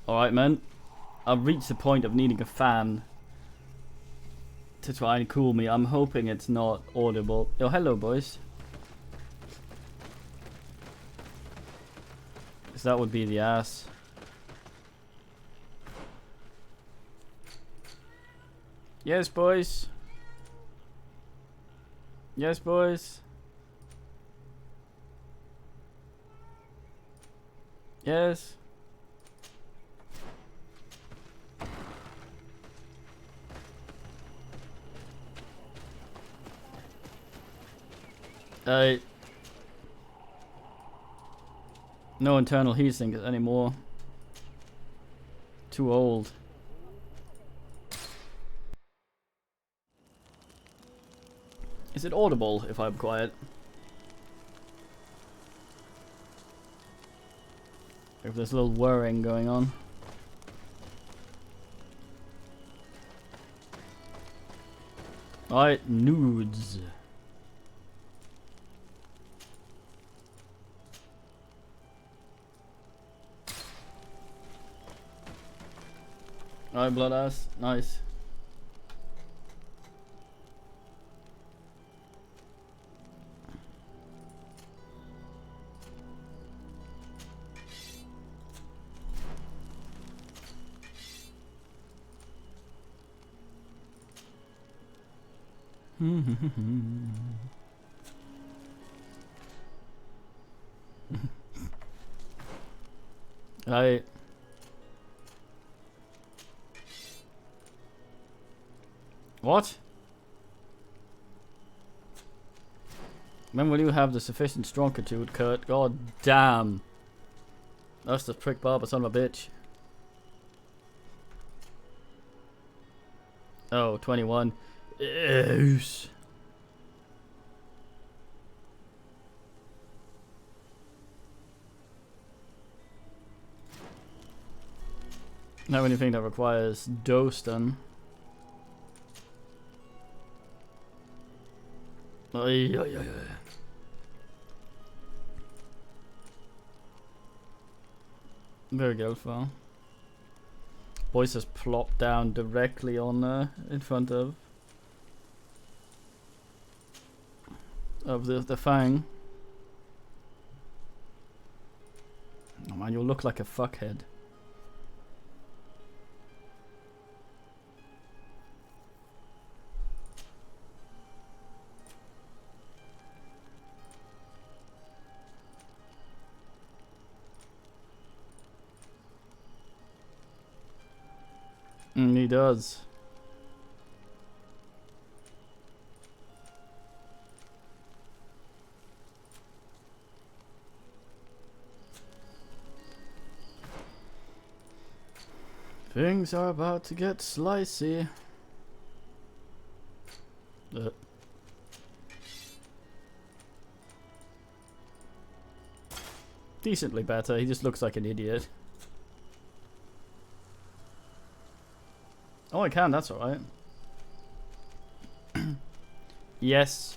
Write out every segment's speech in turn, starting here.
Alright, man. I've reached the point of needing a fan to try and cool me. I'm hoping it's not audible. Oh, hello, boys. Because that would be the ass. Yes, boys. Yes, boys. Yes. No internal heatsink anymore. Too old. Is it audible if I'm quiet? If there's a little whirring going on. Alright, nudes. Alright, blood ass. Nice. Right. What? When will you have the sufficient strongitude, Kurt? God damn. That's the prick barber son of a bitch. Oh, 21. Yes. Not anything that requires dose then. Very good, Phil. Boys just plopped down directly on in front of the fang. Oh man, you'll look like a fuckhead. He does. Things are about to get slicey. Decently better, he just looks like an idiot. Oh, I can, that's alright. Yes.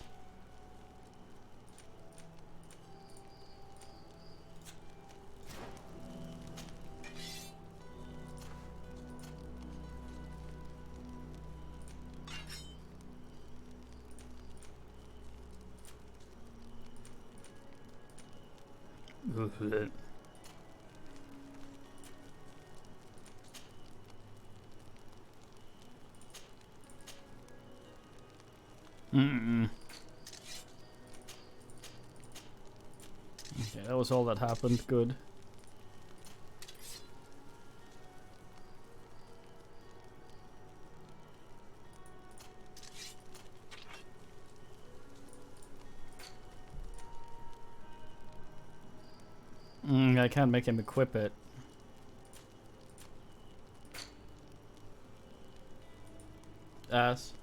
Okay, that was all that happened. Good. I can't make him equip it. Ass.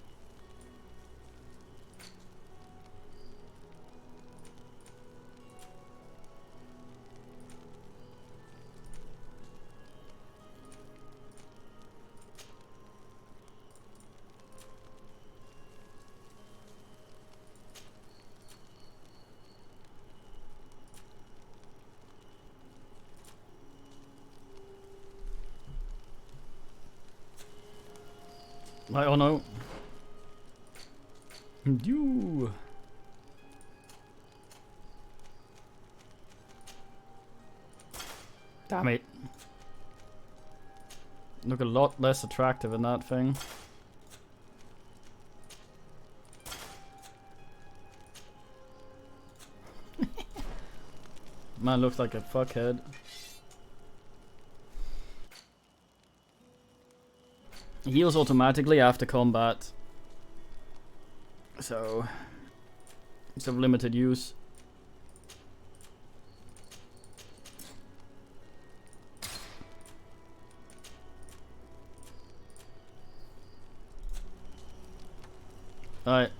I don't know. You. Damn it. Look a lot less attractive in that thing. Man looks like a fuckhead. He heals automatically after combat. So it's of limited use. Alright.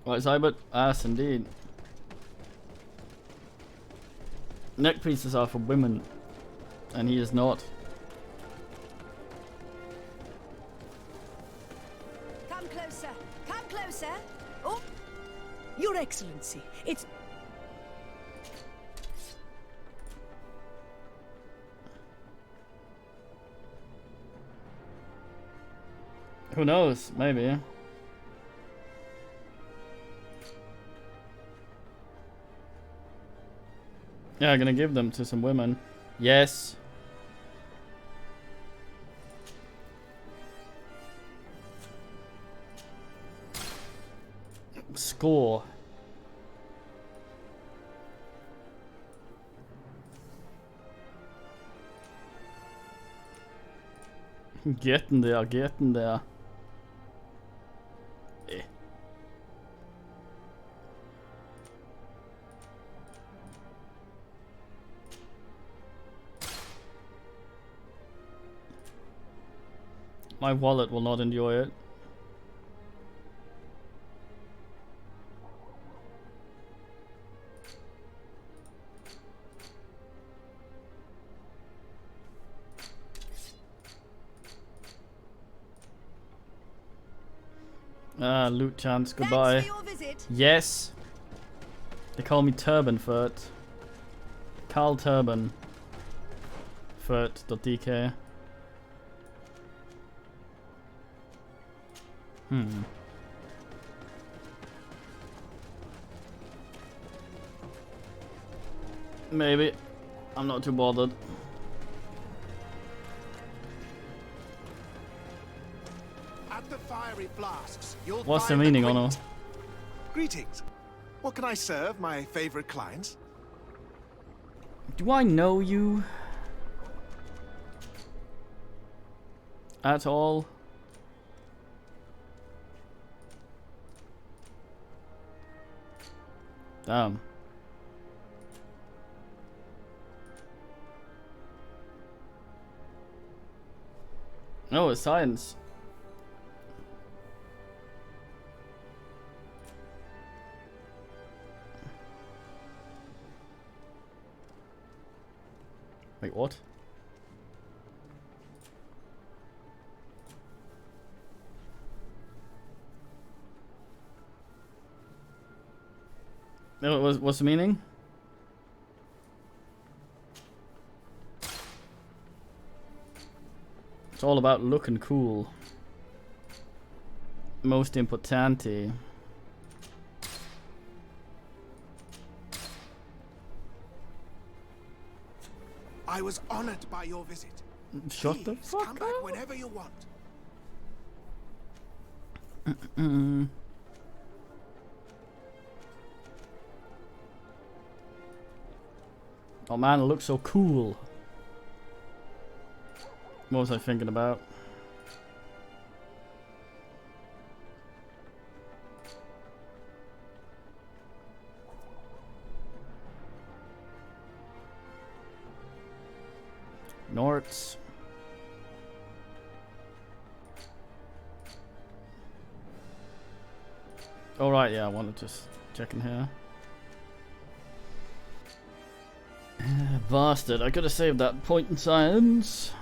What is Ibert? Ass indeed. Neck pieces are for women, and he is not. Come closer. Come closer. Oh, Your Excellency, it's... Who knows? Maybe. Yeah, I'm gonna give them to some women. Yes. Score. Getting there, getting there. Eh. My wallet will not enjoy it. Ah, loot chance, goodbye. Thanks for your visit. Yes. They call me Turban Furt. Carl Turban. Furt.dk. Maybe. I'm not too bothered. At the fiery flasks, you'll What's the find meaning, quaint- Ono? Greetings. What can I serve my favorite clients? Do I know you? At all? Damn. No, it's science. Wait, what? No, what's the meaning? It's all about looking cool. Most importante. I was honored by your visit. Shut the Please, fuck come back up. whenever you want. Oh man, it looks so cool. What was I thinking about? Norts. Oh right, yeah, I wanted to just check in here. Bastard, I could have saved that point in science.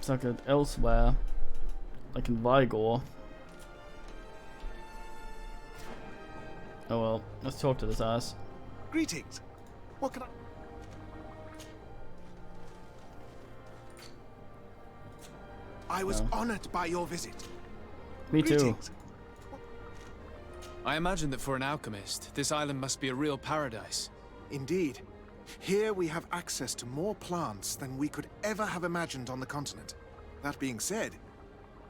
Stuck it elsewhere. Like in Vigor. Oh well, let's talk to this ass. Greetings. What can I was honored by your visit. Me too. Greetings. I imagine that for an alchemist, this island must be a real paradise. Indeed. Here we have access to more plants than we could ever have imagined on the continent. That being said,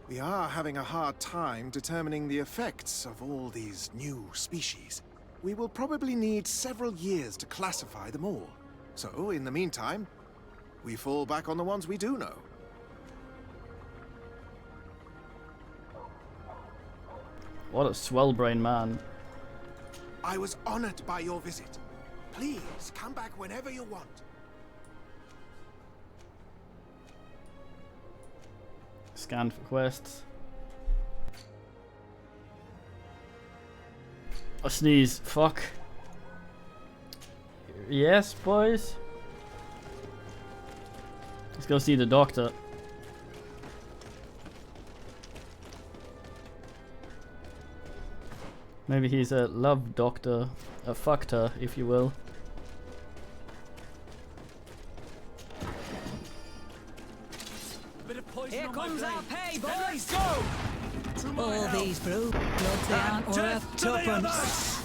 we are having a hard time determining the effects of all these new species. We will probably need several years to classify them all. So, in the meantime, we fall back on the ones we do know. What a swell brain man. I was honored by your visit. Please, come back whenever you want. Scan for quests. A sneeze. Fuck. Yes, boys. Let's go see the doctor. Maybe he's a love doctor. A fuckter, if you will. Here comes our pay, boys! Let's go! All these blue bloods, they aren't worth tuppence.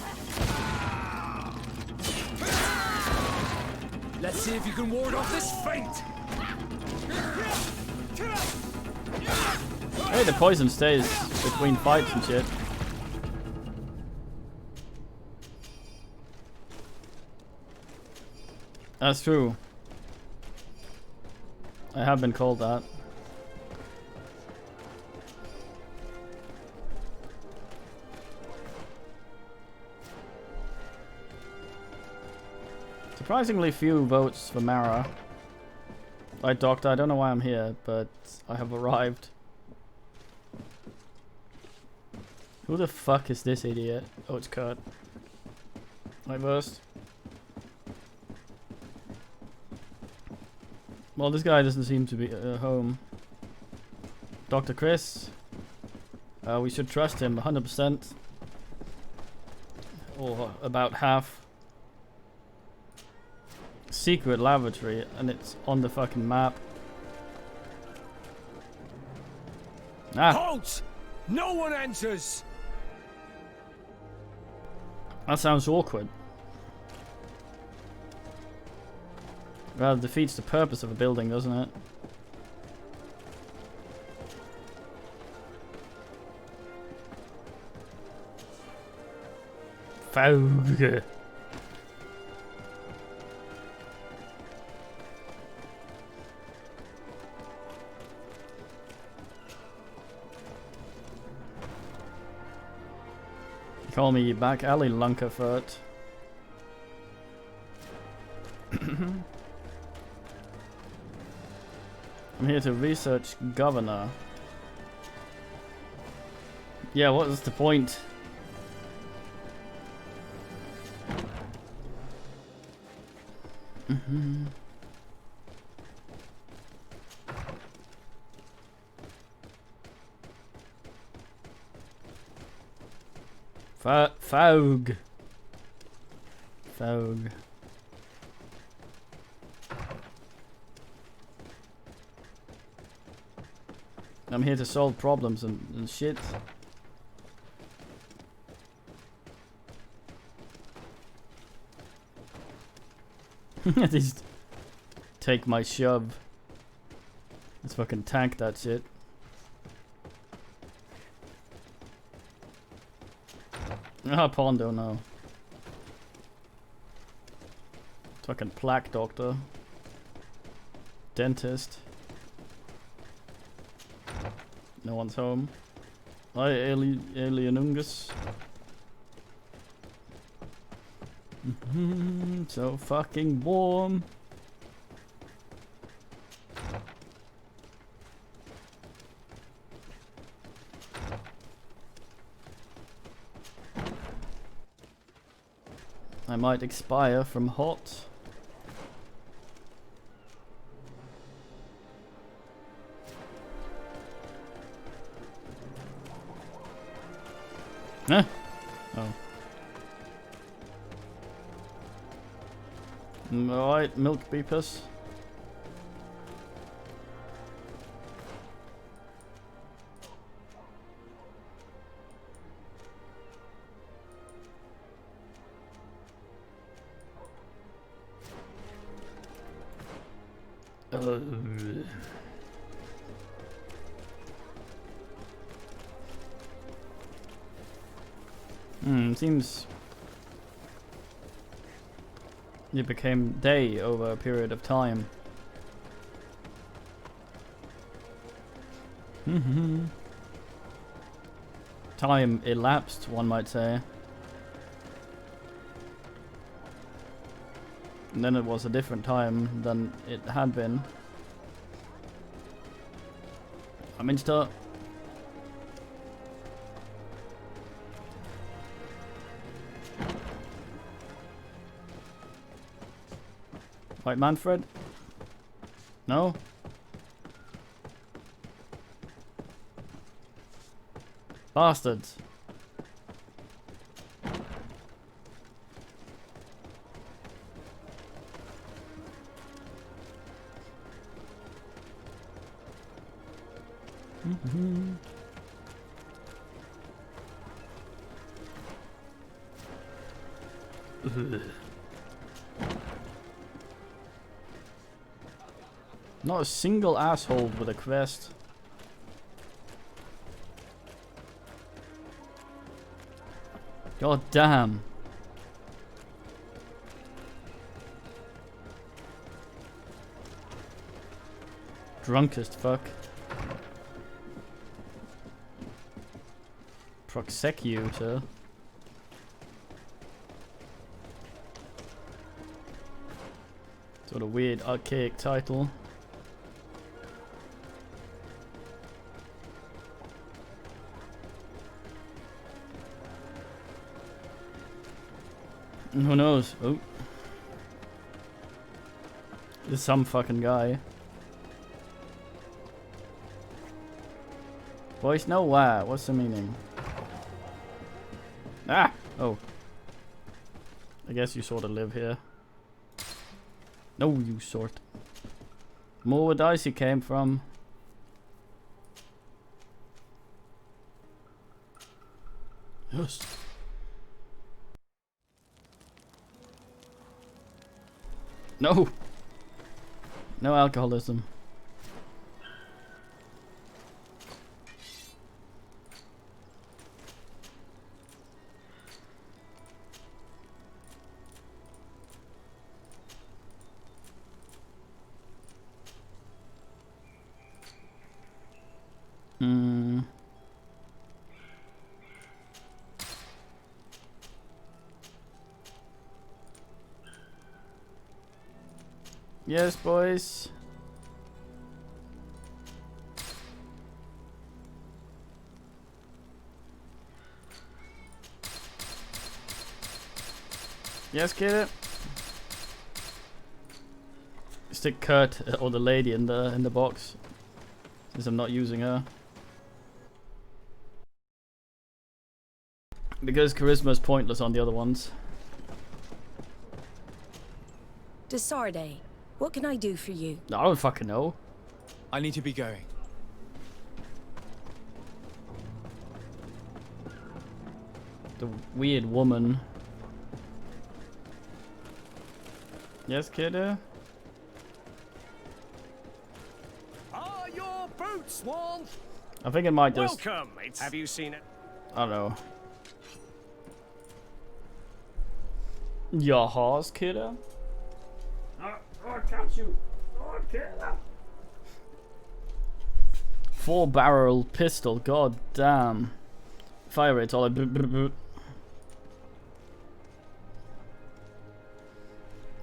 Let's see if you can ward off this feint! Hey, the poison stays between fights and shit. That's true. I have been called that. Surprisingly few votes for Mara. Right, Doctor, I don't know why I'm here, but I have arrived. Who the fuck is this idiot? Oh, it's Kurt. My burst. Well, this guy doesn't seem to be at home. Dr. Chris. We should trust him 100%. Or about half. Secret lavatory, and it's on the fucking map. Ah! Halt! No one enters! That sounds awkward. Rather defeats the purpose of a building, doesn't it? Fog. Call me back alley Lunkerfurt. I'm here to research Governor. Yeah, what is the point? Fog. Fog. I'm here to solve problems and shit. Just take my shove. Let's fucking tank that shit. Ah, Pondo, no. Fucking plaque doctor. Dentist. No one's home. Hi, Alienungus. So fucking warm. I might expire from hot. Huh? Oh. Alright, milk beepers. Seems it became day over a period of time. Time elapsed, one might say. And then it was a different time than it had been. I'm in start. Right, Manfred? No? Bastards. Not a single asshole with a quest. God damn. Drunkest fuck. Prosecutor. Sort of weird archaic title. Who knows? Oh. There's some fucking guy. Boys, no why? What's the meaning? Ah! Oh. I guess you sort of live here. No, you sort. More where Dicey came from. Yes. No! No alcoholism. Yes, boys. Yes, get it. Stick Kurt or the lady in the box, since I'm not using her. Because charisma is pointless on the other ones. Desarde, what can I do for you? I don't fucking know. I need to be going. The weird woman. Yes, kiddo? Are your boots warm? I think it might just... Welcome. Have you seen it? I don't know. Your horse, kiddo? I'll catch you. Oh, kiddo. 4-barrel pistol, god damn. Fire rate's all like boop, boop, boop.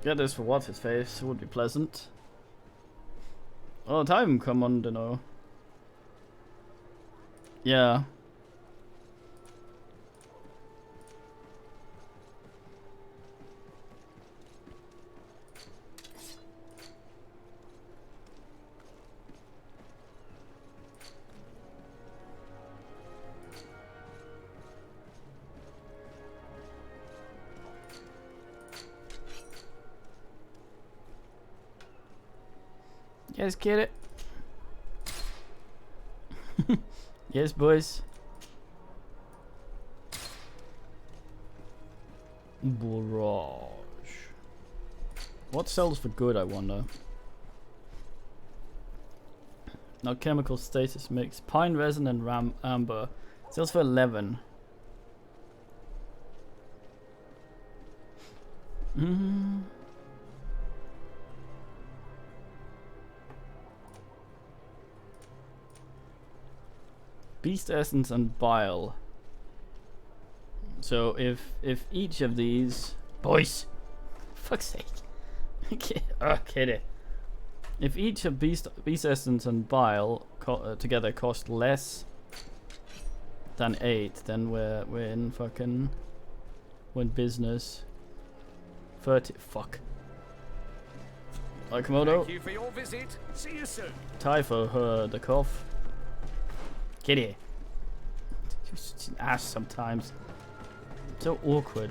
Get this for what's his face, would be pleasant. Oh, time come on, dunno. Yeah. Guys, get it? Yes, boys. Barrage. What sells for good, I wonder? Now chemical status mix. Pine resin and amber. Sells for 11. Beast essence and bile. So if each of these boys, fuck's sake, okay, if each of beast essence and bile together cost less than 8, then we're in fucking business. 30. Fuck. Komodo. Thank you for your visit. See you soon. Tie for her the cough. Kitty. You're such an ass sometimes. So awkward.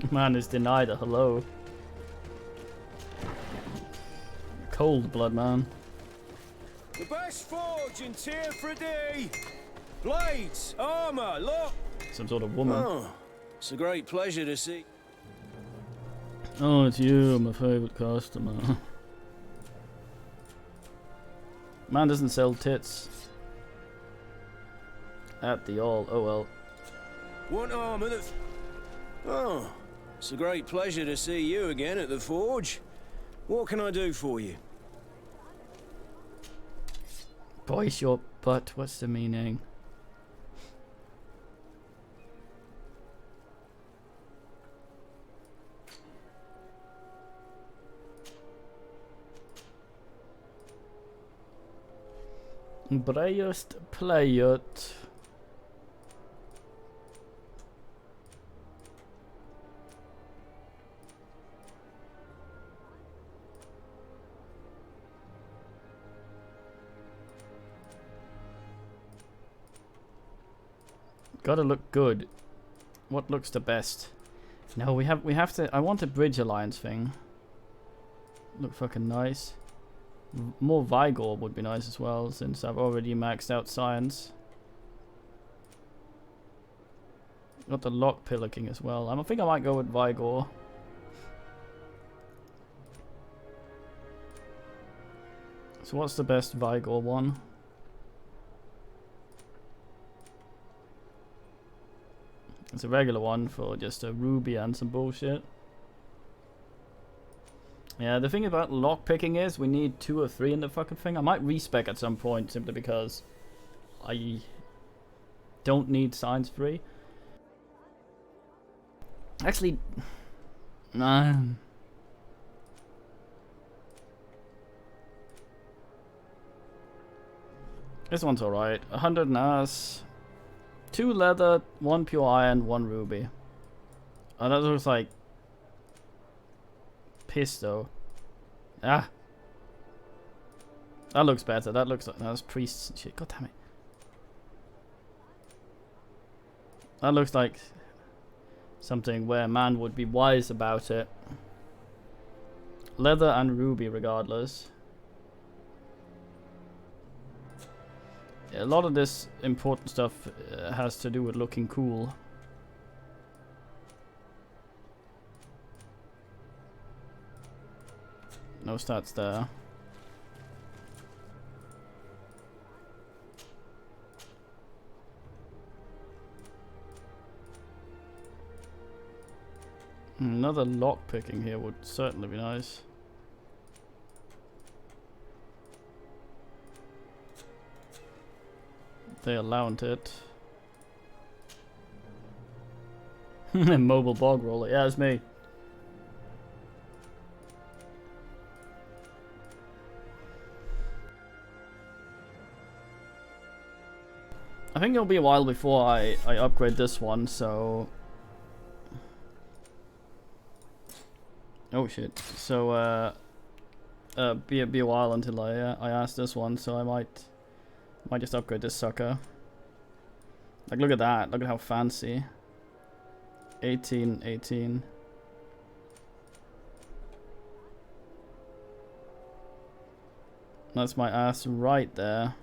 Man is denied a hello. Cold blood, man. The best forge in Tier for a day. Blades, armor, look. Some sort of woman. Oh, it's a great pleasure to see. Oh, it's you, my favorite customer. Man doesn't sell tits. At the all. Oh well. Want armor that... Oh, it's a great pleasure to see you again at the forge. What can I do for you? Boys, your butt. What's the meaning? Brightest play it. Gotta look good. What looks the best? No, we have to. I want a bridge alliance thing. Look fucking nice. More Vigor would be nice as well, since I've already maxed out science. Got the lock pillocking as well. I think I might go with Vigor. So what's the best Vigor one? It's a regular one for just a ruby and some bullshit. Yeah, the thing about lockpicking is we need 2 or 3 in the fucking thing. I might respec at some point simply because I don't need science 3. Actually, nah. This one's alright. 100 NAS, 2 leather, 1 pure iron, 1 ruby. Oh, that looks like piss though. Ah, that looks better. That looks like that's priests and shit. God damn it. That looks like something where man would be wise about it. Leather and ruby, regardless. A lot of this important stuff has to do with looking cool. No stats there. Another lock picking here would certainly be nice. They allowed it. Mobile bog roller. Yeah, it's me. I think it'll be a while before I upgrade this one, so... Oh shit. So, be a while until I ask this one, so I might just upgrade this sucker. Like, look at that. Look at how fancy. 18, 18. That's my ass right there.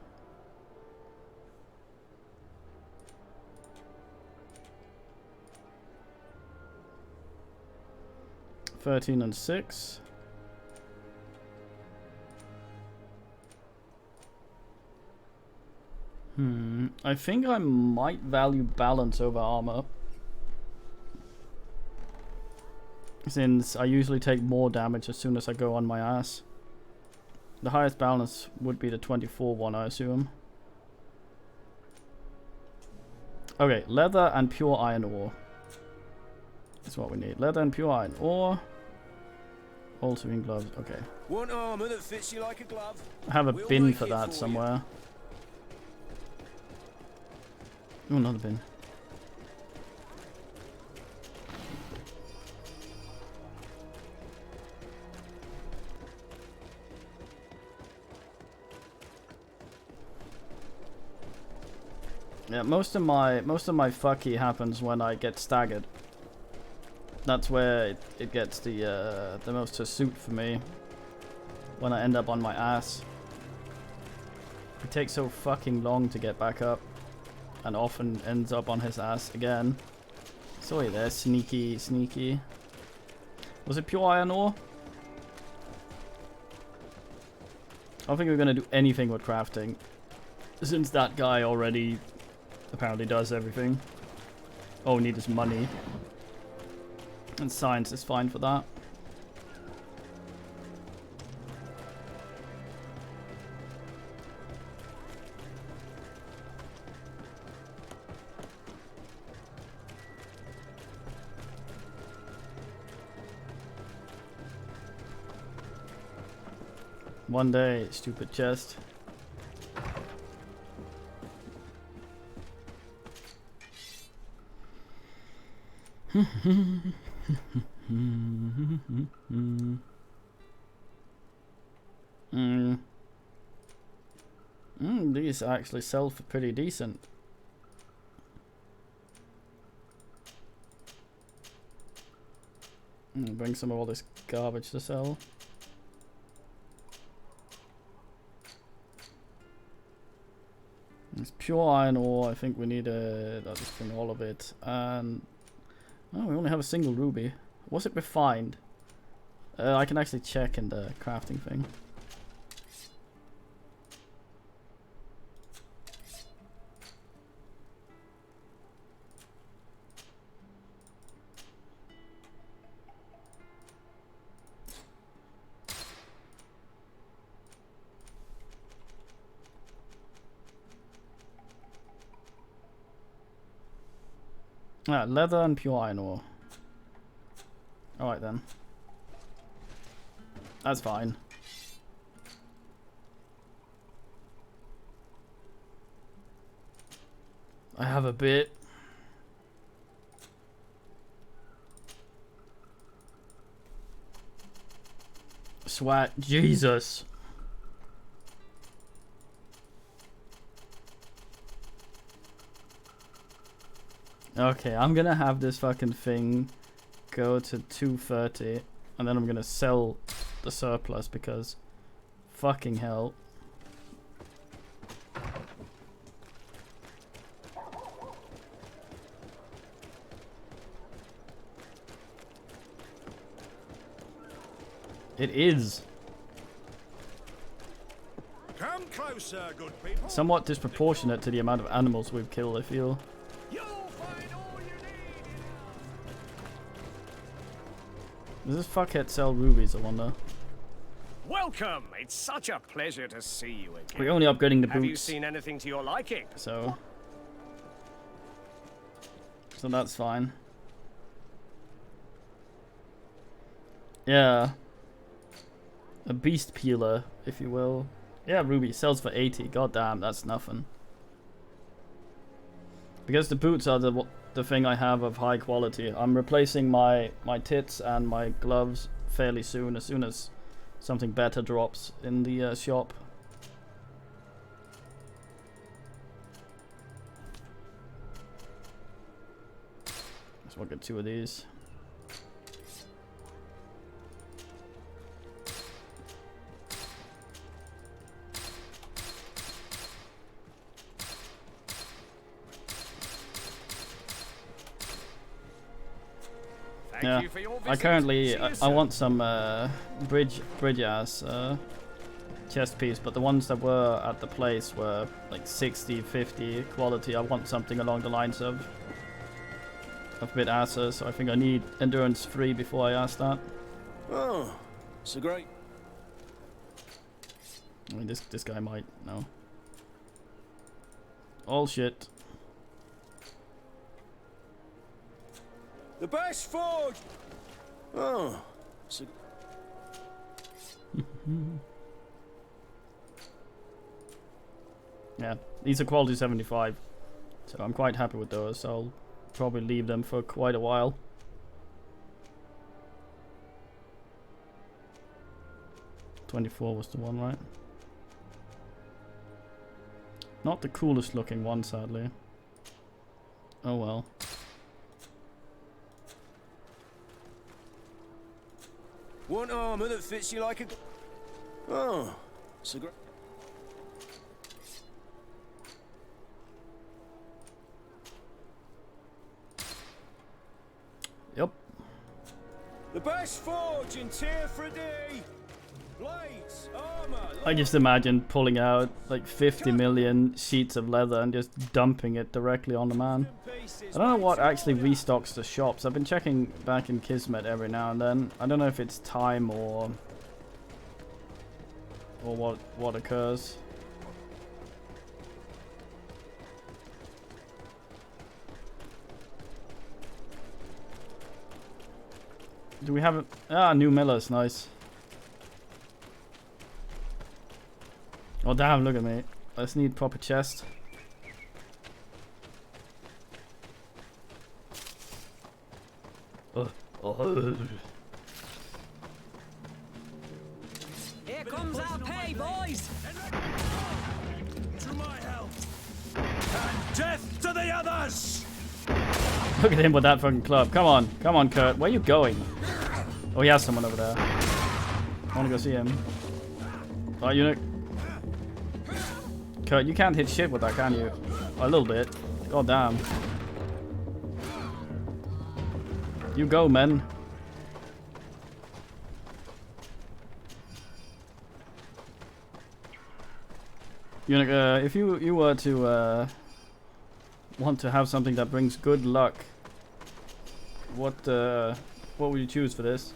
$13 and $6. I think I might value balance over armor, since I usually take more damage as soon as I go on my ass. The highest balance would be the 24 one, I assume. Okay, leather and pure iron ore. That's what we need. Leather and pure iron ore. Altering gloves. Okay. Want armor that fits you like a glove? I have a We'll bin make for it that for you. somewhere. Oh, another bin. Yeah, most of my fucky happens when I get staggered. That's where it gets the most to suit for me. When I end up on my ass. It takes so fucking long to get back up, and often ends up on his ass again. Sorry there, sneaky. Was it pure iron ore? I don't think we're gonna do anything with crafting, since that guy already apparently does everything. All we need is money. And science is fine for that. One day, stupid chest. These actually sell for pretty decent. Bring some of all this garbage to sell. It's pure iron ore. I think we need I'll just bring all of it. And oh, we only have a single ruby. Was it refined? I can actually check in the crafting thing. Ah, leather and pure iron ore. Alright then. That's fine. I have a bit. Swat. Jesus. Okay, I'm gonna have this fucking thing go to 230, and then I'm gonna sell the surplus because fucking hell. It is Come closer, good people. somewhat disproportionate to the amount of animals we've killed, I feel. You'll find all you need. Does this fuckhead sell rubies, I wonder? Welcome. It's such a pleasure to see you again. We're only upgrading the Have you boots, seen anything to your liking? so that's fine. Yeah. A beast peeler, if you will. Yeah, ruby sells for 80. God damn, that's nothing. Because the boots are the thing I have of high quality. I'm replacing my tits and my gloves fairly soon, as soon as something better drops in the shop. So I'll get 2 of these. Thank Yeah, you for your I visit. currently See you I soon. want some bridge ass chest piece, but the ones that were at the place were like 60, 50 quality. I want something along the lines of a bit asses, so I think I need endurance 3 before I ask that. Oh, it's a great... I mean, this guy might know. All shit. The best forge! Oh, it's a... Yeah, these are quality 75, so I'm quite happy with those. So I'll probably leave them for quite a while. $24 was the one, right? Not the coolest looking one, sadly. Oh well. Want armor that fits you like a... Oh, it's a great... Yep. The best forge in Tier 3D! Blades, armor... I just imagine pulling out like 50 million sheets of leather and just dumping it directly on the man. I don't know what actually restocks the shops. I've been checking back in Kismet every now and then. I don't know if it's time or what occurs. Do we have a... Ah, new millers, nice. Oh damn, look at me. I just need proper chest. Oh. Here comes our pay, boys! To my help. And death to the others! Look at him with that fucking club. Come on, Kurt. Where are you going? Oh, he has someone over there. I wanna go see him. Oh, eunuch. Kurt, you can't hit shit with that, can you? A little bit. God damn. You go, men. Eunuch, if you were to want to have something that brings good luck, what would you choose for this?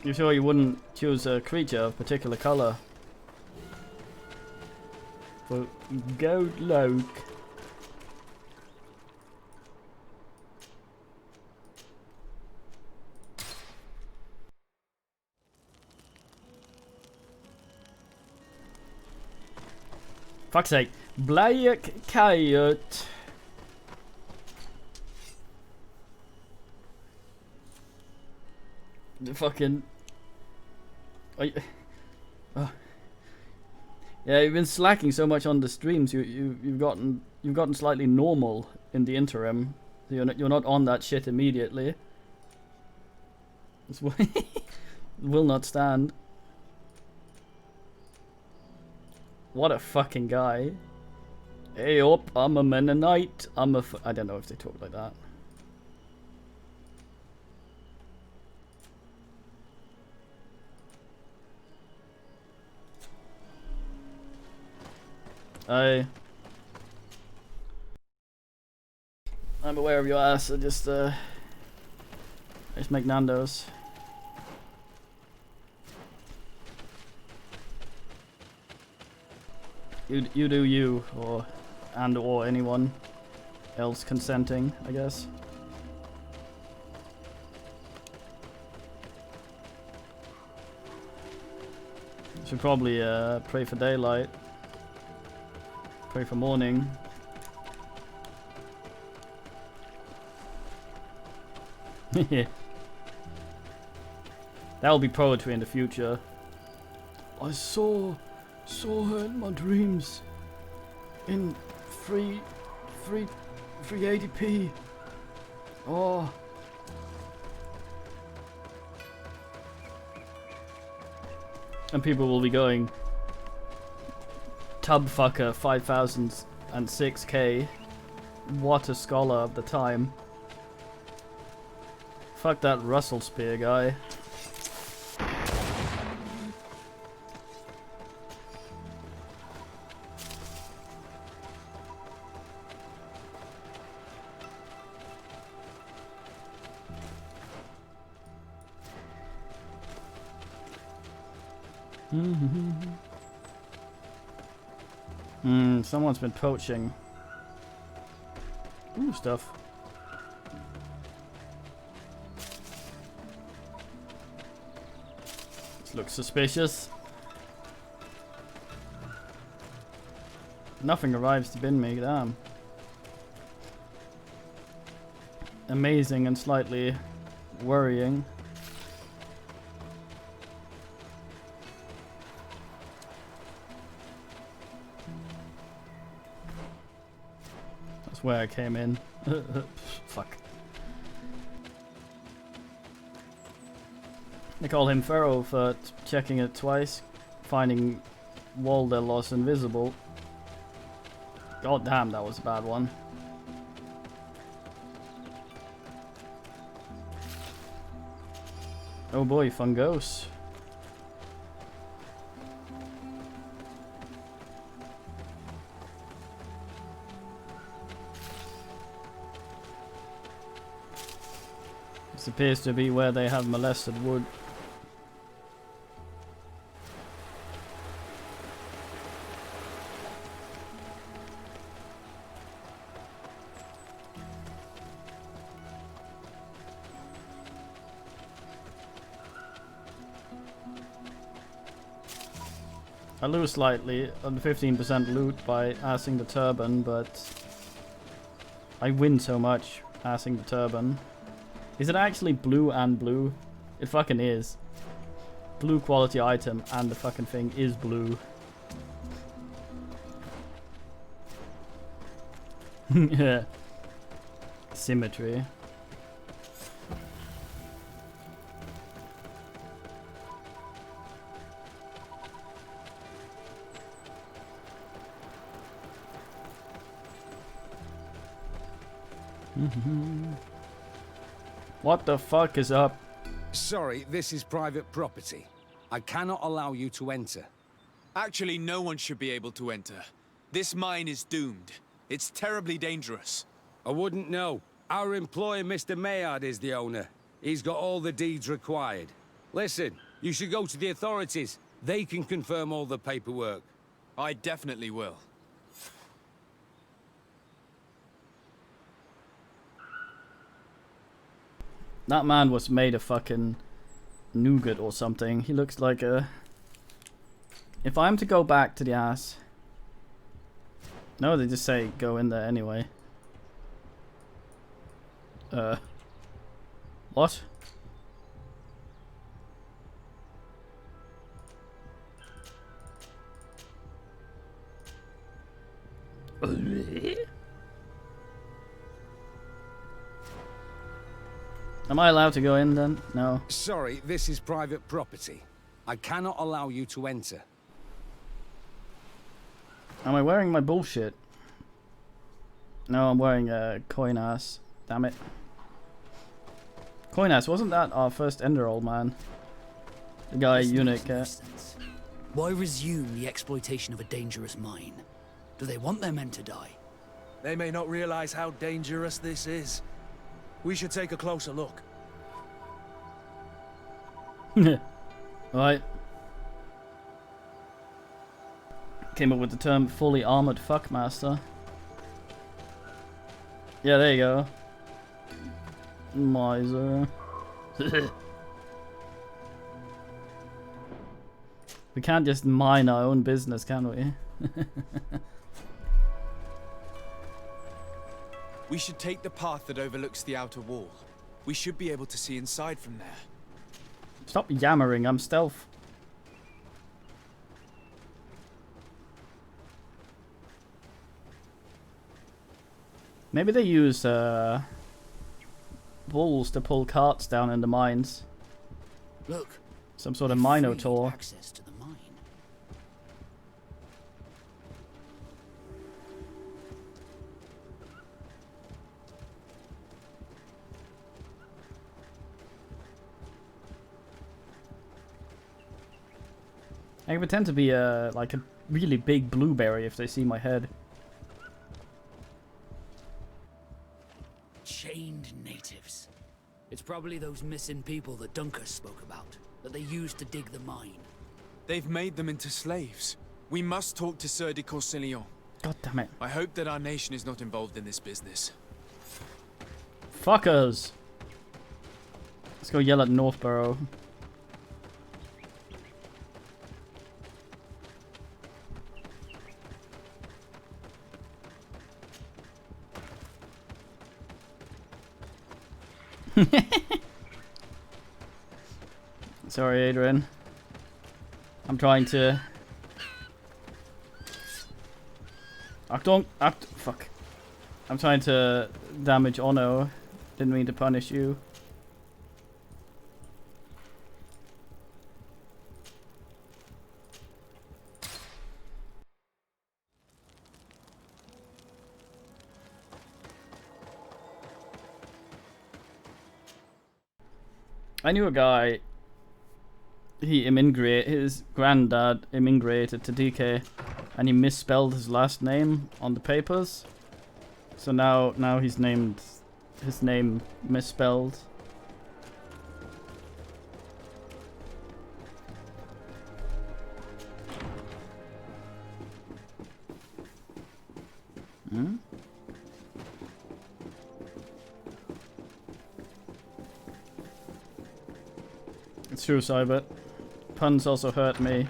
You sure you wouldn't choose a creature of particular color? For gold luck. Fuck's sake. Black coyote. The fucking... Are you... Oh. Yeah, you've been slacking so much on the streams. You've gotten slightly normal in the interim. So you're not on that shit immediately. This will not stand. What a fucking guy. Hey up, I'm a Mennonite. I don't know if they talk like that. I'm aware of your ass. I just make Nando's. You do you, or anyone else consenting, I guess. Should probably pray for daylight. Pray for morning. That'll be poetry in the future. I saw her in my dreams in 380p. Oh. And people will be going, Tubfucker 5006K. What a scholar of the time. Fuck that Russell Spear guy. Someone's been poaching. Ooh, stuff. This looks suspicious. Nothing arrives to bin me, damn. Amazing and slightly worrying. Where I came in. Fuck. They call him Pharaoh for checking it twice, finding Walder lost invisible. God damn, that was a bad one. Oh boy, Fungos. This appears to be where they have molested wood. I lose slightly on 15% loot by assing the turban, but I win so much assing the turban. Is it actually blue and blue? It fucking is. Blue quality item and the fucking thing is blue. Yeah. Symmetry. What the fuck is up? Sorry, this is private property. I cannot allow you to enter. Actually, no one should be able to enter. This mine is doomed. It's terribly dangerous. I wouldn't know. Our employer, Mr. Maillard, is the owner. He's got all the deeds required. Listen, you should go to the authorities. They can confirm all the paperwork. I definitely will. That man was made of fucking nougat or something. He looks like a... If I'm to go back to the ass... No, they just say go in there anyway. What? Am I allowed to go in then? No. Sorry, this is private property. I cannot allow you to enter. Am I wearing my bullshit? No, I'm wearing a coin ass. Damn it. Coin ass, wasn't that our first ender old man? The guy eunuch. Why resume the exploitation of a dangerous mine? Do they want their men to die? They may not realize how dangerous this is. We should take a closer look. Right. Came up with the term fully armored fuckmaster. Yeah, there you go. Miser. We can't just mind our own business, can we? We should take the path that overlooks the outer wall. We should be able to see inside from there. Stop yammering, I'm stealth. Maybe they use bulls to pull carts down in the mines. Look. Some sort of Free minotaur. access to the mine. I pretend to be like a really big blueberry if they see my head. Chained natives. It's probably those missing people that Duncan spoke about, that they used to dig the mine. They've made them into slaves. We must talk to Sir de Corsillon. God damn it. I hope that our nation is not involved in this business. Fuckers! Let's go yell at Northborough. Sorry, Adrian. I'm trying to... Fuck. I'm trying to damage Ono. Didn't mean to punish you. I knew a guy, his granddad immigrated to DK and he misspelled his last name on the papers. So now he's named his name misspelled. Hmm? It's true, Cybert. Puns also hurt me.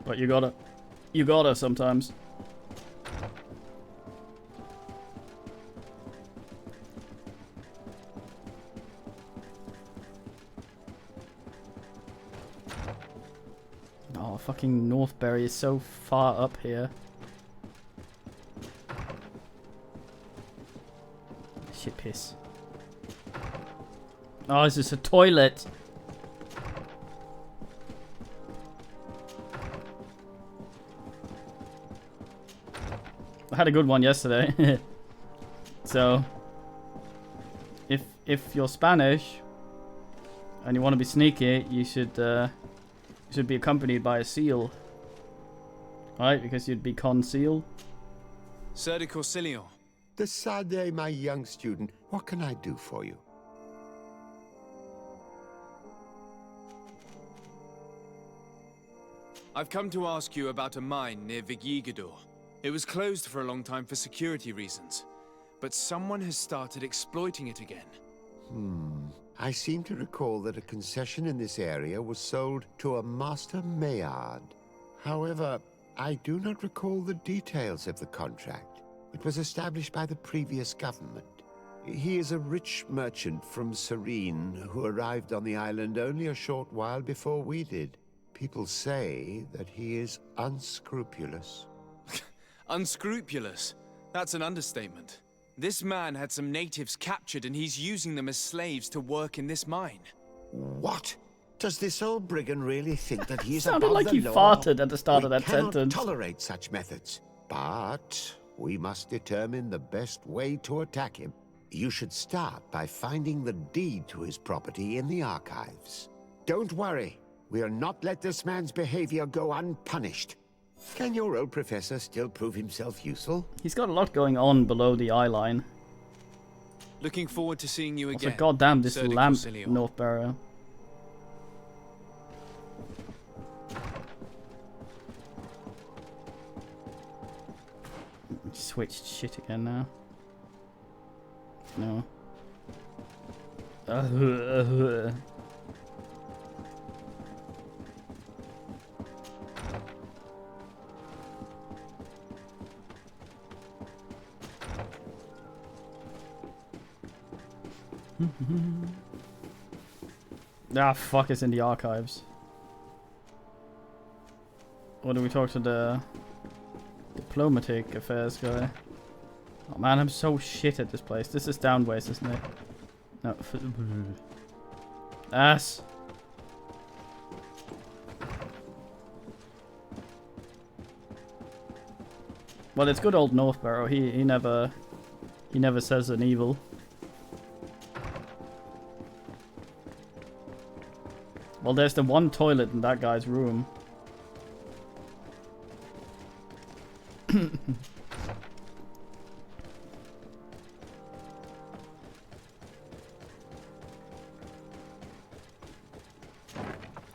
But you gotta sometimes. Oh, fucking Northbury is so far up here. Shit piss. Oh, is this a toilet? I had a good one yesterday. So, if you're Spanish and you want to be sneaky, you should be accompanied by a seal, right? Because you'd be conceal. Sir de Corsillon. Desade, my young student, what can I do for you? I've come to ask you about a mine near Vigigador. It was closed for a long time for security reasons, but someone has started exploiting it again. I seem to recall that a concession in this area was sold to a Master Maillard. However, I do not recall the details of the contract. It was established by the previous government. He is a rich merchant from Serene who arrived on the island only a short while before we did. People say that he is unscrupulous. Unscrupulous? That's an understatement. This man had some natives captured and he's using them as slaves to work in this mine. What? Does this old brigand really think that he is Sounded above like the he law? farted at the start of that We cannot sentence. tolerate such methods, but we must determine the best way to attack him. You should start by finding the deed to his property in the archives. Don't worry. We'll not let this man's behavior go unpunished. Can your old professor still prove himself useful? He's got a lot going on below the eye line. Looking forward to seeing you Also, again. goddamn this Sir de lamp, Corsillon. Northborough. Switched shit again now. No. Ah, fuck, it's in the archives. Or do we talk to the diplomatic affairs guy? Oh man, I'm so shit at this place. This is downways, isn't it? No. Ass. Well, it's good old Northborough. He never says an evil. Well, there's the one toilet in that guy's room.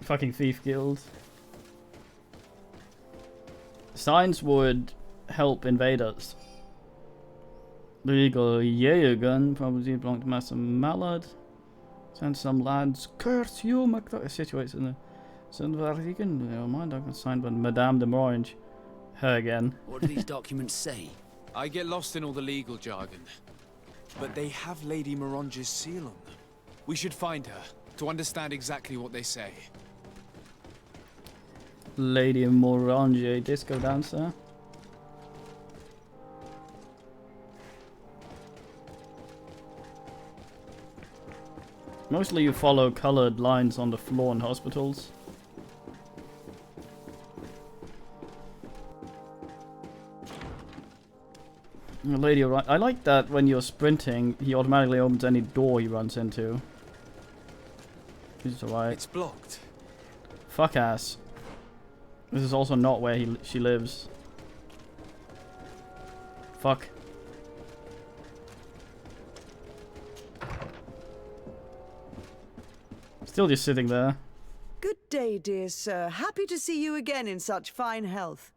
Fucking thief guild. Signs would help invaders. The legal Jägergun probably belonged to Master Mallard. Send some lads. Curse you, McDuck. Situated in the Sundvarigen. Never mind, document signed by Madame de Morange. Her again. What do these documents say? I get lost in all the legal jargon. But they have Lady Morange's seal on them. We should find her to understand exactly what they say. Lady Morange, disco dancer. Mostly you follow colored lines on the floor in hospitals. Lady, I like that when you're sprinting, he automatically opens any door he runs into. He's alright. It's blocked. Fuck ass. This is also not where she lives. Fuck. Still just sitting there. Good day, dear sir. Happy to see you again in such fine health.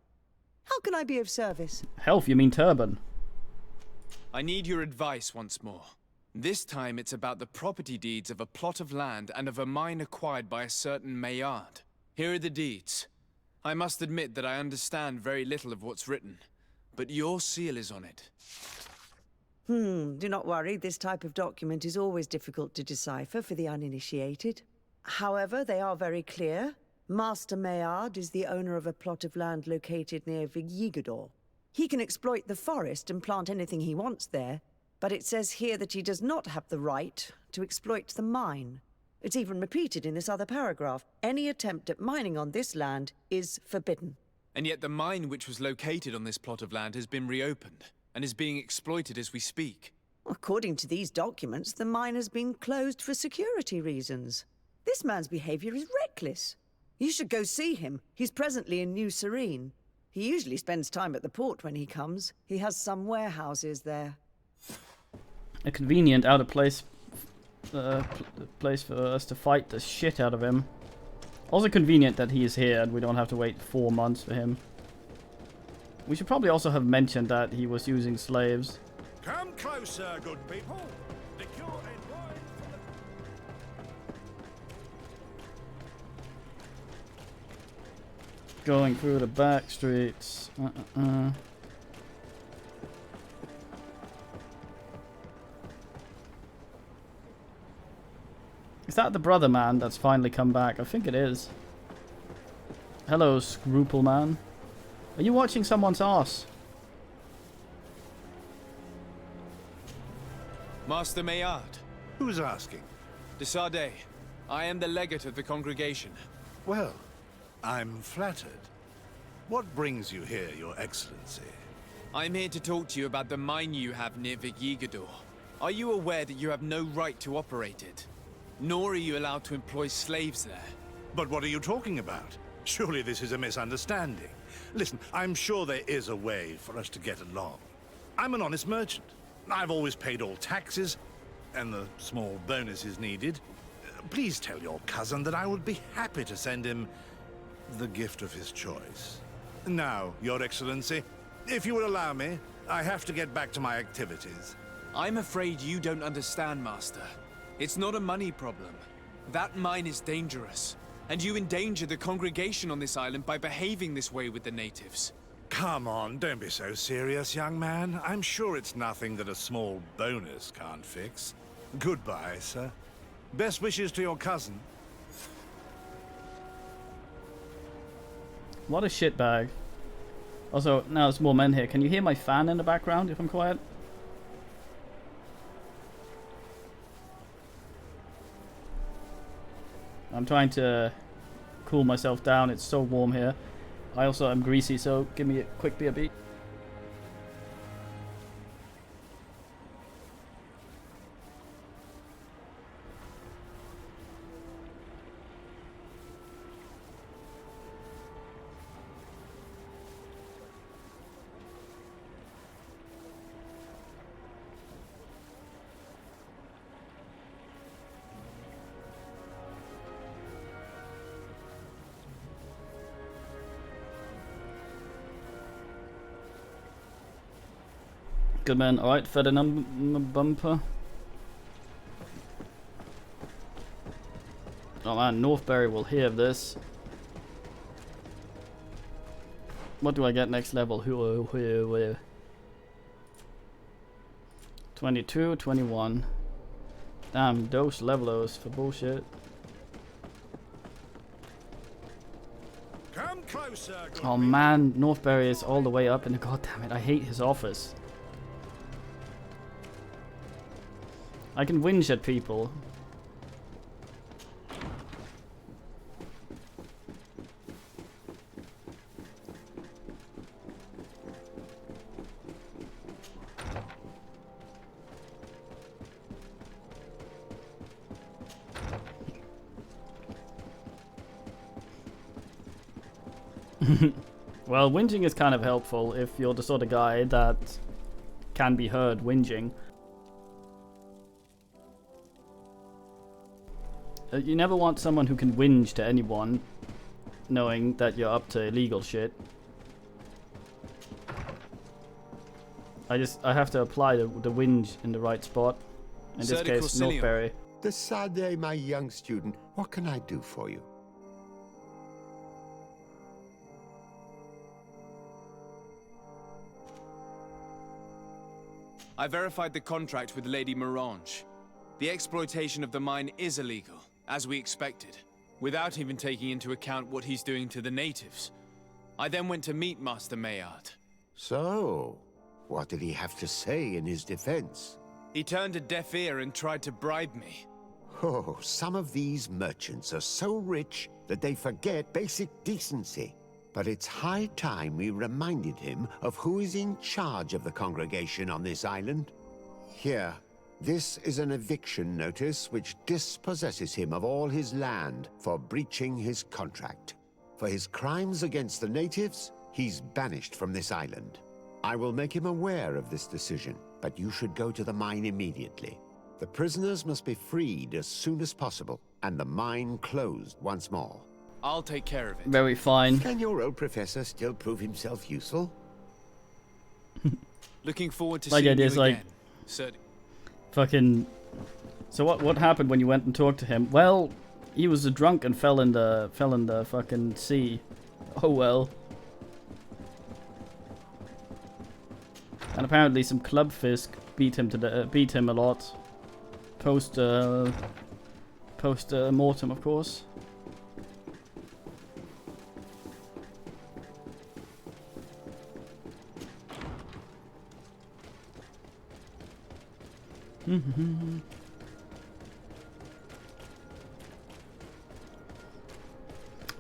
How can I be of service? Health, you mean turban? I need your advice once more. This time it's about the property deeds of a plot of land and of a mine acquired by a certain Maillard. Here are the deeds. I must admit that I understand very little of what's written, but your seal is on it. Do not worry, this type of document is always difficult to decipher for the uninitiated. However, they are very clear. Master Maillard is the owner of a plot of land located near Vigigador. He can exploit the forest and plant anything he wants there, but it says here that he does not have the right to exploit the mine. It's even repeated in this other paragraph. Any attempt at mining on this land is forbidden. And yet the mine which was located on this plot of land has been reopened and is being exploited as we speak. According to these documents, the mine has been closed for security reasons. This man's behavior is reckless. You should go see him. He's presently in New Serene. He usually spends time at the port when he comes. He has some warehouses there. A convenient out of place place for us to fight the shit out of him. Also convenient that he is here and we don't have to wait 4 months for him. We should probably also have mentioned that he was using slaves. Come closer, good people. The cure and wine for Going through the back streets. Is that the brother man that's finally come back? I think it is. Hello, Scruple Man. Are you watching someone's ass? Master Maillard. Who's asking? De Sardet. I am the legate of the congregation. Well, I'm flattered. What brings you here, Your Excellency? I'm here to talk to you about the mine you have near Vigigador. Are you aware that you have no right to operate it? Nor are you allowed to employ slaves there. But what are you talking about? Surely this is a misunderstanding. Listen, I'm sure there is a way for us to get along. I'm an honest merchant. I've always paid all taxes, and the small bonuses needed. Please tell your cousin that I would be happy to send him the gift of his choice. Now, Your Excellency, if you will allow me, I have to get back to my activities. I'm afraid you don't understand, Master. It's not a money problem. That mine is dangerous, and you endanger the congregation on this island by behaving this way with the natives. Come on, don't be so serious, young man. I'm sure it's nothing that a small bonus can't fix. Goodbye, sir. Best wishes to your cousin. What a shitbag. Also, now there's more men here. Can you hear my fan in the background if I'm quiet? I'm trying to cool myself down. It's so warm here. I also am greasy, so give me a quick BRB. Good man. Alright, further bumper. Oh man, Northbury will hear of this. What do I get next level? 22, 21. Damn, those levelers for bullshit. Come closer. Oh man, Northbury is all the way up in the... God damn it, I hate his office. I can whinge at people. Well, whinging is kind of helpful if you're the sort of guy that can be heard whinging. You never want someone who can whinge to anyone, knowing that you're up to illegal shit. I have to apply the whinge in the right spot. In this case, Northbury. Desade, my young student, what can I do for you? I verified the contract with Lady Mirange. The exploitation of the mine is illegal, as we expected, without even taking into account what he's doing to the natives. I then went to meet Master Maillard. So, what did he have to say in his defense? He turned a deaf ear and tried to bribe me. Oh, some of these merchants are so rich that they forget basic decency. But it's high time we reminded him of who is in charge of the congregation on this island. Here, this is an eviction notice which dispossesses him of all his land for breaching his contract. For his crimes against the natives, he's banished from this island. I will make him aware of this decision, but you should go to the mine immediately. The prisoners must be freed as soon as possible, and the mine closed once more. I'll take care of it. Very fine. Can your old professor still prove himself useful? Looking forward to Like seeing it you is, like, again. Certainly. Fucking... So what happened when you went and talked to him? Well, he was a drunk and fell in the fucking sea. Oh well. And apparently some club fisk beat him a lot. Post mortem, of course.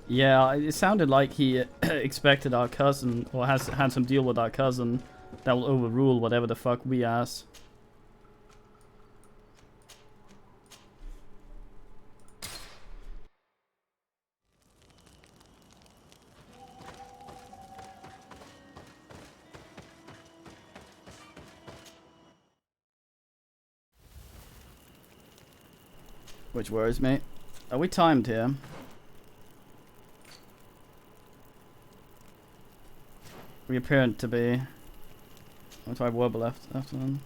Yeah, it sounded like he expected our cousin, or had some deal with our cousin that will overrule whatever the fuck we ask. Which worries me. Are we timed here? We appear to be. I'll try Warble after them.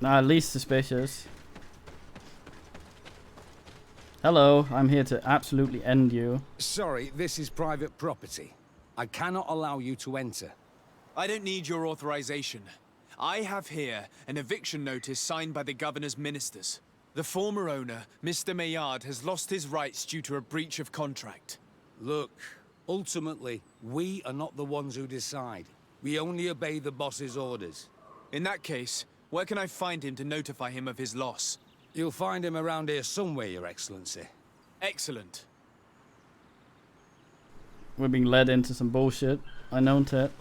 Nah, least suspicious. Hello, I'm here to absolutely end you. Sorry, this is private property. I cannot allow you to enter. I don't need your authorization. I have here an eviction notice signed by the governor's ministers. The former owner, Mr. Maillard, has lost his rights due to a breach of contract. Look, ultimately, we are not the ones who decide. We only obey the boss's orders. In that case, where can I find him to notify him of his loss? You'll find him around here somewhere, Your Excellency. Excellent. We're being led into some bullshit. I know it.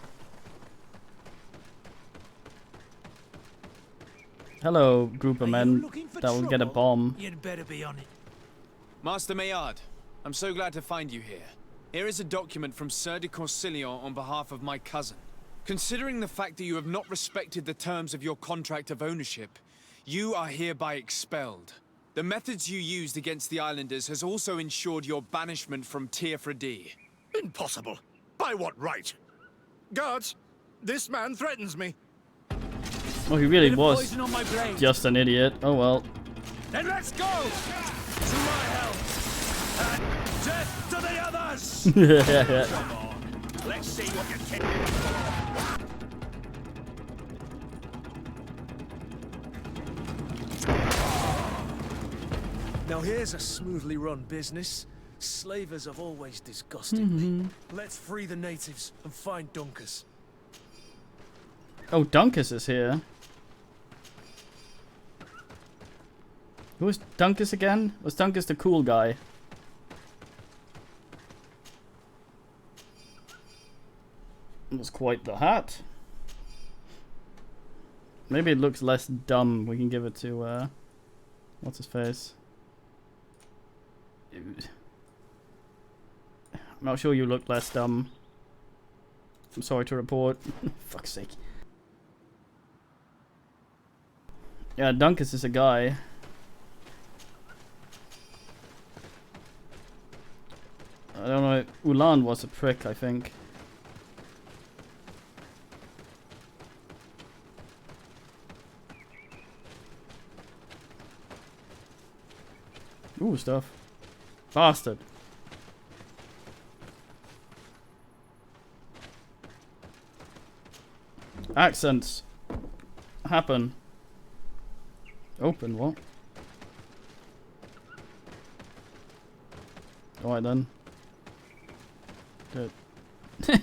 Hello, group of men that will get a bomb. You'd better be on it. Master Maillard, I'm so glad to find you here. Here is a document from Sir de Corsillon on behalf of my cousin. Considering the fact that you have not respected the terms of your contract of ownership, you are hereby expelled. The methods you used against the islanders has also ensured your banishment from Tier-Fredy. Impossible. By what right? Guards, this man threatens me. Oh, he really was Poison on my blade. just an idiot. Oh well. Then let's go! To my health! And death to the others! Come on, let's see what you can. Now here's a smoothly run business. Slavers have always disgusted me. Let's free the natives and find Dunkers. Oh, Dunkus is here. Who was Dunkus again? Was Dunkus the cool guy? It was quite the hat. Maybe it looks less dumb. We can give it to, what's his face? I'm not sure you look less dumb. I'm sorry to report. Fuck's sake. Yeah, Dunkus is a guy. I don't know. Ulan was a prick, I think. Ooh, stuff. Bastard. Accents. Happen. Open, what? Alright then. Good.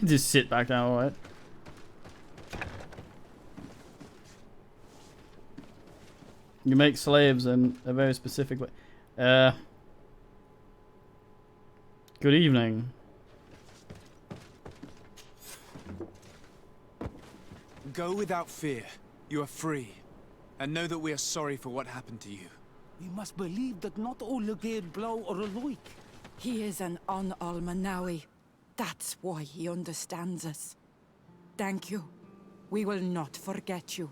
Just sit back down, alright. You make slaves in a very specific way. Good evening. Go without fear. You are free. And know that we are sorry for what happened to you. We must believe that not all Legate blow or alike. He is an Almanawi. That's why he understands us. Thank you. We will not forget you.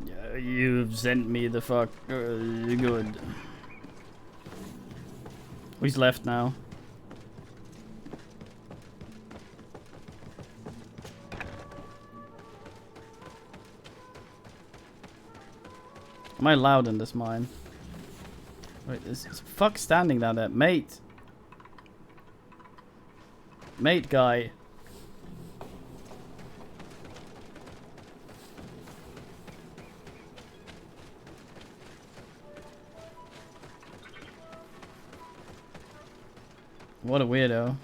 Yeah, you've sent me the fuck good. He's left now. Am I loud in this mine? Wait, is fuck standing down there? Mate! Mate guy. What a weirdo.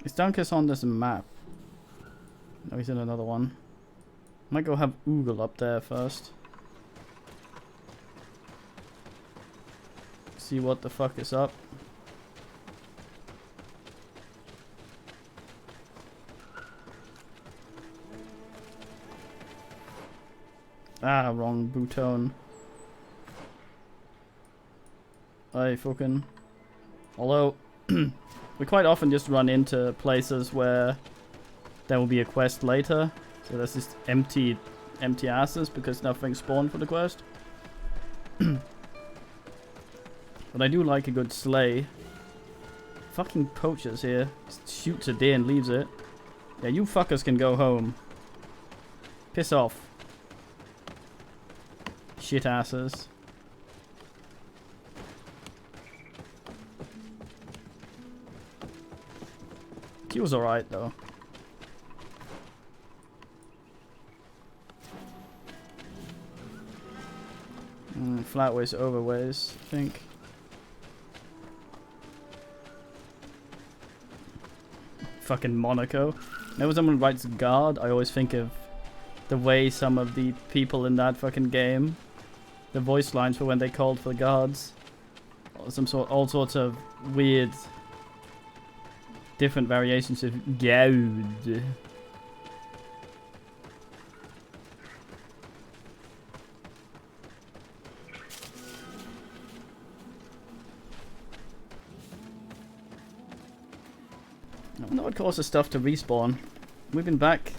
Is Dunkus on this map? No, he's in another one. Might go have Oogle up there first. See what the fuck is up. Ah, wrong bouton. I fucking. Although, we quite often just run into places where there will be a quest later. So there's just empty asses because nothing spawned for the quest. But I do like a good slay. Fucking poachers here. Just shoots a deer and leaves it. Yeah, you fuckers can go home. Piss off. Shit asses. He was alright though. Flatways, overways, I think. Fucking Monaco. Whenever someone writes guard, I always think of the way some of the people in that fucking game, the voice lines for when they called for the guards. Or all sorts of weird, different variations of Gaud. I wonder what causes stuff to respawn. We've been back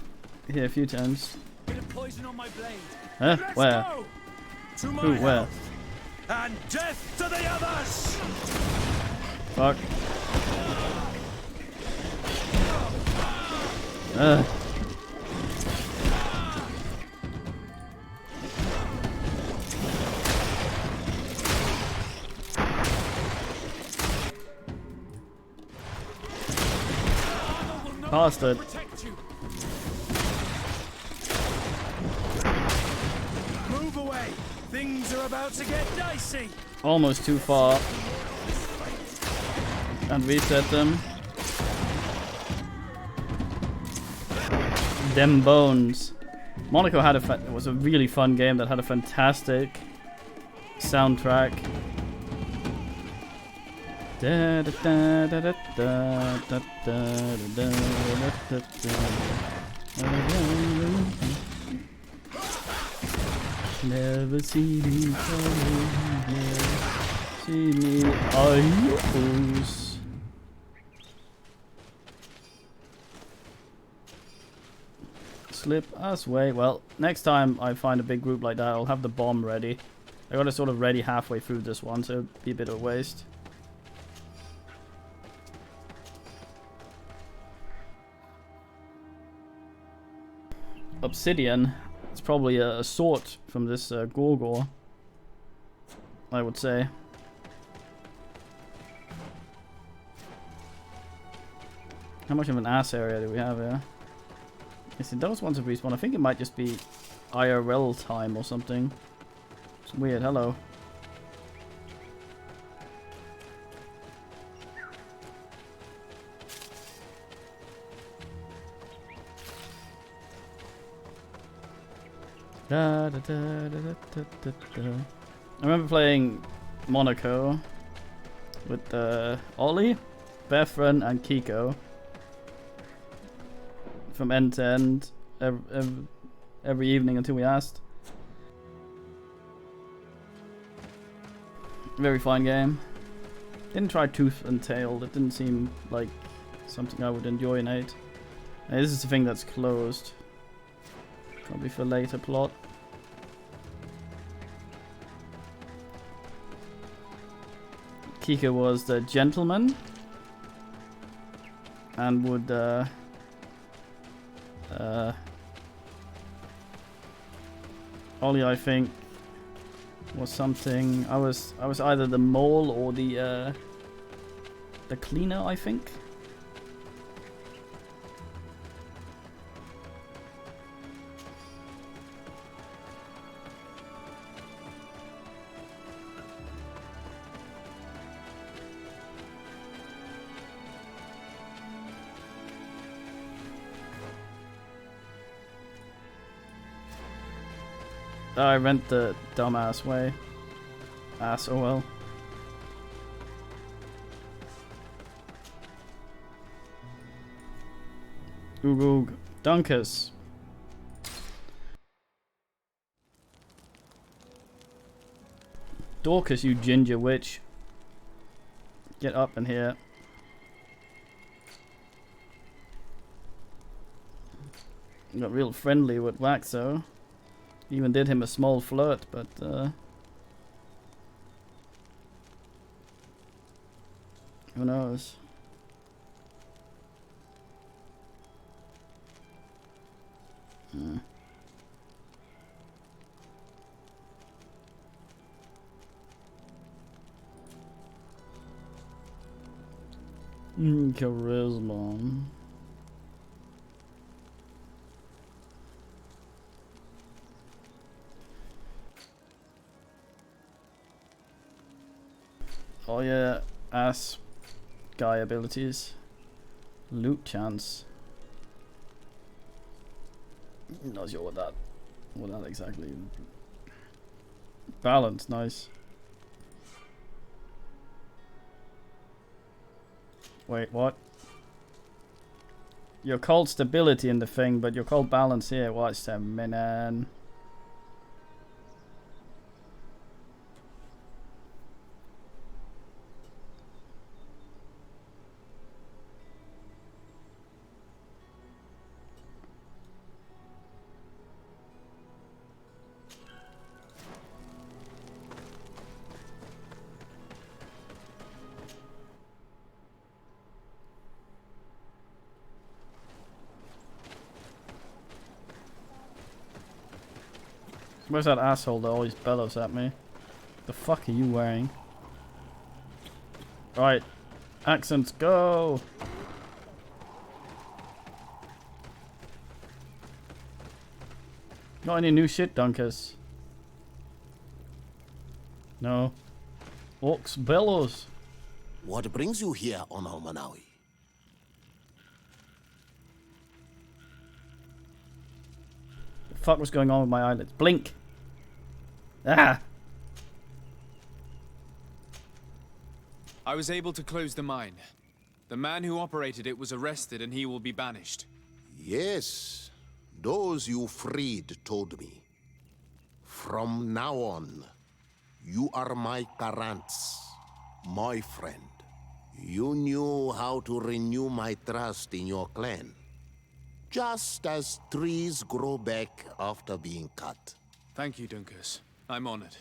here a few times. Bit of poison on my blade. Huh? Let's Where? go! To my Who? Where? health. And death to the others! Fuck. Bastard. Move away. Things are about to get dicey. Almost too far. And reset them. Them bones. Monaco had it was a really fun game that had a fantastic soundtrack. Da, da, da, da, da, da, da, da, da, da, da, never see me coming, never see me ayos. Slip us way. Well, next time I find a big group like that, I'll have the bomb ready. I got it sort of ready halfway through this one, so it'll be a bit of a waste. Obsidian. It's probably a sort from this Gorgor, I would say. How much of an ass area do we have here? Yes, it does want to respawn. I think it might just be IRL time or something. It's weird. Hello. Da, da, da, da, da, da, da. I remember playing Monaco with Ollie, Bethran, and Kiko from end to end every evening until we asked. Very fun game. Didn't try Tooth and Tail. That didn't seem like something I would enjoy in 8. This is the thing that's closed. Probably for later plot. Kika was the gentleman and would Ollie, I think, was something. I was either the mole or the cleaner, I think. I went the dumbass way. Ass-o-well. Oog oog. Dunkers. Dorcas, you ginger witch. Get up in here. Got real friendly with Waxo. Even did him a small flirt, but who knows? Charisma. Oh yeah, ass guy abilities. Loot chance. Not sure what that exactly. Balance, nice. Wait, what? You're called stability in the thing, but you're called balance here. Watch a minute. Where's that asshole that always bellows at me? The fuck are you wearing? Right. Accents, go! Got any new shit, Dunkers? No. Orcs bellows. What brings you here on Almanawi? The fuck was going on with my eyelids? Blink! Ah! I was able to close the mine. The man who operated it was arrested and he will be banished. Yes, those you freed told me. From now on, you are my Karants, my friend. You knew how to renew my trust in your clan. Just as trees grow back after being cut. Thank you, Dunkers. I'm honored.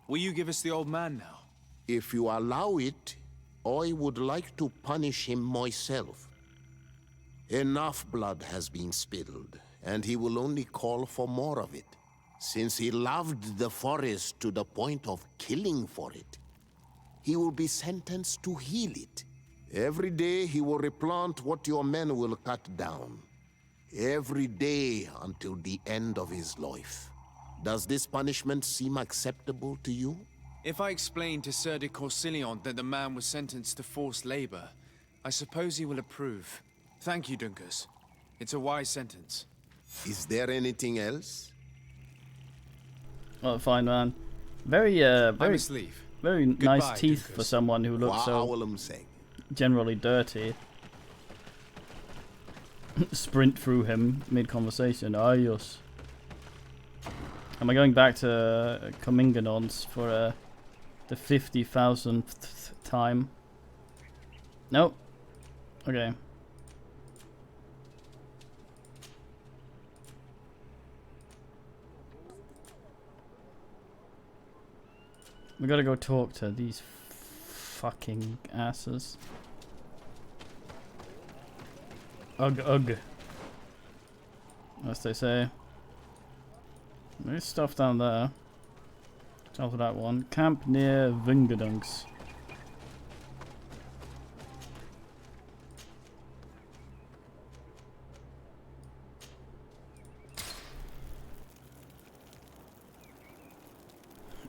Will you give us the old man now? If you allow it, I would like to punish him myself. Enough blood has been spilled, and he will only call for more of it. Since he loved the forest to the point of killing for it, he will be sentenced to heal it. Every day he will replant what your men will cut down. Every day until the end of his life. Does this punishment seem acceptable to you? If I explain to Sir de Corsilion that the man was sentenced to forced labor, I suppose he will approve. Thank you, Dunkers. It's a wise sentence. Is there anything else? Oh, fine, man. Very very nice teeth Dunkers. for someone who looks so generally dirty. Sprint through him mid-conversation. Ayos. Am I going back to Cominganons for the 50,000th time? Nope. Okay. We gotta go talk to these fucking asses. Ugh, ugh. As they say. There's stuff down there. Top of that one. Camp near Vingadunks.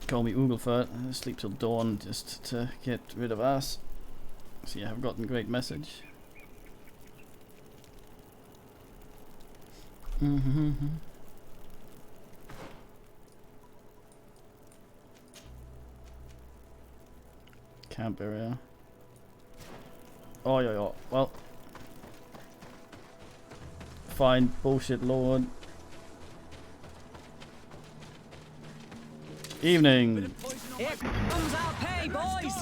Call me Ooglefurt. I sleep till dawn just to get rid of us. So yeah, I've gotten a great message. Camp area. Oh yeah. Well, fine, bullshit lord. Evening. Here comes our pay, boys!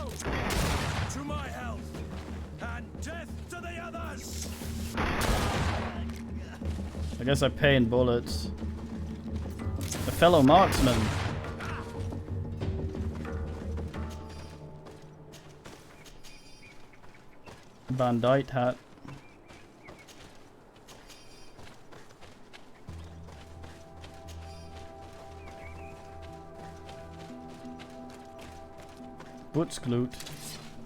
To my health, and death to the others! I guess I pay in bullets. A fellow marksman. Bandite hat. Butzglut.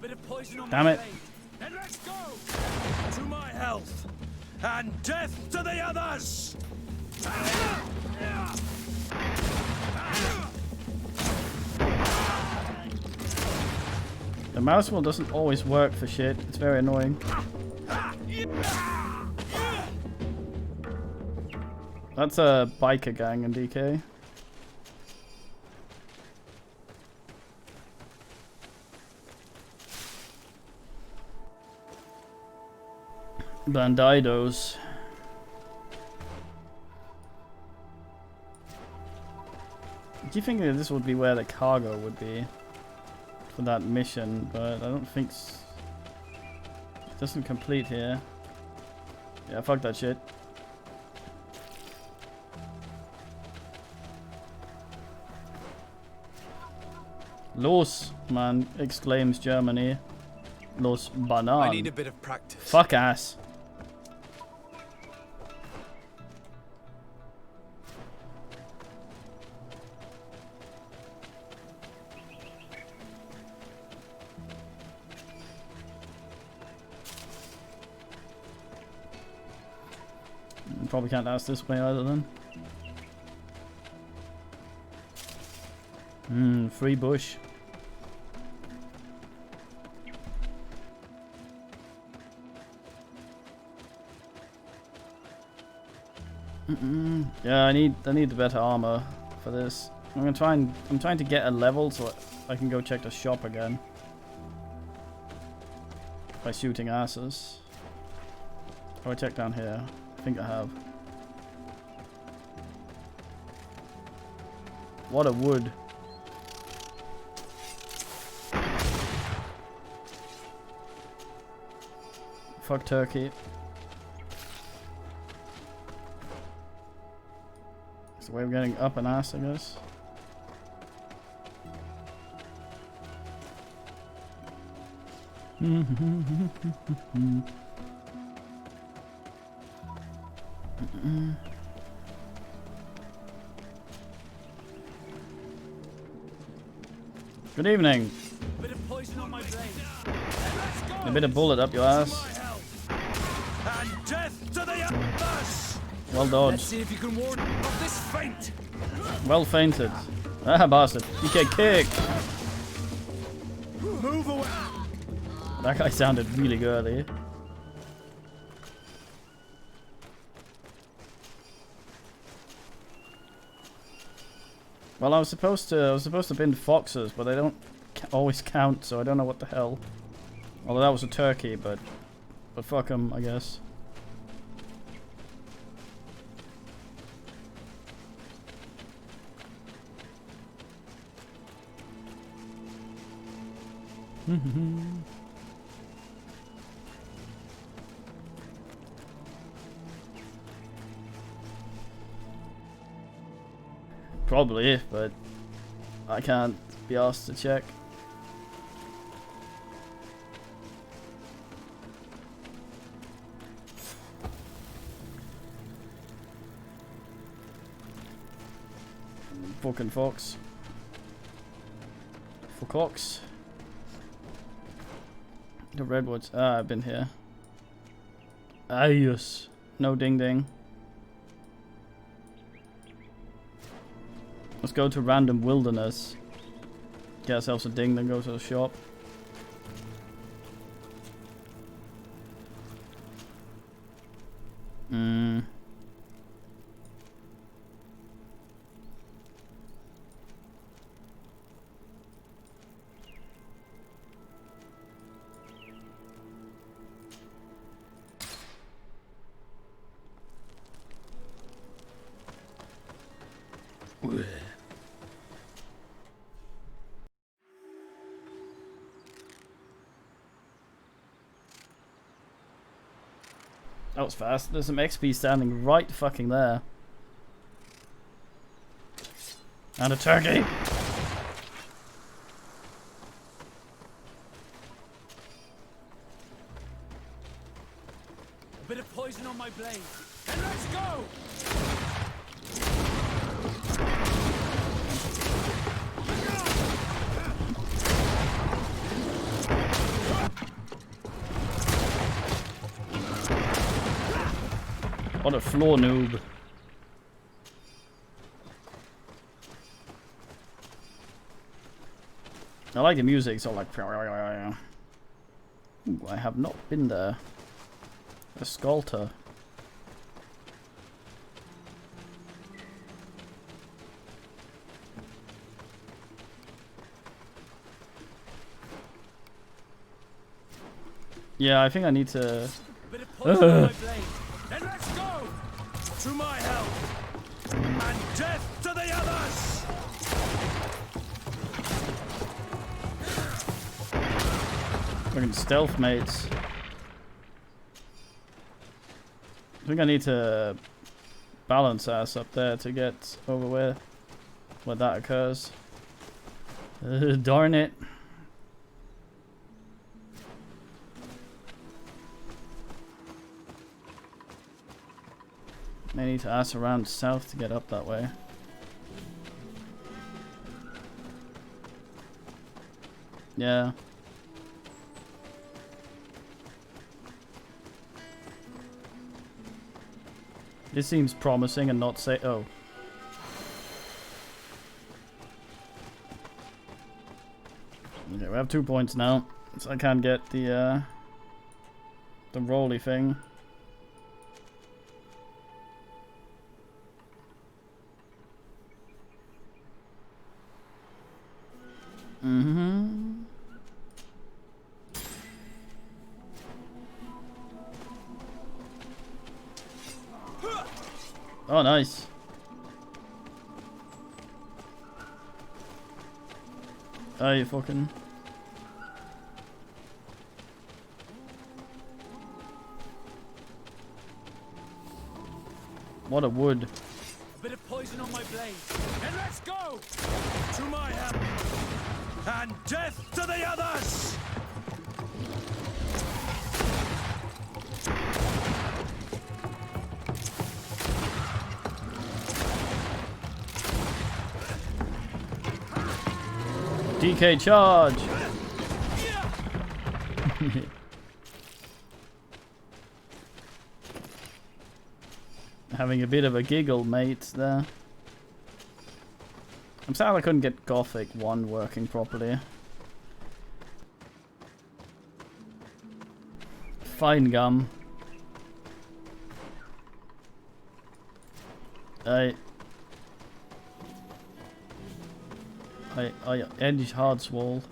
Bit of poison on Damn my it. blade. And let's go! To my health! And death to the others! The mouse wheel doesn't always work for shit. It's very annoying. That's a biker gang in DK. Bandidos. Do you think that this would be where the cargo would be for that mission? But I don't think it doesn't complete here. Yeah, fuck that shit. Los, man, exclaims Germany. Los Banan. I need a bit of practice. Fuck ass. Probably can't ask this way either then. Free bush. Yeah, I need the better armor for this. I'm trying to get a level so I can go check the shop again. By shooting asses. Oh, I check down here. I think I have. What a wood. Fuck turkey. It's the way of getting up an ass, I guess. Good evening. A bit of poison on my blade. A bit of bullet up your ass. And death to the others! Well Let's dodged. see if you can ward off this feint. Well fainted. Ah, bastard. You get kicked. Move away. That guy sounded really girly. Well, I was supposed to bin foxes, but they don't always count, so I don't know what the hell. Although that was a turkey, but fuck 'em, I guess. Probably, but I can't be asked to check. Fucking fox. Fox. The redwoods. Ah, I've been here. Ah, yes. No ding ding. Let's go to random wilderness. Get ourselves a ding, then go to the shop. That was fast. There's some XP standing right fucking there. And a turkey! A bit of poison on my blade. And let's go! What a floor noob. I like the music, so like... Ooh, I have not been there. A sculptor. Yeah, I think I need to... Bit of poison on my blade. Then let's go! To my help! And death to the others! Fucking stealth mates. I think I need to balance ass up there to get over where that occurs. Darn it. I need to ass around south to get up that way. Yeah. This seems promising and not say. Oh. Okay, we have 2 points now, so I can't get the rolly thing. Oh, nice. Oh, you fucking... What a wood. A bit of poison on my blade. And let's go! To my help! And death to the others! DK charge! Having a bit of a giggle, mate, there. I'm sad I couldn't get Gothic 1 working properly. Fine gum. I edge hard swall.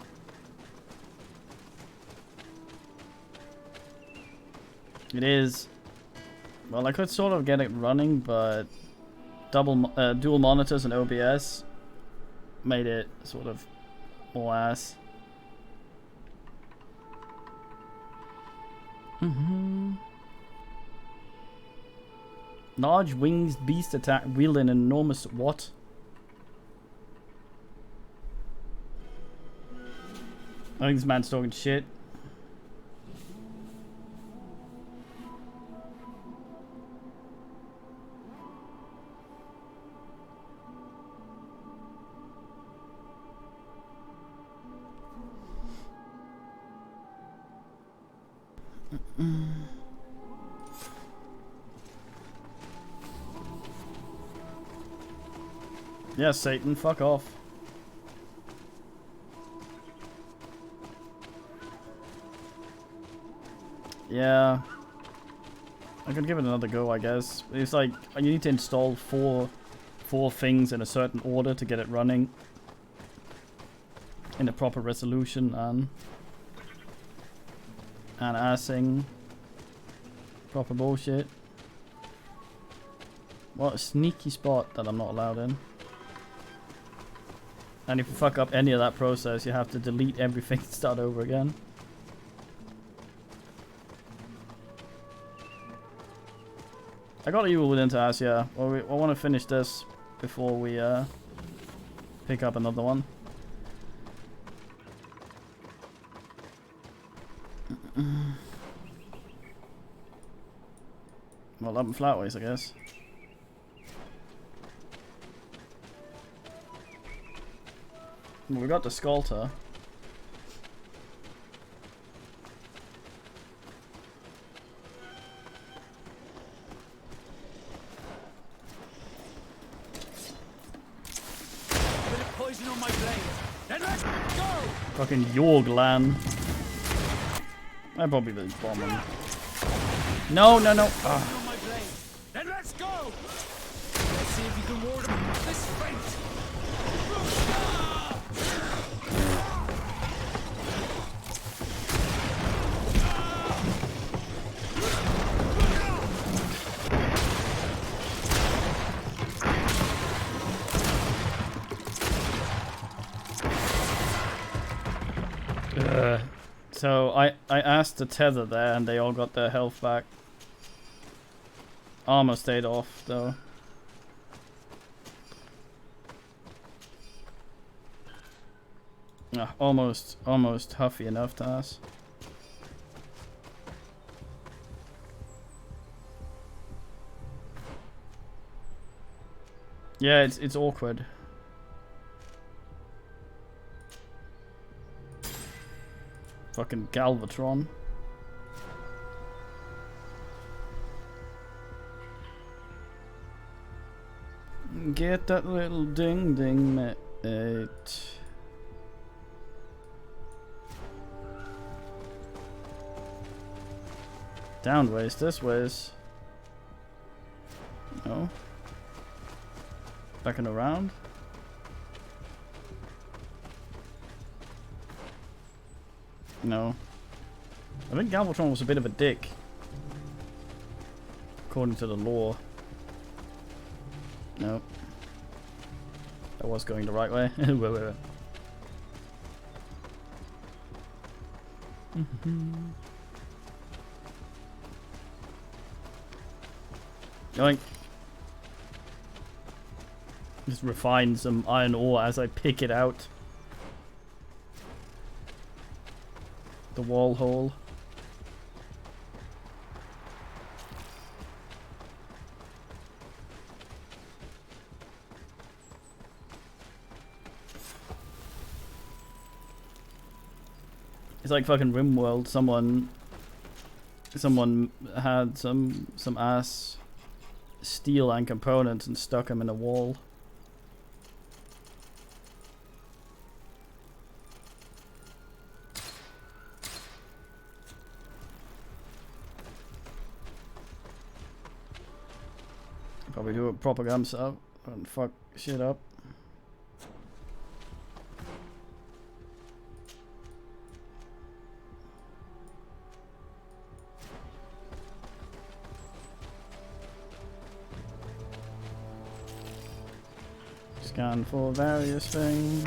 It is. Well, I could sort of get it running, but dual monitors and OBS made it sort of more ass. Large winged beast attack wield an enormous what? I think this man's talking shit. Yeah, Satan, fuck off. Yeah. I could give it another go, I guess. It's like, you need to install four things in a certain order to get it running in a proper resolution and assing. Proper bullshit. What a sneaky spot that I'm not allowed in. And if you fuck up any of that process, you have to delete everything and start over again. I got Evil Within to ask, yeah. Well, I want to finish this before we pick up another one. Well, up in flatways, I guess. We got the Sculptor. poison on my blade. Then let's go! Fucking Yorglan. I probably the bombing. No, no, no. Ah. On my blade. Then let's go! Let's see if you can ward off this fate. So I asked to tether there and they all got their health back. Armor stayed off though. Almost huffy enough to us. Yeah, it's awkward. Fucking Galvatron. Get that little ding ding, mate. Down ways, this ways. No. Back and around. No. I think Galvatron was a bit of a dick. According to the lore. No. That was going the right way. Wait, wait, wait. Yoink. Just refine some iron ore as I pick it out. The wall hole. It's like fucking RimWorld. Someone had some ass steel and components and stuck them in a wall. Probably do a proper gun setup and fuck shit up. Scan for various things.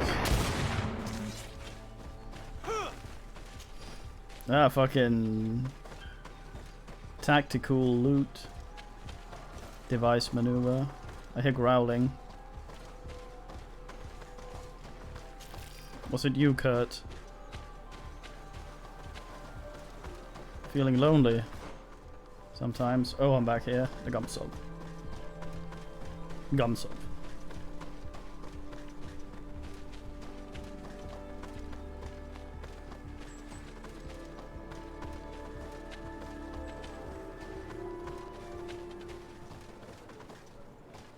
Ah, fucking tactical loot. Device maneuver. I hear growling. Was it you, Kurt? Feeling lonely sometimes. Oh, I'm back here. The gum sub. Gum sub.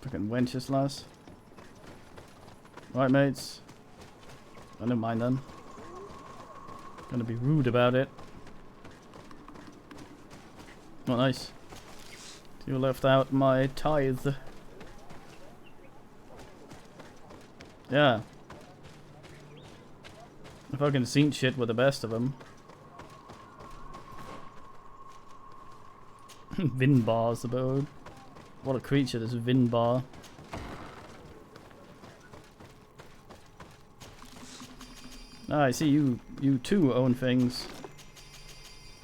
Fucking Wenceslas. Right, mates. I don't mind then. Gonna be rude about it. Oh, nice. You left out my tithe. Yeah. I fucking seen shit with the best of them. Vinbar's abode. What a creature, this Vinbar. Ah, I see you too own things.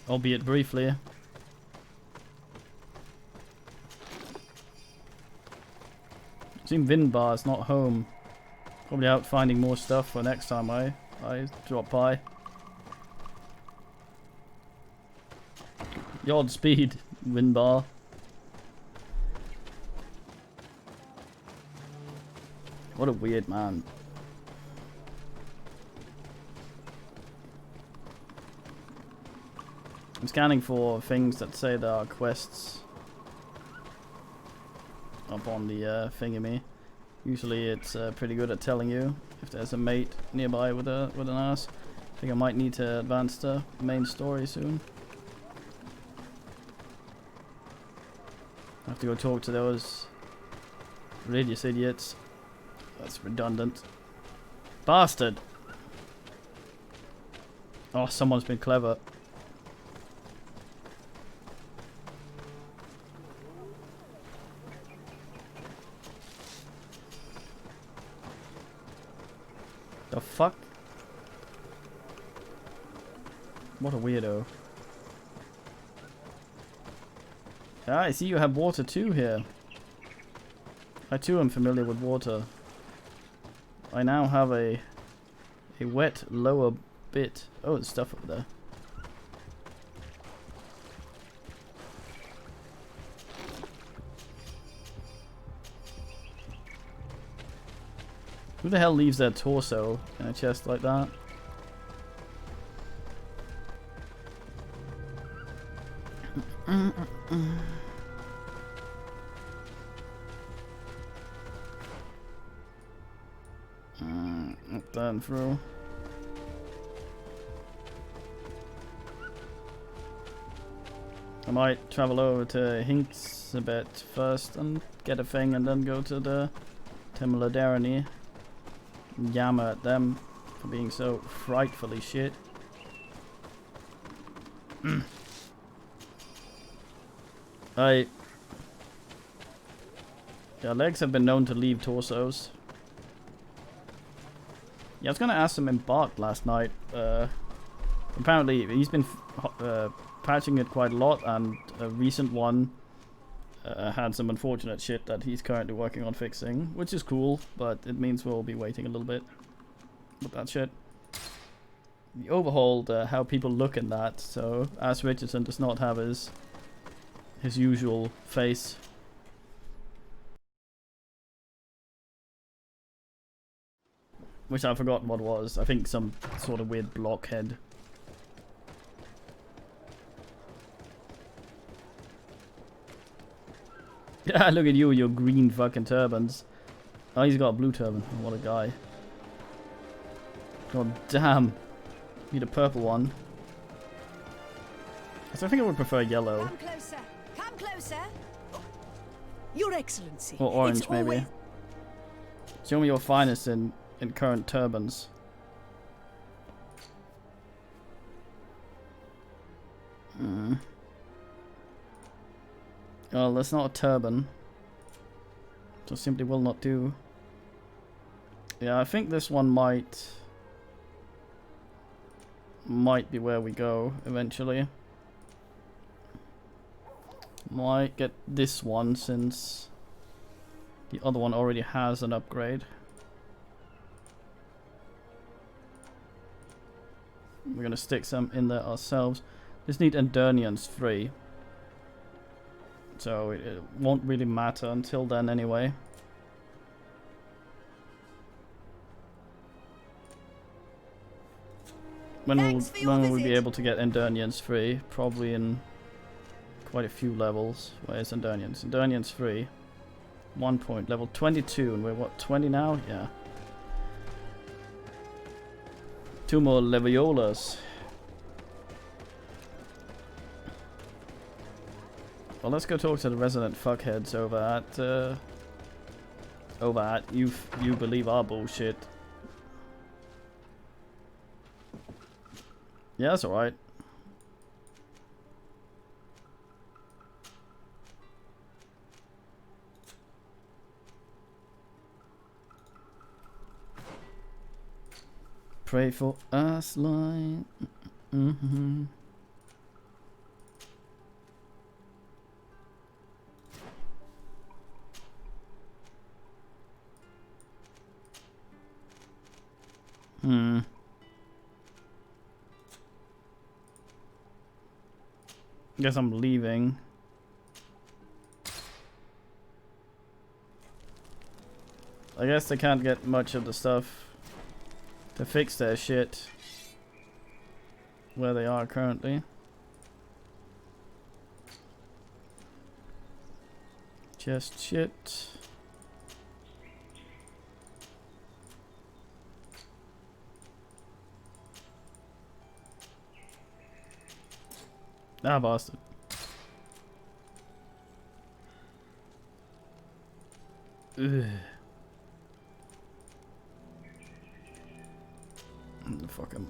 Albeit briefly. Seem Vinbar's not home. Probably out finding more stuff for next time I drop by. Yard speed, Vinbar. What a weird man. I'm scanning for things that say there are quests up on the thingamy. Usually it's pretty good at telling you if there's a mate nearby with an ass. I think I might need to advance the main story soon. I have to go talk to those religious idiots. That's redundant. Bastard! Oh, someone's been clever. The fuck? What a weirdo. Ah, I see you have water too here. I too am familiar with water. I now have a wet lower bit. Oh, there's stuff over there. Who the hell leaves their torso in a chest like that? Not done through. I might travel over to Hinks a bit first and get a thing, and then go to the Temeladerani and yammer at them for being so frightfully shit. Yeah, legs have been known to leave torsos. Yeah, I was gonna ask him in Bart last night. Apparently, he's been patching it quite a lot, and a recent one had some unfortunate shit that he's currently working on fixing, which is cool, but it means we'll be waiting a little bit with that shit. He overhauled how people look in that, so Ash Richardson does not have his usual face. Which I've forgotten what was. I think some sort of weird blockhead. Yeah, look at you, your green fucking turbans. Oh, he's got a blue turban. What a guy. God damn. Need a purple one. So I think I would prefer yellow. Come closer. Come closer. Your Excellency. Or orange, maybe. Show me your finest in current turbans. Well, that's not a turban. So simply will not do. Yeah, I think this one might be where we go eventually. Might get this one since the other one already has an upgrade. We're gonna stick some in there ourselves. Just need Endurnians 3. So it won't really matter until then anyway. When will we be able to get Endurnians 3? Probably in quite a few levels. Where's Endurnians? Endurnians 3. 1 point. Level 22. And we're what, 20 now? Yeah. 2 more Leviolas. Well, let's go talk to the resident fuckheads over at you believe our bullshit. Yeah, that's alright. Pray for us, line. Guess I'm leaving. I guess they can't get much of the stuff to fix their shit where they are currently. Just shit. Ah, bastard. Ugh. Fuck him.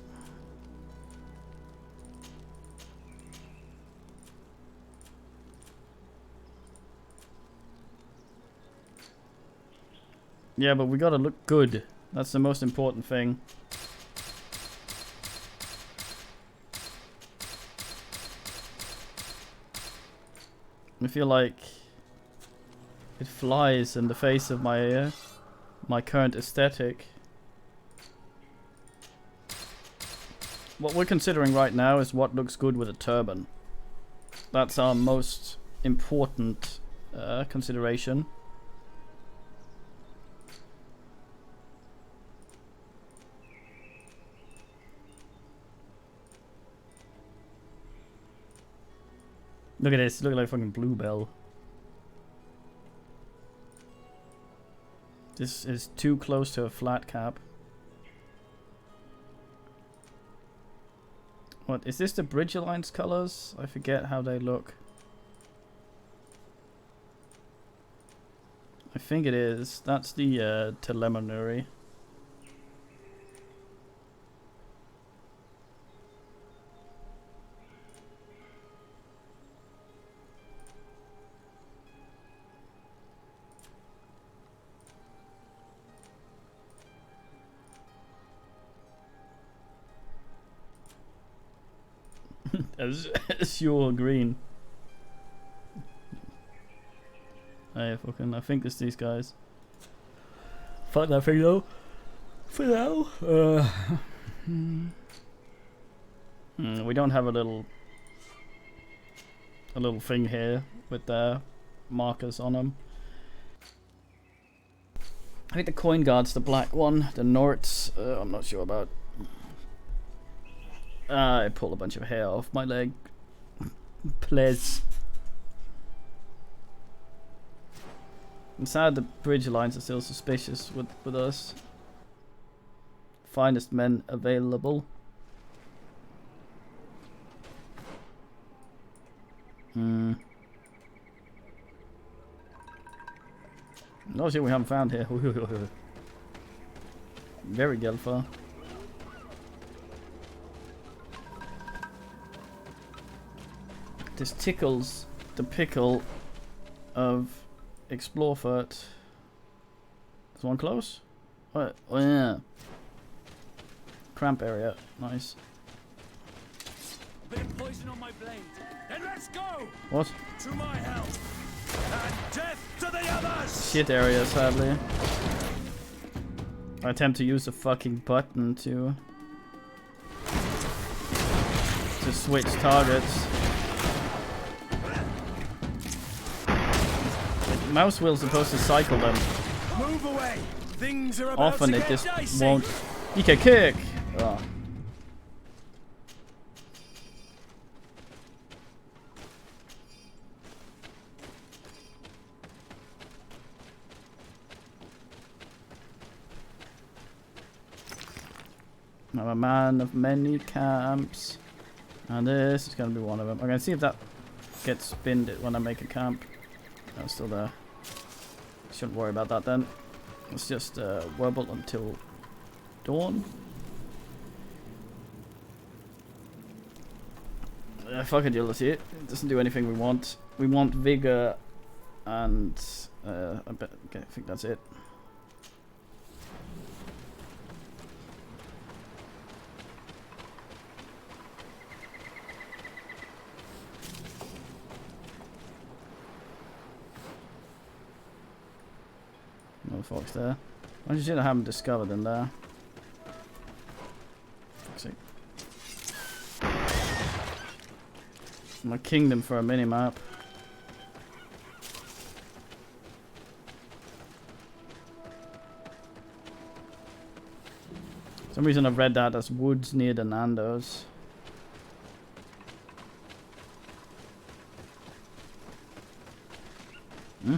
Yeah, but we gotta look good. That's the most important thing. I feel like it flies in the face of my my current aesthetic. What we're considering right now is what looks good with a turban. That's our most important consideration. Look at this, look like fucking Bluebell. This is too close to a flat cap. What, is this the Bridge Alliance colors? I forget how they look. I think it is. That's the preliminary. Azure green. Hey, fucking, I think it's these guys. Fuck that thing though. For now. We don't have a little thing here with the markers on them. I think the coin guard's the black one. The Norts, I'm not sure about. I pulled a bunch of hair off my leg. Please. I'm sad the Bridge Alliance are still suspicious with us. Finest men available. No shit we haven't found here. Very Gelfar. This tickles the pickle of Explorefurt. Is one close? What? Oh yeah. Cramp area. Nice. A bit of poison on my blade. Then let's go! What? To my help! And death to the others! Shit area, sadly. I attempt to use the fucking button to switch targets. Mouse wheel's supposed to cycle them. Move away. Things are about Often to it get just dicey. won't. You can kick. Oh. I'm a man of many camps, and this is going to be one of them. I'm going to see if that gets spinned when I make a camp. No, it's still there. Shouldn't worry about that then. Let's just wobble until dawn. Fuck agility. It doesn't do anything we want. We want vigor, and I think that's it. No fox there. I just I haven't discovered in there. Fuck's sake. My kingdom for a mini map. For some reason I've read that as woods near the Nandos. Hmm?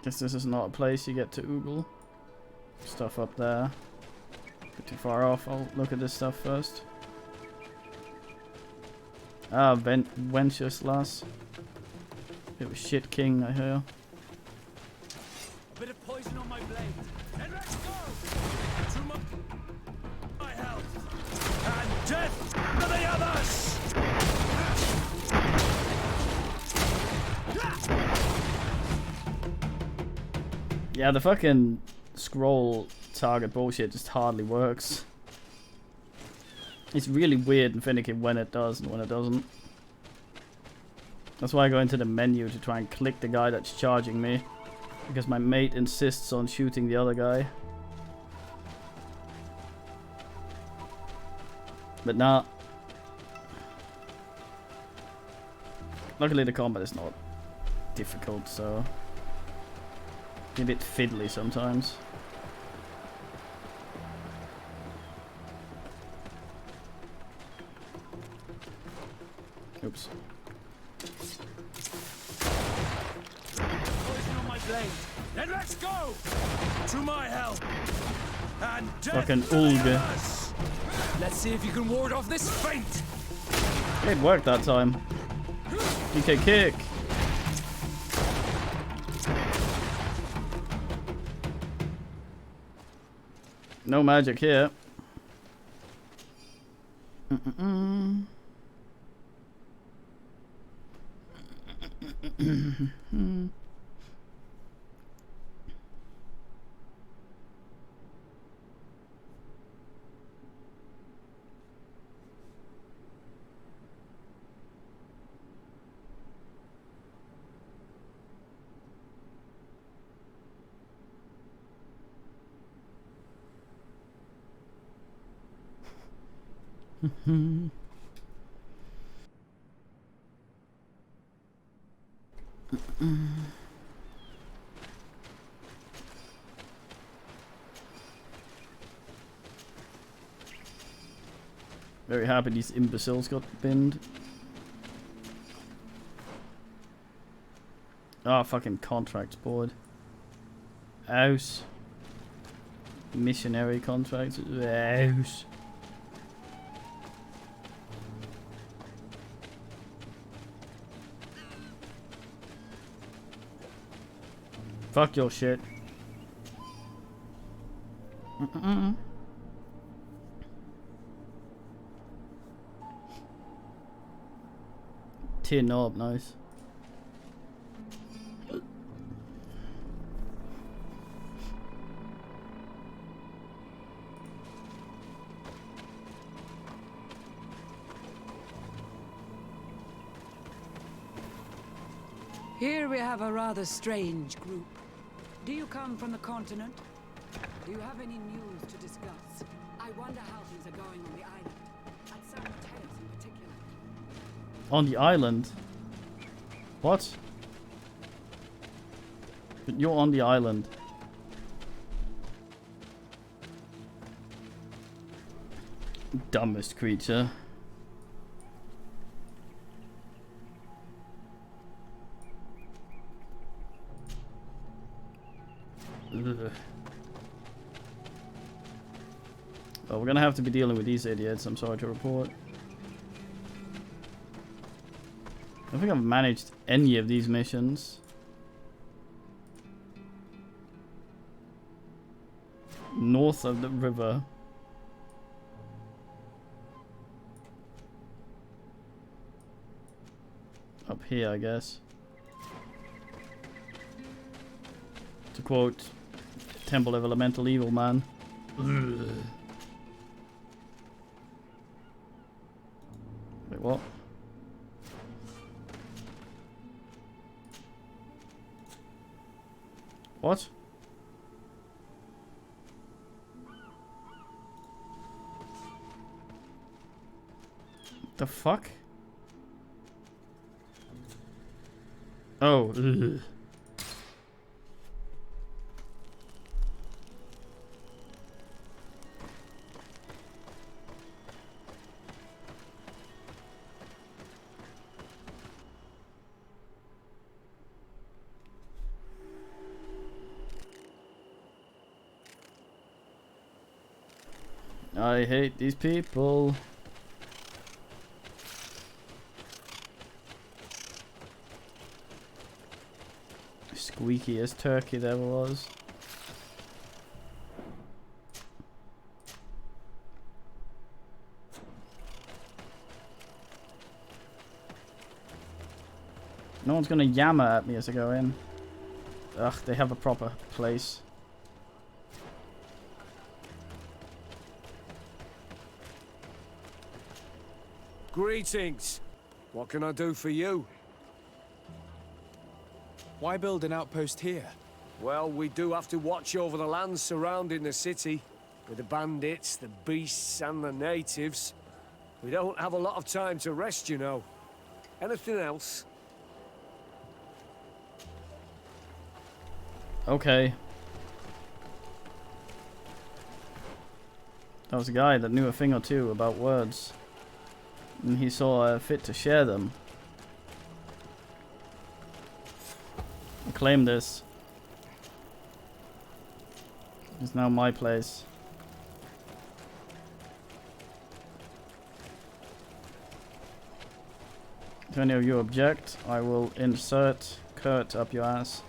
Guess this is not a place you get to oogle. Stuff up there. Bit too far off. I'll look at this stuff first. Ah, Wenceslas. It was shit king, I hear. A bit of poison on my blade. And let's go! To my health. And death to the others! Yeah, the fucking scroll target bullshit just hardly works. It's really weird and finicky when it does and when it doesn't. That's why I go into the menu to try and click the guy that's charging me. Because my mate insists on shooting the other guy. But nah. Luckily the combat is not difficult, so... a bit fiddly sometimes. Oops. Poison on my blade. Then let's go! To my help! And death Fucking to the Ulga. others! Let's see if you can ward off this feint! It worked that time. DK kick! No magic here. Very happy these imbeciles got binned. Ah, fucking contracts board. House. Missionary contracts. House. Fuck your shit. Tier knob, nice. Here we have a rather strange group. Do you come from the continent? Do you have any news to discuss? I wonder how things are going on the island. And some tales in particular. On the island? What? But you're on the island. Dumbest creature. Ugh. Well, we're gonna have to be dealing with these idiots, I'm sorry to report. I don't think I've managed any of these missions. North of the river. Up here, I guess. To quote Temple of Elemental Evil Man. Ugh. Wait, what? What? The fuck? Oh, ugh. I hate these people. Squeakiest turkey there was. No one's gonna yammer at me as I go in. Ugh, they have a proper place. Greetings. What can I do for you? Why build an outpost here? Well, we do have to watch over the lands surrounding the city. With the bandits, the beasts, and the natives. We don't have a lot of time to rest, you know. Anything else? Okay. That was a guy that knew a thing or two about words. And he saw fit to share them. Claim this. It's now my place. If any of you object, I will insert Kurt up your ass.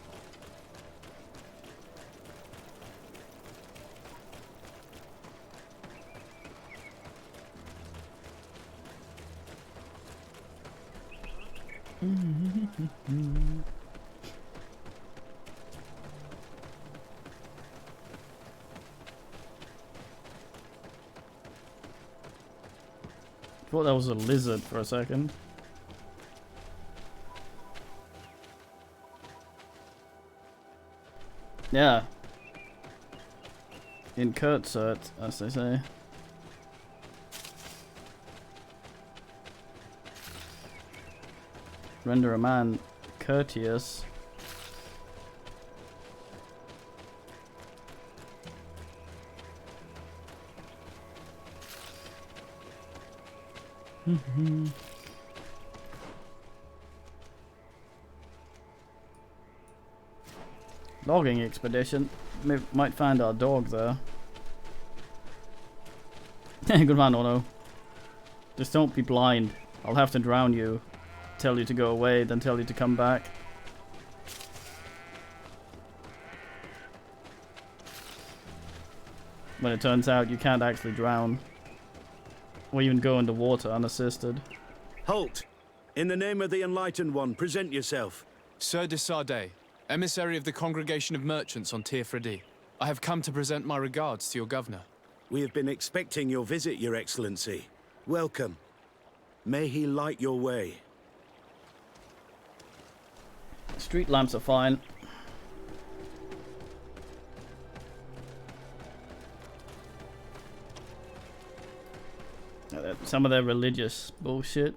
Thought that was a lizard for a second. Yeah. In Kurtzert, as they say. Render a man courteous. Logging expedition. Might find our dog there. Good man, Ono. Just don't be blind. I'll have to drown you. Tell you to go away, then tell you to come back. When it turns out you can't actually drown. Or even go into water unassisted. Halt! In the name of the Enlightened One, present yourself. Sir de Sardet, emissary of the Congregation of Merchants on Tirfredi. I have come to present my regards to your governor. We have been expecting your visit, Your Excellency. Welcome. May he light your way. Street lamps are fine. Some of their religious bullshit.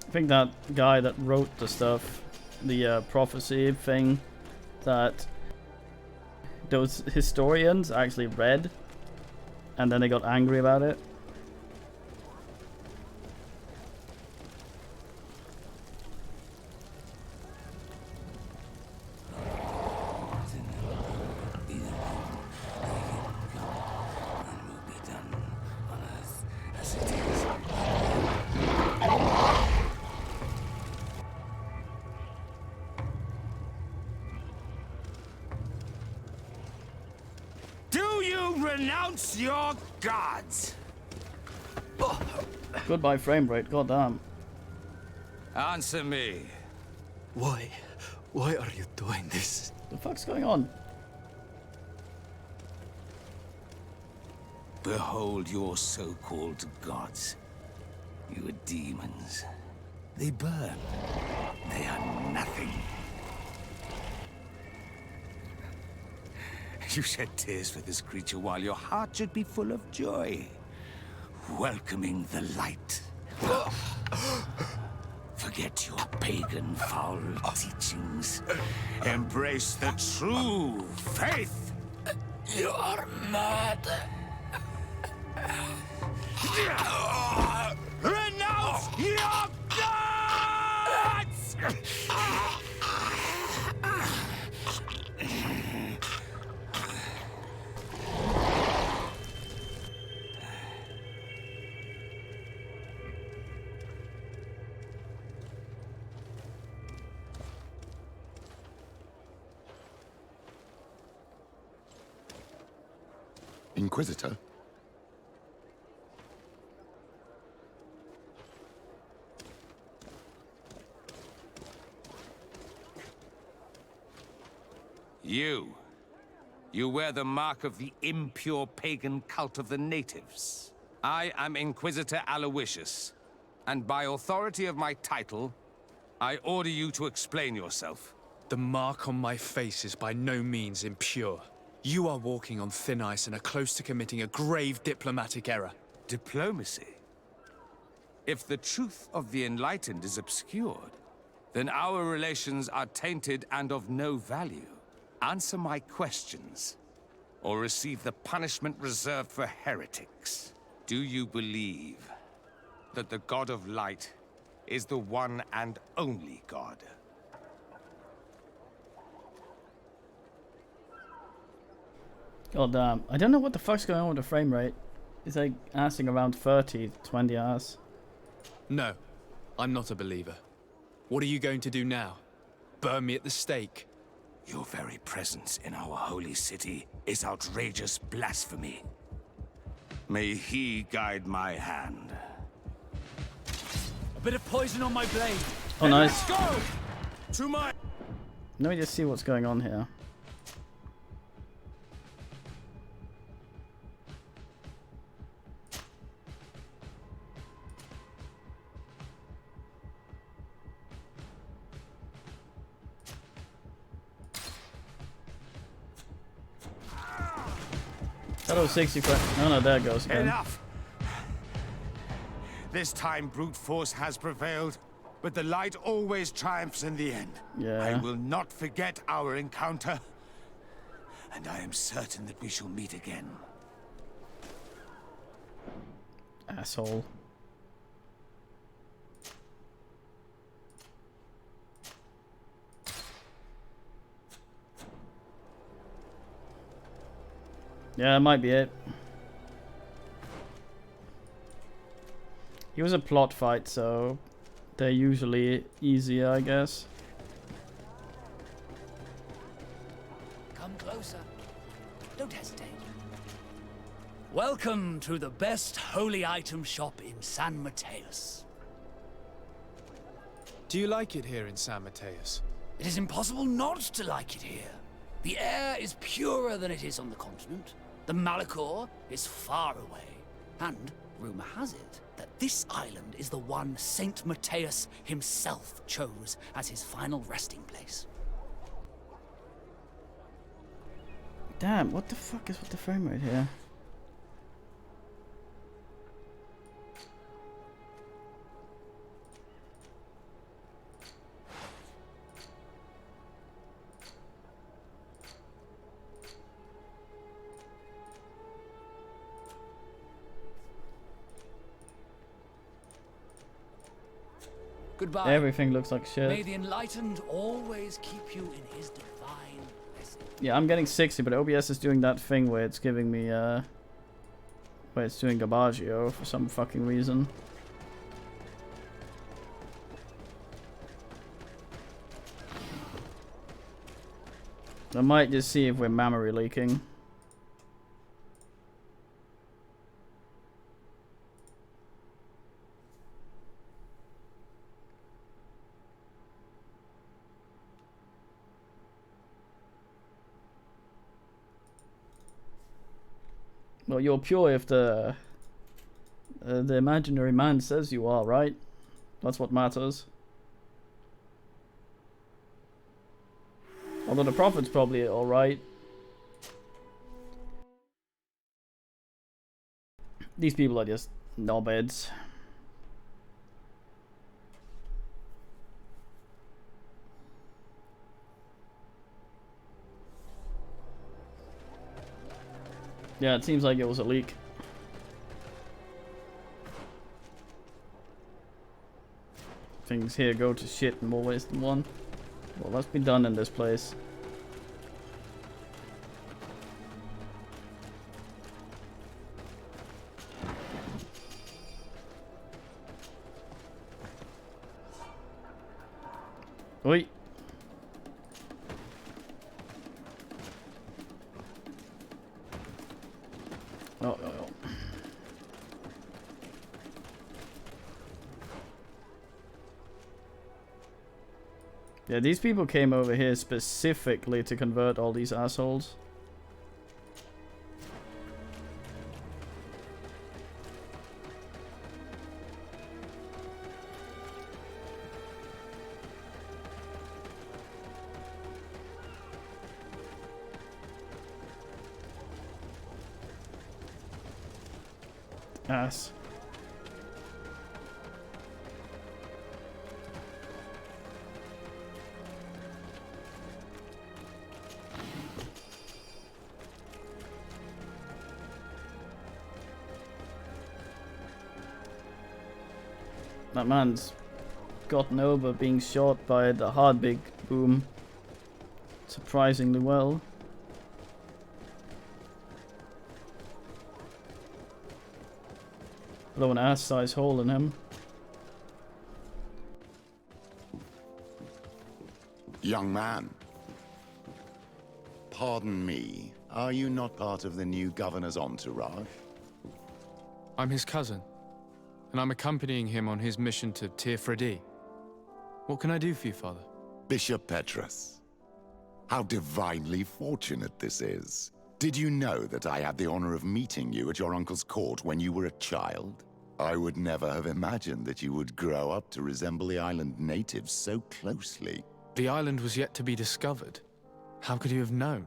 I think that guy that wrote the stuff, the prophecy thing that those historians actually read, and then they got angry about it. Renounce your gods! Goodbye frame rate, goddamn. Answer me. Why are you doing this? The fuck's going on? Behold your so-called gods. You are demons. They burn. They are nothing. You shed tears for this creature while your heart should be full of joy. Welcoming the light. Forget your pagan foul teachings. Embrace the true faith. You are mad. Renounce your gods! Inquisitor? You wear the mark of the impure pagan cult of the natives. I am Inquisitor Aloysius, and by authority of my title, I order you to explain yourself. The mark on my face is by no means impure. You are walking on thin ice and are close to committing a grave diplomatic error. Diplomacy? If the truth of the Enlightened is obscured, then our relations are tainted and of no value. Answer my questions, or receive the punishment reserved for heretics. Do you believe that the God of Light is the one and only God? God damn. I don't know what the fuck's going on with the frame rate. It's like asking around 30, 20 hours. No, I'm not a believer. What are you going to do now? Burn me at the stake? Your very presence in our holy city is outrageous blasphemy. May he guide my hand. A bit of poison on my blade. Oh, nice. Let's go! To my... Let me just see what's going on here. That was 60 frames. No, there it goes again. Enough! This time brute force has prevailed, but the light always triumphs in the end. Yeah. I will not forget our encounter, and I am certain that we shall meet again. Asshole. Yeah, it might be it. It was a plot fight, so they're usually easier, I guess. Come closer. Don't hesitate. Welcome to the best holy item shop in San Mateus. Do you like it here in San Mateus? It is impossible not to like it here. The air is purer than it is on the continent. The Malachor is far away. And rumor has it that this island is the one Saint Mateus himself chose as his final resting place. Damn, what the fuck is with the frame rate here? Goodbye. Everything looks like shit. May the Enlightened always keep you in his divine blessing. Yeah, I'm getting 60, but OBS is doing that thing where it's giving me, where it's doing Garbaggio for some fucking reason. I might just see if we're memory leaking. Well, you're pure if the imaginary man says you are, right? That's what matters. Although the prophet's probably alright. These people are just knobheads. Yeah, it seems like it was a leak. Things here go to shit in more ways than one. Well, let's be done in this place. Oi. Oh. Yeah, these people came over here specifically to convert all these assholes. Ass. That man's gotten over being shot by the hard big boom surprisingly well. Blow an ass-sized hole in him. Young man. Pardon me. Are you not part of the new governor's entourage? I'm his cousin, and I'm accompanying him on his mission to Tir-Fredi. What can I do for you, Father? Bishop Petrus. How divinely fortunate this is. Did you know that I had the honor of meeting you at your uncle's court when you were a child? I would never have imagined that you would grow up to resemble the island natives so closely. The island was yet to be discovered. How could you have known?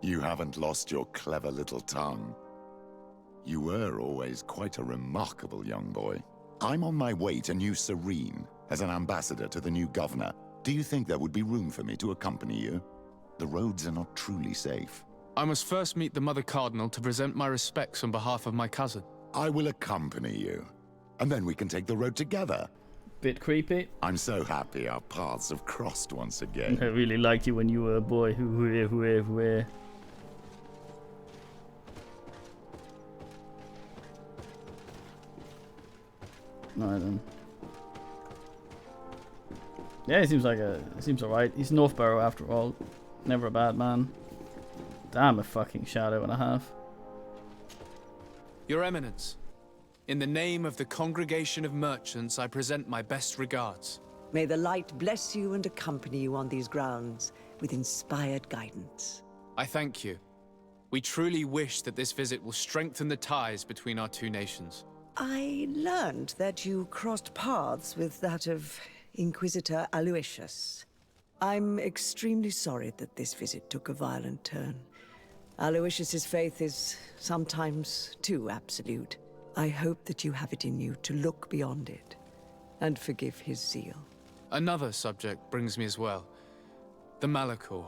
You haven't lost your clever little tongue. You were always quite a remarkable young boy. I'm on my way to New Serene as an ambassador to the new governor. Do you think there would be room for me to accompany you? The roads are not truly safe. I must first meet the Mother Cardinal to present my respects on behalf of my cousin. I will accompany you, and then we can take the road together. Bit creepy. I'm so happy our paths have crossed once again. I really liked you when you were a boy. Where. Alright then. Yeah, he seems alright. He's Northborough after all. Never a bad man. Damn, a fucking shadow and a half. Your Eminence, in the name of the Congregation of Merchants, I present my best regards. May the light bless you and accompany you on these grounds with inspired guidance. I thank you. We truly wish that this visit will strengthen the ties between our two nations. I learned that you crossed paths with that of Inquisitor Aloysius. I'm extremely sorry that this visit took a violent turn. Aloysius's faith is sometimes too absolute. I hope that you have it in you to look beyond it and forgive his zeal. Another subject brings me as well. The Malachor.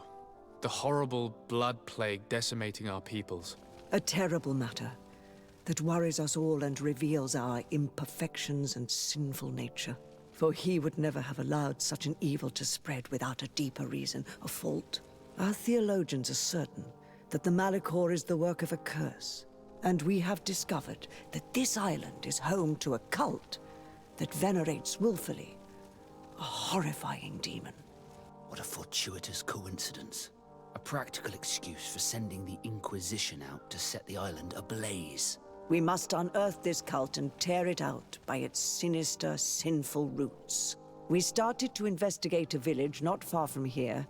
The horrible blood plague decimating our peoples. A terrible matter that worries us all and reveals our imperfections and sinful nature. For he would never have allowed such an evil to spread without a deeper reason, a fault. Our theologians are certain that the Malachor is the work of a curse, and we have discovered that this island is home to a cult that venerates willfully a horrifying demon. What a fortuitous coincidence. A practical excuse for sending the Inquisition out to set the island ablaze. We must unearth this cult and tear it out by its sinister, sinful roots. We started to investigate a village not far from here,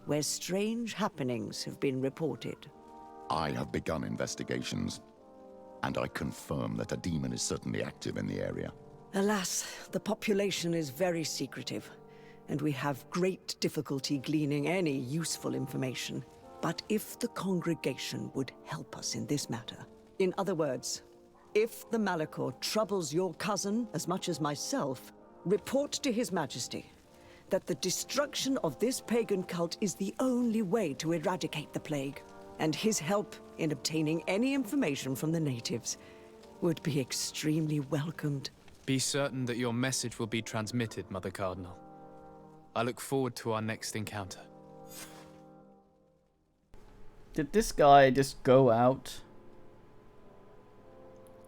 where strange happenings have been reported. I have begun investigations, and I confirm that a demon is certainly active in the area. Alas, the population is very secretive, and we have great difficulty gleaning any useful information. But if the congregation would help us in this matter, in other words, if the Malachor troubles your cousin as much as myself, report to His Majesty that the destruction of this pagan cult is the only way to eradicate the plague. and his help in obtaining any information from the natives would be extremely welcomed. Be certain that your message will be transmitted, Mother Cardinal. I look forward to our next encounter. Did this guy just go out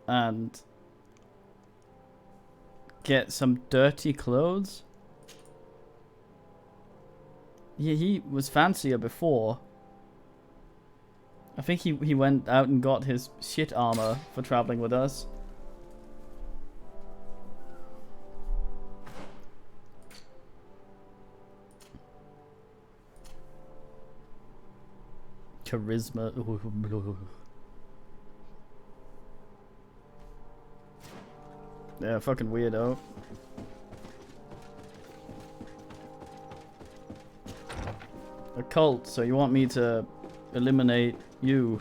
and get some dirty clothes? Yeah, he was fancier before. I think he went out and got his shit armor for traveling with us. Charisma. Yeah, fucking weirdo. A cult, so you want me to eliminate you?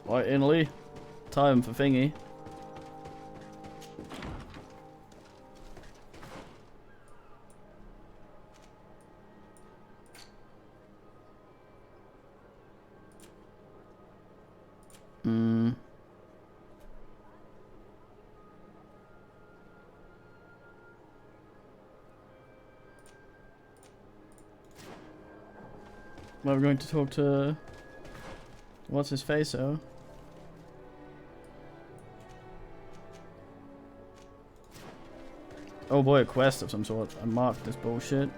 Right, Inley? Time for thingy. Well, we're going to talk to... What's his face, oh? Oh boy, a quest of some sort. I marked this bullshit.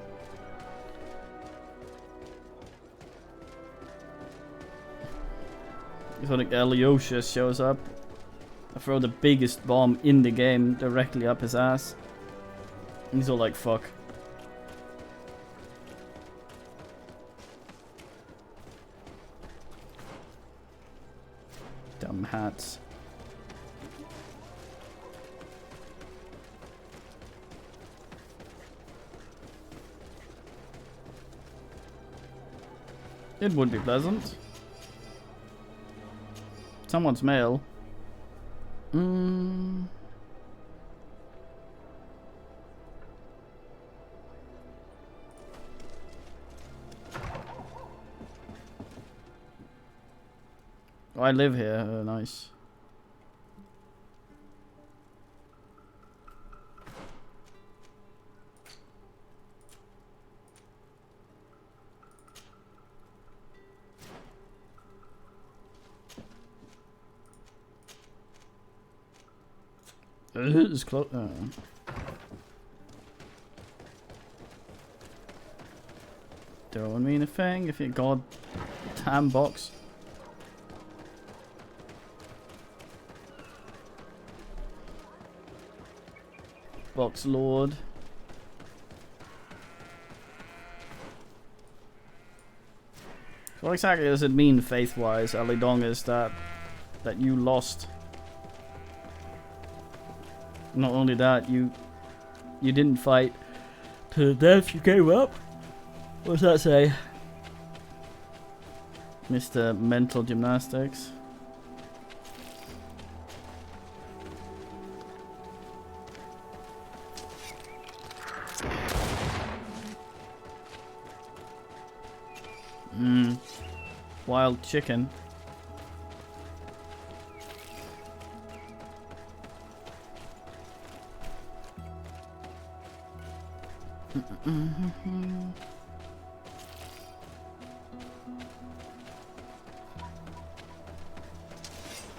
Sonic Alyosha shows up. I throw the biggest bomb in the game directly up his ass. And he's all like, fuck. Dumb hats. It would be pleasant. Someone's mail. Oh, I live here. Oh, nice. It's close. Don't mean a thing if you goddamn box. Box Lord. What exactly does it mean, faith-wise, Alidongas, that you lost? Not only that, you didn't fight to the death, you gave up? What does that say? Mr. Mental Gymnastics. Wild chicken.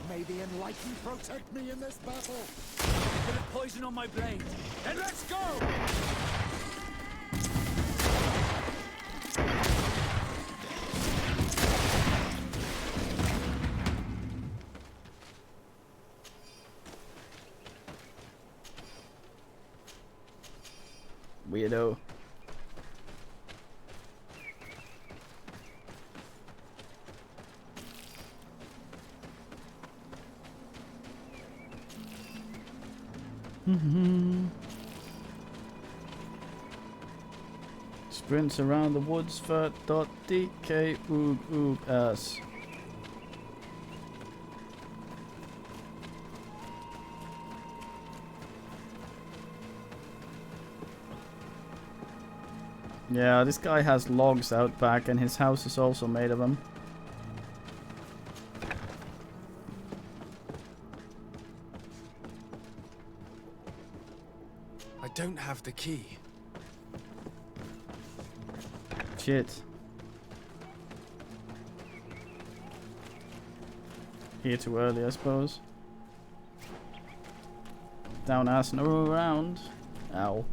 May the Enlightened protect me in this battle. A bit of poison on my blade. And let's go! Weirdo. Sprints around the woods for .dk oog oog ass. Yeah, this guy has logs out back and his house is also made of them. don't have the key. Shit. Here too early, I suppose. Down ass and around. Ow.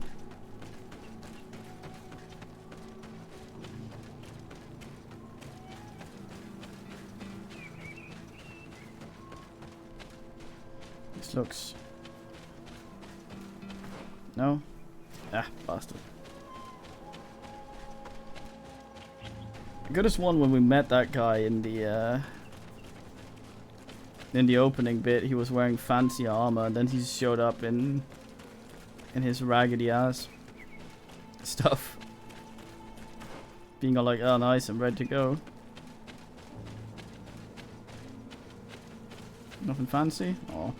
This looks... No? Ah, bastard. I could have sworn when we met that guy in the opening bit, he was wearing fancy armor, and then he showed up in his raggedy ass stuff, being all like, "Oh, nice, I'm ready to go." Nothing fancy. Oh.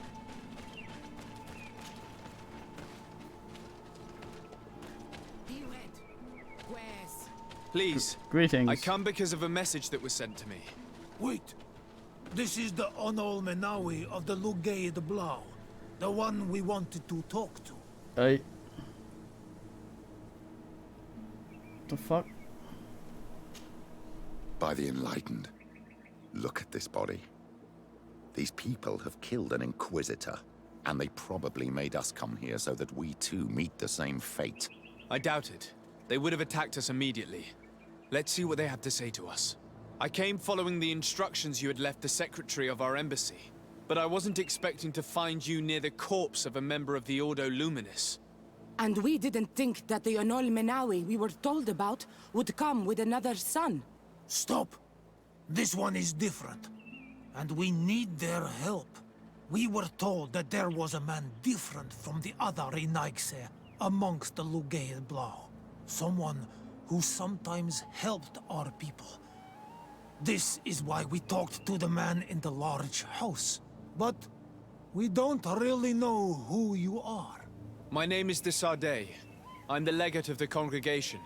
Please. Greetings. I come because of a message that was sent to me. Wait. This is the Onol Menawi of the Lugay de Blau. The one we wanted to talk to. Hey. The fuck? By the Enlightened. Look at this body. These people have killed an Inquisitor, and they probably made us come here so that we too meet the same fate. I doubt it. They would have attacked us immediately. Let's see what they have to say to us. I came following the instructions you had left the secretary of our embassy, but I wasn't expecting to find you near the corpse of a member of the Ordo Luminis. And we didn't think that the Onol Menawi we were told about would come with another son. Stop. This one is different. And we need their help. We were told that there was a man different from the other Renaigse amongst the Lugay Blau. Someone who sometimes helped our people. This is why we talked to the man in the large house. But we don't really know who you are. My name is de Sardet. I'm the legate of the congregation.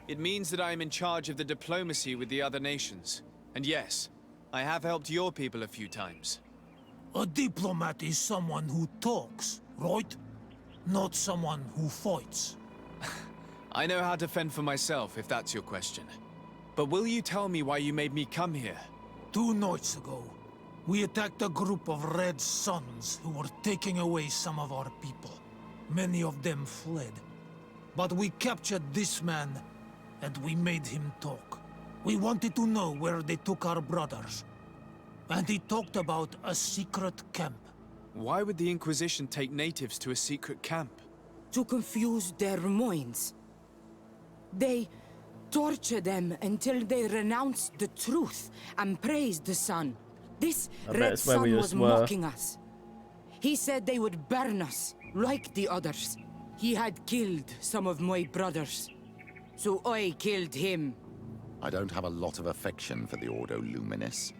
It means that I am in charge of the diplomacy with the other nations. And yes, I have helped your people a few times. A diplomat is someone who talks, right? Not someone who fights. I know how to fend for myself, if that's your question. But will you tell me why you made me come here? 2 nights ago, we attacked a group of Red Suns who were taking away some of our people. Many of them fled. But we captured this man, and we made him talk. We wanted to know where they took our brothers. And he talked about a secret camp. Why would the Inquisition take natives to a secret camp? To confuse their minds. They torture them until they renounce the truth and praise the sun. This Red Sun was mocking us. He said they would burn us, like the others. He had killed some of my brothers, so I killed him. I don't have a lot of affection for the Ordo Luminis,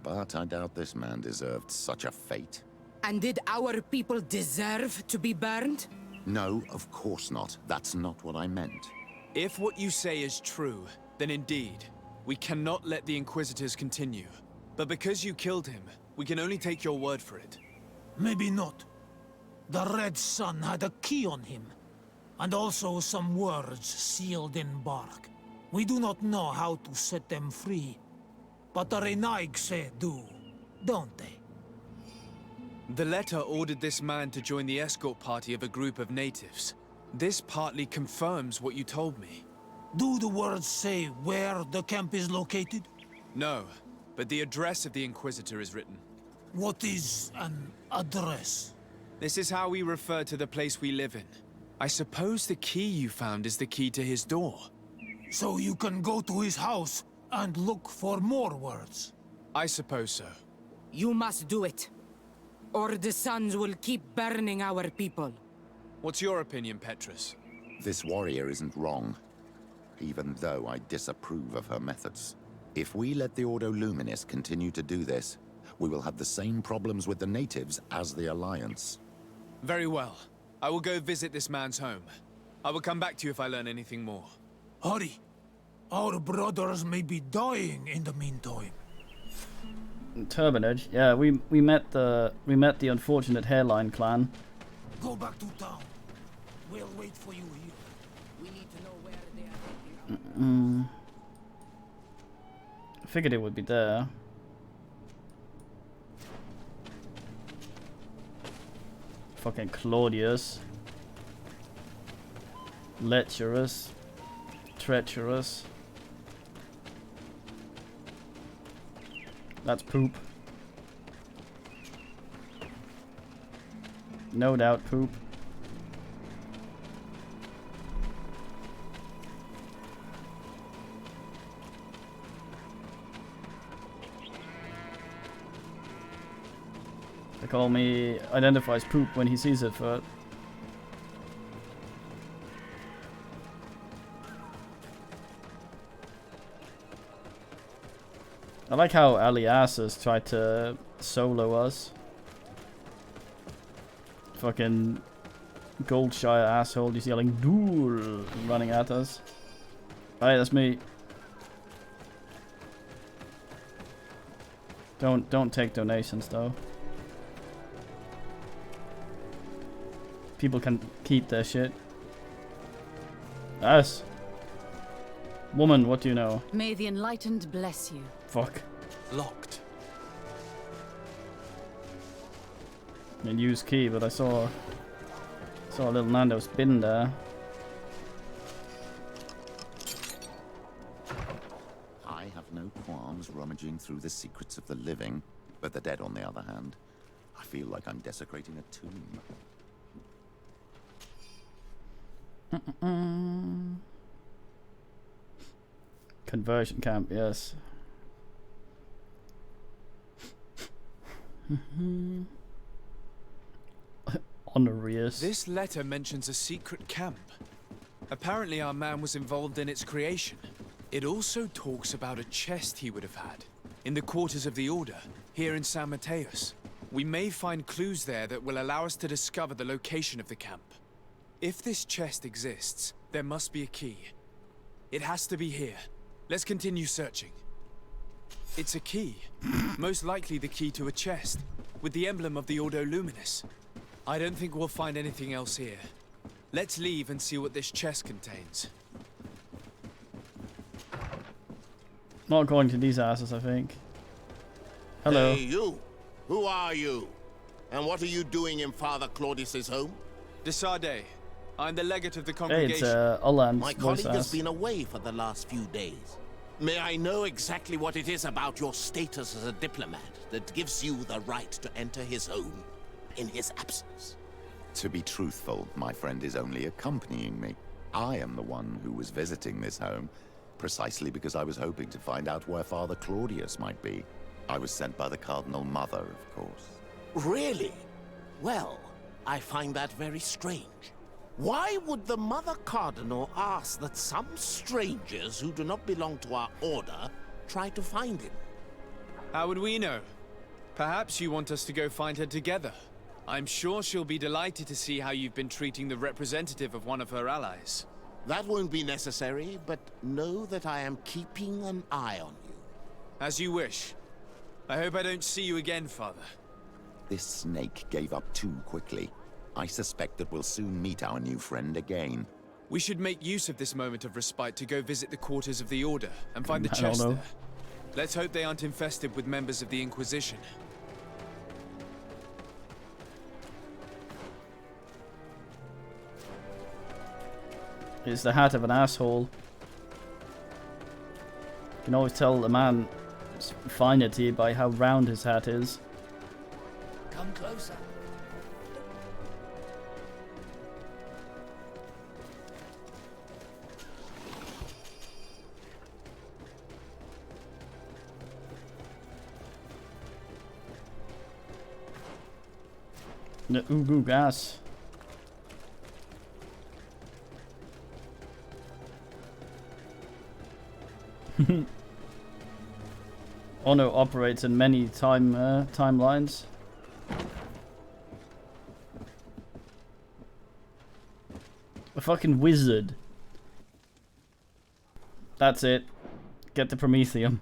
but I doubt this man deserved such a fate. And did our people deserve to be burned? No, of course not. That's not what I meant. If what you say is true, then indeed, we cannot let the Inquisitors continue. But because you killed him, we can only take your word for it. Maybe not. The Red Sun had a key on him, and also some words sealed in bark. We do not know how to set them free, but the Renaigse do, don't they? The letter ordered this man to join the escort party of a group of natives. This partly confirms what you told me. Do the words say where the camp is located? No, but the address of the Inquisitor is written. What is an address? This is how we refer to the place we live in. I suppose the key you found is the key to his door. So you can go to his house and look for more words? I suppose so. You must do it, or the suns will keep burning our people. What's your opinion, Petrus? This warrior isn't wrong, even though I disapprove of her methods. If we let the Ordo Luminis continue to do this, we will have the same problems with the natives as the Alliance. Very well. I will go visit this man's home. I will come back to you if I learn anything more. Hurry. Our brothers may be dying in the meantime. Turbinage. Yeah, we met the unfortunate Hairline clan. Go back to town. We'll wait for you here. We need to know where they are taking us. I figured it would be there. Fucking Claudius. Lecherous. Treacherous. That's poop. No doubt poop. They call me identifies poop when he sees it for it. I like how Aliasis tried to solo us. Fucking Goldshire asshole just yelling "Duel" running at us. Alright, that's me. Don't take donations though. People can keep their shit. Us. Woman, what do you know? May the Enlightened bless you. Fuck. Locked. I mean, use key, but I saw little Nando's bin there. I have no qualms rummaging through the secrets of the living, but the dead, on the other hand, I feel like I'm desecrating a tomb. Conversion camp, yes. Honorius. This letter mentions a secret camp. Apparently our man was involved in its creation. It also talks about a chest he would have had in the quarters of the Order, here in San Mateus. We may find clues there that will allow us to discover the location of the camp. If this chest exists, there must be a key. It has to be here. Let's continue searching. It's a key. Most likely the key to a chest, with the emblem of the Ordo Luminis. I don't think we'll find anything else here. Let's leave and see what this chest contains. Not according to these asses, I think. Hello. Hey, you! Who are you? And what are you doing in Father Claudius's home? Desade. I'm the legate of the Hey, congregation. it's Oland's My voice colleague has ass. been away for the last few days. May I know exactly what it is about your status as a diplomat that gives you the right to enter his home in his absence? To be truthful, my friend is only accompanying me. I am the one who was visiting this home, precisely because I was hoping to find out where Father Claudius might be. I was sent by the Cardinal Mother, of course. Really? Well, I find that very strange. Why would the Mother Cardinal ask that some strangers who do not belong to our order try to find him? How would we know? Perhaps you want us to go find her together. I'm sure she'll be delighted to see how you've been treating the representative of one of her allies. That won't be necessary, but know that I am keeping an eye on you. As you wish. I hope I don't see you again, Father. This snake gave up too quickly. I suspect that we'll soon meet our new friend again. We should make use of this moment of respite to go visit the quarters of the Order and find the I don't chest know. there. Let's hope they aren't infested with members of the Inquisition. It's the hat of an asshole. You can always tell a man's finity by how round his hat is. Come closer. The Ugu gas. Ono operates in many timelines. A fucking wizard. That's it. Get the Prometheum.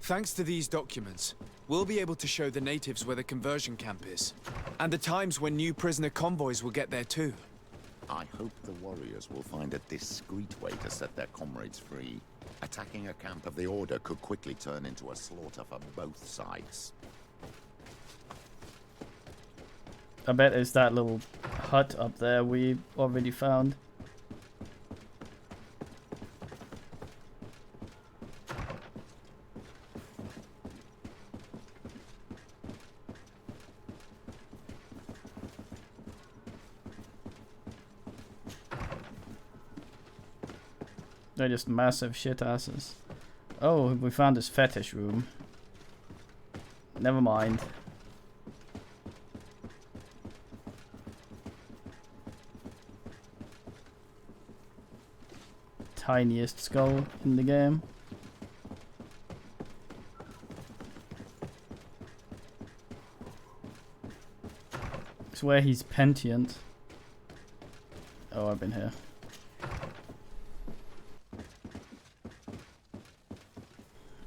Thanks to these documents, we'll be able to show the natives where the conversion camp is, and the times when new prisoner convoys will get there too. I hope the warriors will find a discreet way to set their comrades free. Attacking a camp of the Order could quickly turn into a slaughter for both sides. I bet it's that little hut up there we already found. They're just massive shit asses. Oh, we found this fetish room. Never mind. Tiniest skull in the game. It's where he's pentient. Oh, I've been here.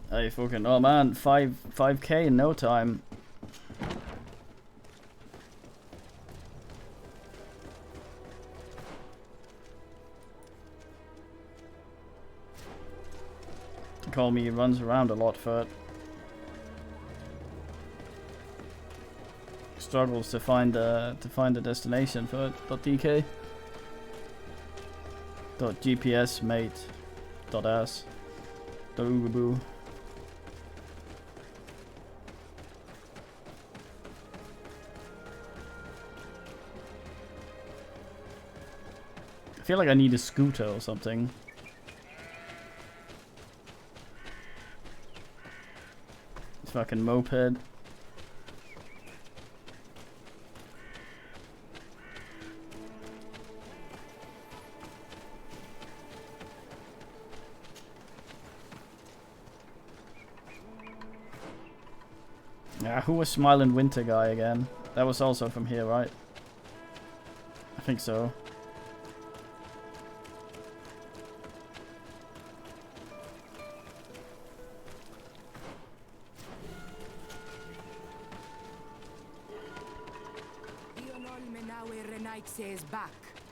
Hey, fucking, oh man, 5k in no time. Call me, he runs around a lot for it. Struggles to find a destination for it. .dk. .gps mate. .s. .oogaboo. I feel like I need a scooter or something. This fucking moped. Yeah, who was Smiling Winter guy again? That was also from here, right? I think so.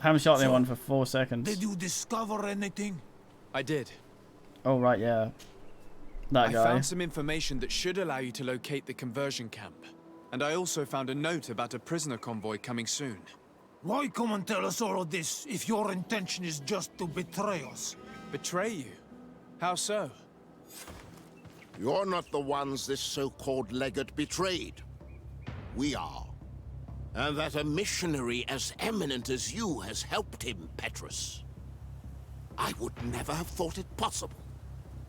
Haven't shot anyone for 4 seconds. Did you discover anything? I did. Oh right, yeah. That guy. I found some information that should allow you to locate the conversion camp. And I also found a note about a prisoner convoy coming soon. Why come and tell us all of this if your intention is just to betray us? Betray you? How so? You're not the ones this so-called legate betrayed. We are. And that a missionary as eminent as you has helped him, Petrus. I would never have thought it possible.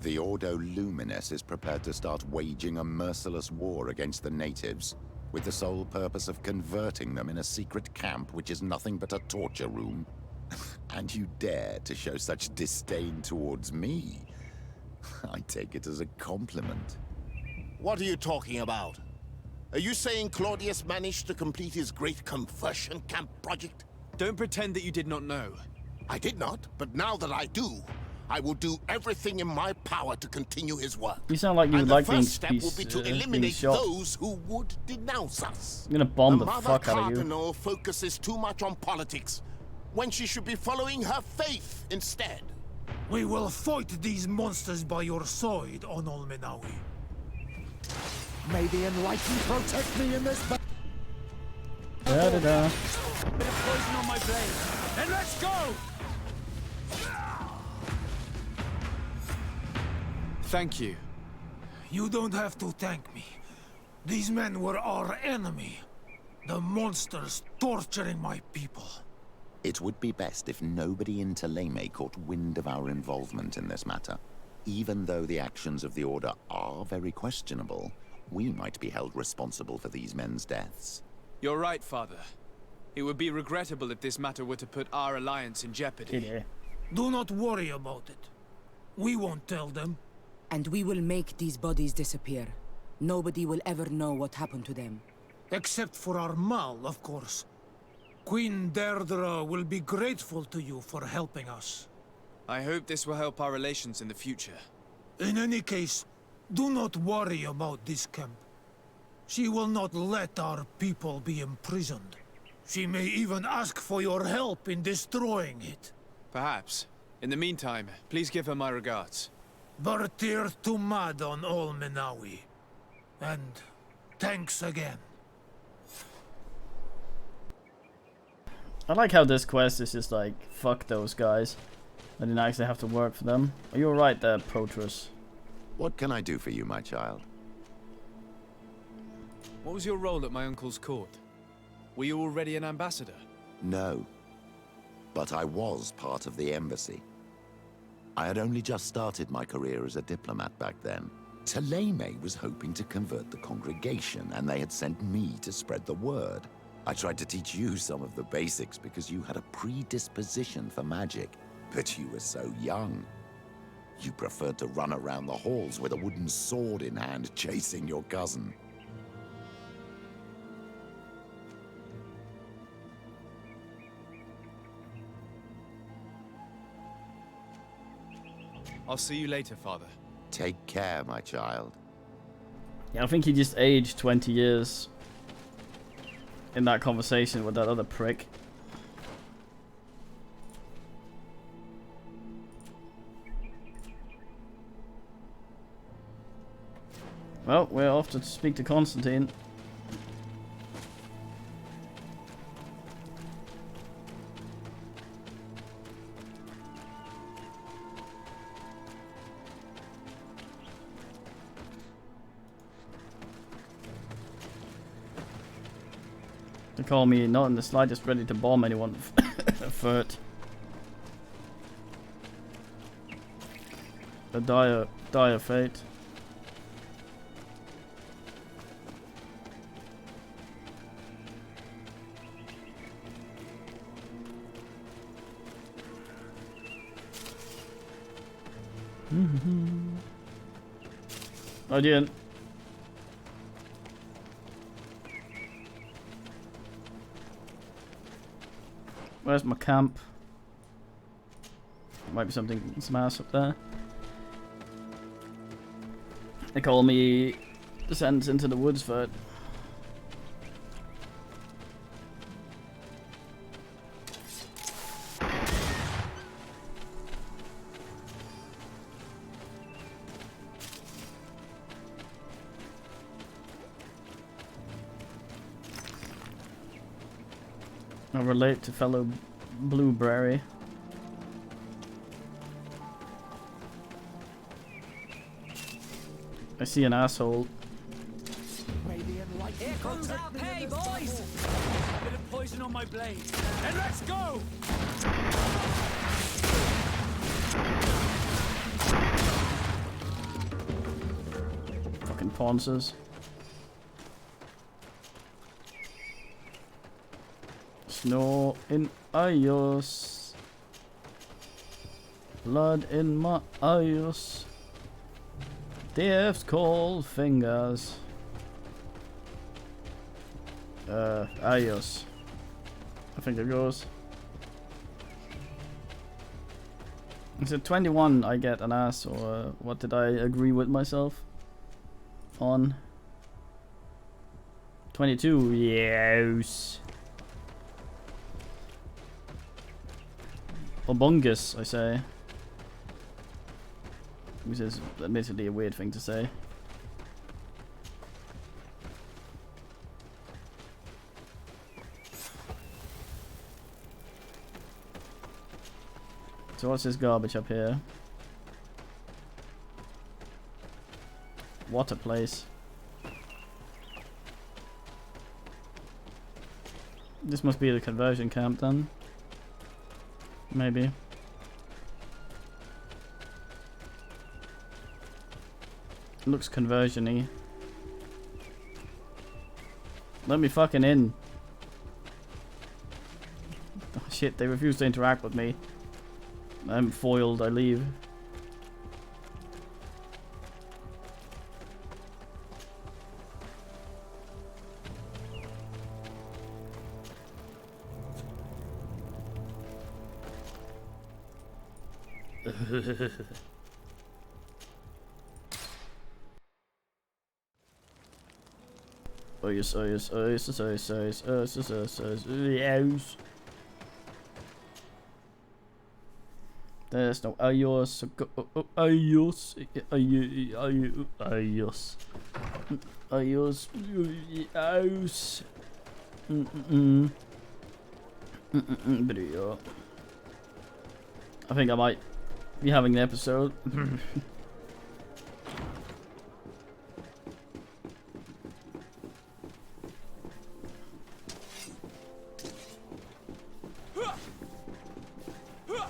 The Ordo Luminis is prepared to start waging a merciless war against the natives, with the sole purpose of converting them in a secret camp which is nothing but a torture room. And you dare to show such disdain towards me? I take it as a compliment. What are you talking about? Are you saying Claudius managed to complete his great conversion camp project? Don't pretend that you did not know. I did not, but now that I do, I will do everything in my power to continue his work. You sound like you would like being the first step will be to eliminate those who would denounce us. I'm gonna bomb the fuck out of you. Cardinal focuses too much on politics, when she should be following her faith instead. We will fight these monsters by your side, Onol Menawi. May the Enlightened protect me in this battle. Da-da-da. Bit of poison on my blade. And let's go! Thank you. You don't have to thank me. These men were our enemy. The monsters torturing my people. It would be best if nobody in Teleme caught wind of our involvement in this matter. Even though the actions of the Order are very questionable, we might be held responsible for these men's deaths. You're right, Father. It would be regrettable if this matter were to put our alliance in jeopardy. Yeah. Do not worry about it. We won't tell them. And we will make these bodies disappear. Nobody will ever know what happened to them. Except for our Mal, of course. Queen Deirdre will be grateful to you for helping us. I hope this will help our relations in the future. In any case, do not worry about this camp. She will not let our people be imprisoned. She may even ask for your help in destroying it. Perhaps. In the meantime, please give her my regards. Bertir to Mad on all Menawi. And thanks again. I like how this quest is just like, fuck those guys. I didn't actually have to work for them. Are you alright there, Protrus? What can I do for you, my child? What was your role at my uncle's court? Were you already an ambassador? No. But I was part of the embassy. I had only just started my career as a diplomat back then. Taleme was hoping to convert the congregation, and they had sent me to spread the word. I tried to teach you some of the basics because you had a predisposition for magic, but you were so young. You preferred to run around the halls with a wooden sword in hand, chasing your cousin. I'll see you later, Father. Take care, my child. Yeah, I think he just aged 20 years in that conversation with that other prick. Well, we're off to speak to Constantine. They call me not in the slightest ready to bomb anyone for it. A dire fate. I didn't. Where's my camp? Might be something, some ass up there. They call me descends into the woods for it. I relate to fellow Blueberry. I see an asshole. Here comes our pay, boys! Bit of poison on my blade. And let's go! Fucking Ponces. Snow in eyes. Blood in my eyes. Death's cold fingers. Ayos. I think it goes. Is it 21 I get an ass, or what did I agree with myself on? 22, yes. Obungus, I say. Which is admittedly a weird thing to say. So what's this garbage up here? What a place. This must be the conversion camp then. Maybe. Looks conversion-y. Let me fucking in. Oh shit, they refuse to interact with me. I'm foiled, I leave. Oh yes, oh yes, oh yes, oh yes, oh yes, oh yes, oh yes, oh yes. There's no ayos, ayos, ayos, ayos, ayos, ayos. Video. I think I might be having the episode.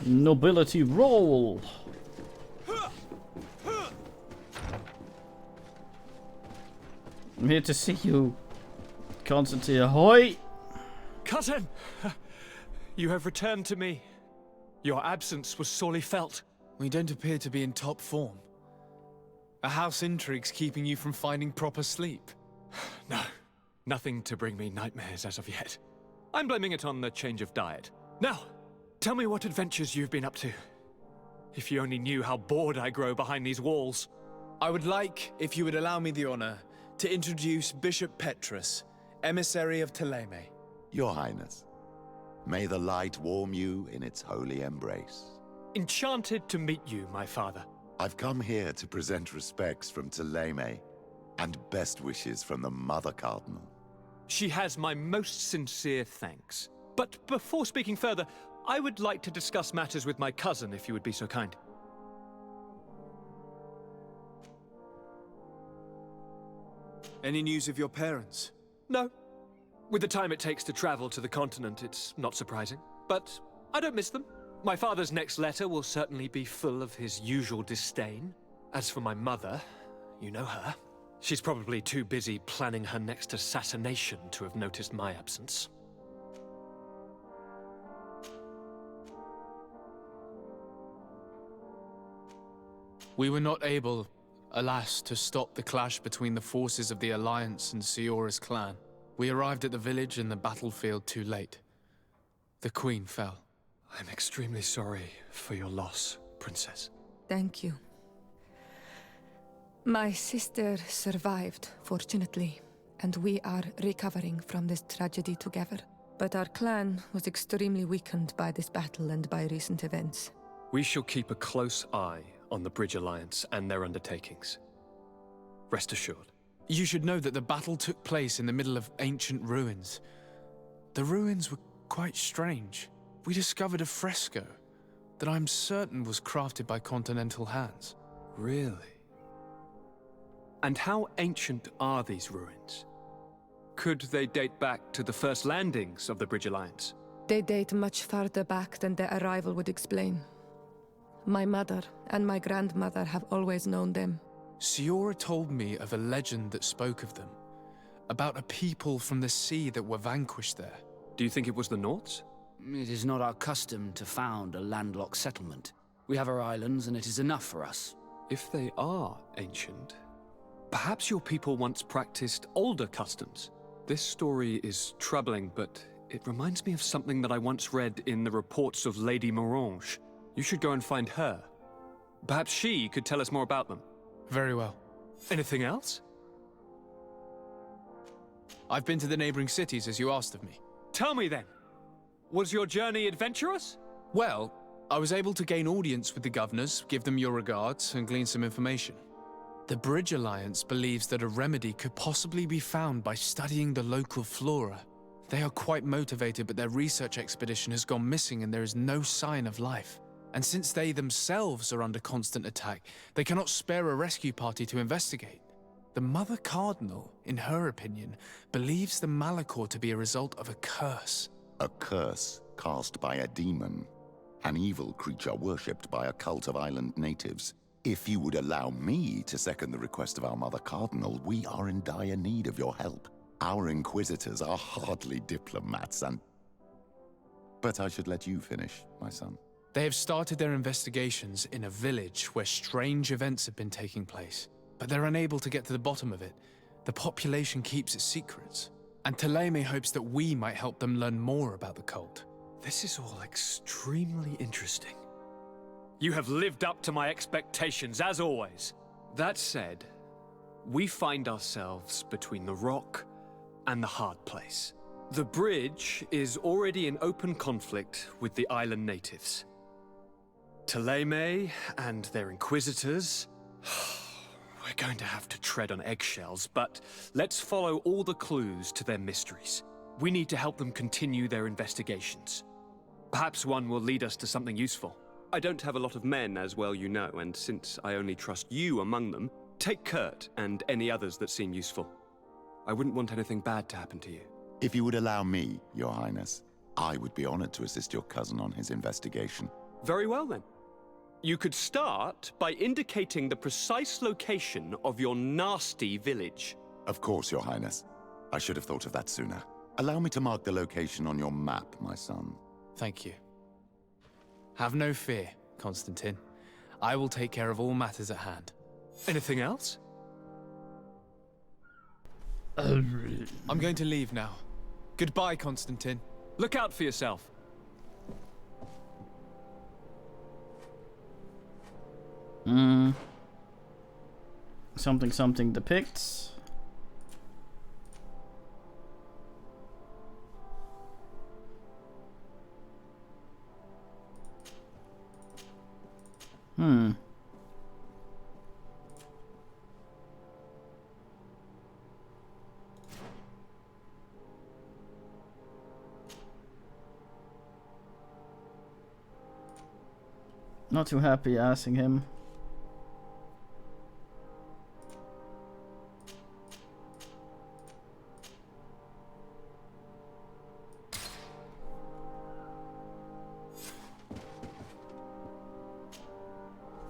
Nobility roll. I'm here to see you, Constantine. Ahoy! Cousin! You have returned to me. Your absence was sorely felt. We don't appear to be in top form. Are house intrigues keeping you from finding proper sleep? No, nothing to bring me nightmares as of yet. I'm blaming it on the change of diet. Now, tell me what adventures you've been up to. If you only knew how bored I grow behind these walls. I would like, if you would allow me the honor, to introduce Bishop Petrus, emissary of Thélème. Your Highness, may the light warm you in its holy embrace. Enchanted to meet you, my father. I've come here to present respects from Thélème and best wishes from the Mother Cardinal. She has my most sincere thanks. But before speaking further, I would like to discuss matters with my cousin, if you would be so kind. Any news of your parents? No. With the time it takes to travel to the continent, it's not surprising. But I don't miss them. My father's next letter will certainly be full of his usual disdain. As for my mother, you know her. She's probably too busy planning her next assassination to have noticed my absence. We were not able, alas, to stop the clash between the forces of the Alliance and Siora's clan. We arrived at the village and the battlefield too late. The Queen fell. I'm extremely sorry for your loss, Princess. Thank you. My sister survived, fortunately, and we are recovering from this tragedy together. But our clan was extremely weakened by this battle and by recent events. We shall keep a close eye on the Bridge Alliance and their undertakings. Rest assured. You should know that the battle took place in the middle of ancient ruins. The ruins were quite strange. We discovered a fresco that I'm certain was crafted by continental hands. Really? And how ancient are these ruins? Could they date back to the first landings of the Bridge Alliance? They date much farther back than their arrival would explain. My mother and my grandmother have always known them. Siora told me of a legend that spoke of them, about a people from the sea that were vanquished there. Do you think it was the Nords? It is not our custom to found a landlocked settlement. We have our islands, and it is enough for us. If they are ancient, perhaps your people once practiced older customs. This story is troubling, but it reminds me of something that I once read in the reports of Lady Morange. You should go and find her. Perhaps she could tell us more about them. Very well. Anything else? I've been to the neighboring cities as you asked of me. Tell me then. Was your journey adventurous? Well, I was able to gain audience with the governors, give them your regards, and glean some information. The Bridge Alliance believes that a remedy could possibly be found by studying the local flora. They are quite motivated, but their research expedition has gone missing and there is no sign of life. And since they themselves are under constant attack, they cannot spare a rescue party to investigate. The Mother Cardinal, in her opinion, believes the Malachor to be a result of a curse. A curse cast by a demon. An evil creature worshipped by a cult of island natives. If you would allow me to second the request of our Mother Cardinal, we are in dire need of your help. Our inquisitors are hardly diplomats and... But I should let you finish, my son. They have started their investigations in a village where strange events have been taking place, but they're unable to get to the bottom of it. The population keeps its secrets, and Thélème hopes that we might help them learn more about the cult. This is all extremely interesting. You have lived up to my expectations, as always. That said, we find ourselves between the rock and the hard place. The bridge is already in open conflict with the island natives. Taleme and their inquisitors... We're going to have to tread on eggshells, but let's follow all the clues to their mysteries. We need to help them continue their investigations. Perhaps one will lead us to something useful. I don't have a lot of men, as well you know, and since I only trust you among them, take Kurt and any others that seem useful. I wouldn't want anything bad to happen to you. If you would allow me, Your Highness, I would be honored to assist your cousin on his investigation. Very well, then. You could start by indicating the precise location of your nasty village. Of course, Your Highness. I should have thought of that sooner. Allow me to mark the location on your map, my son. Thank you. Have no fear, Constantine. I will take care of all matters at hand. Anything else? I'm going to leave now. Goodbye, Constantine. Look out for yourself. Something depicts. Not too happy asking him.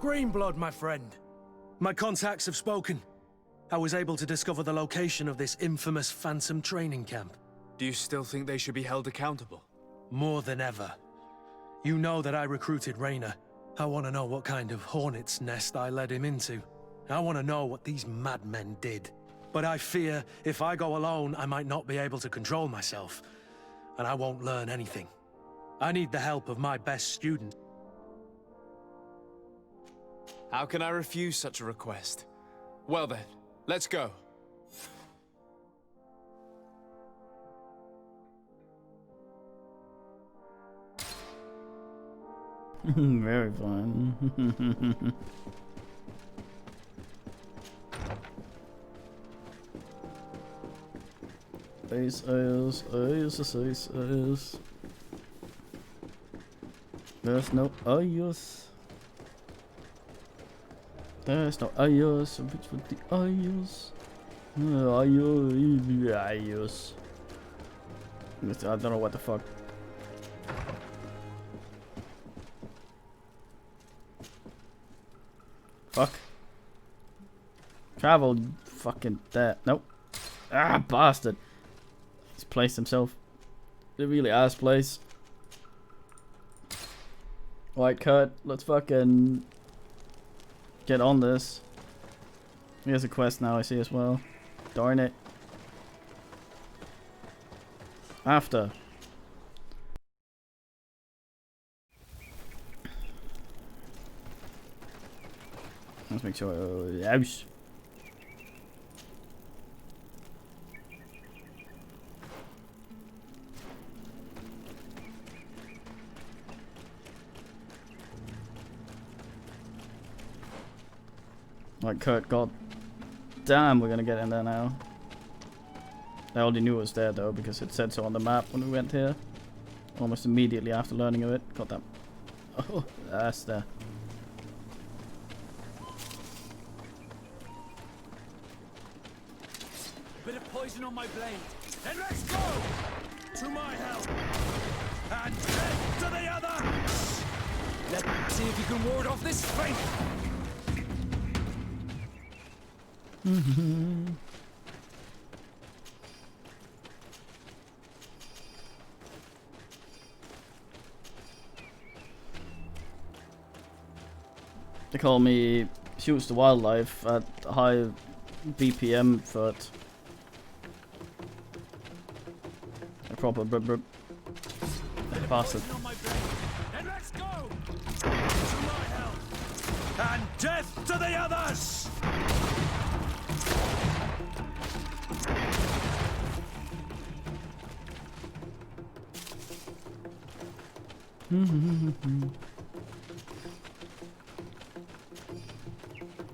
Greenblood, my friend. My contacts have spoken. I was able to discover the location of this infamous Phantom training camp. Do you still think they should be held accountable? More than ever. You know that I recruited Raynor. I want to know what kind of hornet's nest I led him into. I want to know what these madmen did. But I fear if I go alone, I might not be able to control myself. And I won't learn anything. I need the help of my best student. How can I refuse such a request? Well then, let's go. Very fun. Ace. There's no ayos. There's no ayos. Which with the ayos? Ayos. I don't know what the fuck. Fuck. Travel fucking there. Nope. Ah, bastard. He's placed himself. It really ass place. Alright, Kurt, let's fucking get on this. Here's a quest now I see as well. Darn it. After. Let's make sure. Ouch. Like Kurt, god damn, we're gonna get in there now. I already knew it was there though because it said so on the map when we went here. Almost immediately after learning of it. Got that. Oh, that's there. Bit of poison on my blade. Then let's go! To my help! And then to the other! Let's see if you can ward off this fate! They call me shoots the wildlife at high BPM for it. A proper bastard. Then let's go! To my help! and death to the others!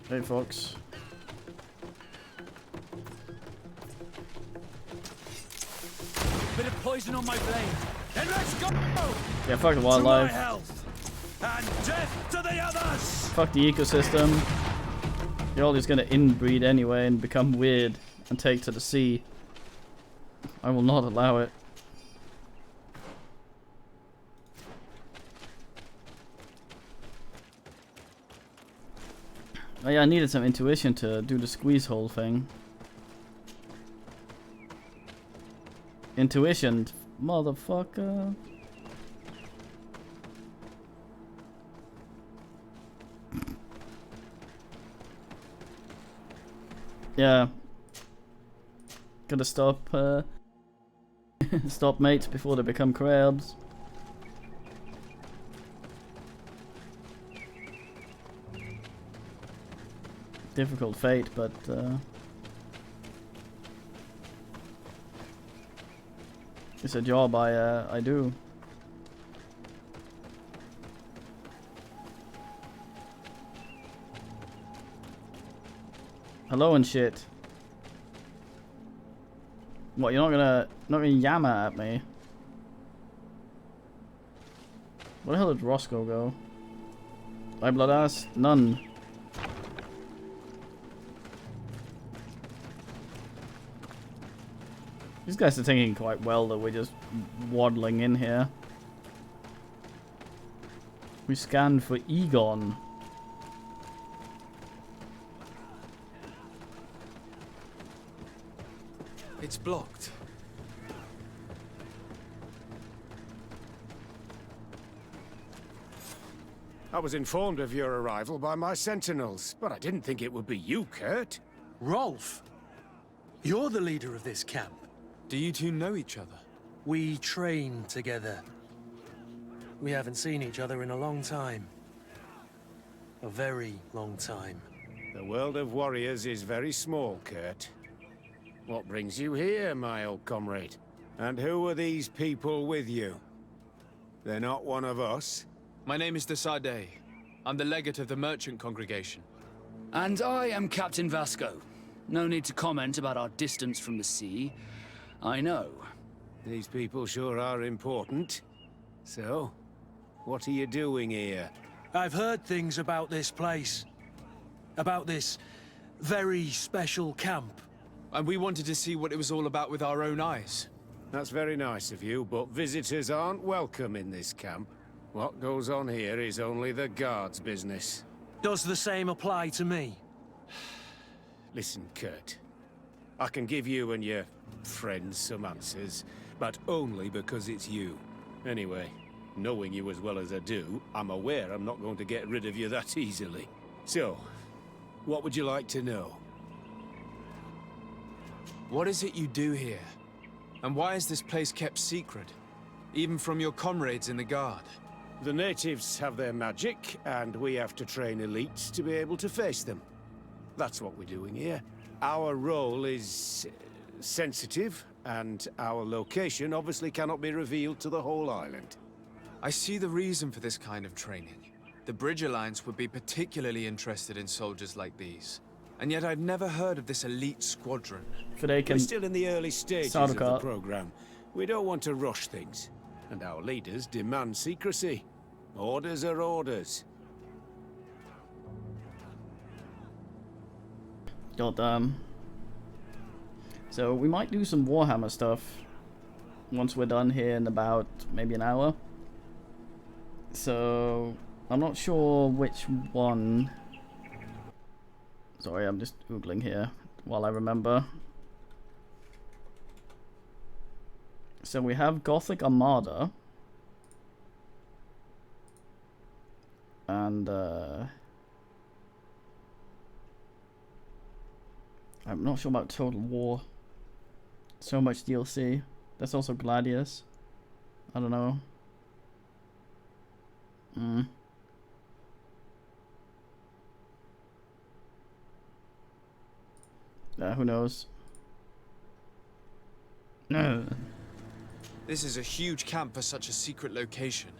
Hey, folks. Bit of poison on my blade. Then let's go! Yeah, fuck the To my wildlife. health, and death to the others! Fuck the ecosystem. You're all just gonna inbreed anyway and become weird and take to the sea. I will not allow it. Oh yeah, I needed some intuition to do the squeeze hole thing. Intuition, motherfucker. Yeah. Gotta stop, stop mates before they become crabs. Difficult fate, but it's a job I do. Hello and shit. What, you're not gonna yammer at me? Where the hell did Roscoe go? By blood ass? None. These guys are thinking quite well that we're just waddling in here. We scanned for Egon. It's blocked. I was informed of your arrival by my sentinels, but I didn't think it would be you, Kurt. Rolf, you're the leader of this camp. Do you two know each other? We train together. We haven't seen each other in a long time. A very long time. The world of warriors is very small, Kurt. What brings you here, my old comrade? And who are these people with you? They're not one of us? My name is Desade. I'm the legate of the merchant congregation. And I am Captain Vasco. No need to comment about our distance from the sea. I know. These people sure are important. So, what are you doing here? I've heard things about this place. About this very special camp. And we wanted to see what it was all about with our own eyes. That's very nice of you, but visitors aren't welcome in this camp. What goes on here is only the guards' business. Does the same apply to me? Listen, Kurt. I can give you and your friends some answers, but only because it's you. Anyway, knowing you as well as I do, I'm aware I'm not going to get rid of you that easily. So, what would you like to know? What is it you do here? And why is this place kept secret? Even from your comrades in the guard? The natives have their magic, and we have to train elites to be able to face them. That's what we're doing here. Our role is sensitive, and our location obviously cannot be revealed to the whole island. I see the reason for this kind of training. The Bridge Alliance would be particularly interested in soldiers like these. And yet I've never heard of this elite squadron. We're still in the early stages of the program. We don't want to rush things. And our leaders demand secrecy. Orders are orders. Goddamn. So we might do some Warhammer stuff once we're done here in about maybe an hour. So I'm not sure which one. Sorry, I'm just googling here while I remember. So we have Gothic Armada. And I'm not sure about Total War. So much DLC. That's also Gladius. I don't know. Who knows? No. This is a huge camp for such a secret location.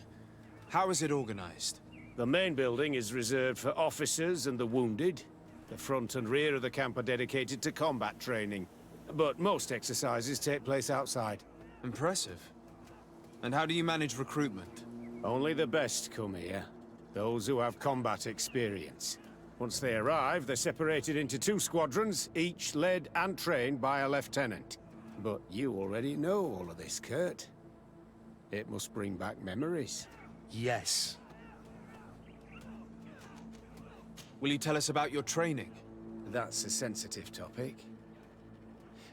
How is it organized? The main building is reserved for officers and the wounded. The front and rear of the camp are dedicated to combat training. But most exercises take place outside. Impressive. And how do you manage recruitment? Only the best come here. Those who have combat experience. Once they arrive, they're separated into 2 squadrons, each led and trained by a lieutenant. But you already know all of this, Kurt. It must bring back memories. Yes. Will you tell us about your training? That's a sensitive topic.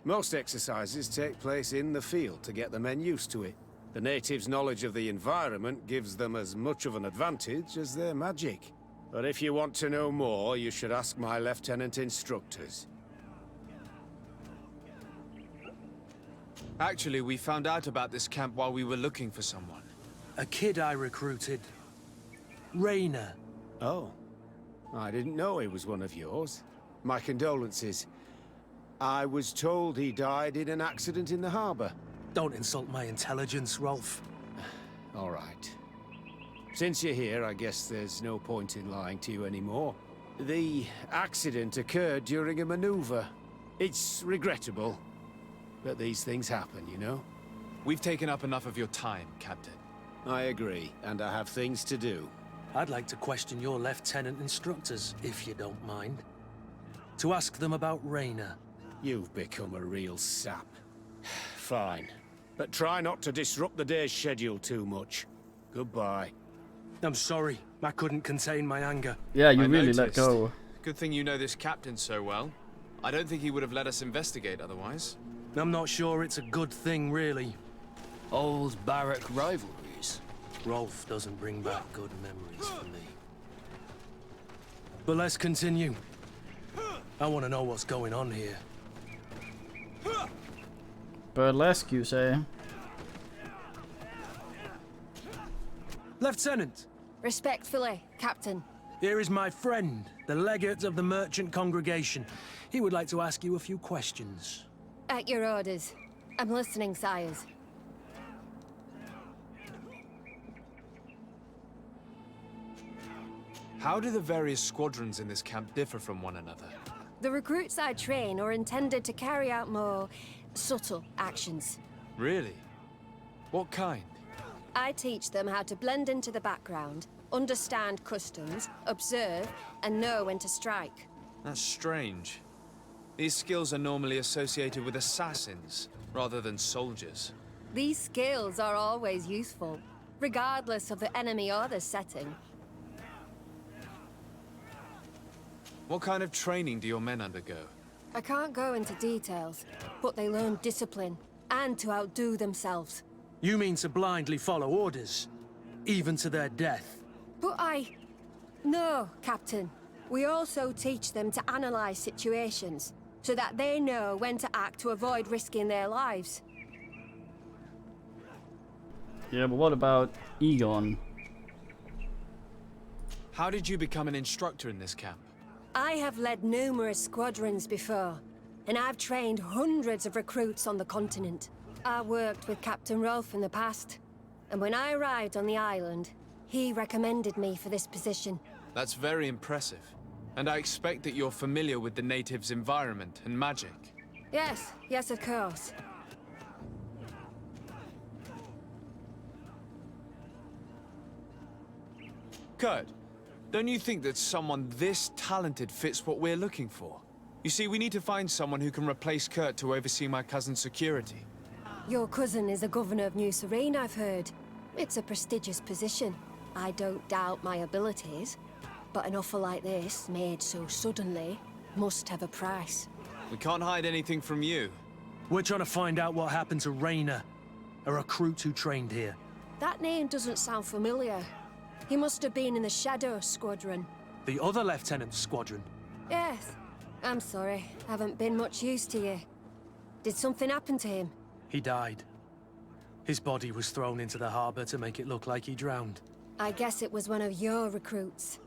Most exercises take place in the field to get the men used to it. The natives' knowledge of the environment gives them as much of an advantage as their magic. But if you want to know more, you should ask my lieutenant instructors. Actually, we found out about this camp while we were looking for someone. A kid I recruited. Rainer. Oh. I didn't know he was one of yours. My condolences. I was told he died in an accident in the harbor. Don't insult my intelligence, Rolf. All right. Since you're here, I guess there's no point in lying to you anymore. The accident occurred during a maneuver. It's regrettable, but these things happen, you know? We've taken up enough of your time, Captain. I agree, and I have things to do. I'd like to question your lieutenant instructors, if you don't mind. To ask them about Rainer. You've become a real sap. Fine. But try not to disrupt the day's schedule too much. Goodbye. I'm sorry. I couldn't contain my anger. Yeah, you I really noticed. let go. Good thing you know this captain so well. I don't think he would have let us investigate otherwise. I'm not sure it's a good thing, really. Old barrack rivalries. Rolf doesn't bring back good memories for me. But let's continue. I want to know what's going on here. Burlesque, you say? Lieutenant! Respectfully, Captain. Here is my friend, the legate of the merchant congregation. He would like to ask you a few questions. At your orders. I'm listening, sires. How do the various squadrons in this camp differ from one another? The recruits I train are intended to carry out more subtle actions. Really? What kind? I teach them how to blend into the background, understand customs, observe, and know when to strike. That's strange. These skills are normally associated with assassins, rather than soldiers. These skills are always useful, regardless of the enemy or the setting. What kind of training do your men undergo? I can't go into details, but they learn discipline, and to outdo themselves. You mean to blindly follow orders? Even to their death? But No, Captain. We also teach them to analyze situations, so that they know when to act to avoid risking their lives. Yeah, but what about Egon? How did you become an instructor in this camp? I have led numerous squadrons before, and I've trained hundreds of recruits on the continent. I worked with Captain Rolf in the past, and when I arrived on the island, he recommended me for this position. That's very impressive. And I expect that you're familiar with the natives' environment and magic. Yes, of course. Kurt, don't you think that someone this talented fits what we're looking for? You see, we need to find someone who can replace Kurt to oversee my cousin's security. Your cousin is the governor of New Serene, I've heard. It's a prestigious position. I don't doubt my abilities, but an offer like this, made so suddenly, must have a price. We can't hide anything from you. We're trying to find out what happened to Rainer, a recruit who trained here. That name doesn't sound familiar. He must have been in the Shadow Squadron. The other lieutenant's squadron? Yes. I'm sorry, haven't been much use to you. Did something happen to him? He died. His body was thrown into the harbor to make it look like he drowned. I guess it was one of your recruits.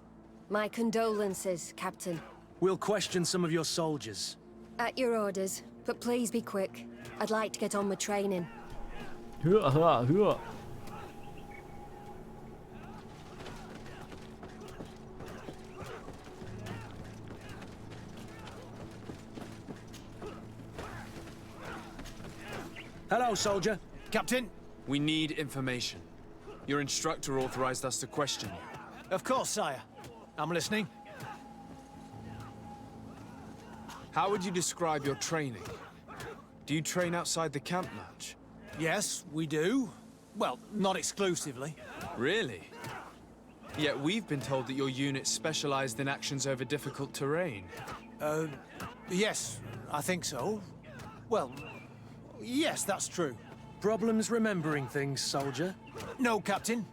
My condolences, Captain. We'll question some of your soldiers. At your orders, but please be quick. I'd like to get on with training. Hello, soldier. Captain, we need information. Your instructor authorized us to question you. Of course, sire. I'm listening. How would you describe your training? Do you train outside the camp much? Yes, we do. Well, not exclusively. Really? Yet we've been told that your unit specialized in actions over difficult terrain. Yes, I think so. Well, yes, that's true. Problems remembering things, soldier? No, Captain.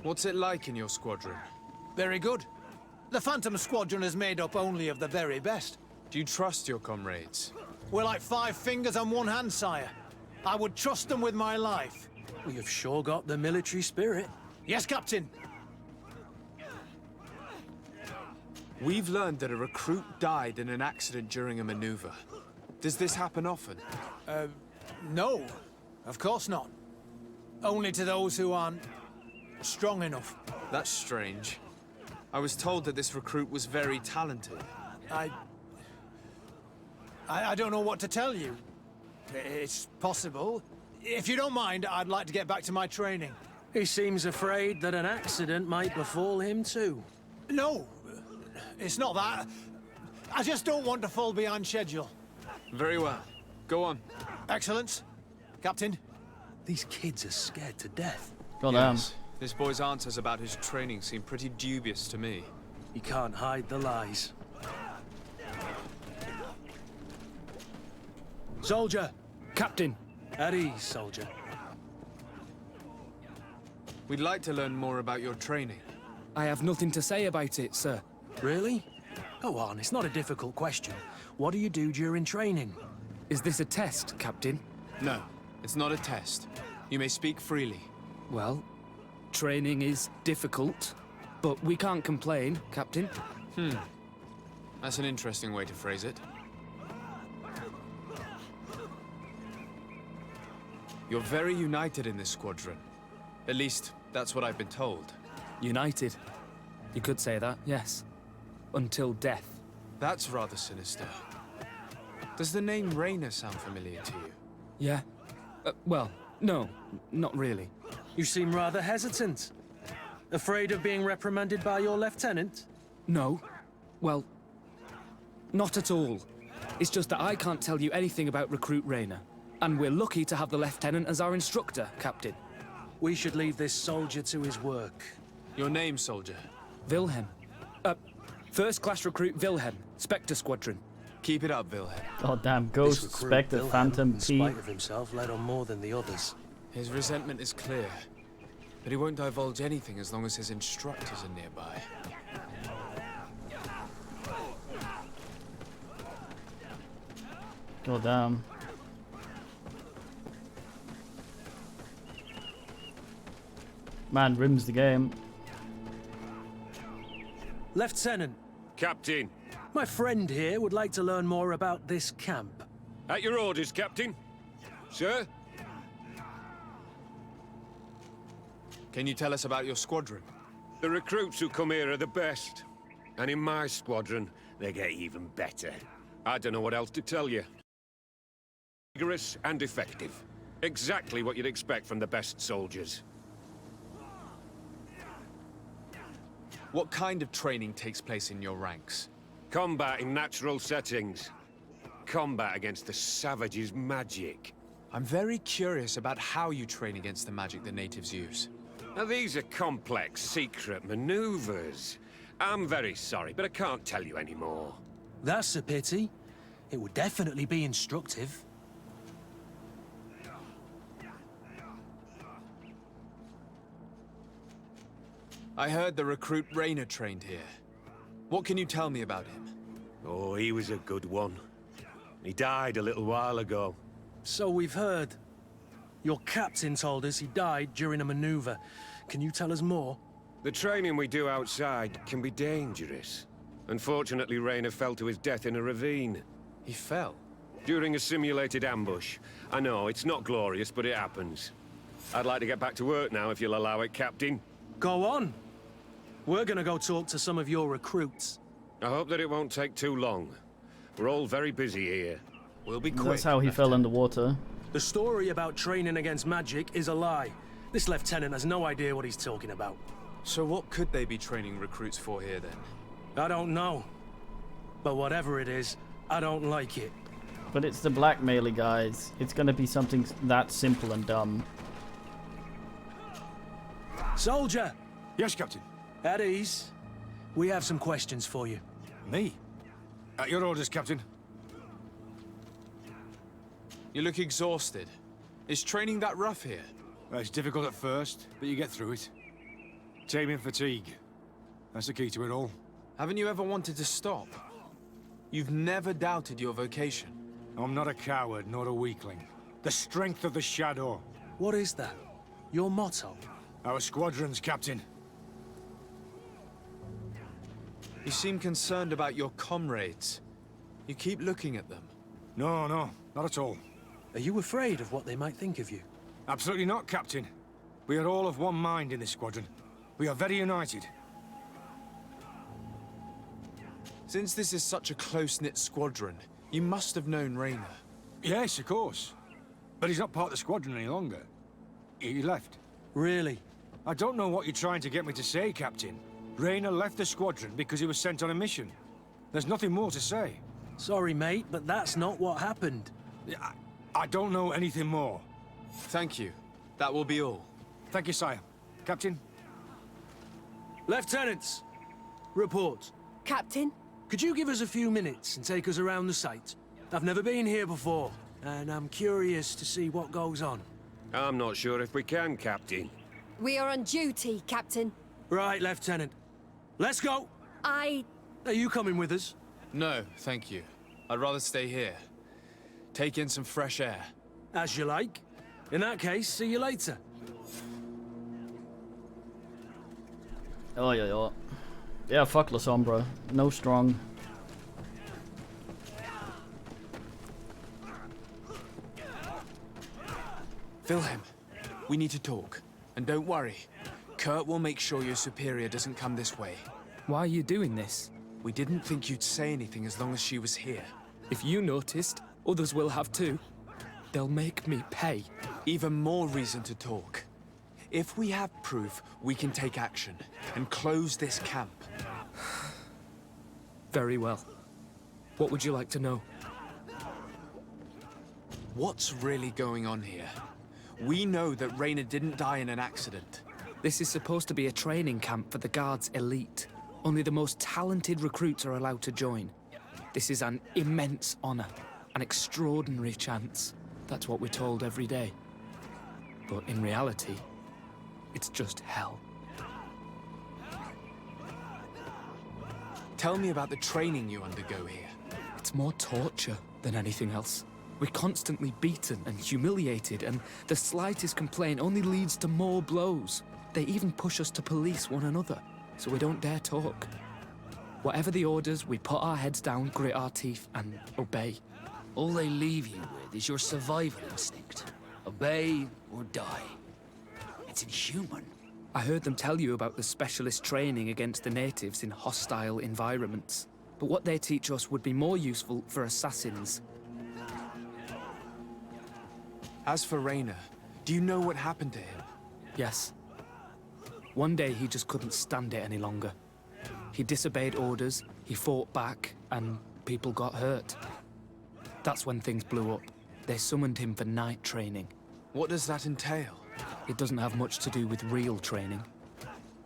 What's it like in your squadron? Very good. The Phantom Squadron is made up only of the very best. Do you trust your comrades? We're like 5 fingers on one hand, sire. I would trust them with my life. Well, you've sure got the military spirit. Yes, Captain. We've learned that a recruit died in an accident during a maneuver. Does this happen often? No. Of course not. Only to those who aren't strong enough. That's strange. I was told that this recruit was very talented. I don't know what to tell you. It's possible. If you don't mind, I'd like to get back to my training. He seems afraid that an accident might befall him too. No, it's not that. I just don't want to fall behind schedule. Very well. Go on. Excellence. Captain. These kids are scared to death. Yes. This boy's answers about his training seem pretty dubious to me. He can't hide the lies. Soldier! Captain! At ease, soldier. We'd like to learn more about your training. I have nothing to say about it, sir. Really? Go on, it's not a difficult question. What do you do during training? Is this a test, Captain? No, it's not a test. You may speak freely. Well, training is difficult, but we can't complain, Captain. That's an interesting way to phrase it. You're very united in this squadron. At least, that's what I've been told. United. You could say that, yes. Until death. That's rather sinister. Does the name Raynor sound familiar to you? Yeah. Well, no, not really. You seem rather hesitant. Afraid of being reprimanded by your lieutenant? No. Well, not at all. It's just that I can't tell you anything about Recruit Raynor. And we're lucky to have the lieutenant as our instructor, Captain. We should leave this soldier to his work. Your name, soldier? Wilhelm. First-class recruit Wilhelm, Spectre Squadron. Keep it up, Wilhelm. God damn, Ghost, Spectre, Wilhelm, Phantom, in P. spite of himself, led on more than the others. His resentment is clear, but he won't divulge anything as long as his instructors are nearby. God damn. Man, rims the game. Lieutenant. Captain. My friend here would like to learn more about this camp. At your orders, Captain. Sir? Can you tell us about your squadron? The recruits who come here are the best. And in my squadron, they get even better. I don't know what else to tell you. Vigorous and effective. Exactly what you'd expect from the best soldiers. What kind of training takes place in your ranks? Combat in natural settings. Combat against the savages' magic. I'm very curious about how you train against the magic the natives use. Now, these are complex, secret maneuvers. I'm very sorry, but I can't tell you anymore. That's a pity. It would definitely be instructive. I heard the recruit Raynor trained here. What can you tell me about him? Oh, he was a good one. He died a little while ago. So we've heard. Your captain told us he died during a maneuver. Can you tell us more? The training we do outside can be dangerous. Unfortunately, Rayner fell to his death in a ravine. He fell? During a simulated ambush. I know, it's not glorious, but it happens. I'd like to get back to work now, if you'll allow it, Captain. Go on. We're gonna go talk to some of your recruits. I hope that it won't take too long. We're all very busy here. We'll be quick. That's how he fell in the water. The story about training against magic is a lie. This lieutenant has no idea what he's talking about. So what could they be training recruits for here, then? I don't know. But whatever it is, I don't like it. But it's the blackmailer, guys. It's gonna be something that simple and dumb. Soldier! Yes, Captain. At ease. We have some questions for you. Me? At your orders, Captain. You look exhausted. Is training that rough here? Well, it's difficult at first, but you get through it. Taming fatigue. That's the key to it all. Haven't you ever wanted to stop? You've never doubted your vocation. I'm not a coward, nor a weakling. The strength of the Shadow. What is that? Your motto? Our squadrons, Captain. You seem concerned about your comrades. You keep looking at them. No, not at all. Are you afraid of what they might think of you? Absolutely not, Captain. We are all of one mind in this squadron. We are very united. Since this is such a close-knit squadron, you must have known Rayner. Yes, of course. But he's not part of the squadron any longer. He left. Really? I don't know what you're trying to get me to say, Captain. Rayner left the squadron because he was sent on a mission. There's nothing more to say. Sorry, mate, but that's not what happened. I don't know anything more. Thank you. That will be all. Thank you, sire. Captain? Lieutenants! Report. Captain? Could you give us a few minutes and take us around the site? I've never been here before, and I'm curious to see what goes on. I'm not sure if we can, Captain. We are on duty, Captain. Right, Lieutenant. Let's go! Are you coming with us? No, thank you. I'd rather stay here. Take in some fresh air. As you like. In that case, see you later. Oh, yeah. Yeah, fuck La Sombra. No strong. Wilhelm, we need to talk. And don't worry. Kurt will make sure your superior doesn't come this way. Why are you doing this? We didn't think you'd say anything as long as she was here. If you noticed, others will have too. They'll make me pay. Even more reason to talk. If we have proof, we can take action and close this camp. Very well. What would you like to know? What's really going on here? We know that Rayner didn't die in an accident. This is supposed to be a training camp for the Guard's elite. Only the most talented recruits are allowed to join. This is an immense honor, an extraordinary chance. That's what we're told every day. But in reality, it's just hell. Tell me about the training you undergo here. It's more torture than anything else. We're constantly beaten and humiliated, and the slightest complaint only leads to more blows. They even push us to police one another, so we don't dare talk. Whatever the orders, we put our heads down, grit our teeth, and obey. All they leave you with is your survival instinct. Obey or die. It's inhuman. I heard them tell you about the specialist training against the natives in hostile environments. But what they teach us would be more useful for assassins. As for Rayner, do you know what happened to him? Yes. One day he just couldn't stand it any longer. He disobeyed orders, he fought back, and people got hurt. That's when things blew up. They summoned him for night training. What does that entail? It doesn't have much to do with real training.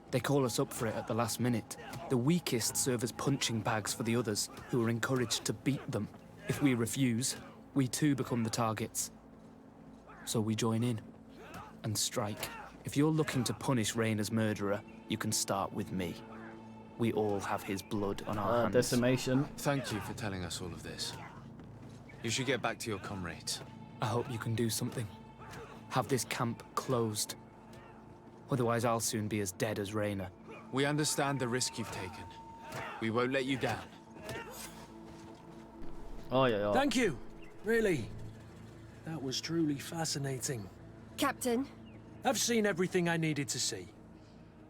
They call us up for it at the last minute. The weakest serve as punching bags for the others, who are encouraged to beat them. If we refuse, we too become the targets. So we join in and strike. If you're looking to punish Rayner's murderer, you can start with me. We all have his blood on our hands. Decimation. Thank you for telling us all of this. You should get back to your comrades. I hope you can do something. Have this camp closed. Otherwise, I'll soon be as dead as Rayner. We understand the risk you've taken. We won't let you down. Oh, yeah. Thank you. Really. That was truly fascinating. Captain? I've seen everything I needed to see.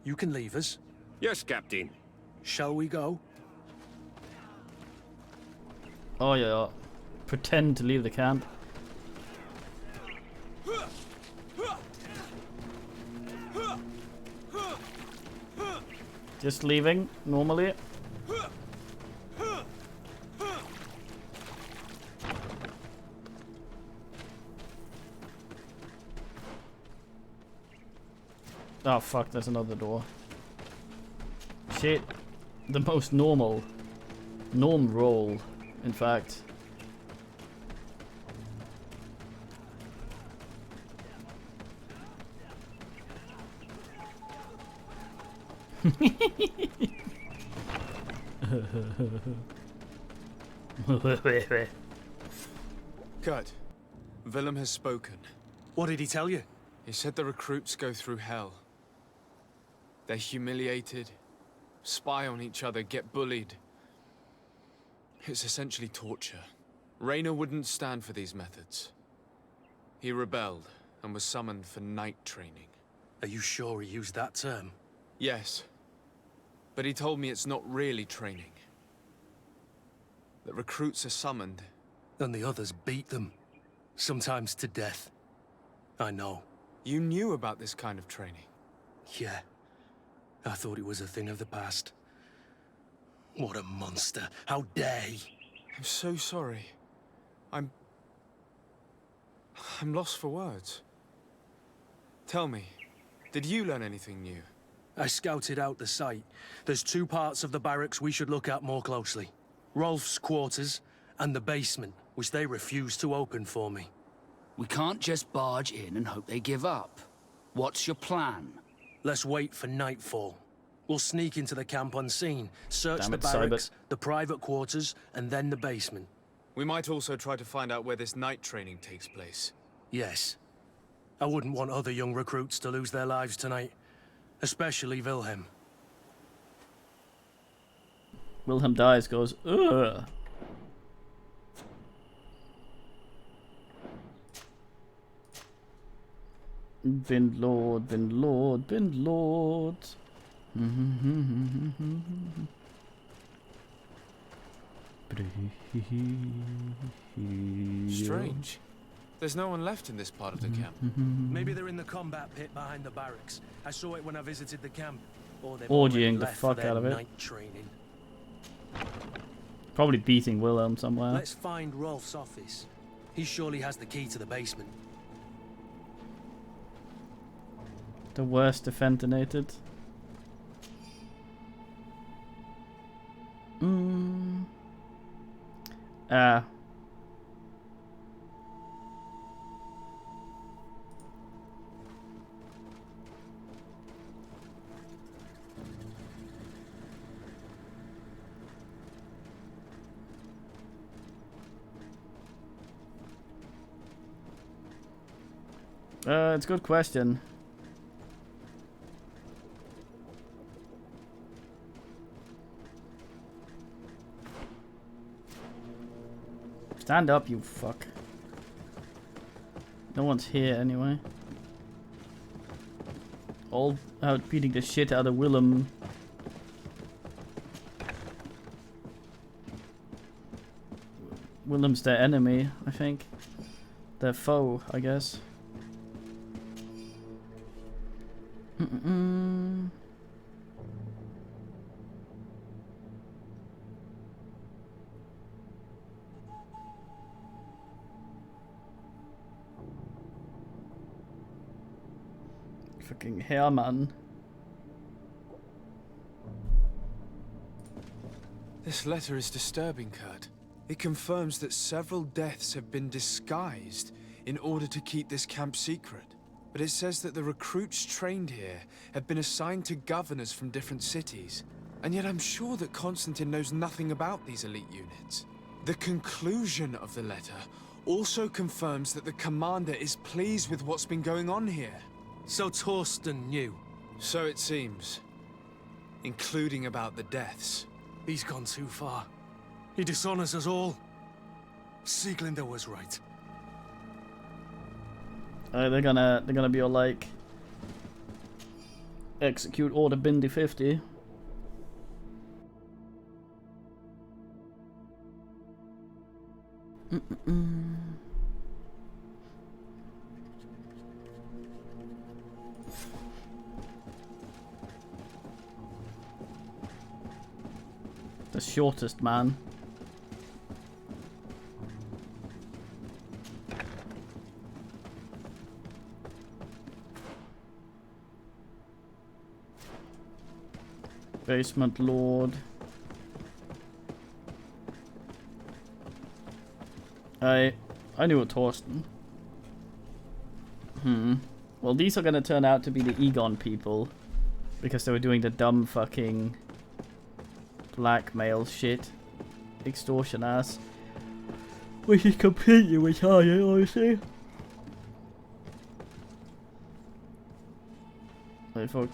You can leave us. Yes, Captain. Shall we go? Oh, yeah. Pretend to leave the camp. Just leaving, normally. Oh fuck, there's another door. Shit. The most norm roll, in fact. Kurt, Willem has spoken. What did he tell you? He said the recruits go through hell. They're humiliated, spy on each other, get bullied. It's essentially torture. Raynor wouldn't stand for these methods. He rebelled and was summoned for night training. Are you sure he used that term? Yes. But he told me it's not really training. That recruits are summoned. And the others beat them. Sometimes to death. I know. You knew about this kind of training? Yeah. I thought it was a thing of the past. What a monster. How dare he? I'm so sorry. I'm lost for words. Tell me, did you learn anything new? I scouted out the site. There's 2 parts of the barracks we should look at more closely. Rolf's quarters and the basement, which they refused to open for me. We can't just barge in and hope they give up. What's your plan? Let's wait for nightfall. We'll sneak into the camp unseen, search Damn the it, barracks, the private quarters, and then the basement. We might also try to find out where this night training takes place. Yes. I wouldn't want other young recruits to lose their lives tonight. Especially Wilhelm. Wilhelm dies, goes, ugh. Bin Lord, Bin Lord, Bin Lord. Strange. There's no one left in this part of the camp. Maybe they're in the combat pit behind the barracks. I saw it when I visited the camp. Or they've Orgying the left fuck for their out of it. night training. Probably beating Wilhelm somewhere. Let's find Rolf's office. He surely has the key to the basement. The worst defentonated. It's a good question. Stand up, you fuck. No one's here anyway. All out beating the shit out of Willem. Willem's their enemy, I think. Their foe, I guess. Fucking Herman. This letter is disturbing, Kurt. It confirms that several deaths have been disguised in order to keep this camp secret. But it says that the recruits trained here have been assigned to governors from different cities. And yet I'm sure that Constantine knows nothing about these elite units. The conclusion of the letter also confirms that the commander is pleased with what's been going on here. So Torsten knew? So it seems. Including about the deaths. He's gone too far. He dishonors us all. Sieglinder was right. They're gonna be all like, execute Order Bindi 50. The shortest man. Basement Lord. I knew it, Torsten. Well, these are gonna turn out to be the Egon people. Because they were doing the dumb fucking blackmail shit. Extortion ass. Which is completely retarded, honestly. Wait, fuck.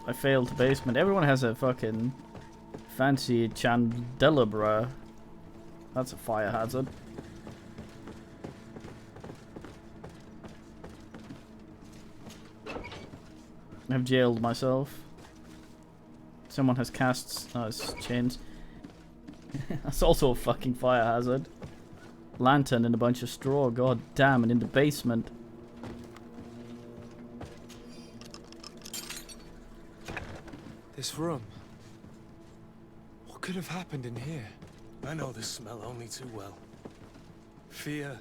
I failed the basement. Everyone has a fucking fancy candelabra. That's a fire hazard. I've jailed myself. Someone has cast... Oh, it's chains. That's also a fucking fire hazard. Lantern and a bunch of straw. God damn, and in the basement. This room. What could have happened in here? I know this smell only too well. Fear,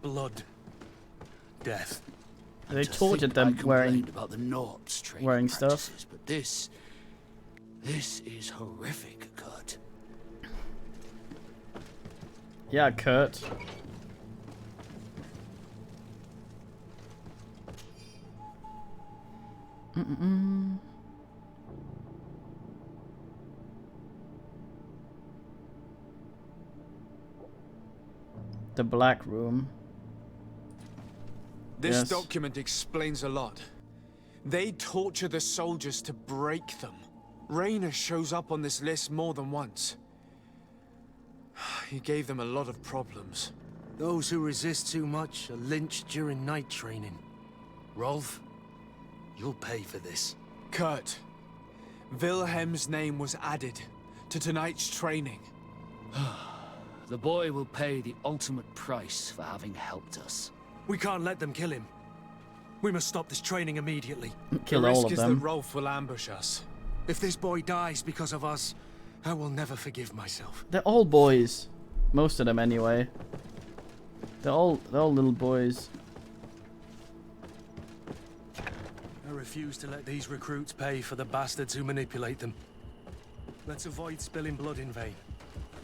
blood, death. They tortured them wearing about the Nords training wearing stuff. But this is horrific, Kurt. Yeah, Kurt. The Black Room. This document explains a lot. They torture the soldiers to break them. Raynor shows up on this list more than once. He gave them a lot of problems. Those who resist too much are lynched during night training. Rolf, you'll pay for this. Kurt, Wilhelm's name was added to tonight's training. The boy will pay the ultimate price for having helped us. We can't let them kill him. We must stop this training immediately. Kill the all risk of is them. that Rolf will ambush us. If this boy dies because of us, I will never forgive myself. They're all boys. Most of them anyway. They're all little boys. I refuse to let these recruits pay for the bastards who manipulate them. Let's avoid spilling blood in vain.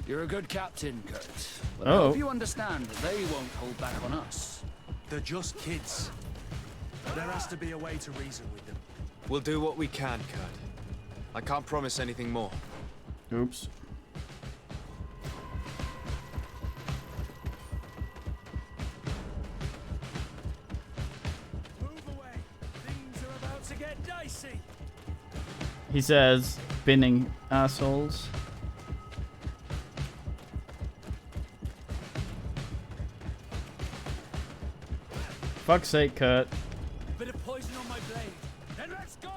You're a good captain, Kurt. But I hope you understand that they won't hold back on us. They're just kids. There has to be a way to reason with them. We'll do what we can, Kurt. I can't promise anything more. Oops. Move away. Things are about to get dicey. He says, binning assholes. Fuck's sake, Kurt. Bit of poison on my blade. Then let's go.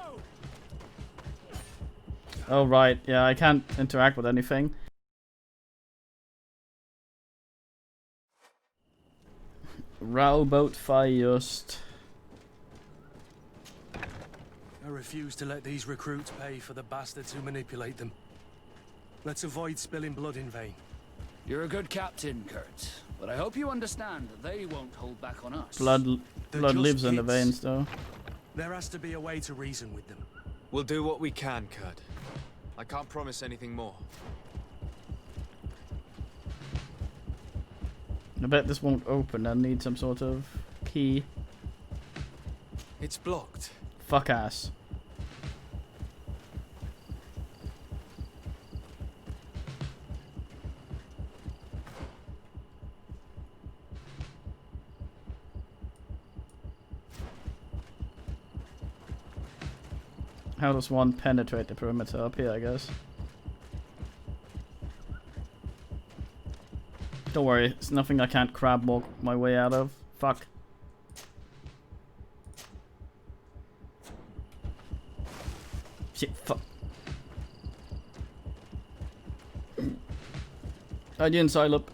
Oh, right. Yeah, I can't interact with anything. Rowboat first. I refuse to let these recruits pay for the bastards who manipulate them. Let's avoid spilling blood in vain. You're a good captain, Kurt. But I hope you understand that they won't hold back on us. Blood lives in the veins, though. There has to be a way to reason with them. We'll do what we can, Kurt. I can't promise anything more. I bet this won't open. I need some sort of key. It's blocked. Fuck ass. How does one penetrate the perimeter? Up here, I guess. Don't worry, it's nothing I can't crab walk my way out of. Fuck. Shit, fuck. I didn't silo up.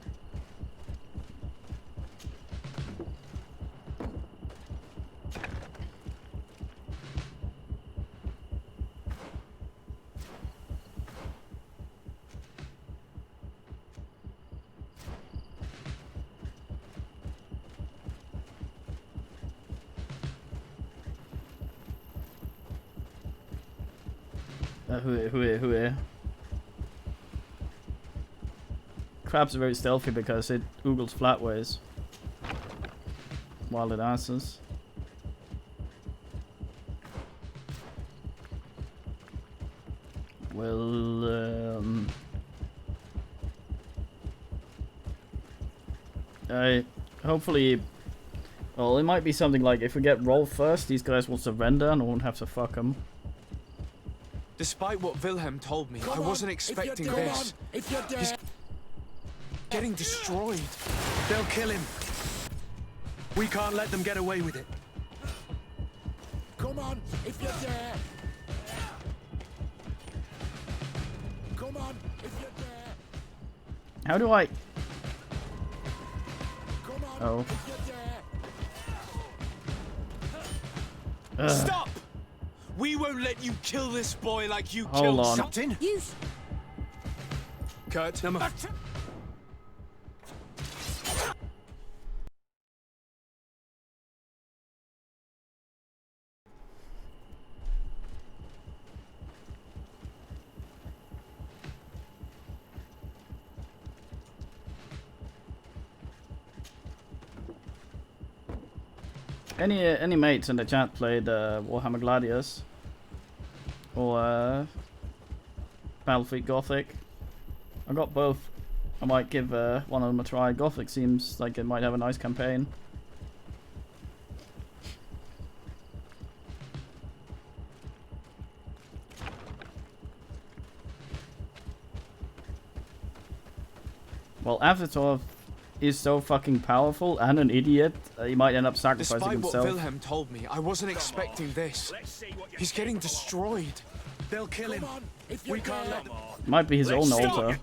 Who? Crabs are very stealthy because it oogles flatways while it answers. Well, hopefully, well, it might be something like if we get Rolf first, these guys will surrender and I won't have to fuck them. Despite what Wilhelm told me, I wasn't expecting this. He's getting destroyed. They'll kill him. We can't let them get away with it. Come on, if you dare. Come on, if you dare. How do I? Come on, oh. If you dare. Ugh. Stop! We won't let you kill this boy like you Hold killed on. Captain. You. Kurt. Any mates in the chat played Warhammer Gladius or Battlefleet Gothic? I got both. I might give one of them a try. Gothic seems like it might have a nice campaign. Well, Avatar is so fucking powerful and an idiot, he might end up sacrificing Despite himself. what Wilhelm told me, I wasn't expecting this. He's getting destroyed. They'll kill him. We can't let them. Might be his own altar.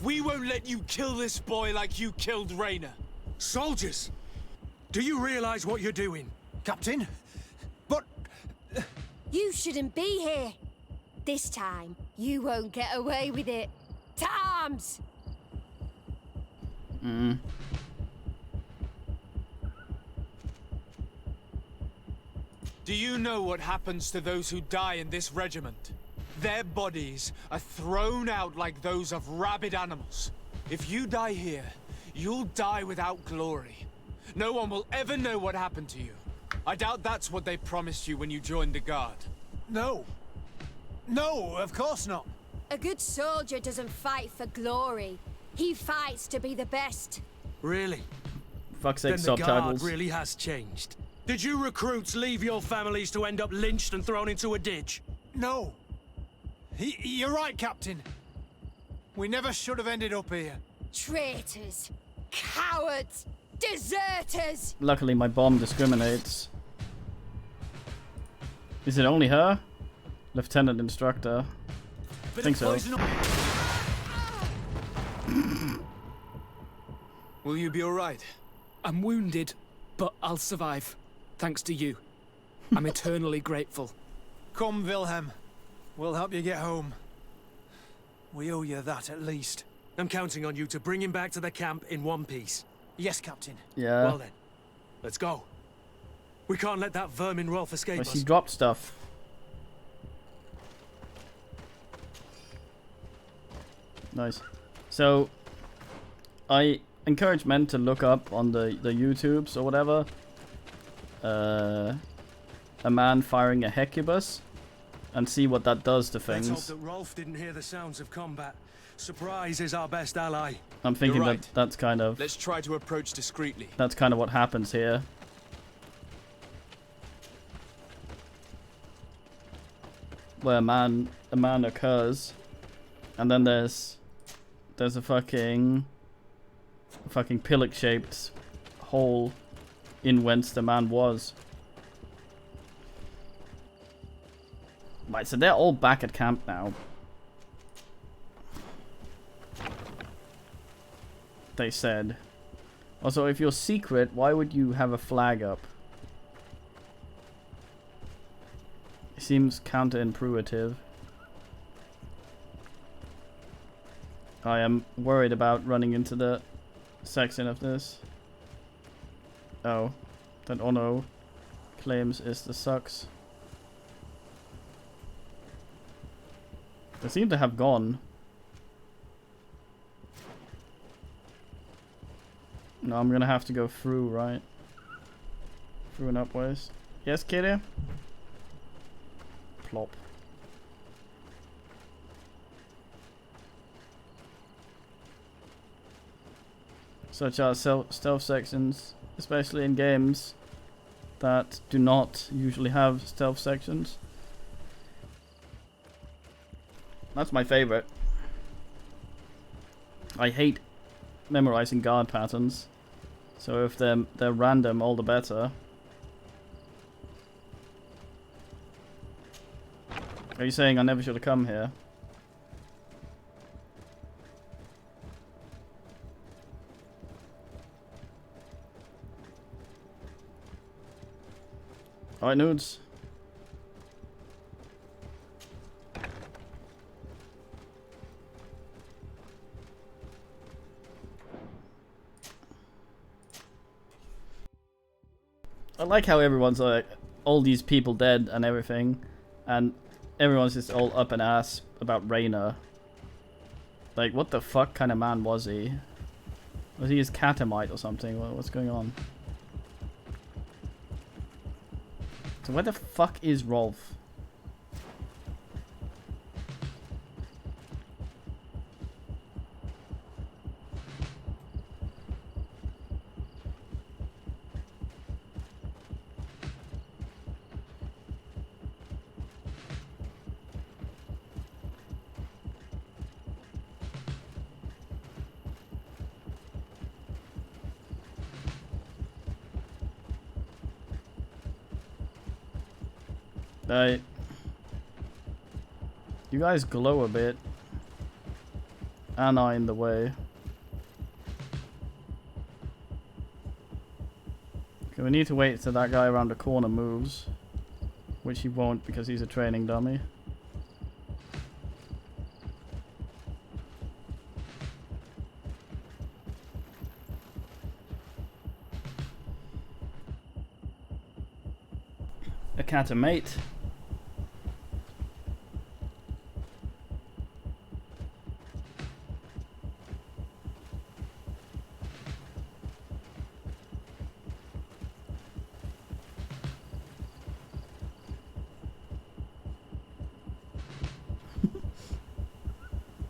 We won't let you kill this boy like you killed Rainer. Soldiers! Do you realize what you're doing? Captain? But... You shouldn't be here. This time, you won't get away with it. To arms! Do you know what happens to those who die in this regiment? Their bodies are thrown out like those of rabid animals. If you die here, you'll die without glory. No one will ever know what happened to you. I doubt that's what they promised you when you joined the Guard. No. No, of course not. A good soldier doesn't fight for glory. He fights to be the best. Really? Fuck's sake, Then the Guard subtitles. really has changed. Did you recruits leave your families to end up lynched and thrown into a ditch? No. You're right, Captain. We never should have ended up here. Traitors. Cowards. Deserters. Luckily, my bomb discriminates. Is it only her? Lieutenant Instructor. I think so. Will you be alright? I'm wounded, but I'll survive. Thanks to you. I'm eternally grateful. Come, Wilhelm. We'll help you get home. We owe you that, at least. I'm counting on you to bring him back to the camp in one piece. Yes, Captain. Yeah. Well then, let's go. We can't let that vermin Rolf escape Well, us. she dropped stuff. Nice. So, I encourage men to look up on the YouTubes or whatever a man firing a hecubus and see what that does to Let's hope things. that Rolf didn't hear the sounds of combat. Surprise is our best ally. I'm thinking You're right. that that's kind of Let's try to approach discreetly. that's kind of what happens here. where a man occurs, and then there's a fucking pillock-shaped hole in whence the man was. Right, so they're all back at camp now. They said. Also, if you're secret, why would you have a flag up? It seems counterintuitive. I am worried about running into the section of this. Oh, that Ono claims is the sucks. They seem to have gone. No, I'm gonna have to go through, right? Through and upwards. Yes, kitty? Plop. Such as stealth sections, especially in games that do not usually have stealth sections. That's my favorite. I hate memorizing guard patterns, so if they're random, all the better. Are you saying I never should have come here? Alright, nudes. I like how everyone's like, all these people dead and everything, and everyone's just all up an ass about Rayner. Like, what the fuck kind of man was he? Was he his catamite or something? What's going on? So where the fuck is Rolf? You guys glow a bit. Anna in the way. Okay, we need to wait till that guy around the corner moves. Which he won't because he's a training dummy. A catamate.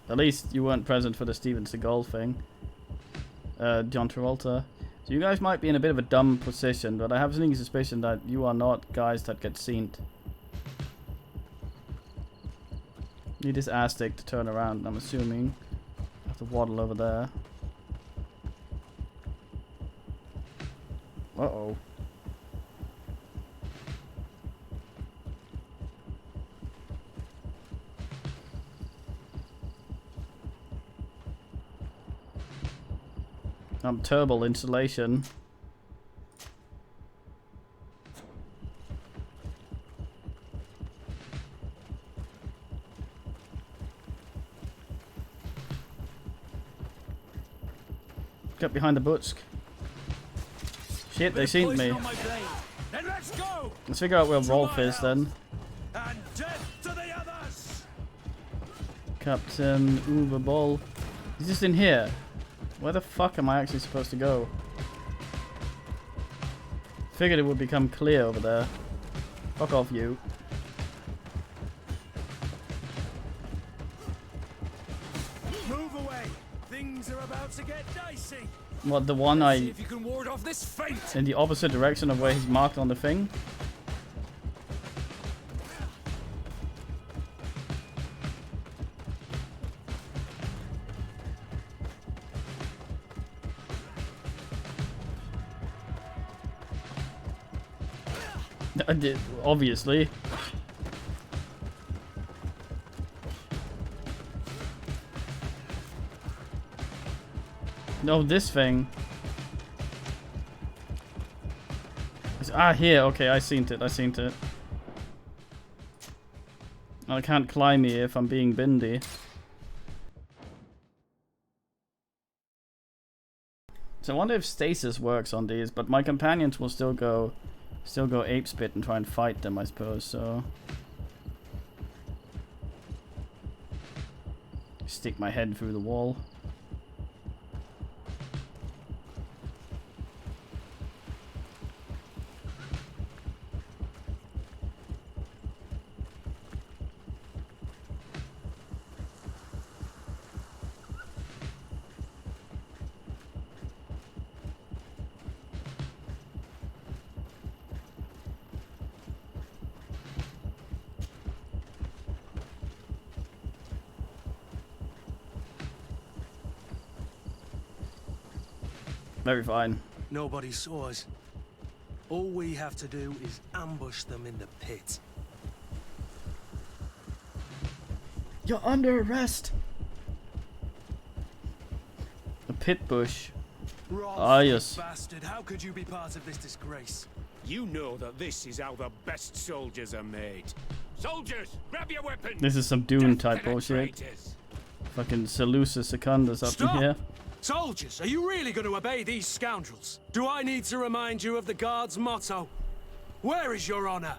At least you weren't present for the Steven Seagal thing. John Travolta. So you guys might be in a bit of a dumb position, but I have a sneaky suspicion that you are not guys that get seen. Need this Aztec to turn around, I'm assuming. I have to waddle over there. Uh-oh. Turbo insulation. Get behind the Butsk. Shit, they seen me. Let's figure out where Rolf is then. Captain Uwe Ball. He's just in here. Where the fuck am I actually supposed to go? Figured it would become clear over there. Fuck off, you. Move away. Things are about to get dicey. What, the one See if you can ward off this fate. in the opposite direction of where he's marked on the thing? I did, obviously. No, this thing. Ah, here. Okay, I seen it. I seen it. I can't climb here if I'm being bindy. So I wonder if stasis works on these, but my companions will still go ape spit and try and fight them, I suppose. So stick my head through the wall. Very fine. Nobody saw us. All we have to do is ambush them in the pit. You're under arrest. A pit bush. Ah, yes. Bastard, how could you be part of this disgrace? You know that this is how the best soldiers are made. Soldiers, grab your weapons! This is some Dune type bullshit. Fucking Seleucus Secundus up in here. Soldiers, are you really going to obey these scoundrels? Do I need to remind you of the Guard's motto? Where is your honor?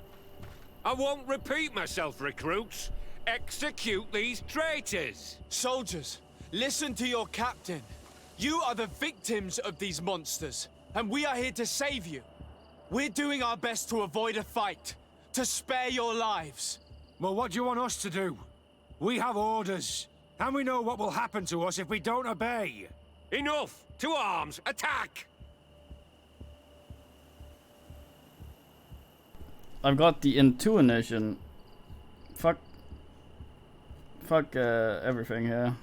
I won't repeat myself, recruits. Execute these traitors! Soldiers, listen to your captain. You are the victims of these monsters, and we are here to save you. We're doing our best to avoid a fight, to spare your lives. Well, what do you want us to do? We have orders, and we know what will happen to us if we don't obey. Enough! To arms! Attack! I've got the intuition. Fuck everything here.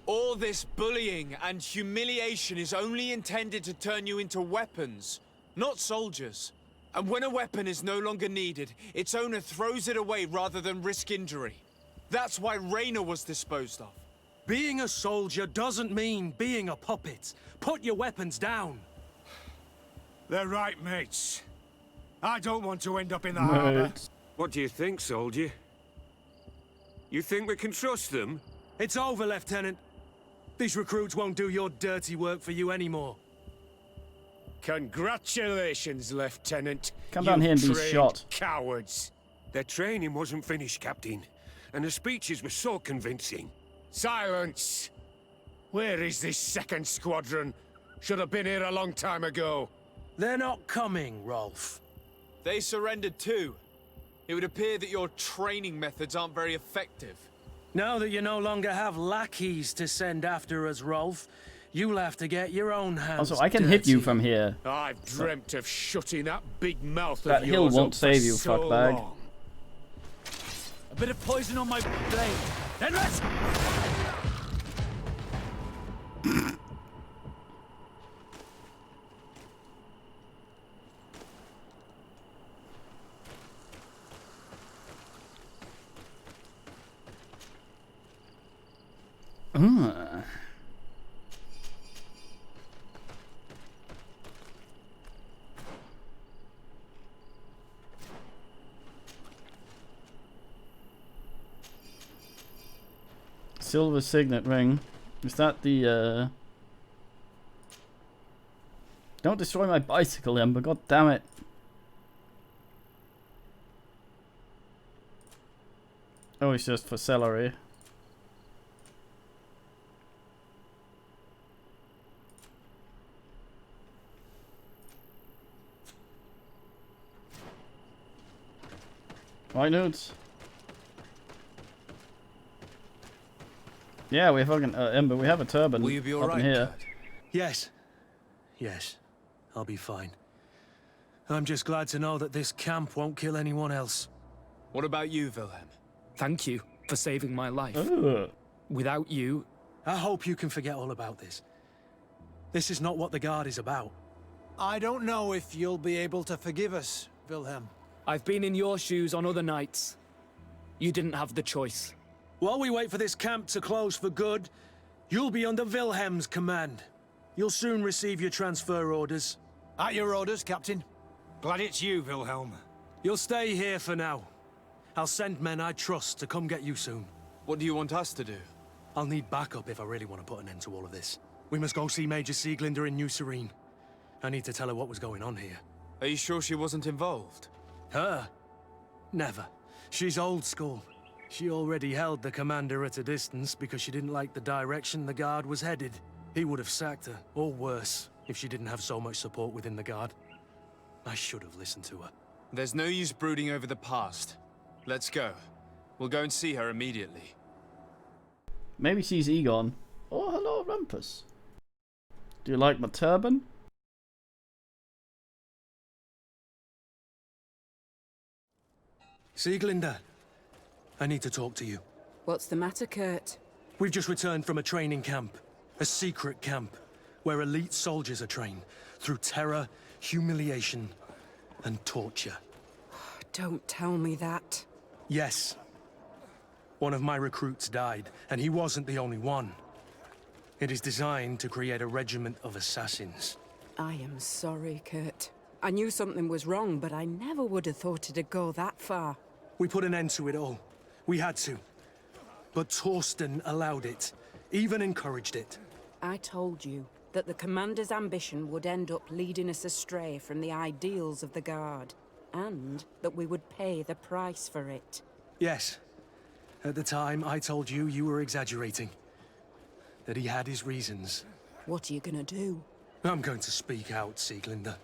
All this bullying and humiliation is only intended to turn you into weapons, not soldiers. And when a weapon is no longer needed, its owner throws it away rather than risk injury. That's why Raina was disposed of. Being a soldier doesn't mean being a puppet. Put your weapons down. They're right, mates. I don't want to end up in the harbor. What do you think, soldier? You think we can trust them? It's over, Lieutenant. These recruits won't do your dirty work for you anymore. Congratulations, Lieutenant. Come down here and be shot. Cowards. Their training wasn't finished, Captain, and the speeches were so convincing. Silence! Where is this second squadron? Should have been here a long time ago. They're not coming, Rolf. They surrendered too. It would appear that your training methods aren't very effective. Now that you no longer have lackeys to send after us, Rolf, you'll have to get your own hands Also, I can hit you from here. I've dreamt of shutting that big mouth that of hill yours won't up save you, so fuckbag. long. A bit of poison on my blade. Then let's... Silver signet ring. Is that the Don't destroy my bicycle, Ember, god damn it. Oh, it's just for celery. Right, nudes? Yeah, we fucking Ember. We have a turban. Will you be all up right, in here. Kurt? Yes. Yes. I'll be fine. I'm just glad to know that this camp won't kill anyone else. What about you, Wilhelm? Thank you for saving my life. Ugh. Without you... I hope you can forget all about this. This is not what the Guard is about. I don't know if you'll be able to forgive us, Wilhelm. I've been in your shoes on other nights. You didn't have the choice. While we wait for this camp to close for good, you'll be under Wilhelm's command. You'll soon receive your transfer orders. At your orders, Captain. Glad it's you, Wilhelm. You'll stay here for now. I'll send men I trust to come get you soon. What do you want us to do? I'll need backup if I really want to put an end to all of this. We must go see Major Sieglinder in New Serene. I need to tell her what was going on here. Are you sure she wasn't involved? Her? Never. She's old school. She already held the commander at a distance because she didn't like the direction the Guard was headed. He would have sacked her, or worse, if she didn't have so much support within the Guard. I should have listened to her. There's no use brooding over the past. Let's go. We'll go and see her immediately. Maybe she's Egon. Oh, hello, Rumpus. Do you like my turban? Sieglinder, I need to talk to you. What's the matter, Kurt? We've just returned from a training camp. A secret camp, where elite soldiers are trained through terror, humiliation, and torture. Don't tell me that. Yes. One of my recruits died, and he wasn't the only one. It is designed to create a regiment of assassins. I am sorry, Kurt. I knew something was wrong, but I never would have thought it'd go that far. We put an end to it all. We had to. But Torsten allowed it, even encouraged it. I told you that the Commander's ambition would end up leading us astray from the ideals of the Guard, and that we would pay the price for it. Yes. At the time, I told you you were exaggerating. That he had his reasons. What are you gonna do? I'm going to speak out, Sieglinder.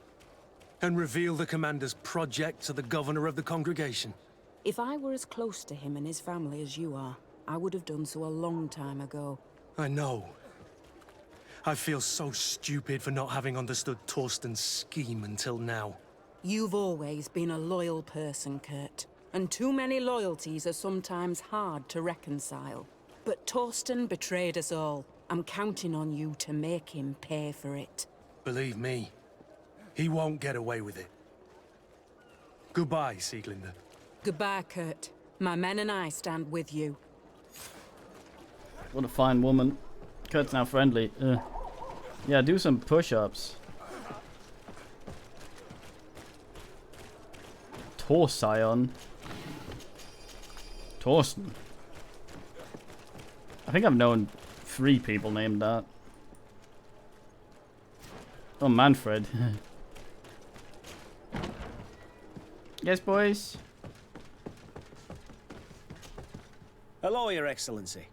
And reveal the Commander's project to the Governor of the Congregation. If I were as close to him and his family as you are, I would have done so a long time ago. I know. I feel so stupid for not having understood Torsten's scheme until now. You've always been a loyal person, Kurt. And too many loyalties are sometimes hard to reconcile. But Torsten betrayed us all. I'm counting on you to make him pay for it. Believe me, he won't get away with it. Goodbye, Sieglinder. Goodbye, Kurt. My men and I stand with you. What a fine woman. Kurt's now friendly. Yeah, do some push-ups. Torsion. Torsten. I think I've known 3 people named that. Oh, Manfred. Yes, boys. Hello, Your Excellency.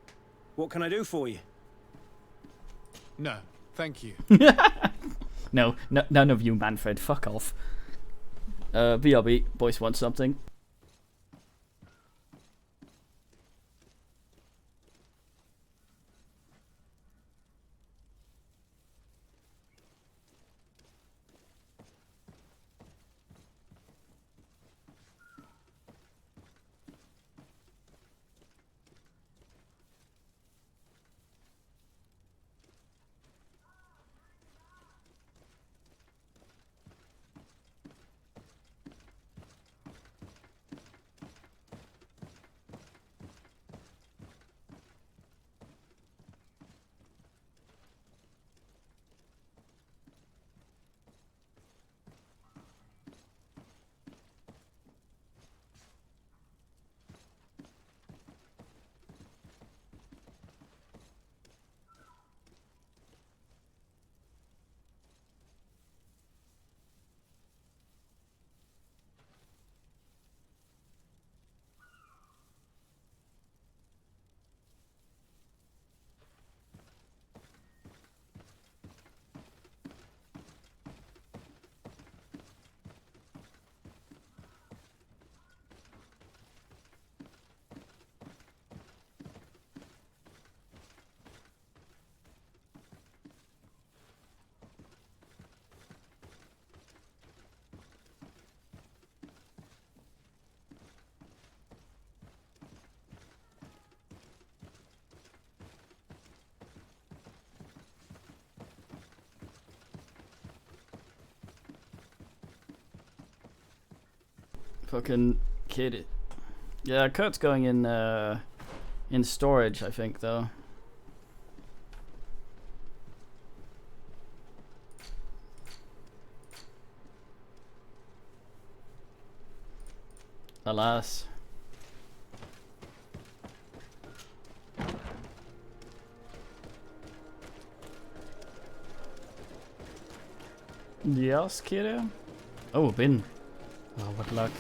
What can I do for you? No, thank you. No, none of you, Manfred. Fuck off. BRB, boys want something. Fucking kid. Yeah, Kurt's going in storage, I think, though. Alas. Yes, kiddo. Oh, bin. Oh, what luck.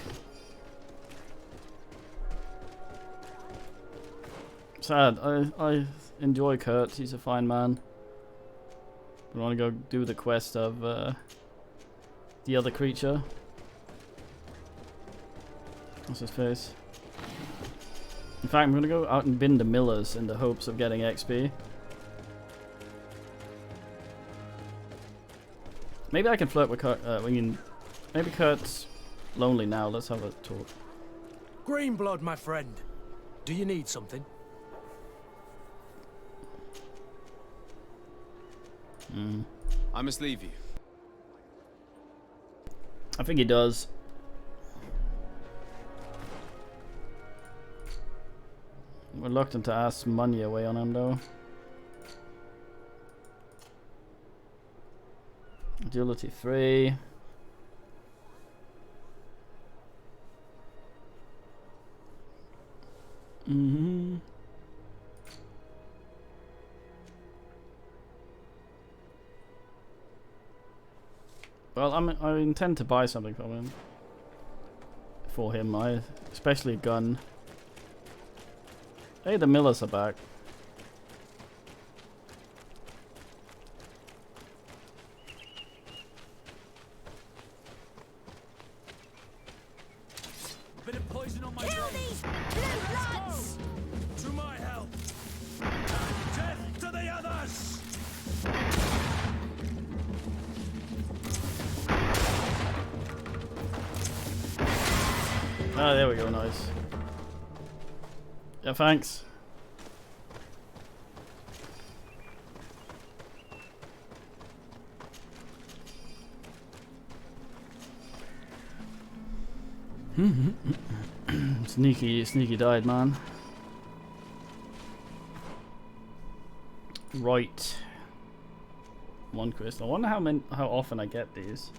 Sad. I enjoy Kurt. He's a fine man. We want to go do the quest of the other creature. What's his face? In fact, I'm gonna go out and bin the millers in the hopes of getting XP. Maybe I can flirt with Kurt. Maybe Kurt's lonely now. Let's have a talk. Greenblood, my friend. Do you need something? I must leave you. I think he does. Reluctant to ask money away on him though. Agility 3. Well, I intend to buy something from him. For him, especially a gun. Hey, the millers are back. Bit of poison on my blades. To my help. Death to the others. Ah, there we go, nice. Yeah, thanks. Sneaky died, man. Right. One crystal. I wonder how often I get these.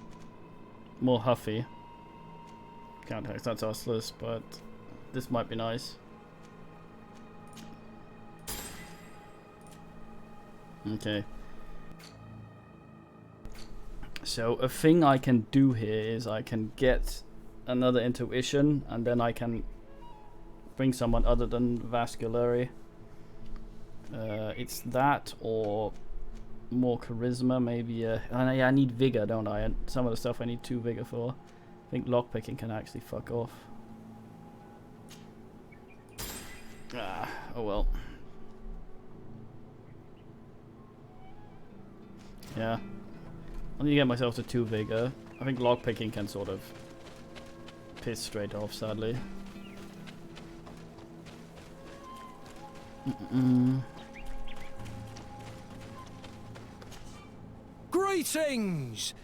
More Huffy. Can't hex, that's useless, but this might be nice. Okay. So a thing I can do here is I can get another intuition and then I can bring someone other than Vasculary. It's that or more charisma, maybe. Yeah, I need vigor, don't I? And some of the stuff I need 2 vigor for. I think lockpicking can actually fuck off. Ah, oh well. Yeah. I need to get myself to 2 vigor. I think lockpicking can sort of piss straight off, sadly. Greetings!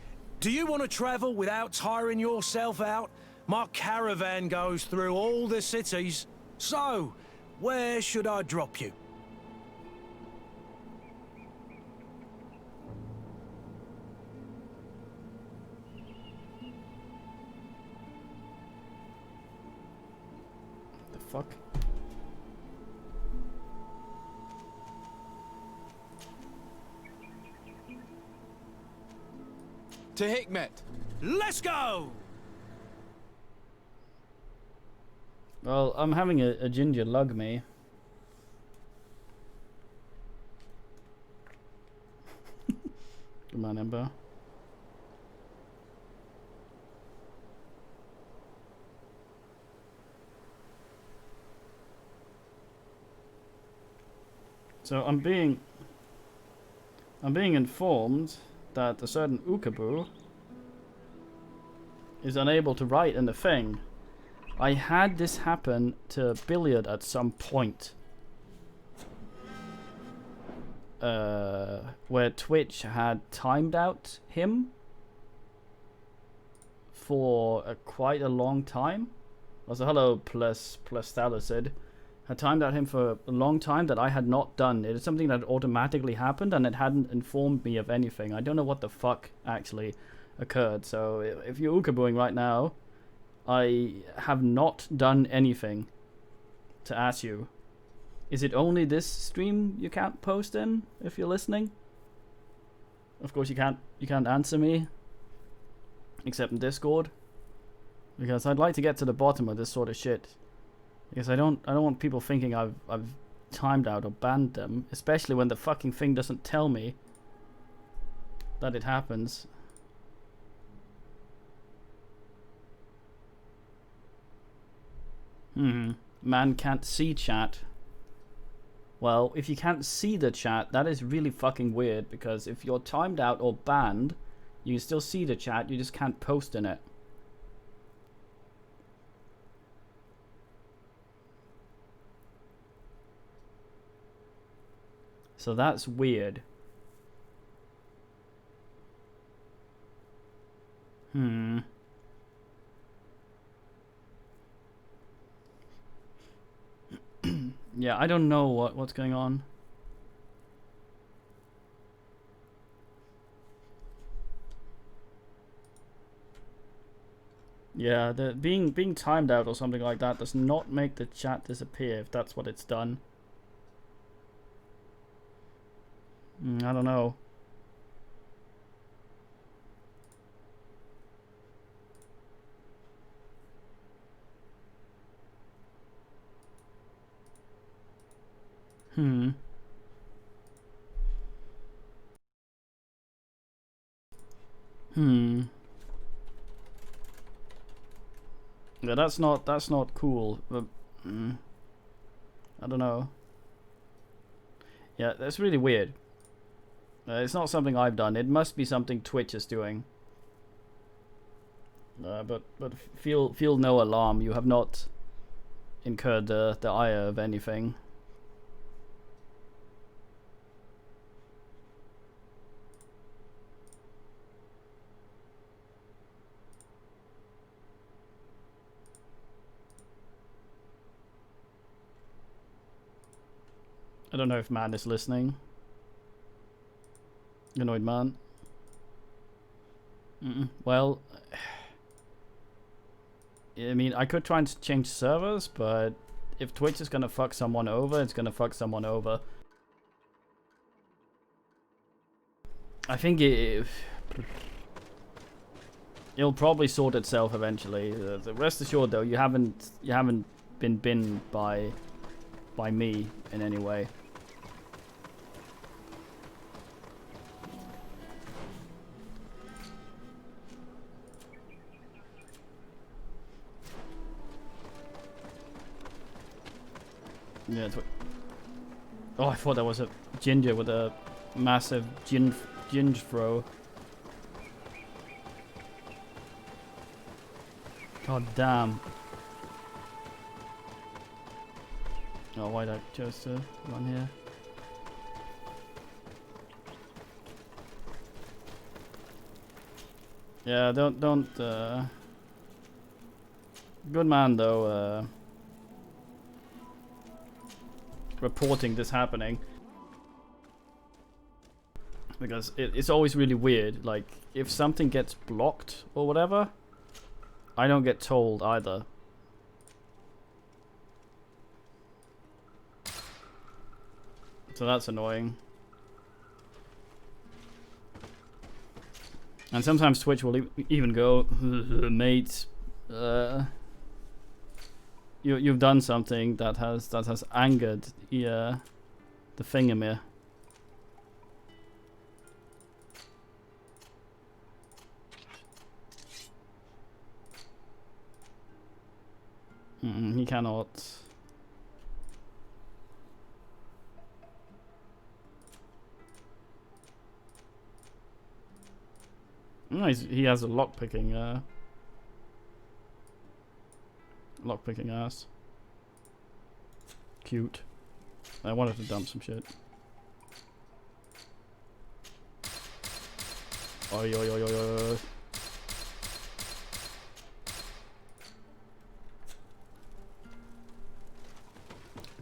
Do you want to travel without tiring yourself out? My caravan goes through all the cities. So, where should I drop you? The fuck? To Hikmet. Let's go! Well, I'm having a ginger lug me. Come on, Ember. So I'm being informed that a certain Ukabu is unable to write in the thing. I had this happen to Billiard at some point. Where Twitch had timed out him for quite a long time. Also, hello, plus Thalassid. Had timed out him for a long time that I had not done. It is something that automatically happened and it hadn't informed me of anything. I don't know what the fuck actually occurred. So if you're Ukabooing right now, I have not done anything to ask you. Is it only this stream you can't post in if you're listening? Of course you can't answer me except in Discord, because I'd like to get to the bottom of this sort of shit. Because I don't want people thinking I've timed out or banned them, especially when the fucking thing doesn't tell me that it happens. Man can't see chat. Well, if you can't see the chat, that is really fucking weird, because if you're timed out or banned, you can still see the chat, you just can't post in it. So that's weird. Yeah, I don't know what's going on. Yeah, the being timed out or something like that does not make the chat disappear if that's what it's done. I don't know. Yeah, that's not cool. But, I don't know. Yeah, that's really weird. It's not something I've done. It must be something Twitch is doing. But feel no alarm. You have not incurred the ire of anything. I don't know if man is listening. Annoyed man. Well, I mean, I could try and change servers, but if Twitch is gonna fuck someone over, it's gonna fuck someone over. I think it'll probably sort itself eventually. Rest assured, though, you haven't been binned by me in any way. Yeah. Oh, I thought that was a ginger with a massive ginge throw. God damn. Oh, why'd I chose to run here? Yeah, don't good man though, reporting this happening, because it's always really weird. Like, if something gets blocked or whatever, I don't get told either. So that's annoying. And sometimes Twitch will even go, mate, you've done something that has angered the thingamere. He cannot. No, he has a lockpicking ass. Cute. I wanted to dump some shit. Oi, oi, oi, oi, oi.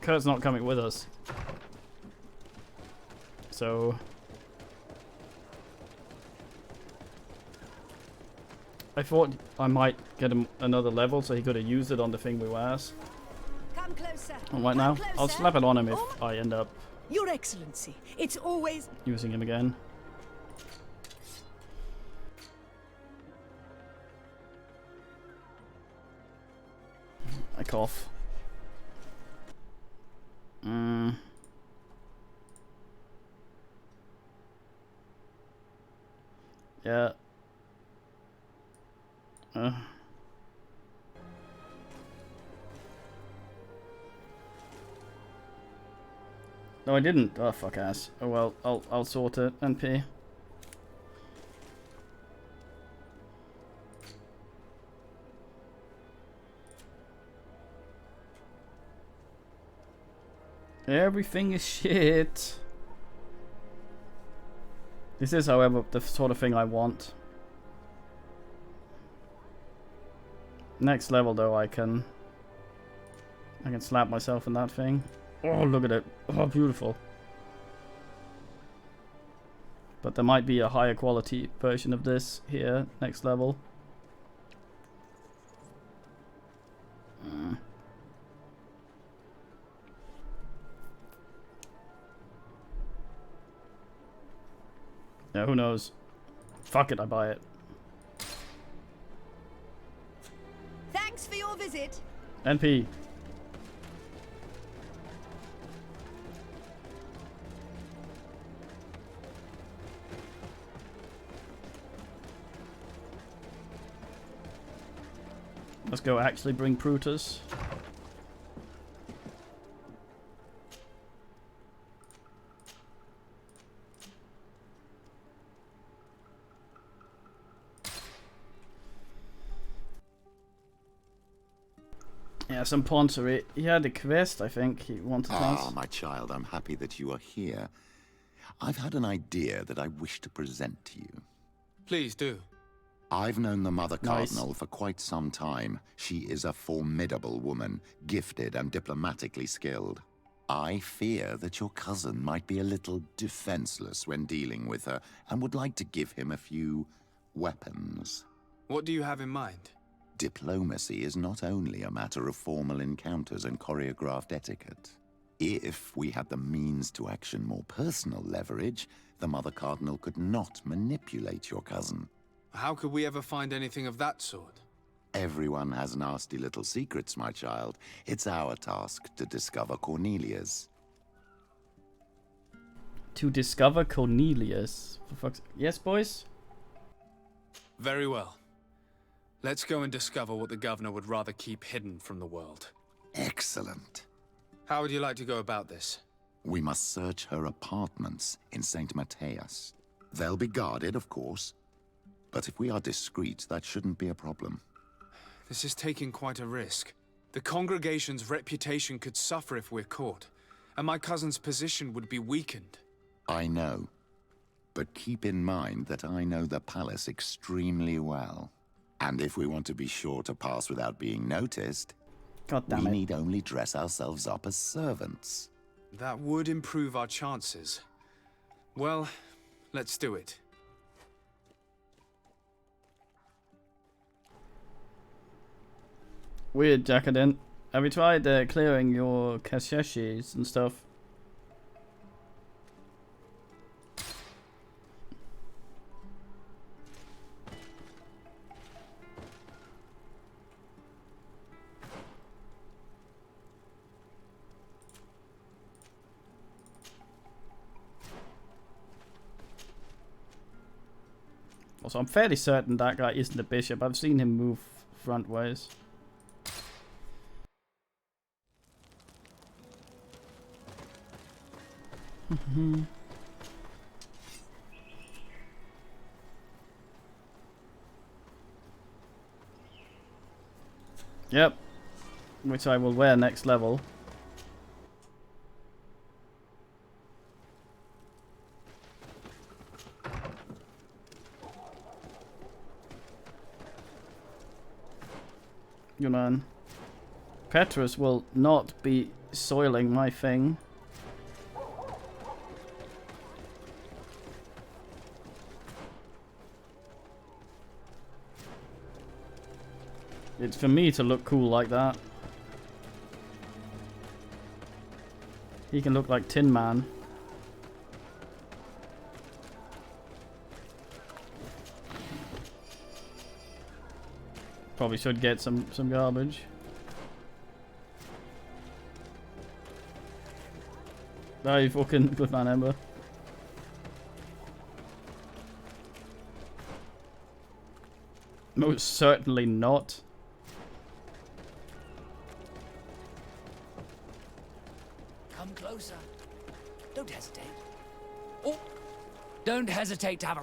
Kurt's not coming with us. So... I thought I might get him another level so he could have used it on the thing we was. Come closer. And right now, I'll slap it on him if I end up Your Excellency, it's always... using him again. I cough. Yeah. No, I didn't. Oh, fuck ass. Oh well, I'll sort it. NP. Everything is shit. This is, however, the sort of thing I want. Next level, though, I can slap myself in that thing. Oh, look at it. Oh, beautiful. But there might be a higher quality version of this here, next level. Yeah, who knows? Fuck it, I buy it. Thanks for your visit. NP. Let's go actually bring Brutus. Yeah, some Poncer. He had a quest, I think, he wanted us. My child, I'm happy that you are here. I've had an idea that I wish to present to you. Please do. I've known the Mother Cardinal for quite some time. She is a formidable woman, gifted and diplomatically skilled. I fear that your cousin might be a little defenseless when dealing with her, and would like to give him a few weapons. What do you have in mind? Diplomacy is not only a matter of formal encounters and choreographed etiquette. If we had the means to action more personal leverage, the Mother Cardinal could not manipulate your cousin. How could we ever find anything of that sort? Everyone has nasty little secrets, my child. It's our task to discover Cornelius. To discover Cornelius? For fuck's... Yes, boys? Very well. Let's go and discover what the governor would rather keep hidden from the world. Excellent. How would you like to go about this? We must search her apartments in St. Matthias. They'll be guarded, of course. But if we are discreet, that shouldn't be a problem. This is taking quite a risk. The congregation's reputation could suffer if we're caught, and my cousin's position would be weakened. I know. But keep in mind that I know the palace extremely well. And if we want to be sure to pass without being noticed, we need only dress ourselves up as servants. That would improve our chances. Well, let's do it. Weird, Jacqueline. Have you tried clearing your caches and stuff? Also, I'm fairly certain that guy isn't a bishop. I've seen him move front ways. Yep. Which I will wear next level. Good man. Petrus will not be soiling my thing. It's for me to look cool like that. He can look like Tin Man. Probably should get some garbage. No, you fucking good man, Ember. Most certainly not. Come closer. Don't hesitate. Oh, don't hesitate to have a...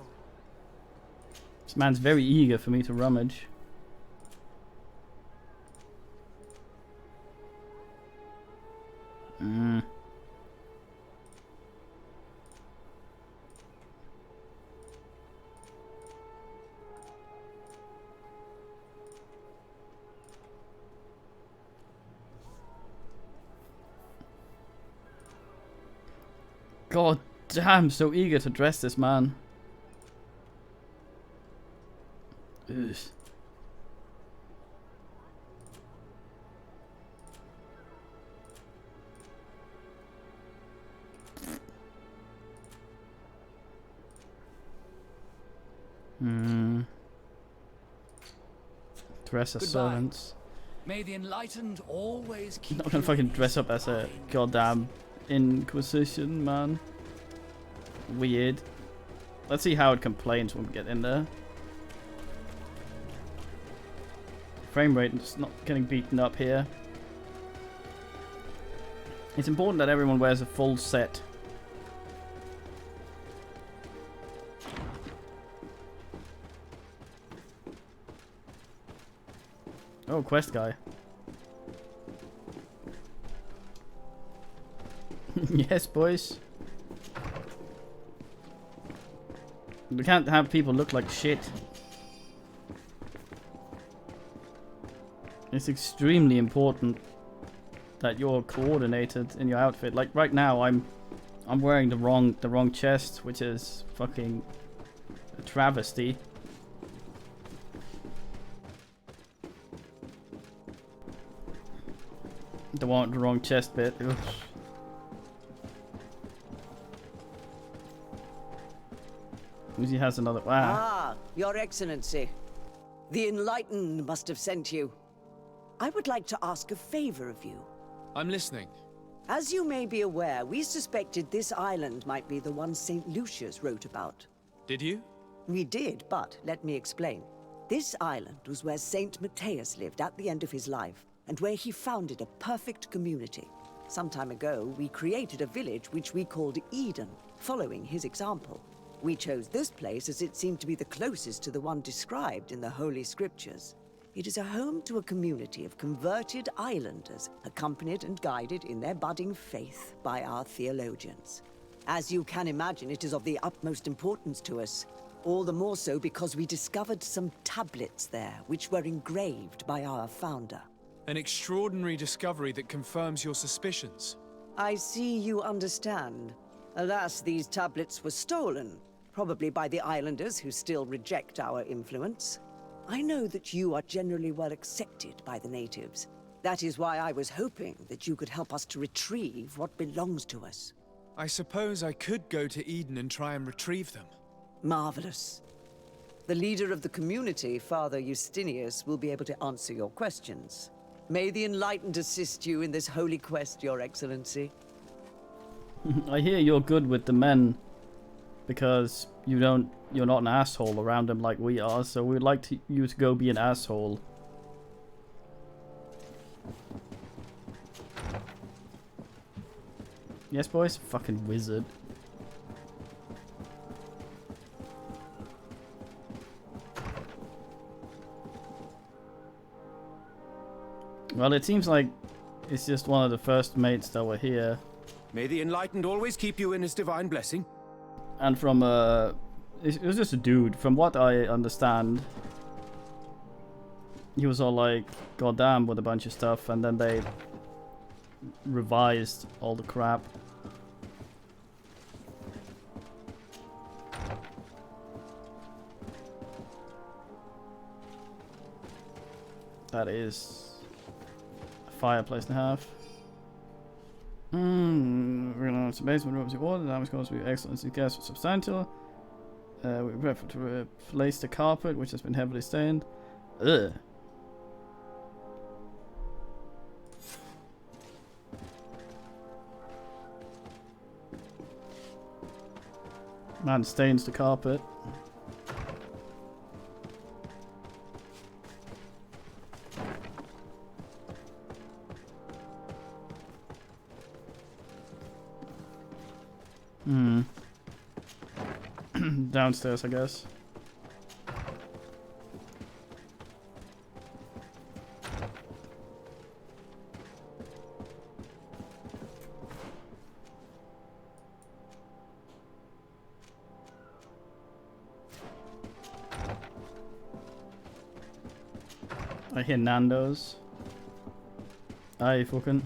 This man's very eager for me to rummage. God damn, so eager to dress this man. Ugh. Dress as servants. May the enlightened always keep Not gonna fucking dress up as a goddamn Inquisition, man. Weird. Let's see how it complains when we get in there. Frame rate is not getting beaten up here. It's important that everyone wears a full set. Oh, quest guy. Yes, boys. We can't have people look like shit. It's extremely important that you're coordinated in your outfit. Like right now, I'm wearing the wrong chest, which is fucking a travesty. The wrong chest bit. Ugh. He has another. Wow. Ah, Your Excellency. The Enlightened must have sent you. I would like to ask a favor of you. I'm listening. As you may be aware, we suspected this island might be the one St. Lucius wrote about. Did you? We did, but let me explain. This island was where St. Matthias lived at the end of his life, and where he founded a perfect community. Some time ago, we created a village which we called Eden, following his example. We chose this place as it seemed to be the closest to the one described in the Holy Scriptures. It is a home to a community of converted islanders, accompanied and guided in their budding faith by our theologians. As you can imagine, it is of the utmost importance to us, all the more so because we discovered some tablets there, which were engraved by our founder. An extraordinary discovery that confirms your suspicions. I see you understand. Alas, these tablets were stolen, probably by the islanders who still reject our influence. I know that you are generally well accepted by the natives. That is why I was hoping that you could help us to retrieve what belongs to us. I suppose I could go to Eden and try and retrieve them. Marvelous. The leader of the community, Father Justinius, will be able to answer your questions. May the Enlightened assist you in this holy quest, Your Excellency. I hear you're good with the men because you're not an asshole around them like we are, so we'd like you to go be an asshole. Yes, boys? Fucking wizard. Well, it seems like it's just one of the first mates that were here. May the Enlightened always keep you in his divine blessing. And from, it was just a dude. From what I understand, he was all like, goddamn, with a bunch of stuff, and then they revised all the crap. That is a fireplace and a half. Realize the basement room is in order. The damage caused to be excellent. The gas was substantial. We prefer to replace the carpet, which has been heavily stained. Ugh. Man stains the carpet. Downstairs, I guess. I hear Nando's. Aye, fucking.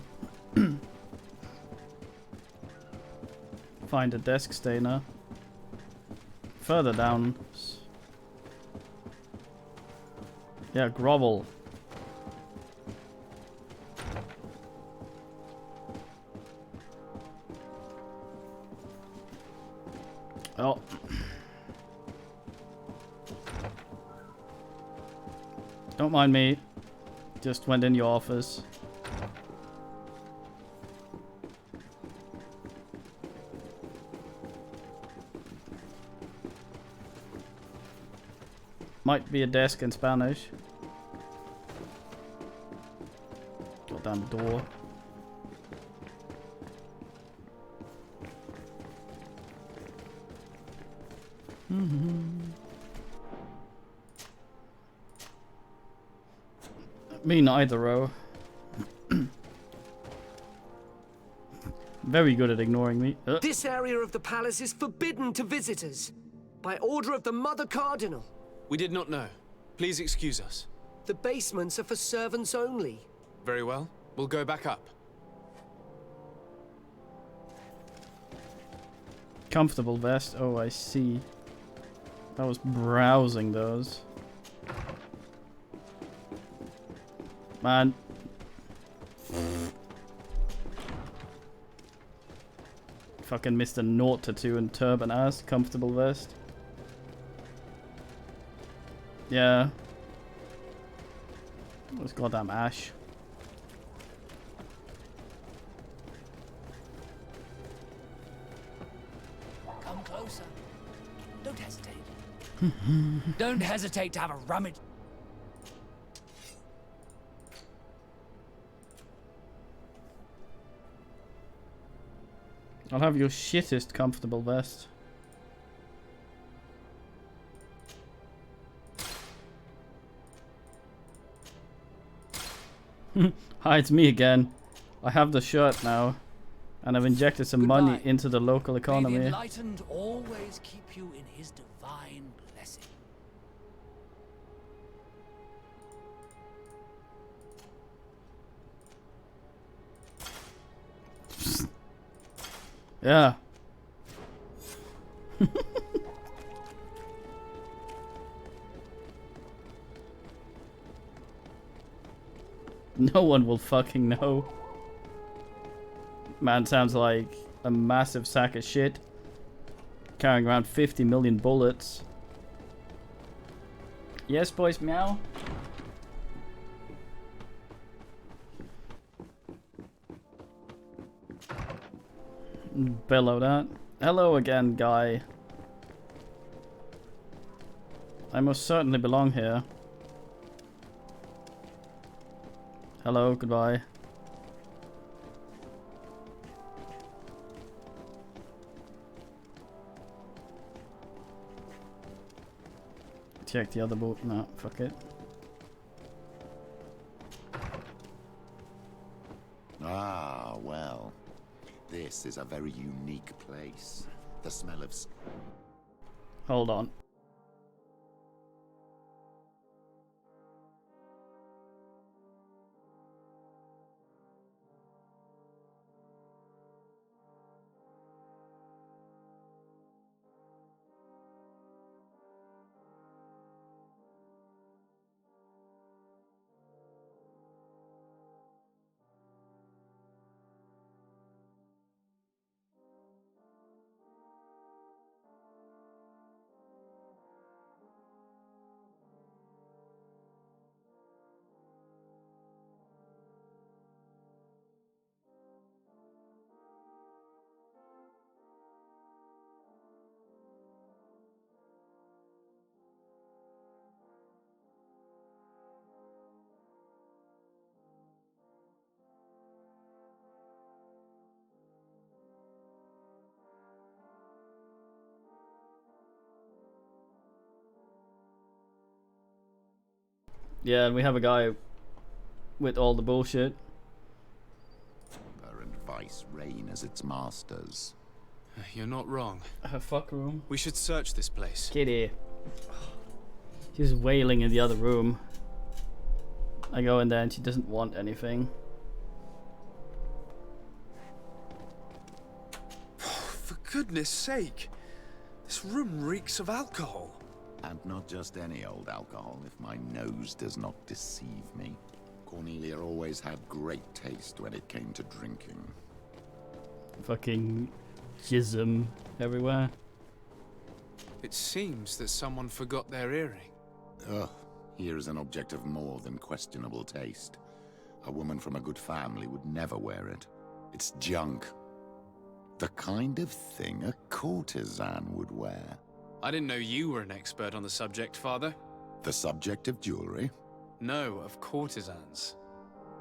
Find a desk stainer. Further down. Yeah, grovel. Oh. Don't mind me. Just went in your office. Might be a desk in Spanish. Goddamn door. Me neither, Ro. Very good at ignoring me. This area of the palace is forbidden to visitors. By order of the Mother Cardinal. We did not know. Please excuse us. The basements are for servants only. Very well. We'll go back up. Comfortable vest. Oh, I see. I was browsing those. Man. Fucking Mr. 0 to 2 and turban ass. Comfortable vest. Yeah. Those goddamn ash. Come closer. Don't hesitate. Don't hesitate to have a rummage. I'll have your shittest comfortable vest. Hi, it's me again. I have the shirt now, and I've injected some money into the local economy. May the enlightened always keep you in his divine blessing. Yeah. No one will fucking know. Man sounds like a massive sack of shit. Carrying around 50 million bullets. Yes, boys, meow. Bellow that. Hello again, guy. I most certainly belong here. Hello, goodbye. Check the other boat. No, fuck it. Ah, well. This is a very unique place. The smell of... Hold on. Yeah, and we have a guy with all the bullshit. And vice reign as its masters. You're not wrong. Her fuck room. We should search this place. Kitty. She's wailing in the other room. I go in there and she doesn't want anything. For goodness sake! This room reeks of alcohol. And not just any old alcohol, if my nose does not deceive me. Cornelia always had great taste when it came to drinking. Fucking jism everywhere. It seems that someone forgot their earring. Ugh, here is an object of more than questionable taste. A woman from a good family would never wear it. It's junk. The kind of thing a courtesan would wear. I didn't know you were an expert on the subject, Father. The subject of jewelry? No, of courtesans.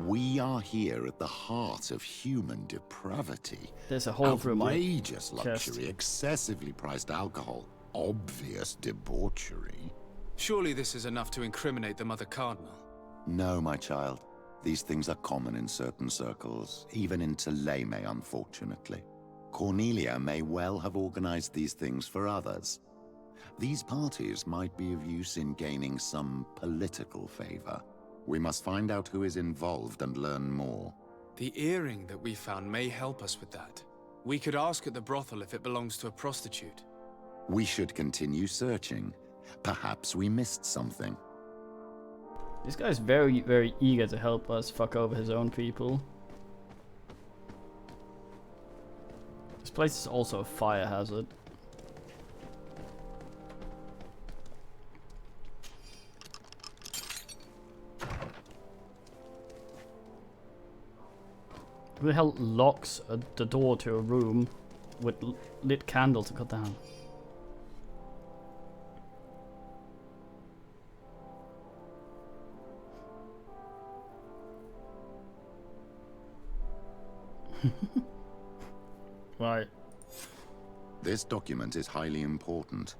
We are here at the heart of human depravity. There's a hole through my outrageous chest. luxury, excessively priced alcohol, obvious debauchery. Surely this is enough to incriminate the Mother Cardinal. No, my child. These things are common in certain circles, even in Thélème, unfortunately. Cornelia may well have organized these things for others. These parties might be of use in gaining some political favor. We must find out who is involved and learn more. The earring that we found may help us with that. We could ask at the brothel if it belongs to a prostitute. We should continue searching. Perhaps we missed something. This guy's very, very eager to help us fuck over his own people. This place is also a fire hazard. Who the hell locks the door to a room with lit candles to cut down? Right. This document is highly important.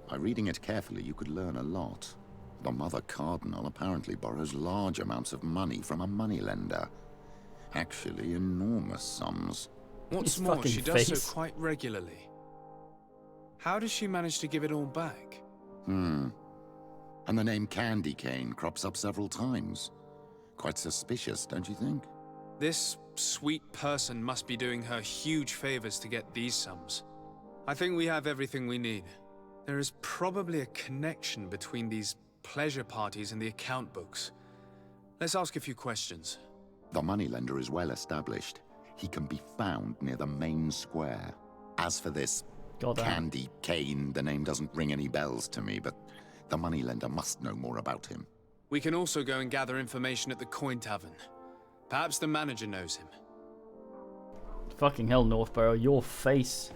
By reading it carefully, you could learn a lot. The Mother Cardinal apparently borrows large amounts of money from a moneylender. Actually, enormous sums. What's more, she does so quite regularly. How does she manage to give it all back? And the name Candy Cane crops up several times. Quite suspicious, don't you think? This sweet person must be doing her huge favors to get these sums. I think we have everything we need. There is probably a connection between these pleasure parties and the account books. Let's ask a few questions. The moneylender is well established. He can be found near the main square. As for this Candy Cane, the name doesn't ring any bells to me, but the moneylender must know more about him. We can also go and gather information at the Coin Tavern. Perhaps the manager knows him. Fucking hell, Northborough, your face.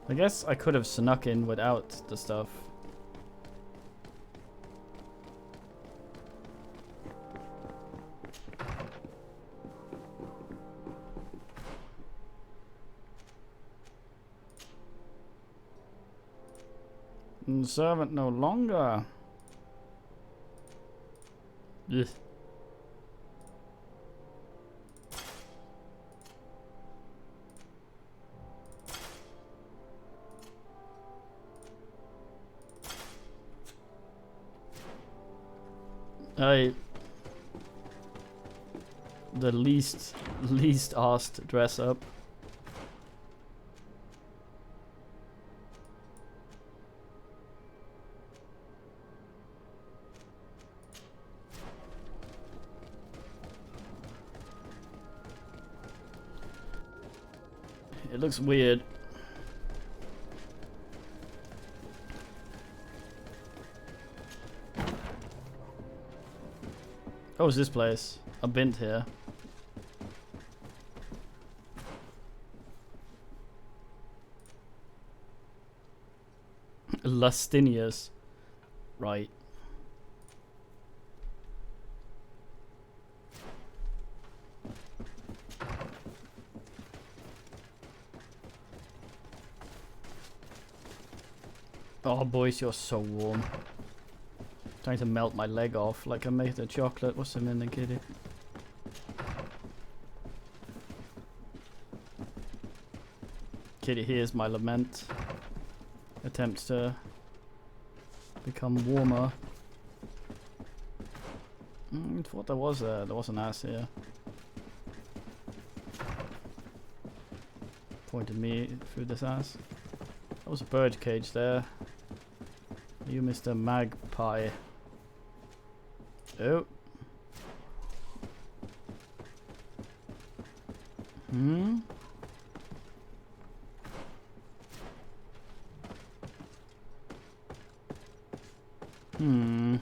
I guess I could have snuck in without the stuff. Servant no longer. Ugh. The least asked dress up. It looks weird. Oh, is this place? I've been here. Lustinius. Right. Oh, boys, you're so warm. Trying to melt my leg off like I made the chocolate. What's the minute, kitty? Kitty hears my lament. Attempts to become warmer. I thought there was an ass here. Pointed me through this ass. That was a bird cage there. You, Mr. Magpie. Oh. Hmm. Hmm.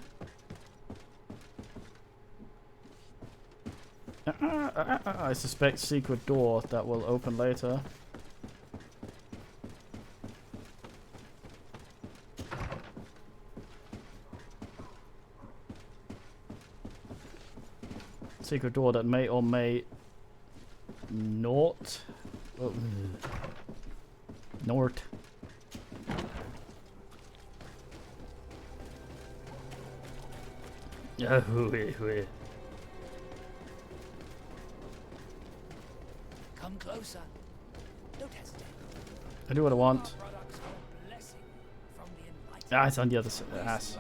I suspect secret door that will open later. Secret door that may or may not. Oh. Nort. Come closer. Don't hesitate. I do what I want. Ah, it's on the other ass.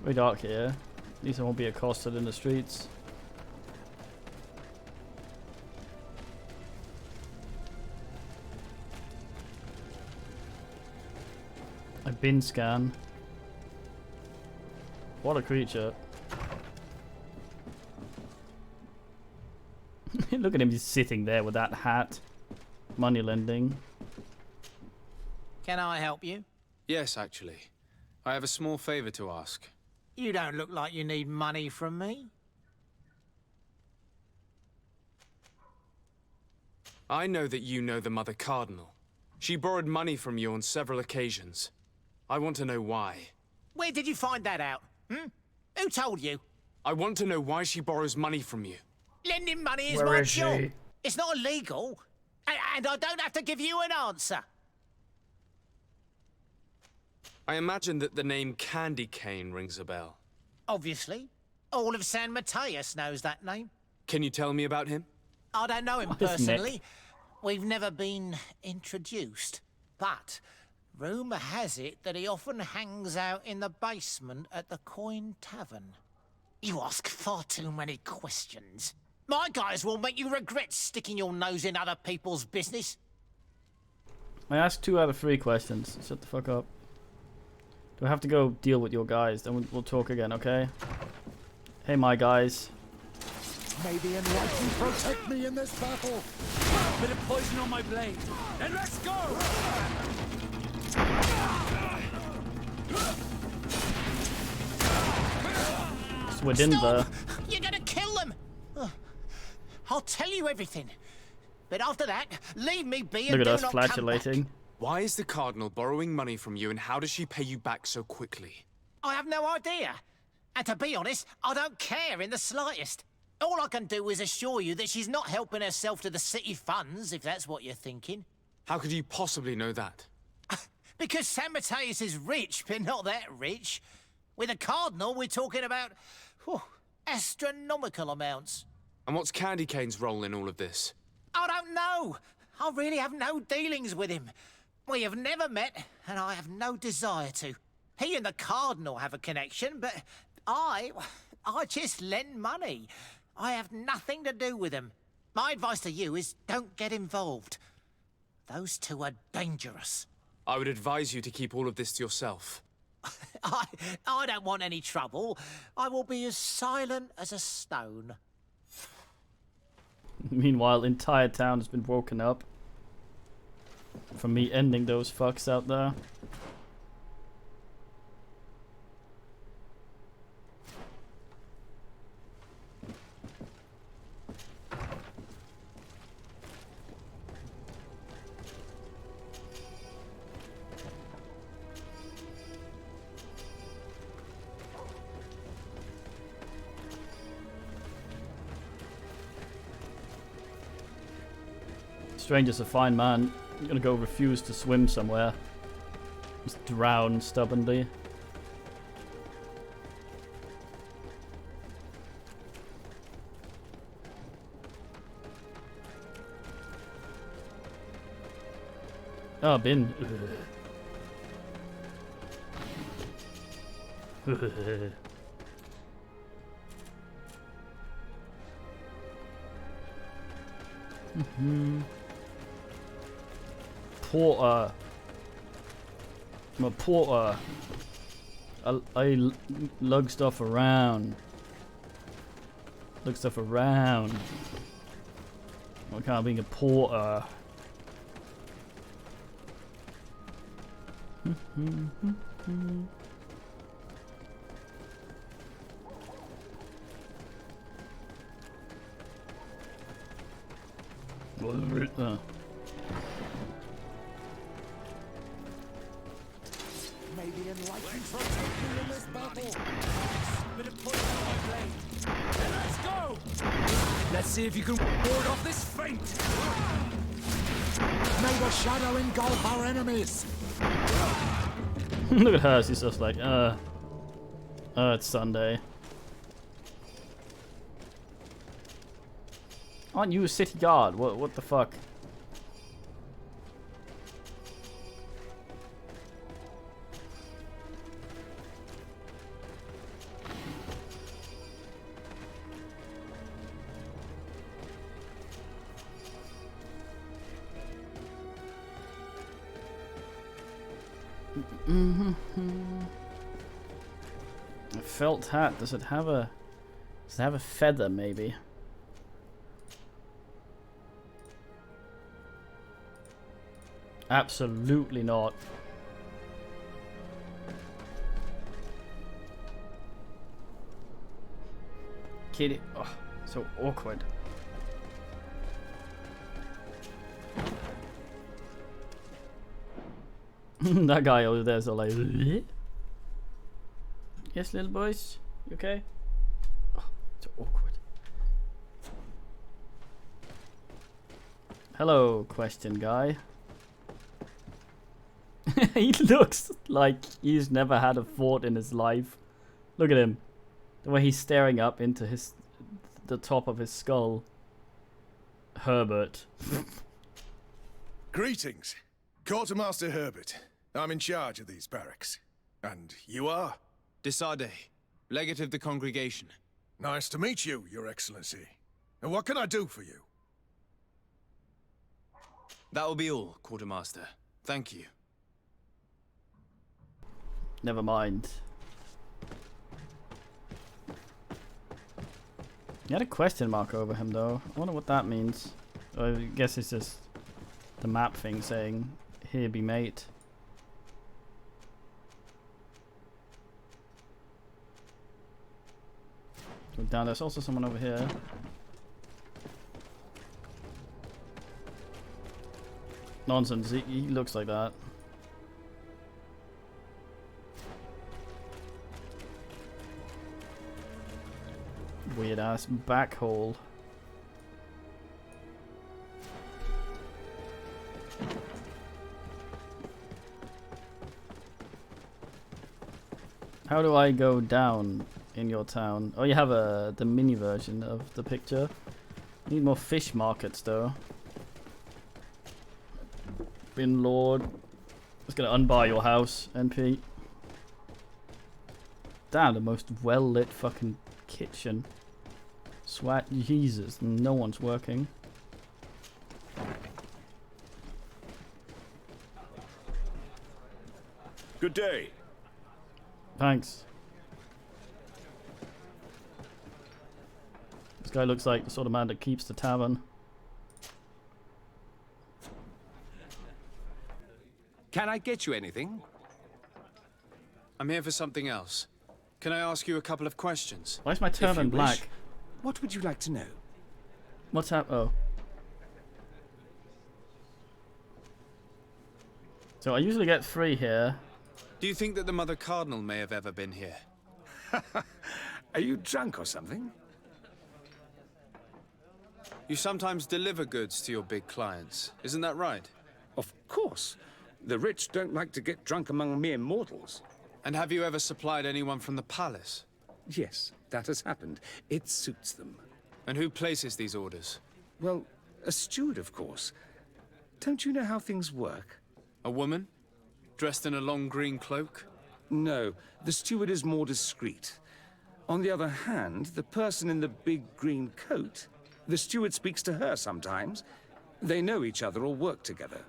Very dark here. At least I won't be accosted in the streets. A bin scan. What a creature. Look at him just sitting there with that hat. Money lending. Can I help you? Yes, actually. I have a small favor to ask. You don't look like you need money from me. I know that you know the Mother Cardinal. She borrowed money from you on several occasions. I want to know why. Where did you find that out? Who told you? I want to know why she borrows money from you. Lending money is Where my is job. she? It's not illegal. And I don't have to give you an answer. I imagine that the name Candy Cane rings a bell. Obviously. All of San Mateus knows that name. Can you tell me about him? I don't know him What is personally. Nick? We've never been introduced. But rumour has it that he often hangs out in the basement at the Coin Tavern. You ask far too many questions. My guys will make you regret sticking your nose in other people's business. I asked 2 out of 3 questions. Shut the fuck up. Do I have to go deal with your guys? Then we'll talk again, okay? Hey, my guys. May the Enlightened protect me in this battle. Bit of poison on my blade. Then let's go! Swedinda. You're gonna kill them! I'll tell you everything. But after that, leave me be and Look at do us not come back. flatulating. Why is the Cardinal borrowing money from you, and how does she pay you back so quickly? I have no idea. And to be honest, I don't care in the slightest. All I can do is assure you that she's not helping herself to the city funds, if that's what you're thinking. How could you possibly know that? Because San Mateus is rich, but not that rich. With a Cardinal, we're talking about astronomical amounts. And what's Candy Cane's role in all of this? I don't know. I really have no dealings with him. We have never met, and I have no desire to. He and the Cardinal have a connection, but I just lend money. I have nothing to do with him. My advice to you is don't get involved. Those two are dangerous. I would advise you to keep all of this to yourself. I don't want any trouble. I will be as silent as a stone. Meanwhile, entire town has been woken up from me ending those fucks out there. Stranger's a fine man. I'm gonna go refuse to swim somewhere. Just drown stubbornly. Oh, bin. Porter. I'm a porter. I lug stuff around. Lug stuff around. I can't be a porter. Maybe enlightened protect you in this battle. Bit of poison on my blade. Let's go! Let's see if you can ward off this feint. May the shadow engulf our enemies. Look at her, she's just like, it's Sunday. Aren't you a city guard? What the fuck? A felt hat. Does it have a feather maybe? Absolutely not. Kitty. Oh, so awkward. That guy over there's all like, yes, little boys, you okay? Oh, so awkward. Hello, question guy. He looks like he's never had a thought in his life. Look at him. The way he's staring up into the top of his skull. Herbert. Greetings. Quartermaster Herbert. I'm in charge of these barracks. And you are? Desade, legate of the congregation. Nice to meet you, Your Excellency. And what can I do for you? That will be all, Quartermaster. Thank you. Never mind. He had a question mark over him though. I wonder what that means. I guess it's just the map thing saying, here be mate. Go down, there's also someone over here. Nonsense, he looks like that. Weird ass back hole. How do I go down in your town? Oh, you have the mini version of the picture. Need more fish markets though. Bin Lord. Just gonna unbar your house, NP. Damn, the most well lit fucking kitchen. Swat Jesus, no one's working. Good day. Thanks. This guy looks like the sort of man that keeps the tavern. Can I get you anything? I'm here for something else. Can I ask you a couple of questions? Why is my turban black? What would you like to know? What's up? Oh. So I usually get 3 here. Do you think that the Mother Cardinal may have ever been here? Are you drunk or something? You sometimes deliver goods to your big clients, isn't that right? Of course. The rich don't like to get drunk among mere mortals. And have you ever supplied anyone from the palace? Yes, that has happened. It suits them. And who places these orders? Well, a steward, of course. Don't you know how things work? A woman? Dressed in a long green cloak? No, the steward is more discreet. On the other hand, the person in the big green coat, the steward speaks to her sometimes. They know each other or work together.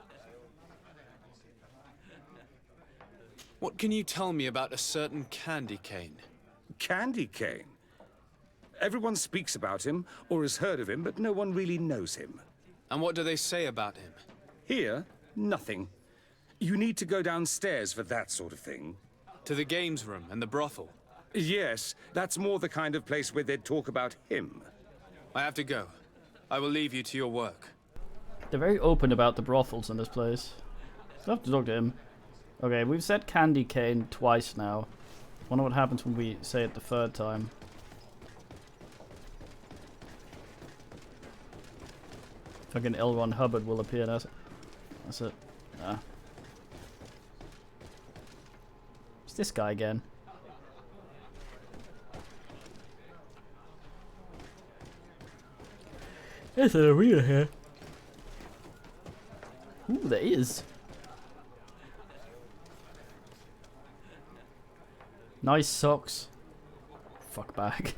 What can you tell me about a certain Candy Cane? Candy Cane? Everyone speaks about him, or has heard of him, but no one really knows him. And what do they say about him? Here, nothing. You need to go downstairs for that sort of thing. To the games room and the brothel? Yes, that's more the kind of place where they'd talk about him. I have to go. I will leave you to your work. They're very open about the brothels in this place. So I have to talk to him. Okay, we've said Candy Cane twice now. Wonder what happens when we say it the third time. Fucking L. Ron Hubbard will appear. That's it. Ah. It's this guy again. There's an arena here. Ooh, there is. Nice socks. Fuck bag.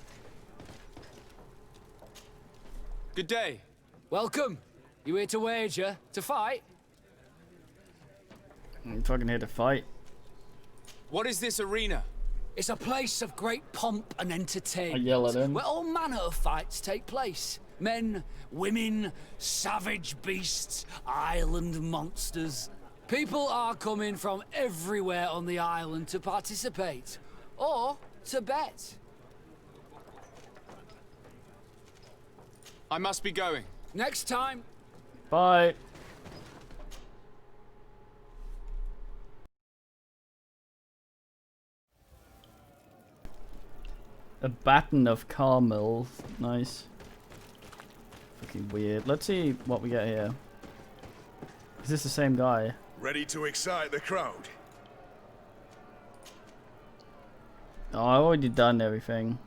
Good day. Welcome. You here to wager? To fight? I'm fucking here to fight. What is this arena? It's a place of great pomp and entertainment. I yell at him. Where all manner of fights take place. Men, women, savage beasts, island monsters. People are coming from everywhere on the island to participate. Or to bet. I must be going. Next time. Bye. A baton of caramel. Nice. Fucking weird. Let's see what we get here. Is this the same guy? Ready to excite the crowd? Oh, I've already done everything.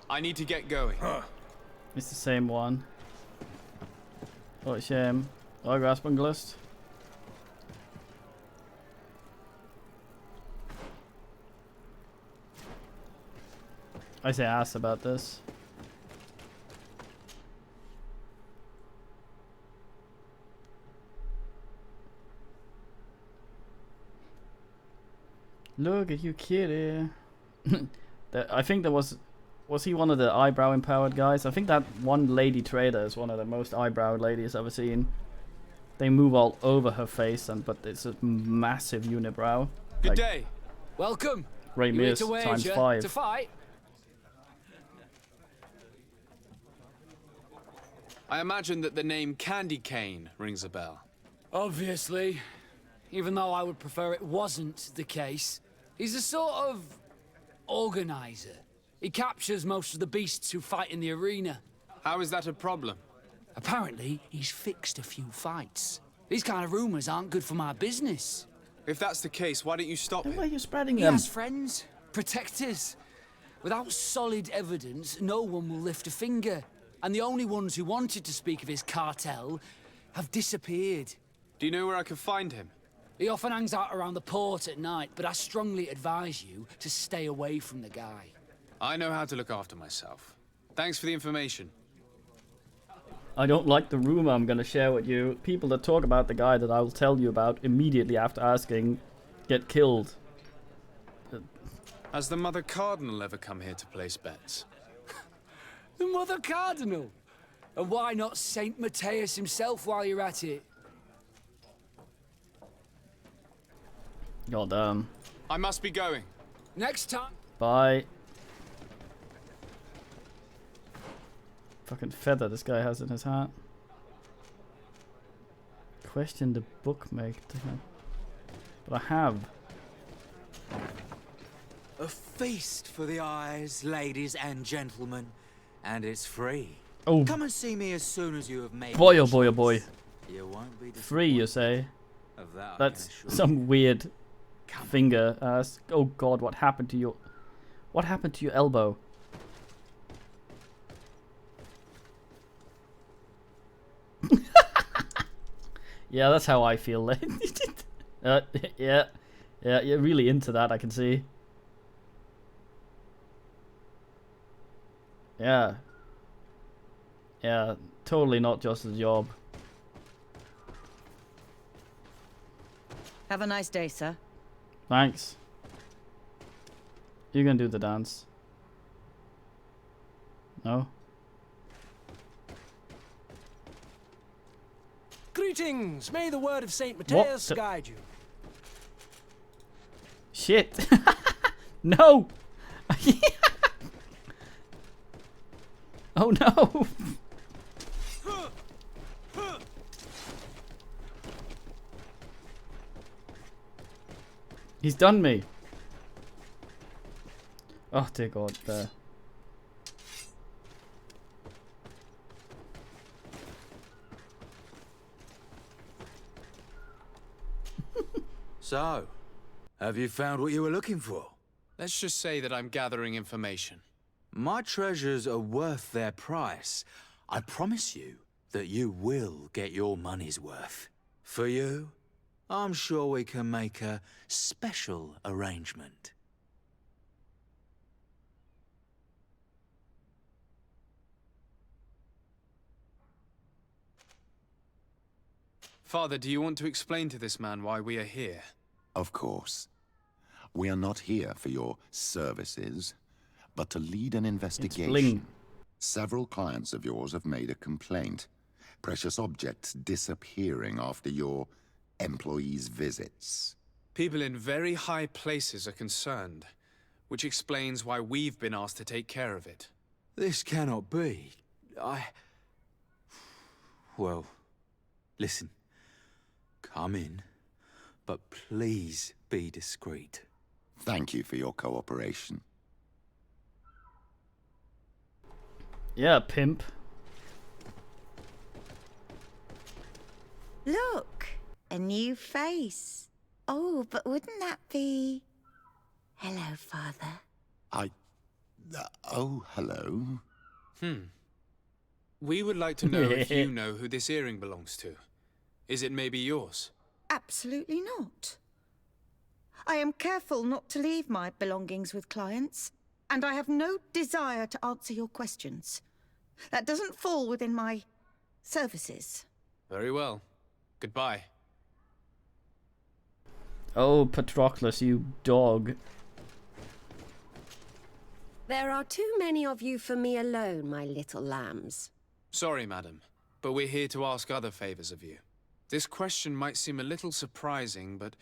I need to get going. It's the same one. What a shame. Oh, Graspunglist. I say ass about this. Look at you, kitty. I think there was he one of the eyebrow empowered guys? I think that one lady trader is one of the most eyebrow ladies I've ever seen. They move all over her face, but it's a massive unibrow. Good like, day. Welcome. Ray Mears times 5. To fight? I imagine that the name Candy Cane rings a bell. Obviously. Even though I would prefer it wasn't the case. He's a sort of organizer. He captures most of the beasts who fight in the arena. How is that a problem? Apparently, he's fixed a few fights. These kind of rumors aren't good for my business. If that's the case, why don't you stop him? Why are you spreading He them? has friends, protectors. Without solid evidence, no one will lift a finger. And the only ones who wanted to speak of his cartel have disappeared. Do you know where I can find him? He often hangs out around the port at night, but I strongly advise you to stay away from the guy. I know how to look after myself. Thanks for the information. I don't like the rumor I'm gonna share with you. People that talk about the guy that I will tell you about immediately after asking get killed. Has the Mother Cardinal ever come here to place bets? The Mother Cardinal? And why not Saint Matthias himself while you're at it? God damn. I must be going. Next time. Bye. Fucking feather this guy has in his hat. Question the bookmaker. But I have. A feast for the eyes, ladies and gentlemen. And it's free. Oh. Come and see me as soon as you have made Boy, oh boy, oh boy. You won't be 3, you say? of that. That's some weird finger. Oh God, what happened to your? What happened to your elbow? Yeah, that's how I feel. Yeah, you're really into that. I can see. Yeah, totally not just a job. Have a nice day, sir. Thanks. You gonna do the dance? No? Greetings! May the word of Saint Matthias guide you. Shit! No! Oh no! He's done me. Oh dear God, there. So, have you found what you were looking for? Let's just say that I'm gathering information. My treasures are worth their price. I promise you that you will get your money's worth. For you, I'm sure we can make a special arrangement. Father, do you want to explain to this man why we are here? Of course. We are not here for your services, but to lead an investigation. Several clients of yours have made a complaint. Precious objects disappearing after your employees' visits. People in very high places are concerned, which explains why we've been asked to take care of it. This cannot be. Well, listen. Come in, but please be discreet. Thank you for your cooperation. Yeah, pimp. Look, a new face. Oh, but wouldn't that be... Hello, Father. Oh, hello. We would like to know if you know who this earring belongs to. Is it maybe yours? Absolutely not. I am careful not to leave my belongings with clients, and I have no desire to answer your questions. That doesn't fall within my services. Very well. Goodbye. Oh, Patroclus, you dog. There are too many of you for me alone, my little lambs. Sorry, madam, but we're here to ask other favors of you. This question might seem a little surprising, but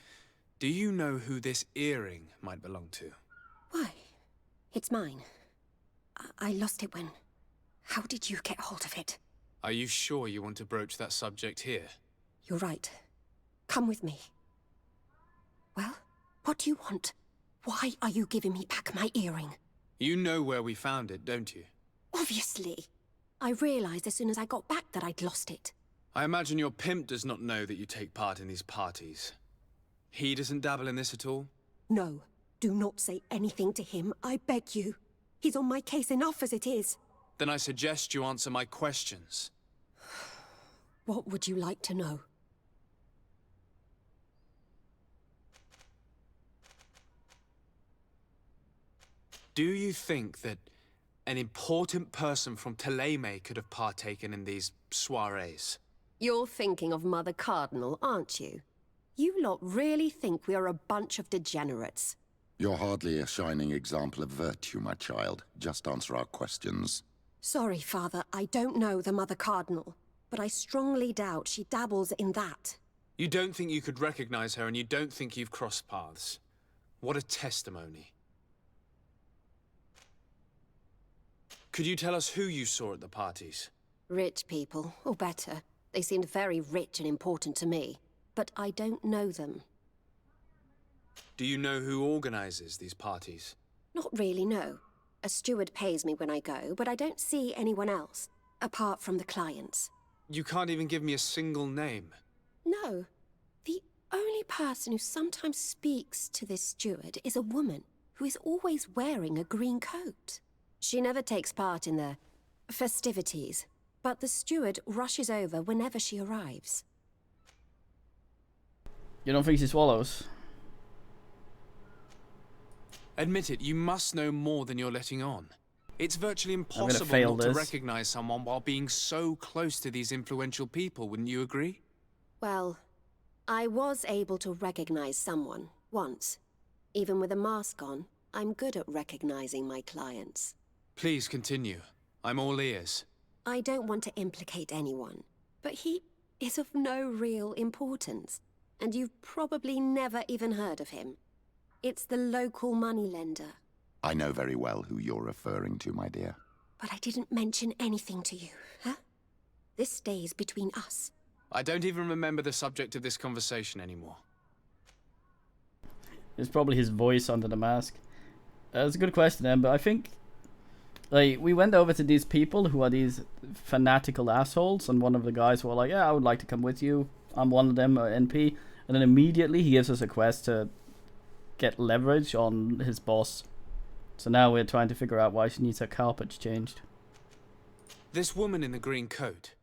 do you know who this earring might belong to? Why? It's mine. I lost it when... How did you get hold of it? Are you sure you want to broach that subject here? You're right. Come with me. Well, what do you want? Why are you giving me back my earring? You know where we found it, don't you? Obviously. I realized as soon as I got back that I'd lost it. I imagine your pimp does not know that you take part in these parties. He doesn't dabble in this at all? No. Do not say anything to him, I beg you. He's on my case enough as it is. Then I suggest you answer my questions. What would you like to know? Do you think that an important person from Thélème could have partaken in these soirees? You're thinking of Mother Cardinal, aren't you? You lot really think we are a bunch of degenerates. You're hardly a shining example of virtue, my child. Just answer our questions. Sorry, Father, I don't know the Mother Cardinal, but I strongly doubt she dabbles in that. You don't think you could recognize her, and you don't think you've crossed paths. What a testimony. Could you tell us who you saw at the parties? Rich people, or better. They seemed very rich and important to me, but I don't know them. Do you know who organizes these parties? Not really, no. A steward pays me when I go, but I don't see anyone else, apart from the clients. You can't even give me a single name. No. The only person who sometimes speaks to this steward is a woman who is always wearing a green coat. She never takes part in the festivities, but the steward rushes over whenever she arrives. You don't think she swallows? Admit it, you must know more than you're letting on. It's virtually impossible fail not to this. recognize someone while being so close to these influential people, wouldn't you agree? Well, I was able to recognize someone once. Even with a mask on, I'm good at recognizing my clients. Please continue. I'm all ears. I don't want to implicate anyone, but he is of no real importance, and you've probably never even heard of him. It's the local moneylender. I know very well who you're referring to, my dear. But I didn't mention anything to you, huh? This stays between us. I don't even remember the subject of this conversation anymore. It's probably his voice under the mask. That's a good question, Em, but I think like we went over to these people who are these fanatical assholes, and one of the guys were like, yeah, I would like to come with you. I'm one of them, NP. And then immediately he gives us a quest to get leverage on his boss. So now we're trying to figure out why she needs her carpets changed. This woman in the green coat,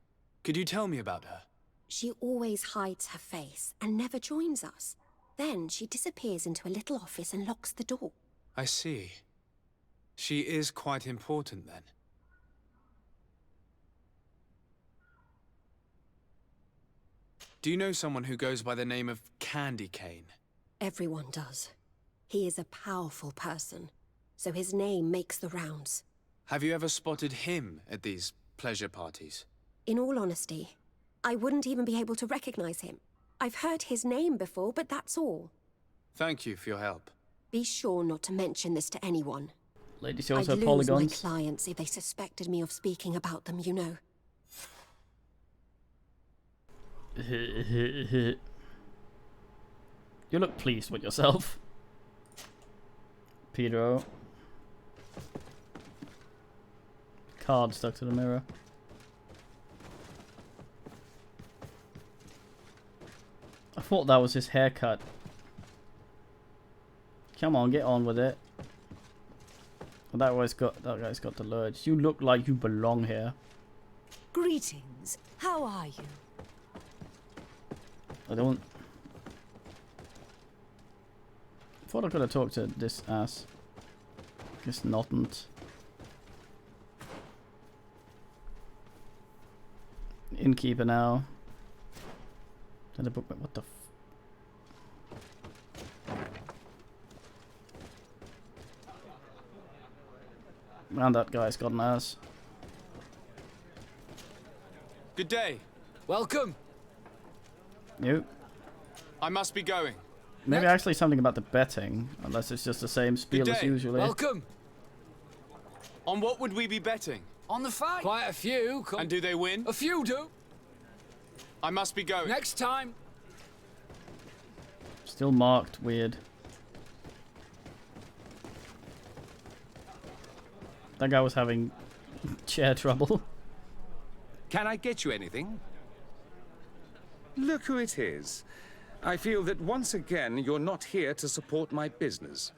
could you tell me about her? She always hides her face and never joins us. Then she disappears into a little office and locks the door. I see. She is quite important then. Do you know someone who goes by the name of Candy Cane? Everyone does. He is a powerful person, so his name makes the rounds. Have you ever spotted him at these pleasure parties? In all honesty, I wouldn't even be able to recognize him. I've heard his name before, but that's all. Thank you for your help. Be sure not to mention this to anyone. Lady shows I'd her lose polygons. my clients if they suspected me of speaking about them, you know. You look pleased with yourself, Pedro. Card stuck to the mirror. I thought that was his haircut. Come on, get on with it. Well, that guy's got the lurch. You look like you belong here. Greetings. How are you? I don't. Thought I could have talked to this ass. Guess notn't. Innkeeper now. Did I book? What the? Man, that guy's got an ass. Good day. Welcome. You. I must be going. Maybe actually something about the betting, unless it's just the same spiel as usually. Welcome. On what would we be betting? On the fight. Quite a few. And do they win? A few do. I must be going. Next time. Still marked weird. That guy was having chair trouble. Can I get you anything? Look who it is. I feel that once again you're not here to support my business.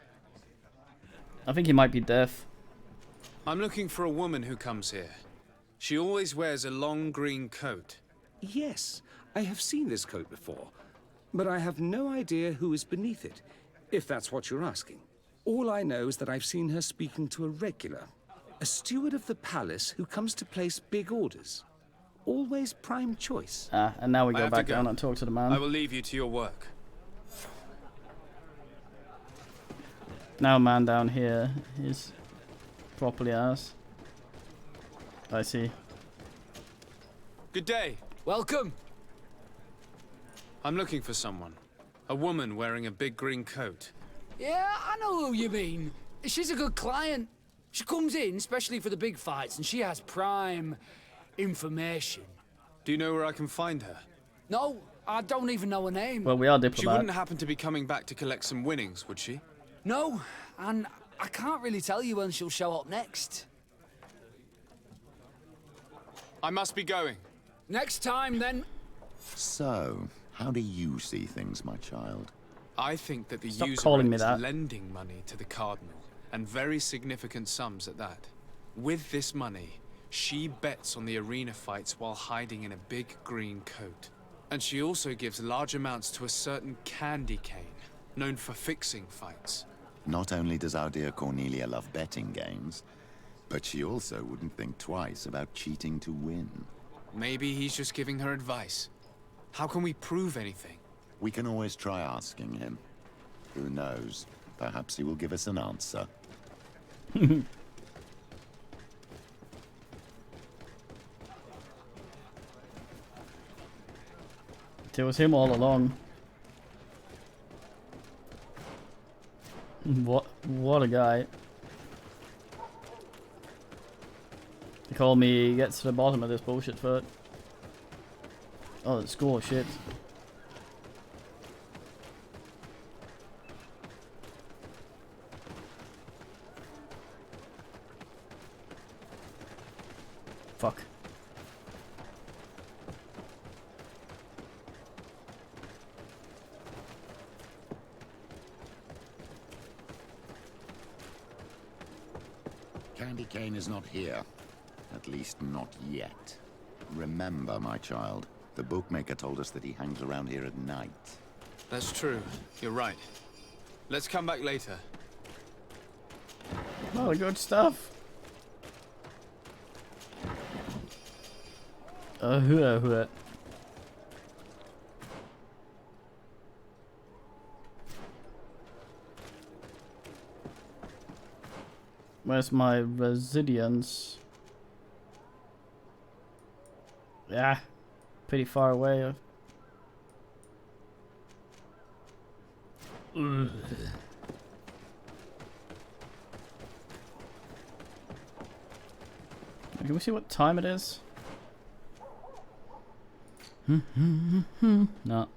I think he might be deaf. I'm looking for a woman who comes here. She always wears a long green coat. Yes, I have seen this coat before, but I have no idea who is beneath it, if that's what you're asking. All I know is that I've seen her speaking to a regular, a steward of the palace who comes to place big orders. Always prime choice. Ah, and now we go back down and talk to the man. I will leave you to your work. Now man down here is properly ass. I see. Good day. Welcome. I'm looking for someone. A woman wearing a big green coat. Yeah, I know who you mean. She's a good client. She comes in especially for the big fights, and she has prime information. Do you know where I can find her? No, I don't even know her name. Well, we are She wouldn't happen to be coming back to collect some winnings, would she? No, and I can't really tell you when she'll show up next. I must be going. Next time, then. So, how do you see things, my child? I think that the Stop user calling me is that. lending money to the Cardinal, and very significant sums at that. With this money, she bets on the arena fights while hiding in a big green coat. And she also gives large amounts to a certain Candy Cane, known for fixing fights. Not only does our dear Cornelia love betting games, but she also wouldn't think twice about cheating to win. Maybe he's just giving her advice. How can we prove anything? We can always try asking him. Who knows? Perhaps he will give us an answer. It was him all along. What a guy. They call me gets to the bottom of this bullshit foot. Oh, the school shit. Fuck. Candy Cane is not here. At least not yet. Remember, my child, the bookmaker told us that he hangs around here at night. That's true. You're right. Let's come back later. All the good stuff. Hua. Where's my residence? Yeah, pretty far away. Ugh. Can we see what time it is? No.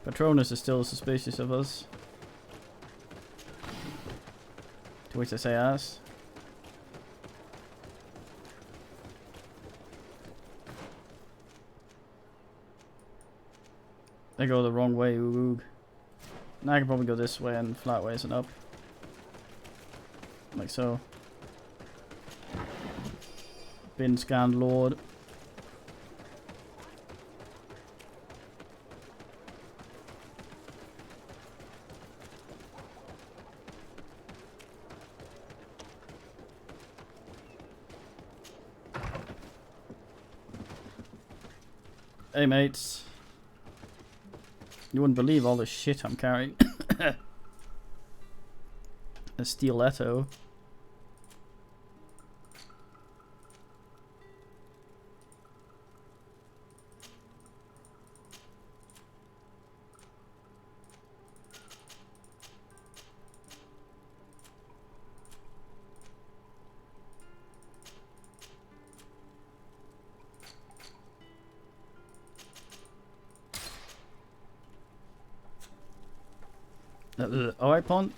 Patronus is still suspicious of us. To which I say ass. They go the wrong way, oog. Now I can probably go this way and flat ways and up. Like so. Bin scanned lord. Hey mates. You wouldn't believe all the shit I'm carrying. A stiletto. Alright, Pond.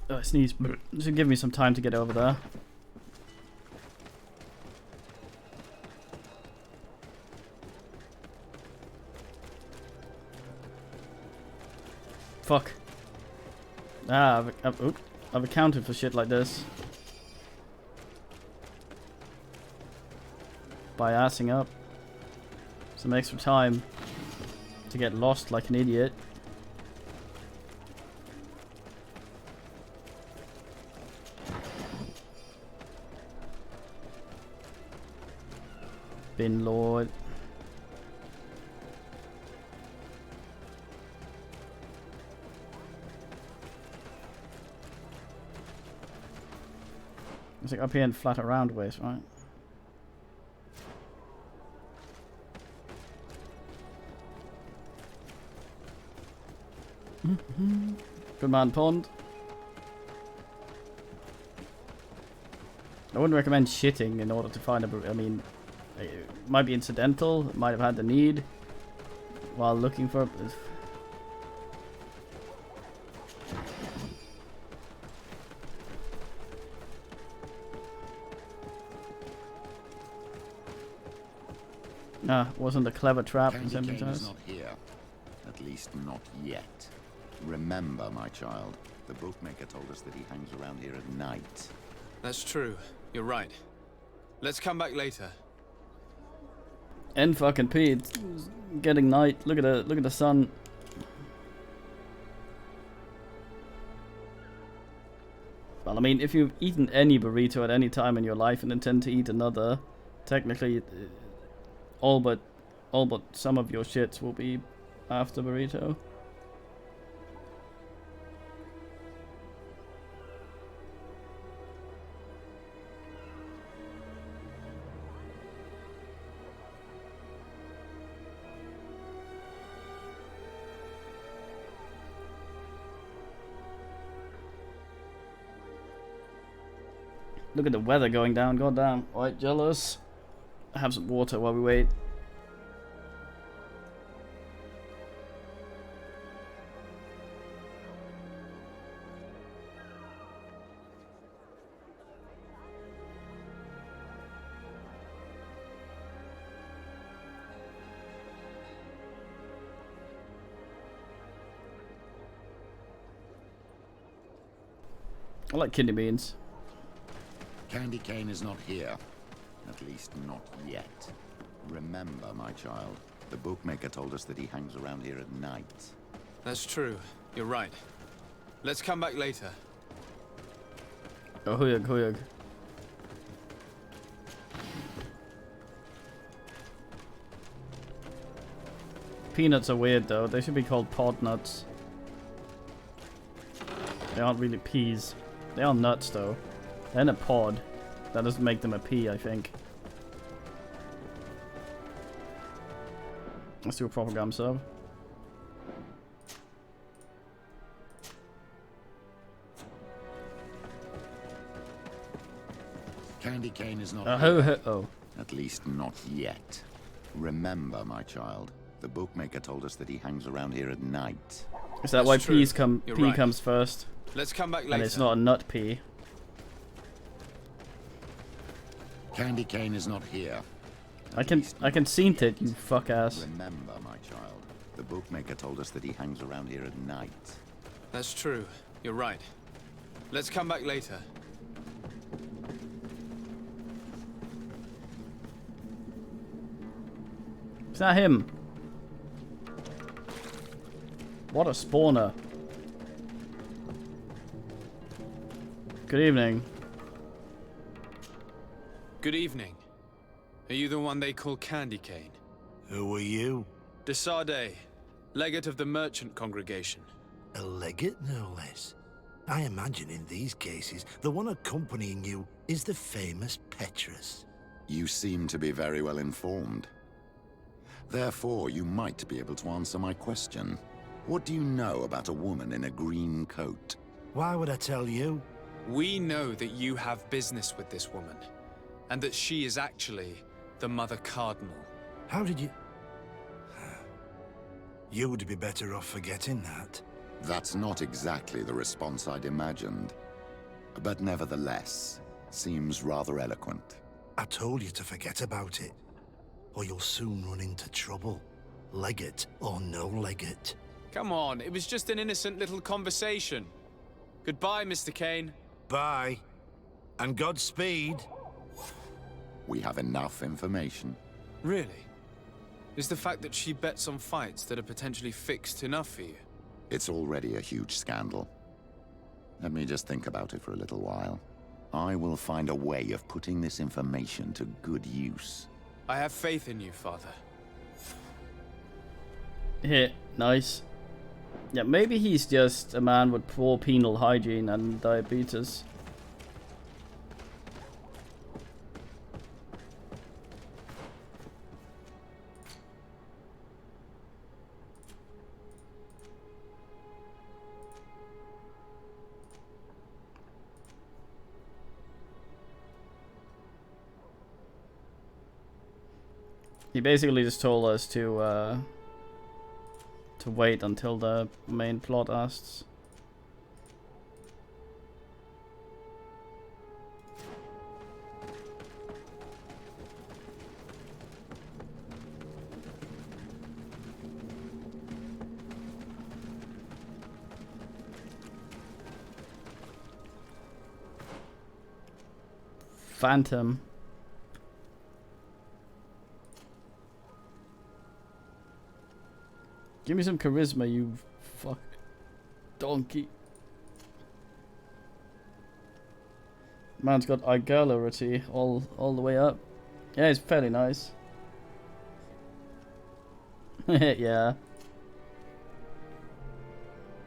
Oh, I sneezed. This will give me some time to get over there. Fuck. Ah, I've accounted for shit like this. By assing up. Some extra time to get lost like an idiot. Bin Lord. It's like up here and flat around ways, right? Good man, Pond. I wouldn't recommend shitting in order to find a... I mean, it might be incidental, it might have had the need. while looking for. Wasn't a clever trap. Candy Cane is not here. At least not yet. Remember, my child, the bookmaker told us that he hangs around here at night. That's true. You're right. Let's come back later. And fucking P, it's getting night. Look at the sun. Well, I mean, if you've eaten any burrito at any time in your life and intend to eat another, technically, all but some of your shits will be after burrito. Look at the weather going down, goddamn. Alright, jealous. Have some water while we wait. I like kidney beans. Candy Cane is not here. At least not yet. Remember, my child, the bookmaker told us that he hangs around here at night. That's true. You're right. Let's come back later. Oh, huyug, huyug. Peanuts are weird though. They should be called pod nuts. They aren't really peas. They are nuts though. They're in a pod. That doesn't make them a pea, I think. Let's do a proper gum sub. Candy Cane is not oh. At least not yet. Remember, my child, the bookmaker told us that he hangs around here at night. Is that why peas come? You're Pea right. comes first. Let's come back later. And it's not a nut pea. Candy Cane is not here. I can scent it, you fuck ass. Remember, my child, the bookmaker told us that he hangs around here at night. That's true. You're right. Let's come back later. Is that him? What a spawner. Good evening. Good evening. Are you the one they call Candy Cane? Who are you? Desarde, legate of the merchant congregation. A legate, no less. I imagine in these cases, the one accompanying you is the famous Petrus. You seem to be very well informed. Therefore, you might be able to answer my question. What do you know about a woman in a green coat? Why would I tell you? We know that you have business with this woman, and that she is actually the Mother Cardinal. How did you... You would be better off forgetting that. That's not exactly the response I'd imagined. But nevertheless, seems rather eloquent. I told you to forget about it, or you'll soon run into trouble. Legate or no legate. Come on, it was just an innocent little conversation. Goodbye, Mr. Kane. Bye. And Godspeed. We have enough information. Really? Is the fact that she bets on fights that are potentially fixed enough for you? It's already a huge scandal. Let me just think about it for a little while. I will find a way of putting this information to good use. I have faith in you, Father. Here, nice. Yeah, maybe he's just a man with poor penal hygiene and diabetes. He basically just told us to to wait until the main plot asks. Phantom. Give me some charisma, you fuck donkey. Man's got iGallery all the way up. Yeah, it's fairly nice. Yeah.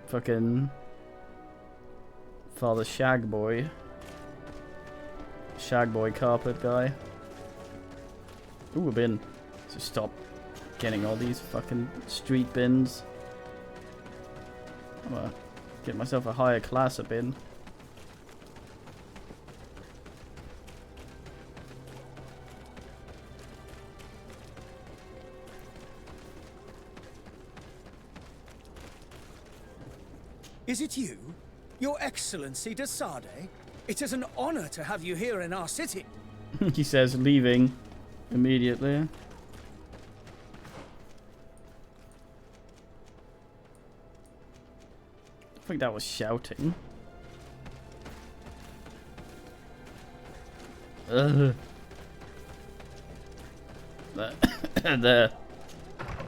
Fucking Father Shagboy. Shagboy carpet guy. Ooh, a bin. So stop getting all these fucking street bins. I'm gonna get myself a higher class of bin. Is it you? Your Excellency de Sade? It is an honor to have you here in our city. He says, leaving immediately. I think that was shouting. The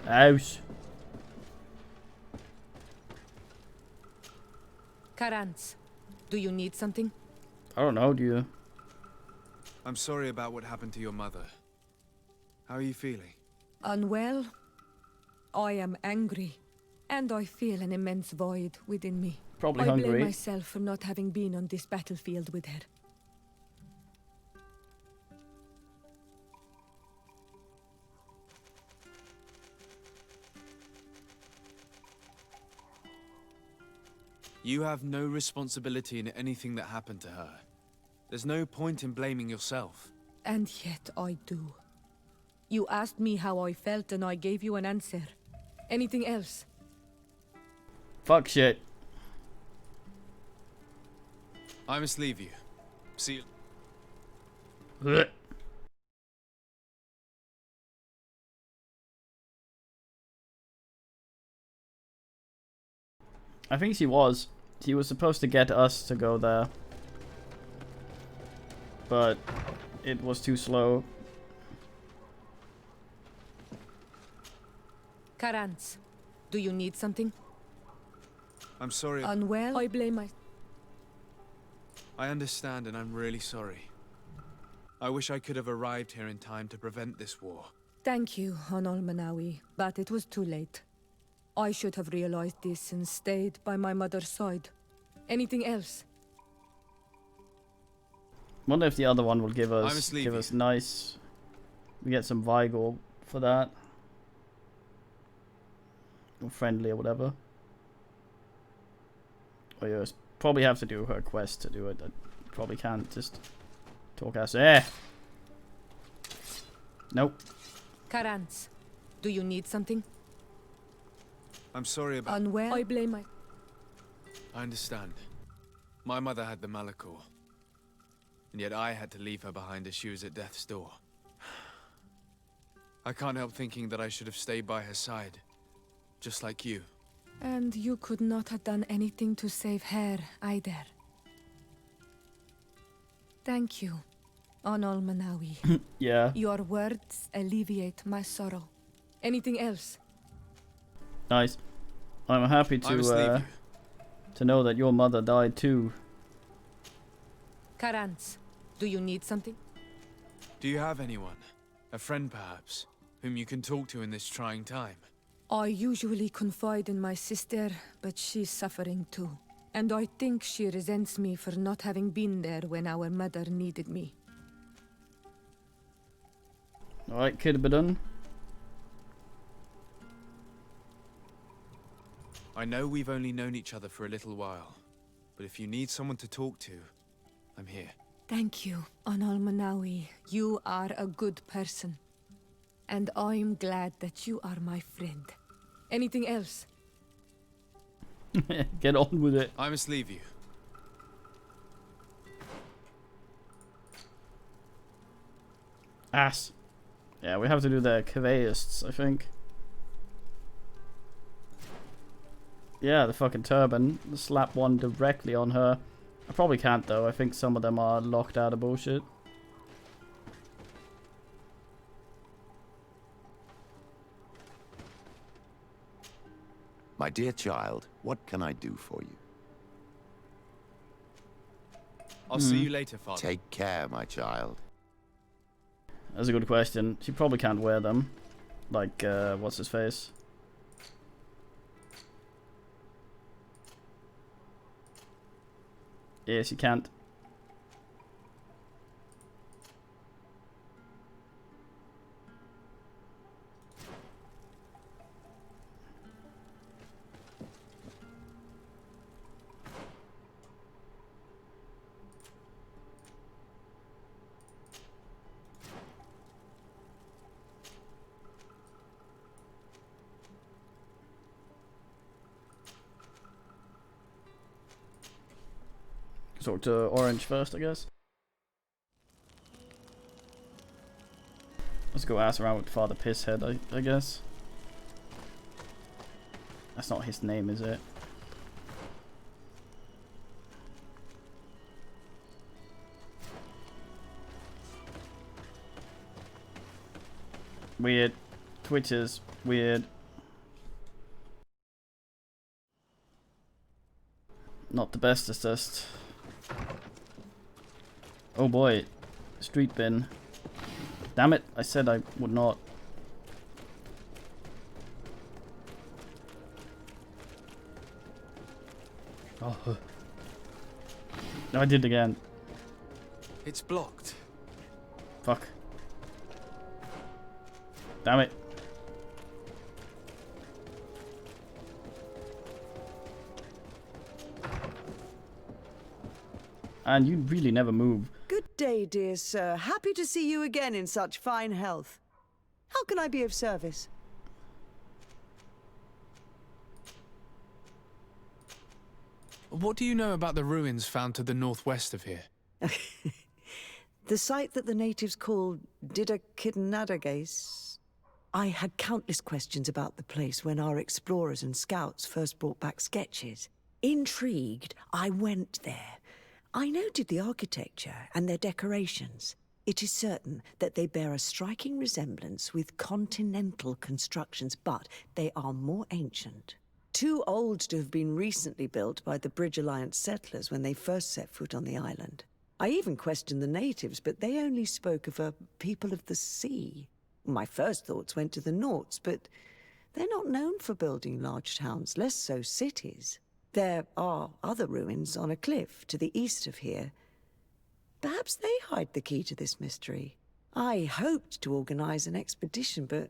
house. Karans, do you need something? I don't know, do you? I'm sorry about what happened to your mother. How are you feeling? Unwell? I am angry, and I feel an immense void within me. Probably I hungry. blame myself for not having been on this battlefield with her. You have no responsibility in anything that happened to her. There's no point in blaming yourself. And yet I do. You asked me how I felt and I gave you an answer. Anything else? Fuck shit. I must leave you. See you. Blech. I think she was. She was supposed to get us to go there. But it was too slow. Karans, do you need something? I'm sorry. Unwell? I blame my... I understand and I'm really sorry. I wish I could have arrived here in time to prevent this war. Thank you, Honol Manawi, but it was too late. I should have realized this and stayed by my mother's side. Anything else? Wonder if the other one will give I us must leave you. nice. We get some Vigor for that. Or friendly or whatever. Oh yes, probably have to do her quest to do it. I probably can't just talk us. Nope. Karans, do you need something? I'm sorry about... Unwell? I blame my... I understand. My mother had the Malachor. And yet I had to leave her behind as she was at death's door. I can't help thinking that I should have stayed by her side. Just like you. And you could not have done anything to save her, either. Thank you, Honol Manawi. Yeah. Your words alleviate my sorrow. Anything else? Nice. I'm happy to know that your mother died too. Karans, do you need something? Do you have anyone? A friend perhaps? Whom you can talk to in this trying time? I usually confide in my sister, but she's suffering too. And I think she resents me for not having been there when our mother needed me. Alright, could have been done. I know we've only known each other for a little while, but if you need someone to talk to, I'm here. Thank you, Honol Manawi. You are a good person. And I'm glad that you are my friend. Anything else? Get on with it. I must leave you. Ass. Yeah, we have to do the Caveists, I think. Yeah, the fucking turban. Slap one directly on her. I probably can't though. I think some of them are locked out of bullshit. My dear child, what can I do for you? I'll see you later, Father. Take care, my child. That's a good question. She probably can't wear them. Like, what's his face? Yeah, she can't. Talk to Orange first, I guess. Let's go ask around with Father Pisshead, I guess. That's not his name, is it? Weird. Twitter's weird. Not the bestest. Oh boy, street bin. Damn it, I said I would not. Oh. No, I did it again. It's blocked. Fuck. Damn it. And you really never move. Good day, dear sir. Happy to see you again in such fine health. How can I be of service? What do you know about the ruins found to the northwest of here? The site that the natives call Didakidnadagace. I had countless questions about the place when our explorers and scouts first brought back sketches. Intrigued, I went there. I noted the architecture and their decorations. It is certain that they bear a striking resemblance with continental constructions, but they are more ancient. Too old to have been recently built by the Bridge Alliance settlers when they first set foot on the island. I even questioned the natives, but they only spoke of a people of the sea. My first thoughts went to the Nauts, but they're not known for building large towns, less so cities. There are other ruins on a cliff to the east of here. Perhaps they hide the key to this mystery. I hoped to organize an expedition, but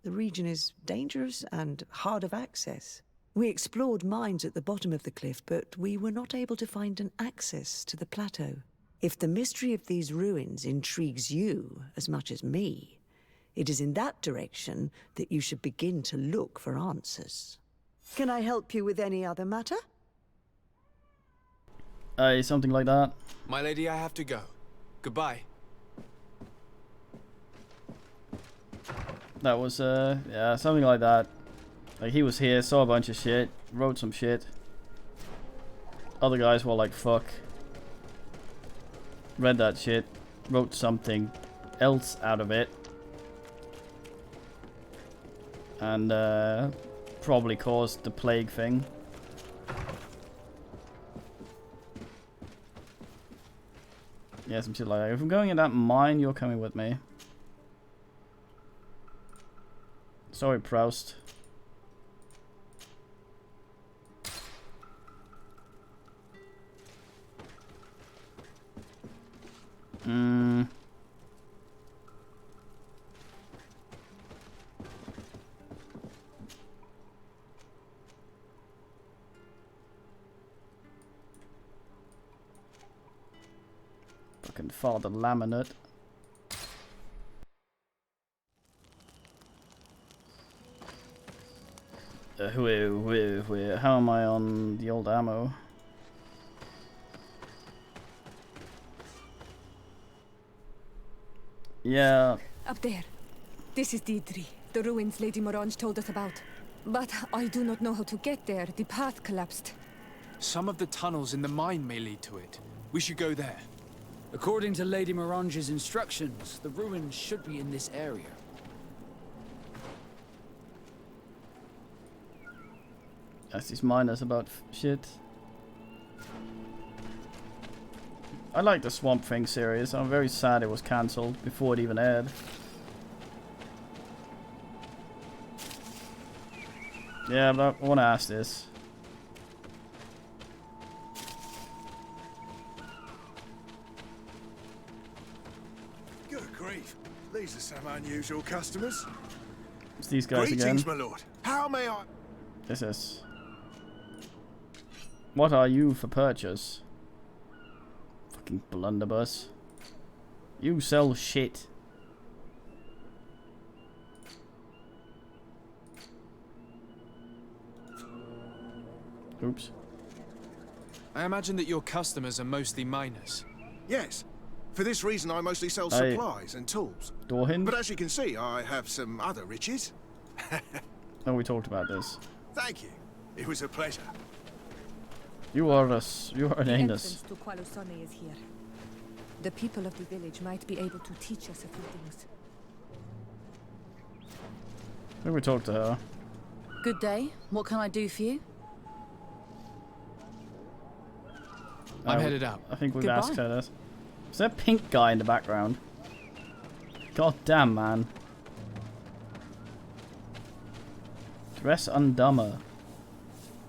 the region is dangerous and hard of access. We explored mines at the bottom of the cliff, but we were not able to find an access to the plateau. If the mystery of these ruins intrigues you as much as me, it is in that direction that you should begin to look for answers. Can I help you with any other matter? Something like that. My lady, I have to go. Goodbye. That was, yeah, something like that. Like, he was here, saw a bunch of shit, wrote some shit. Other guys were like, fuck. Read that shit, wrote something else out of it. And, probably caused the plague thing. Yeah, some shit like that. If I'm going in that mine, you're coming with me. Sorry, Proust. Fucking Father Laminate. How am I on the old ammo? Yeah. Up there. This is Deidre, the ruins Lady Morange told us about. But I do not know how to get there. The path collapsed. Some of the tunnels in the mine may lead to it. We should go there. According to Lady Morange's instructions, the ruins should be in this area. Ask these miners about shit. I like the Swamp Thing series. I'm very sad it was cancelled before it even aired. Yeah, but I want to ask this. Good grief. These are some unusual customers. It's these guys Greetings, again. my lord. How may I... This is... What are you for purchase? Fucking blunderbuss. You sell shit. Oops. I imagine that your customers are mostly miners. Yes. For this reason, I mostly sell supplies and tools. Door-hinge? But as you can see, I have some other riches. Oh, we talked about this. Thank you. It was a pleasure. You are an The anus. entrance to Qualusone is here. The people of the village might be able to teach us a few things. Let me talk to her. Good day. What can I do for you? I'm headed out. I think we've Goodbye. asked her this. Is there a pink guy in the background? God damn, man. Dress undumber.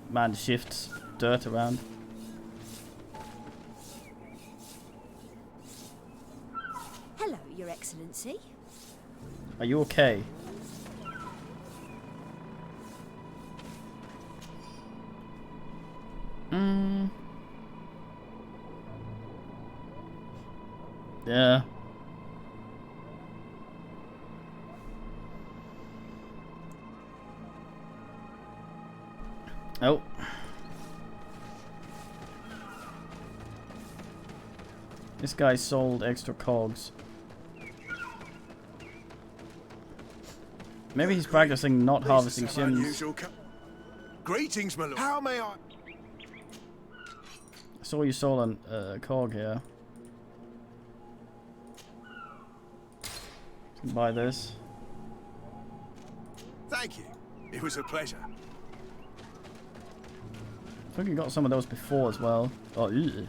Man shifts dirt around. Hello, Your Excellency. Are you okay? Yeah. Oh. This guy sold extra cogs. Maybe he's practicing not harvesting shins. Greetings, my lord. How may I... I saw you sold a cog here. Buy this. Thank you. It was a pleasure. I think you got some of those before as well. Oh, ew.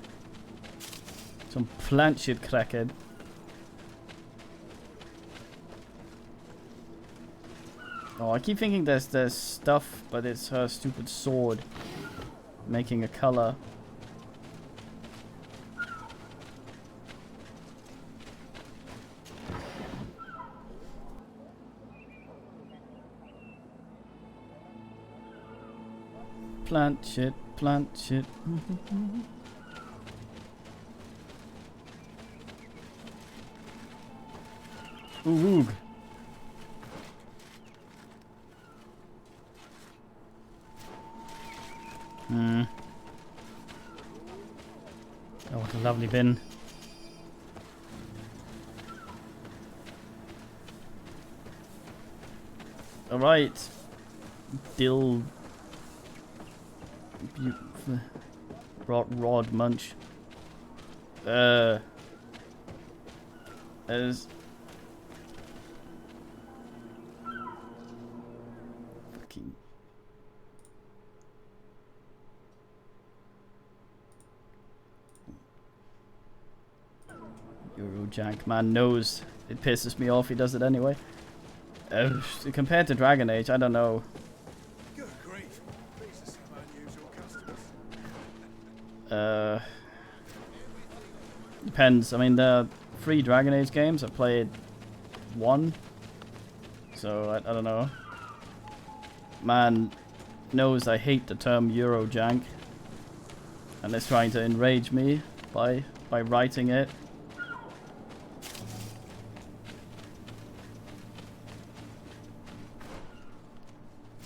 Some plant shit, crackhead. Oh, I keep thinking there's stuff, but it's her stupid sword making a color. Plant shit, plant shit. Ooh, oog. Oh, what a lovely bin. Alright. Dill. Rod munch. As fucking Eurojank man knows it pisses me off. He does it anyway. Compared to Dragon Age, I don't know. Good grief. These are some unusual customers. Depends. I mean, the 3 Dragon Age games, I played 1. So, I don't know. Man knows I hate the term Eurojank. And is trying to enrage me by writing it.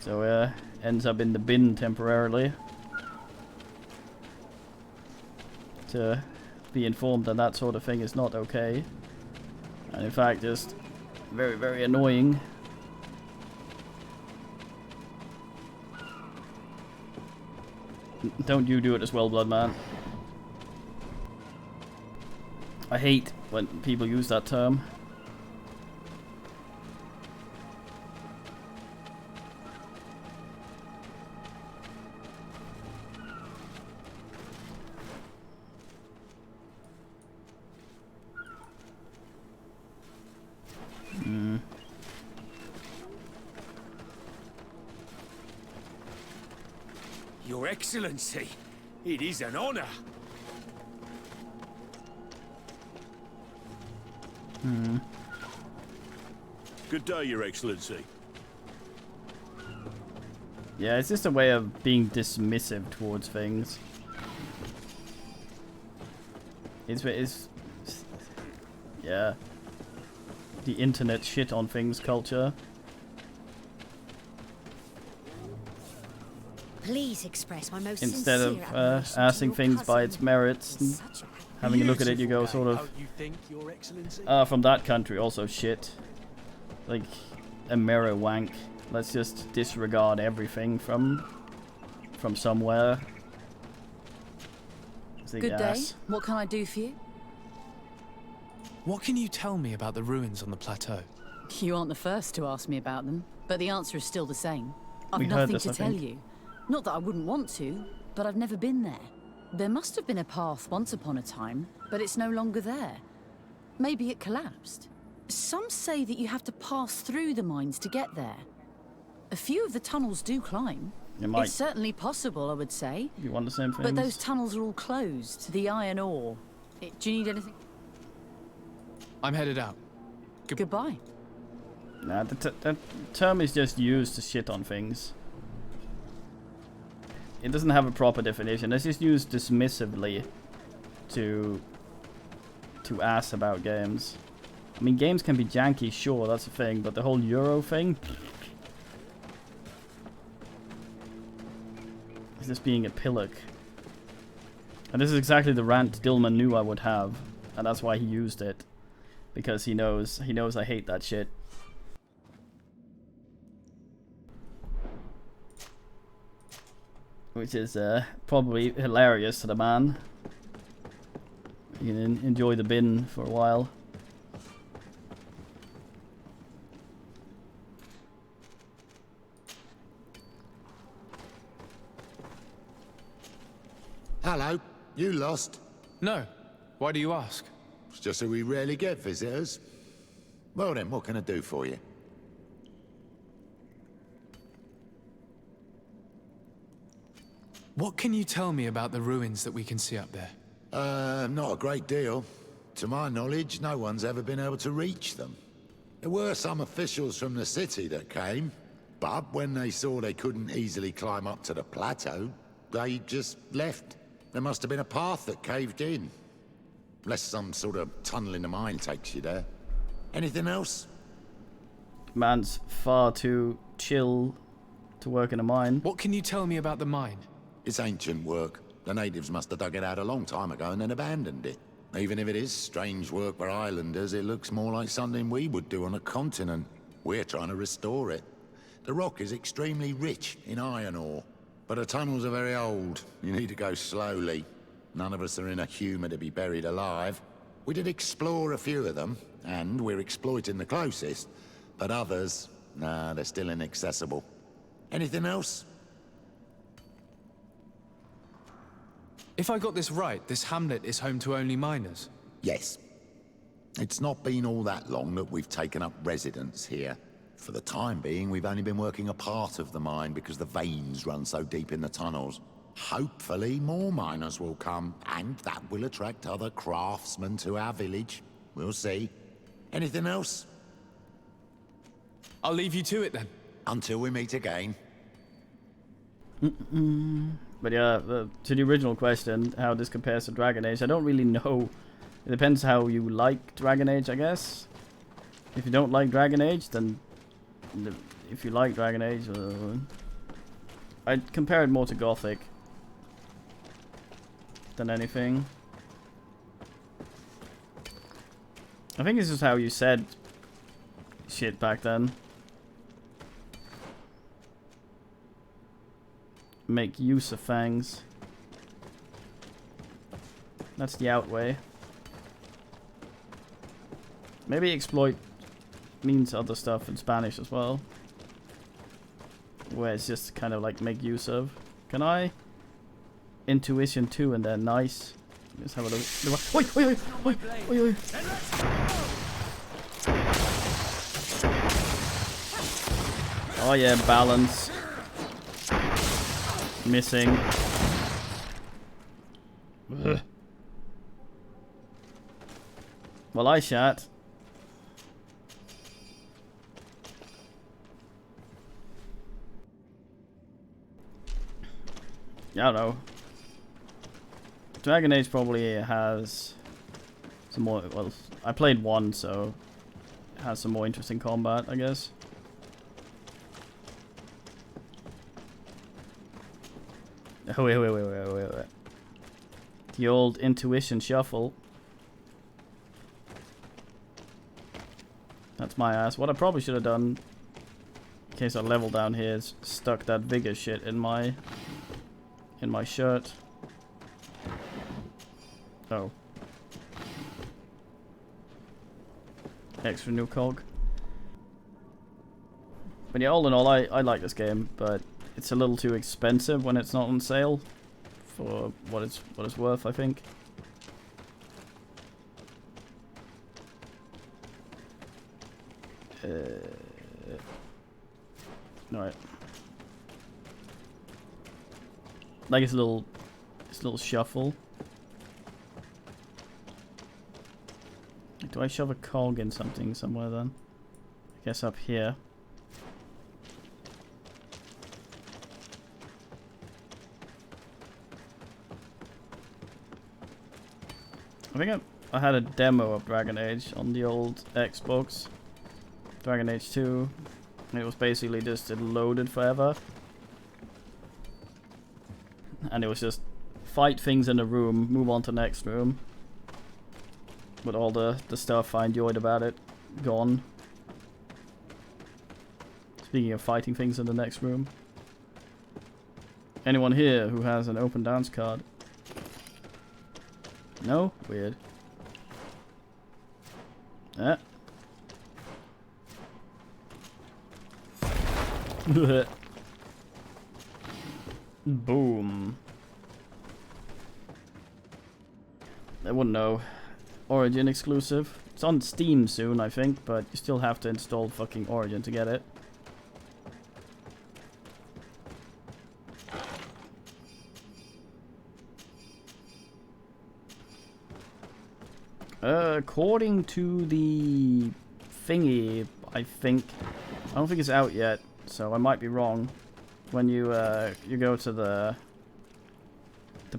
So ends up in the bin temporarily. To be informed that that sort of thing is not okay. And in fact just very, very annoying. Don't you do it as well, Blood Man. I hate when people use that term. Your Excellency, it is an honor. Good day, Your Excellency. Yeah, it's just a way of being dismissive towards things. It's yeah. The internet shit on things culture. Please express my most Instead sincere of admiration to asking your things by cousin. its merits and having a look at it, you go sort of, from that country also shit. Like a mirror wank. Let's just disregard everything from somewhere. Good day. What can I do for you? What can you tell me about the ruins on the plateau? You aren't the first to ask me about them, but the answer is still the same. I've We heard nothing this, to I tell think. you. Not that I wouldn't want to, but I've never been there. There must have been a path once upon a time, but it's no longer there. Maybe it collapsed. Some say that you have to pass through the mines to get there. A few of the tunnels do climb. It might It's certainly possible, I would say. be one of the same things. But those tunnels are all closed to the iron ore. Do you need anything? I'm headed out. Goodbye. Nah, the term is just used to shit on things. It doesn't have a proper definition. It's just used dismissively to ask about games. I mean, games can be janky, sure, that's a thing, but the whole Euro thing is just being a pillock. And this is exactly the rant Dillman knew I would have, and that's why he used it, because he knows I hate that shit. Which is probably hilarious to the man. You can enjoy the bin for a while. Hello, you lost? No. Why do you ask? It's just that we rarely get visitors. Well then, what can I do for you? What can you tell me about the ruins that we can see up there? Not a great deal. To my knowledge, no one's ever been able to reach them. There were some officials from the city that came, but when they saw they couldn't easily climb up to the plateau, they just left. There must have been a path that caved in. Unless some sort of tunnel in the mine takes you there. Anything else? Man's far too chill to work in a mine. What can you tell me about the mine? It's ancient work. The natives must have dug it out a long time ago and then abandoned it. Even if it is strange work for islanders, it looks more like something we would do on a continent. We're trying to restore it. The rock is extremely rich in iron ore, but the tunnels are very old. You need to go slowly. None of us are in a humour to be buried alive. We did explore a few of them, and we're exploiting the closest. But others, nah, they're still inaccessible. Anything else? If I got this right, this hamlet is home to only miners? Yes. It's not been all that long that we've taken up residence here. For the time being, we've only been working a part of the mine because the veins run so deep in the tunnels. Hopefully, more miners will come, and that will attract other craftsmen to our village. We'll see. Anything else? I'll leave you to it then. Until we meet again. But yeah, to the original question, how this compares to Dragon Age, I don't really know. It depends how you like Dragon Age, I guess. If you don't like Dragon Age, then if you like Dragon Age, I'd compare it more to Gothic than anything. I think this is how you said shit back then. Make use of fangs. That's the outway. Maybe exploit means other stuff in Spanish as well. Where it's just kind of like make use of. Can I? Intuition 2 and then nice. Let's have a look. Oi, oi, oi, oi, oi, oi. Oh yeah, balance. Missing. Ugh. Well, I shat. I don't know. Dragon Age probably has some more. Well, I played 1, so it has some more interesting combat, I guess. Oh, wait. The old intuition shuffle. That's my ass. What I probably should have done, in case I level down here, is stuck that vigor shit in my shirt. Oh. Extra new cog. But yeah, all in all, I like this game, but it's a little too expensive when it's not on sale for what it's worth, I think. Alright. Like it's a little shuffle. Do I shove a cog in something somewhere then? I guess up here. I think I had a demo of Dragon Age on the old Xbox. Dragon Age 2. And it was basically just it loaded forever. And it was just fight things in the room, move on to the next room. With all the stuff I enjoyed about it gone. Speaking of fighting things in the next room. Anyone here who has an open dance card? No? Weird. Ah. Boom. I wouldn't know. Origin exclusive. It's on Steam soon, I think, but you still have to install fucking Origin to get it. According to the thingy, I think, I don't think it's out yet, so I might be wrong. When you go to the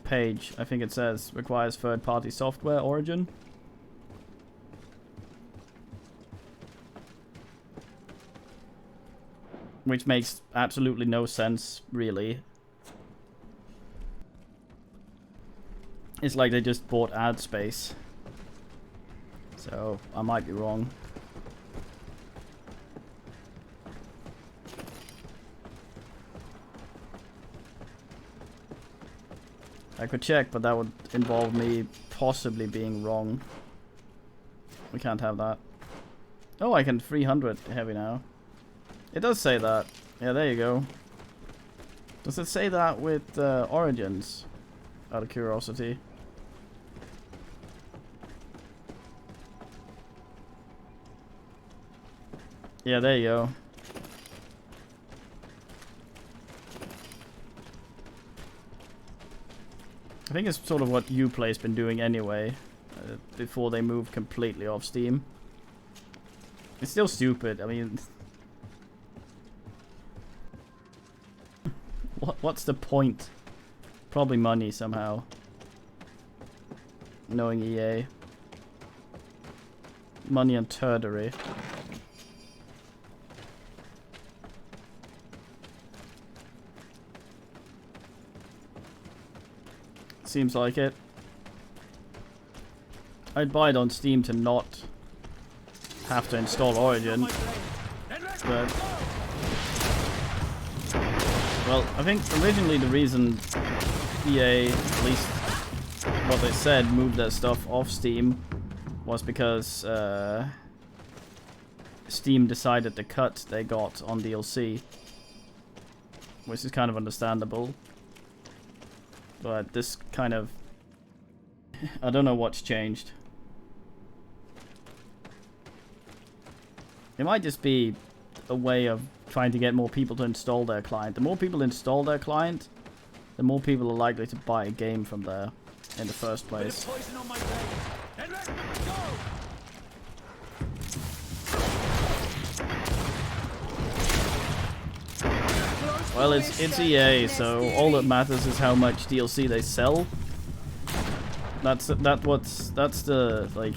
page, I think it says requires third-party software Origin. Which makes absolutely no sense, really. It's like they just bought ad space. So, I might be wrong. I could check, but that would involve me possibly being wrong. We can't have that. Oh, I can 300 heavy now. It does say that. Yeah, there you go. Does it say that with Origins? Out of curiosity. Yeah, there you go. I think it's sort of what Uplay's been doing anyway, before they moved completely off Steam. It's still stupid, I mean... What's the point? Probably money somehow. Knowing EA. Money and turdery. Seems like it. I'd buy it on Steam to not have to install Origin, but well, I think originally the reason EA, at least what they said, moved their stuff off Steam was because Steam decided the cut they got on DLC, which is kind of understandable. But this kind of, I don't know what's changed. It might just be a way of trying to get more people to install their client. The more people install their client, the more people are likely to buy a game from there in the first place. Well, it's EA, so all that matters is how much DLC they sell. That's the like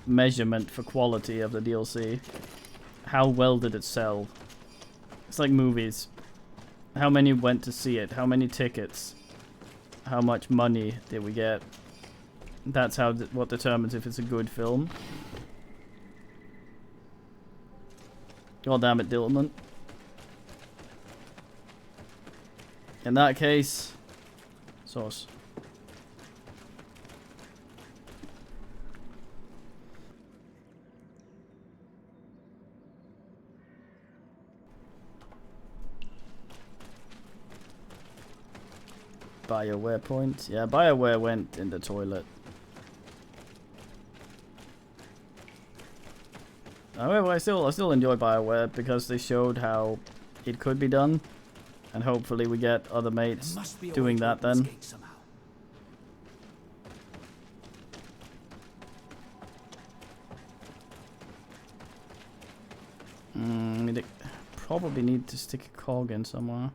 measurement for quality of the DLC. How well did it sell? It's like movies. How many went to see it? How many tickets? How much money did we get? That's how what determines if it's a good film. God damn it, Dillman. In that case, sauce. BioWare point. Yeah, BioWare went in the toilet. However, I still enjoy BioWare because they showed how it could be done, and hopefully we get other mates doing that then. Probably need to stick a cog in somewhere.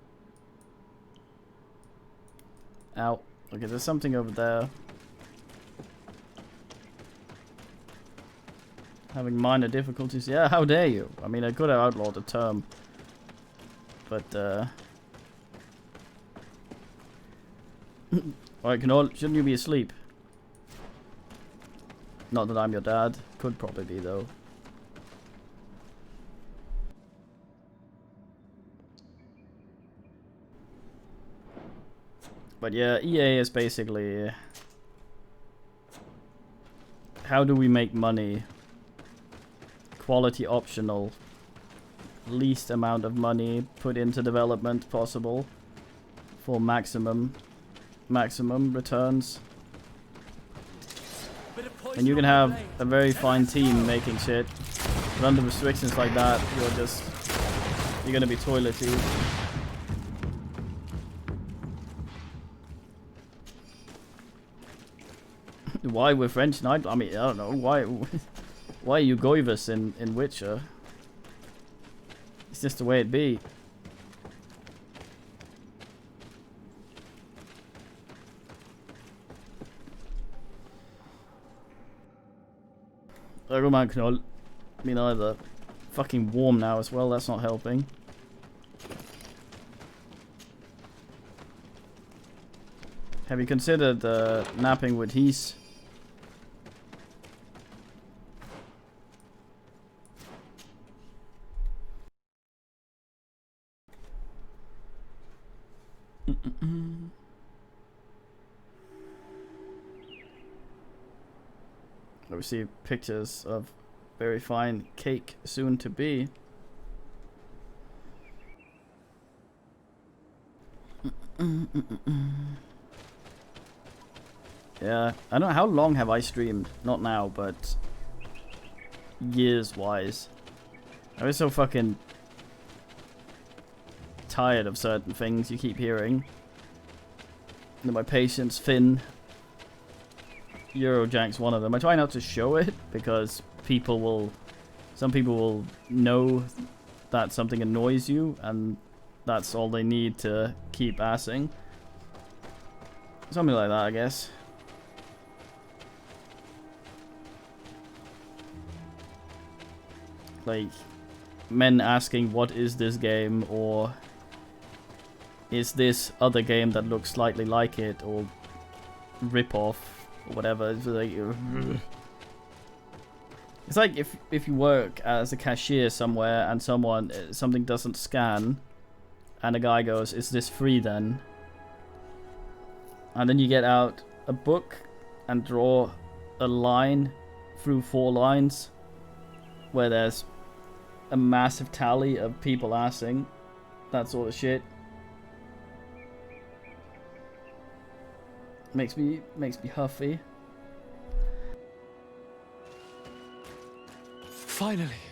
Ow. Okay, there's something over there. Having minor difficulties. Yeah, how dare you? I mean, I could have outlawed the term. But, alright, shouldn't you be asleep? Not that I'm your dad. Could probably be, though. But yeah, EA is basically... how do we make money? Quality optional. Least amount of money put into development possible. For maximum returns. And you can have a very fine team making shit. But under restrictions like that, you're gonna be toilety. Why we're French Knight? I mean, I don't know. Why are you Goivus in Witcher? It's just the way it be. Roman Knoll. Me neither. Fucking warm now as well, that's not helping. Have you considered napping with Heath? I received pictures of very fine cake soon to be. Yeah, I don't know, how long have I streamed? Not now, but years wise. I was so fucking tired of certain things you keep hearing. And my patience, Finn. Eurojank's one of them. I try not to show it because some people will know that something annoys you and that's all they need to keep assing. Something like that, I guess. Like, men asking, what is this game? Or is this other game that looks slightly like it? Or rip-off or whatever. It's like if you work as a cashier somewhere and something doesn't scan, and a guy goes, "Is this free then?" And then you get out a book and draw a line through 4 lines where there's a massive tally of people asking that sort of shit. Makes me huffy. Finally,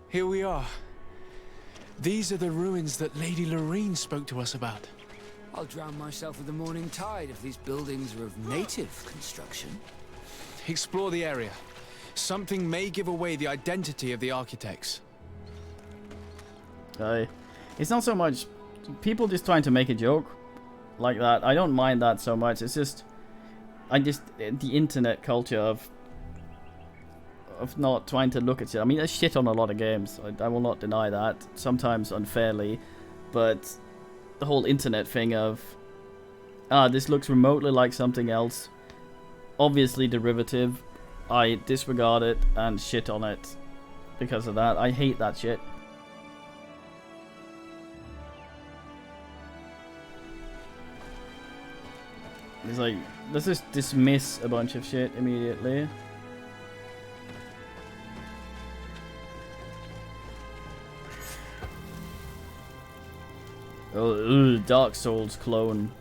here we are. These are the ruins that Lady Lorene spoke to us about. I'll drown myself with the morning tide if these buildings are of native construction. Explore the area. Something may give away the identity of the architects. It's not so much people just trying to make a joke like that. I don't mind that so much. It's just the internet culture of not trying to look at shit. I mean, there's shit on a lot of games. I will not deny that. Sometimes unfairly, but the whole internet thing of this looks remotely like something else, obviously derivative. I disregard it and shit on it because of that. I hate that shit. It's like, let's just dismiss a bunch of shit immediately. Oh, Dark Souls clone.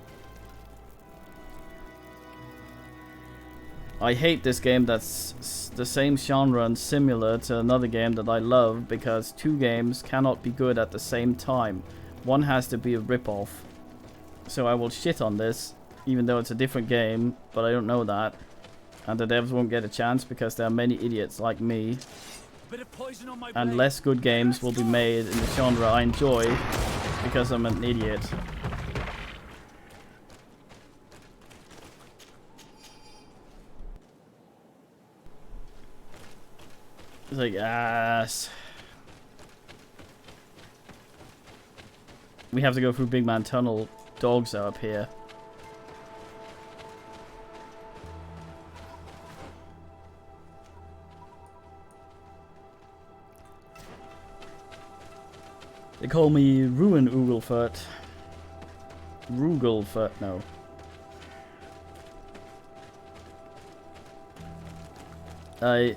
I hate this game that's the same genre and similar to another game that I love, because 2 games cannot be good at the same time. One has to be a rip-off. So I will shit on this, even though it's a different game, but I don't know that. And the devs won't get a chance because there are many idiots like me. And less good games will be made in the genre I enjoy because I'm an idiot. It's like, ass. We have to go through Big Man Tunnel. Dogs are up here. They call me Ruin Ugelfurt. Rugelfurt, no. A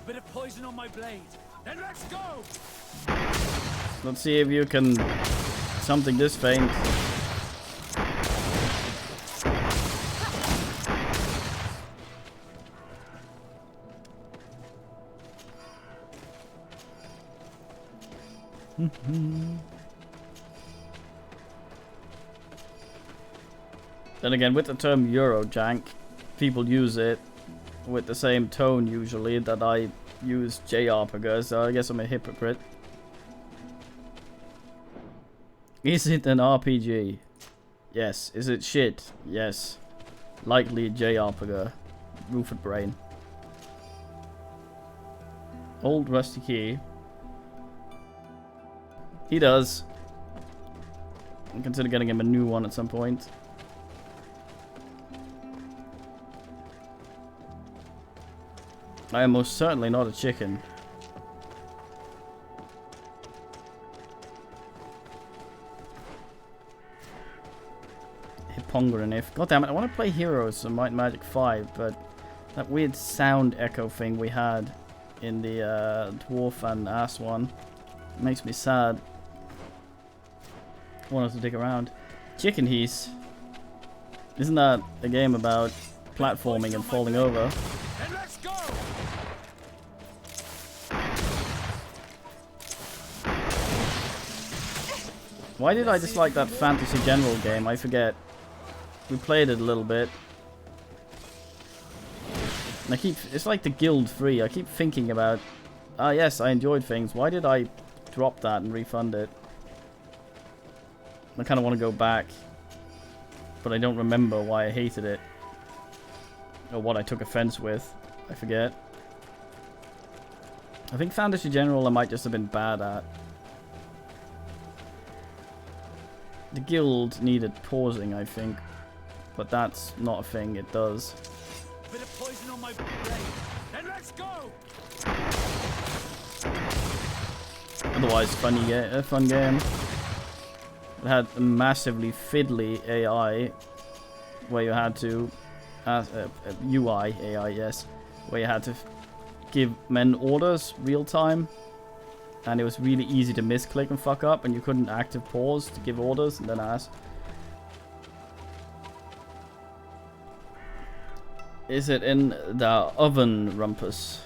bit of poison on my blade. Then let's go. Let's see if you can something this faint. Then again, with the term Eurojank, people use it with the same tone usually that I use JRPG, so I guess I'm a hypocrite. Is it an RPG? Yes. Is it shit? Yes. Likely JRPG. Rufus Brain. Old rusty key. He does. I'll consider getting him a new one at some point. I am most certainly not a chicken. Hippongranif. God damn it, I want to play Heroes and Might and Magic 5, but that weird sound echo thing we had in the Dwarf and Ass one makes me sad. I wanted to dig around. Chicken Heath. Isn't that a game about platforming and falling over? Why did I dislike that Fantasy General game? I forget. We played it a little bit. And it's like the Guild 3. I keep thinking about, yes, I enjoyed things. Why did I drop that and refund it? I kind of want to go back. But I don't remember why I hated it. Or what I took offense with. I forget. I think Fantasy General I might just have been bad at. The Guild needed pausing, I think. but that's not a thing it does. Bit of poison on my blade. Then let's go. Otherwise, fun game. It had a massively fiddly AI, where you had to, UI AI, yes, where you had to give men orders real time, and it was really easy to misclick and fuck up, and you couldn't active pause to give orders and then ask. Is it in the oven, Rumpus?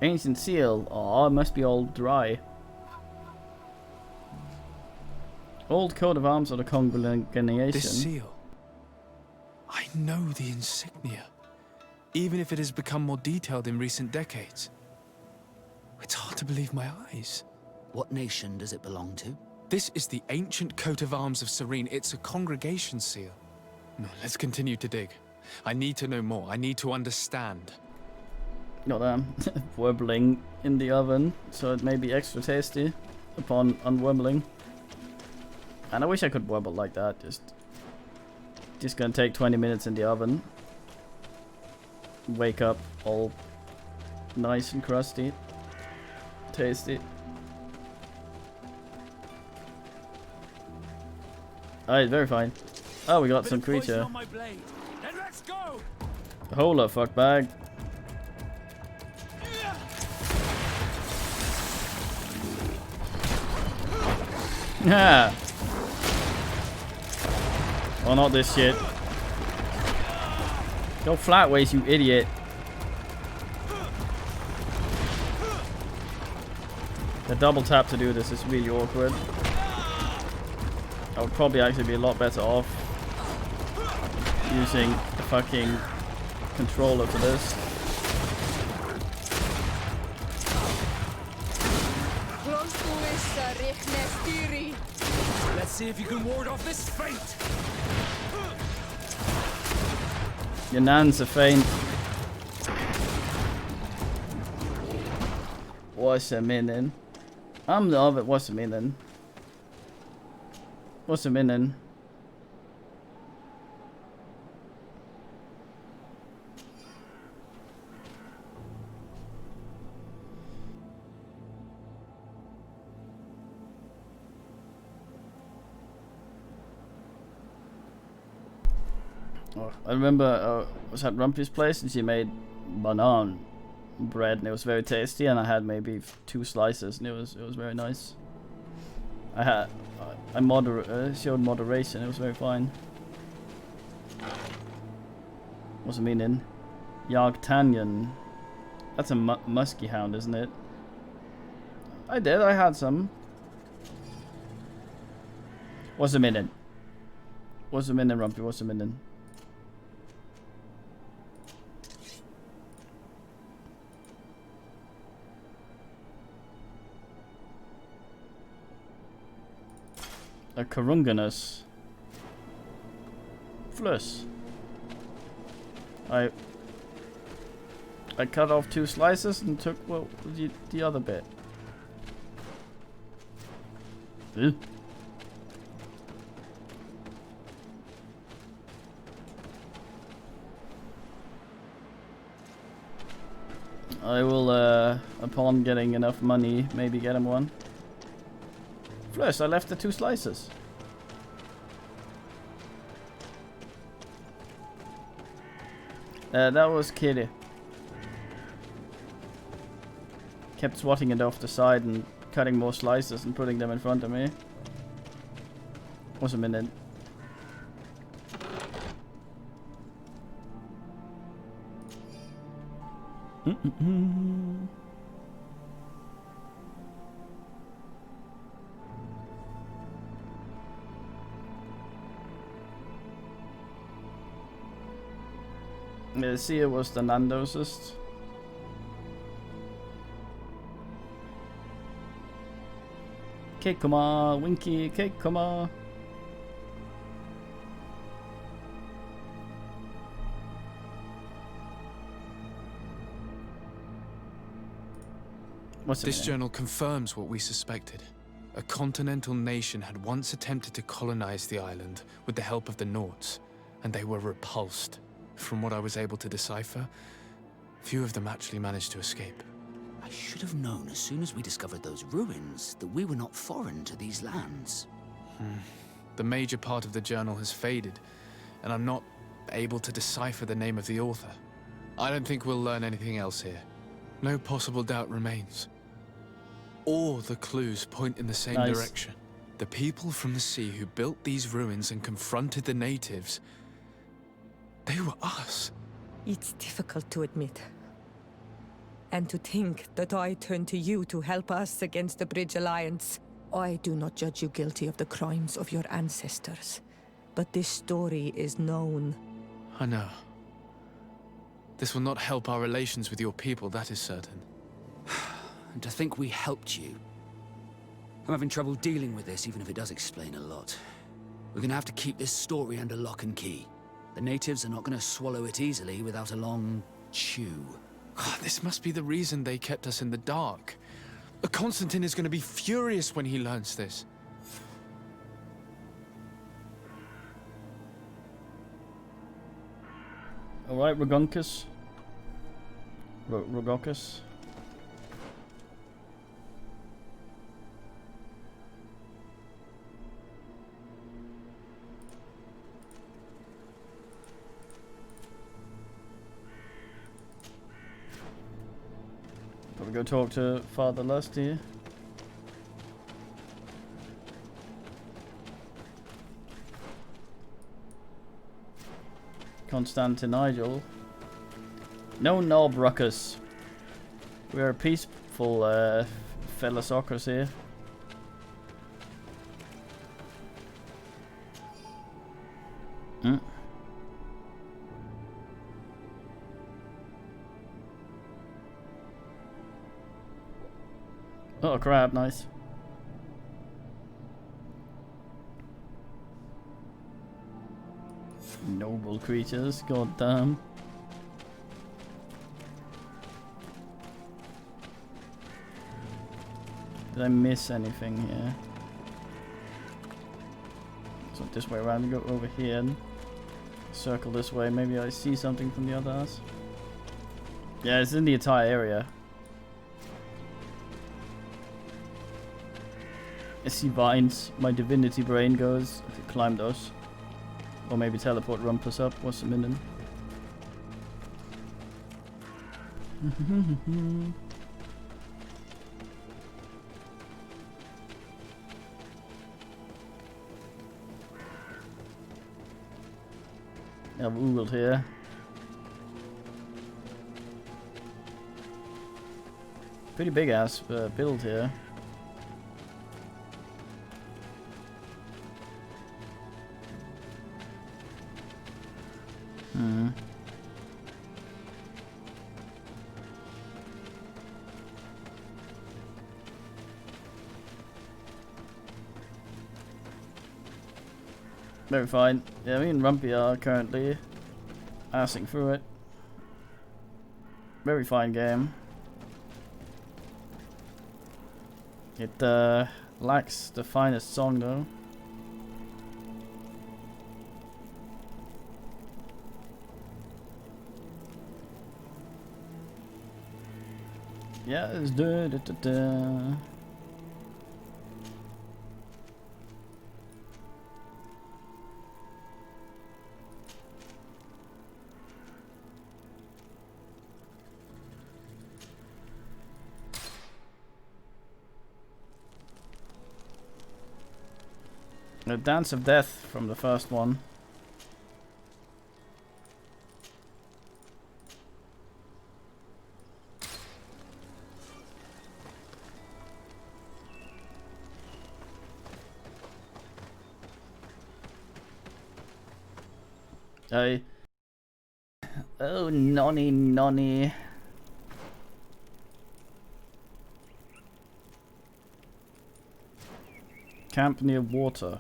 Ancient seal. Oh, it must be all dry. Old coat of arms of the congregation. This seal. I know the insignia, even if it has become more detailed in recent decades. It's hard to believe my eyes. What nation does it belong to? This is the ancient coat of arms of Serene. It's a congregation seal. No, let's continue to dig. I need to know more. I need to understand. Got warbling in the oven, so it may be extra tasty upon unwarbling. And I wish I could warble like that. Just gonna take 20 minutes in the oven. Wake up all nice and crusty. Tasty. Alright, very fine. Oh, we got some creature. Hold up, fuck bag. Yeah. Oh, not this shit. Go flatways, you idiot. The double tap to do this is really awkward. I would probably actually be a lot better off using the fucking controller for this. Let's see if you can ward off this fate. Your nan's a feint. What's a meaning? I'm the of it. What's a meaning? What's a meaning? Oh, I remember I was at Rumpy's place and she made banana bread and it was very tasty, and I had maybe 2 slices and it was very nice. I showed moderation. It was very fine. What's the meaning? Yogtanyan. That's a musky hound, isn't it? I did. I had some. What's the meaning? What's the meaning, Rumpy? What's the meaning? A Karunganus. Fluss. I cut off 2 slices and took, well, the other bit. Ew. I will, upon getting enough money, maybe get him one. Flush, I left the 2 slices. That was Kitty. Kept swatting it off the side and cutting more slices and putting them in front of me. Was a minute. See, it was the Nandosist. Kekoma, Winky, Kekoma. What's This journal confirms what we suspected. A continental nation had once attempted to colonize the island with the help of the Nords, and they were repulsed. From what I was able to decipher, few of them actually managed to escape. I should have known as soon as we discovered those ruins that we were not foreign to these lands. The major part of the journal has faded, and I'm not able to decipher the name of the author. I don't think we'll learn anything else here. No possible doubt remains. All the clues point in the same direction. The people from the sea who built these ruins and confronted the natives, they were us. It's difficult to admit. And to think that I turn to you to help us against the Bridge Alliance. I do not judge you guilty of the crimes of your ancestors. But this story is known. I know. This will not help our relations with your people, that is certain. And to think we helped you. I'm having trouble dealing with this, even if it does explain a lot. We're gonna have to keep this story under lock and key. The natives are not gonna swallow it easily without a long chew. This must be the reason they kept us in the dark. Constantine is gonna be furious when he learns this. Alright, Rogunkus. Rogokus. Probably go talk to Father Lust here. Constantinigel. No knob ruckus. We are a peaceful philosocracy here. Oh crap, nice. Noble creatures, goddamn. Did I miss anything here? So this way around, go over here and circle this way. Maybe I see something from the other house. Yeah, it's in the entire area. I see vines. My divinity brain goes. I could climb those. Or maybe teleport Rumpus up. What's the minute? I've oogled here. Pretty big ass build here. Very fine. Yeah, me and Rumpy are currently assing through it. Very fine game. It lacks the finest song though. Yeah, it's da. The Dance of Death from the first one. Oh, nonny. Camp near Walter.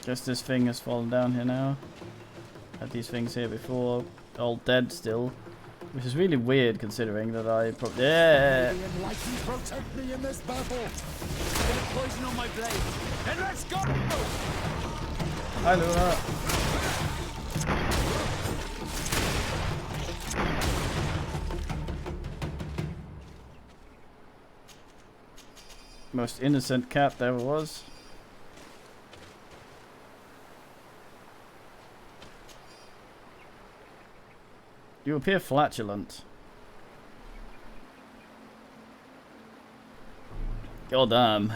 Guess this thing has fallen down here now. Had these things here before, all dead still, which is really weird considering that I probably Protect me in this battle. Bit of poison on my blade. Then let's go! Hi, Luna. Most innocent cat there ever was. You appear flatulent. God damn.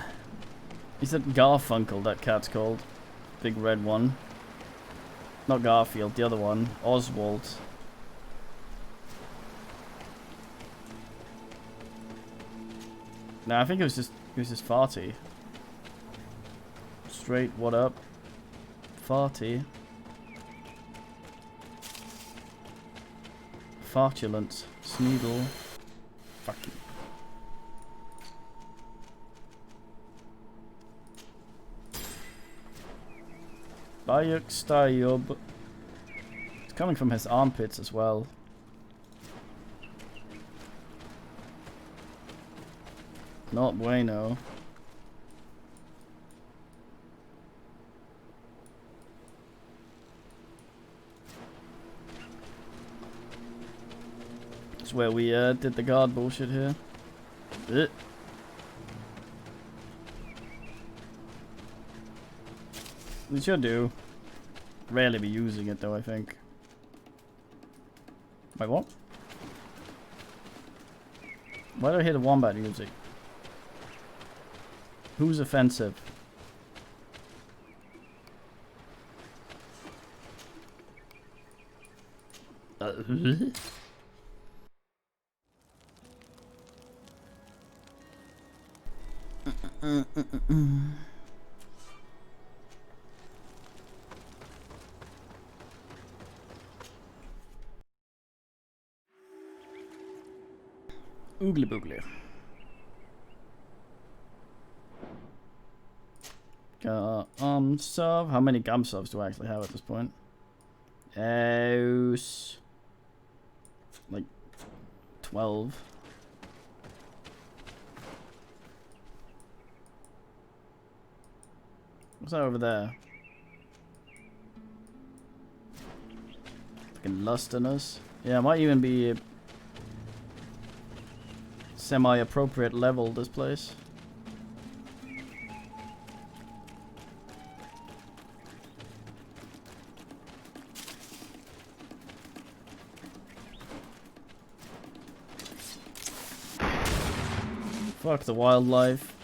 Is it Garfunkel, that cat's called? Big red one. Not Garfield, the other one. Oswald. Nah, I think it was just farty. Straight, what up? Farty. Fartulent. Sneedle. Fuck you. Bayuk Stayub. It's coming from his armpits as well. Not bueno. It's where we did the guard bullshit here. We should do. Rarely be using it though, I think. Wait, what? Why do I hear the wombat music? Who's offensive? Oogly boogly. Sov. How many gum sovs do I actually have at this point? Like 12. What's that over there? Fucking lustiness. Yeah, it might even be semi-appropriate level, this place. Fuck the wildlife.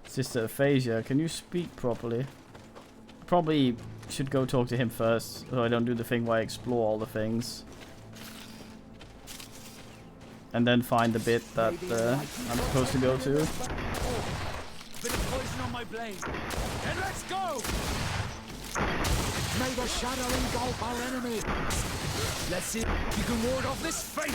Sister Aphasia, can you speak properly? Probably should go talk to him first, so I don't do the thing where I explore all the things. And then find the bit that I'm supposed to go to. Bit of poison on my blade. Then let's go! May the shadow engulf our enemy. Let's see if you can ward off this fate.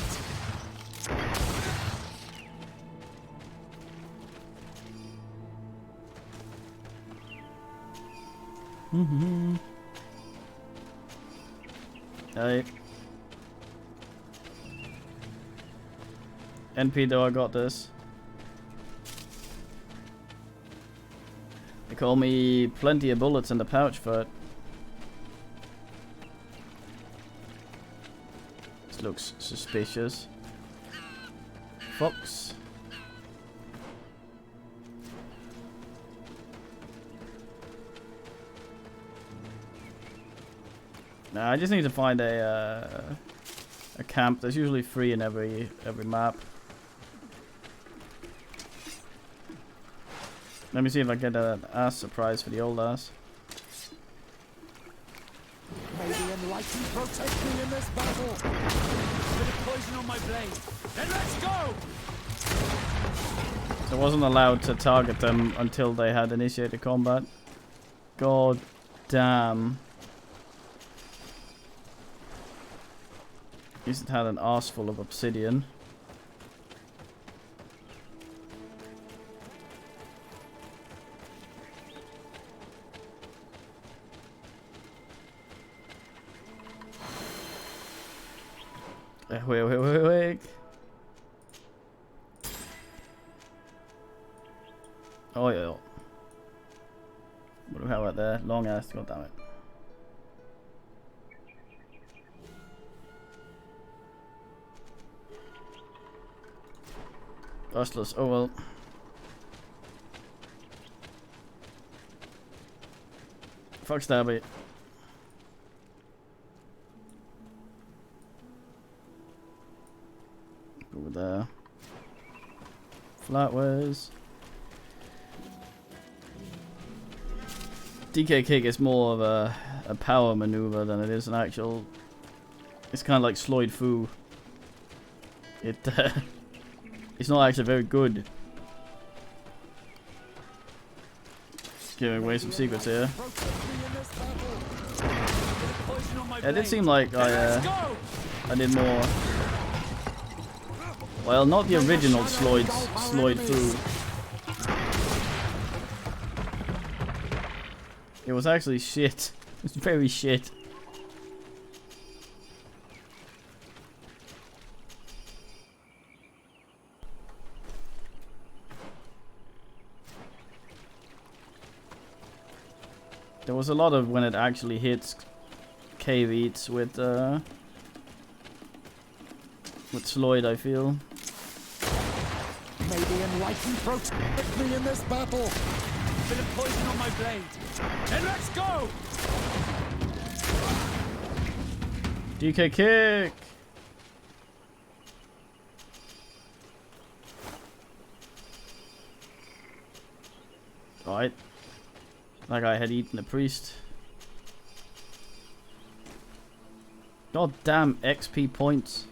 Hey. NP though, I got this. They call me plenty of bullets in the pouch for it. This looks suspicious. Fox. Nah, I just need to find a camp. There's usually 3 in every map. Let me see if I get an ass surprise for the old ass. May the enlighten protect me in this battle. A bit of poison on my blade. Then let's go! I wasn't allowed to target them until they had initiated combat. God damn. At least it had an arse full of obsidian. Wait. Oh yeah. What do we have right there? Long ass, god damn it. Useless, oh well. Fuck Stabby. Over there. Flatwares. DK kick is more of a power maneuver than it is an actual. It's kind of like Sloyd Fu. It's not actually very good. Giving away some secrets here. Yeah, it did seem like I did more. Well, not the original Sloyd Fu. It was actually shit. It was very shit. There was a lot of when it actually hits cave eats with Sloyd, I feel. May the enlightened protect me in this battle. A bit of poison on my blade. Then let's go! DK kick! Alright. That guy had eaten a priest. God damn XP points.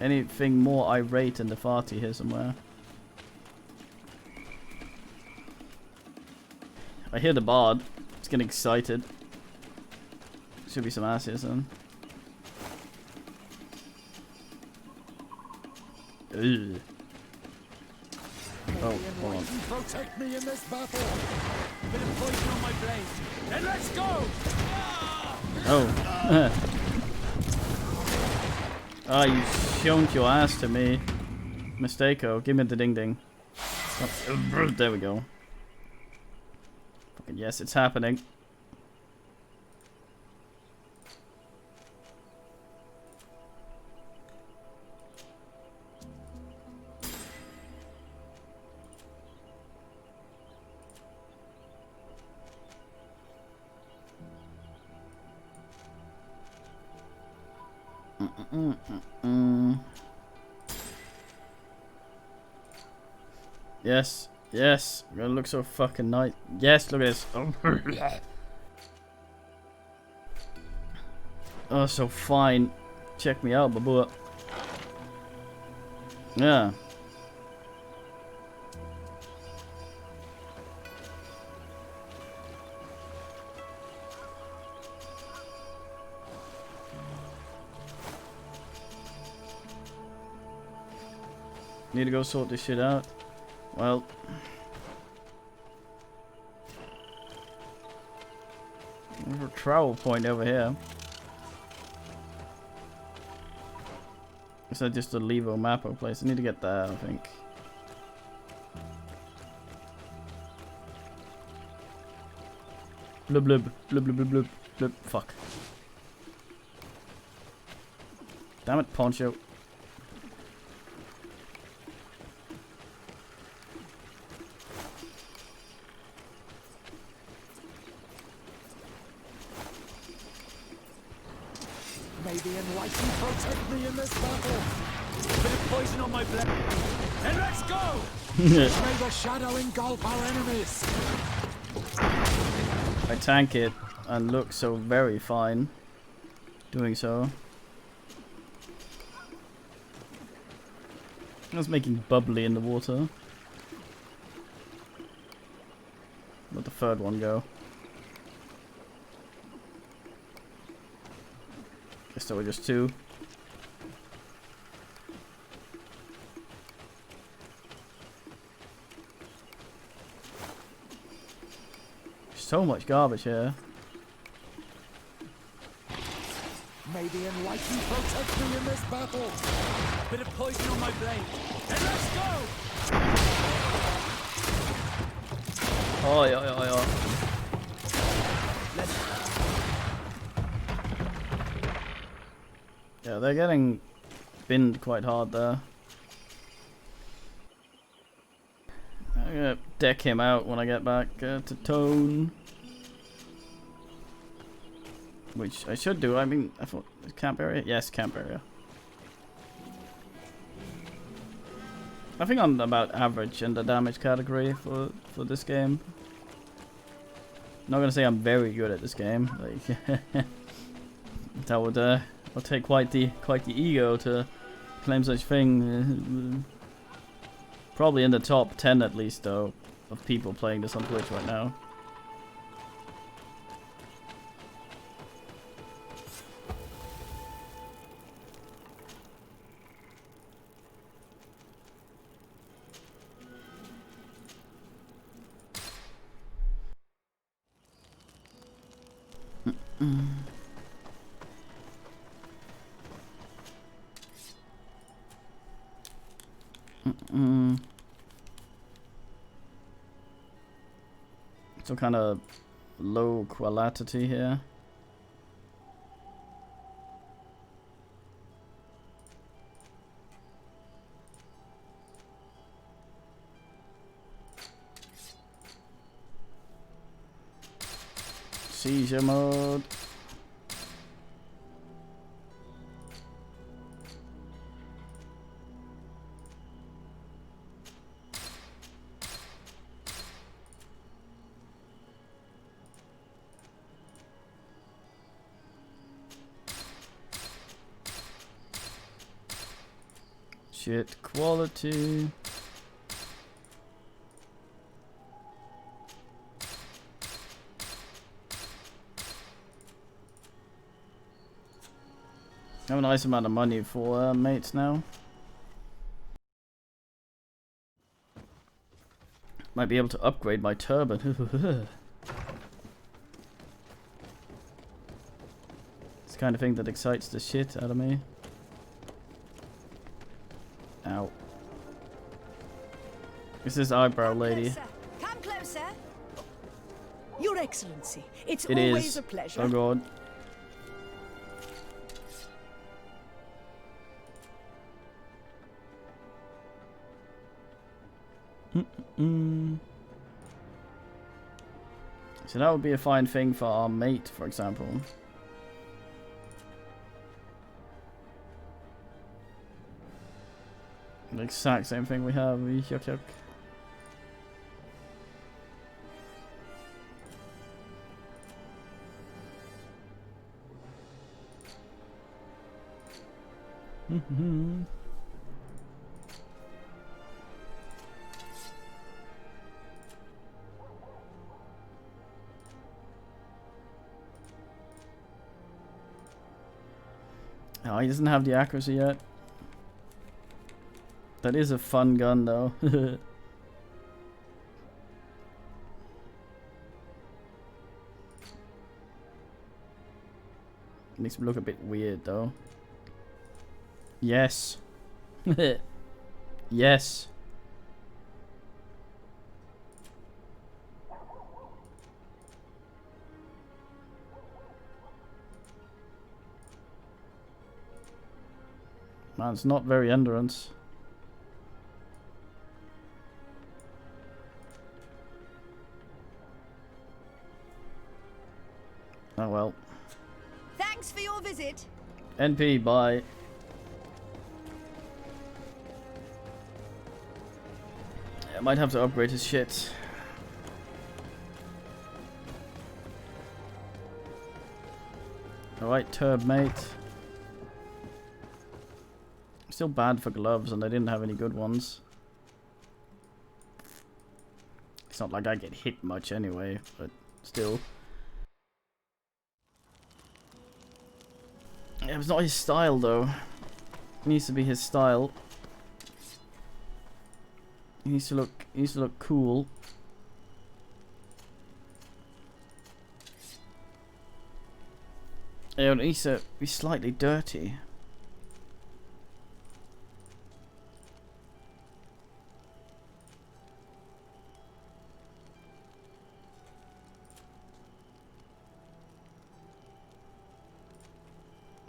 Anything more irate in the farty here somewhere. I hear the bard. It's getting excited. Should be some asses then. Ugh. Oh, hold on. Protect me in this battle. A bit of poison on my blade. Then let's go! Oh. Ah, you shonked your ass to me. Mistake-o. Give me the ding-ding. Oh, there we go. Fucking yes, it's happening. Yes, yes, we're gonna look so fucking nice. Yes, look at this. Oh, so fine. Check me out, babua. Yeah. Need to go sort this shit out. Well, there's a travel point over here. Is that just a Levo Mappo place? I need to get that, I think. Blub blub blub blub blub blub blub. Fuck. Damn it, Poncho. May the enlightened protect me in this battle. A bit of poison on my blade. Then let's go! May the shadow engulf our enemies. I tank it. and look so very fine doing so. It's making bubbly in the water. Where'd the third one go? Guess there were just two. So much garbage here. May the enlightened protect me in this battle. Bit of poison on my blade. And let's go! Oh, yeah. Yeah, they're getting binned quite hard there. I'm gonna deck him out when I get back to Tone. Which I should do. I mean, I thought camp area. Yes, camp area. I think I'm about average in the damage category for this game. Not gonna say I'm very good at this game. Like that would take quite the ego to claim such thing. Probably in the top 10 at least though of people playing this on Twitch right now. So kind of low quality here. Seizure mode. Shit quality. I have a nice amount of money for mates now. Might be able to upgrade my turban. It's the kind of thing that excites the shit out of me. Ow. This is eyebrow lady. Come closer. Your Excellency, it's It always is. a pleasure. Oh god. So that would be a fine thing for our mate, for example. The exact same thing we have. Yuck yuck. Oh, he doesn't have the accuracy yet. That is a fun gun though. Makes me look a bit weird though. Yes. Yes. Man, it's not very endurance. Oh well. Thanks for your visit. NP, bye. I might have to upgrade his shit. Alright, Turb mate. Still bad for gloves, and I didn't have any good ones. It's not like I get hit much anyway, but still. Yeah, it's not his style though. It needs to be his style. He needs to look cool. Yeah, it needs to be slightly dirty.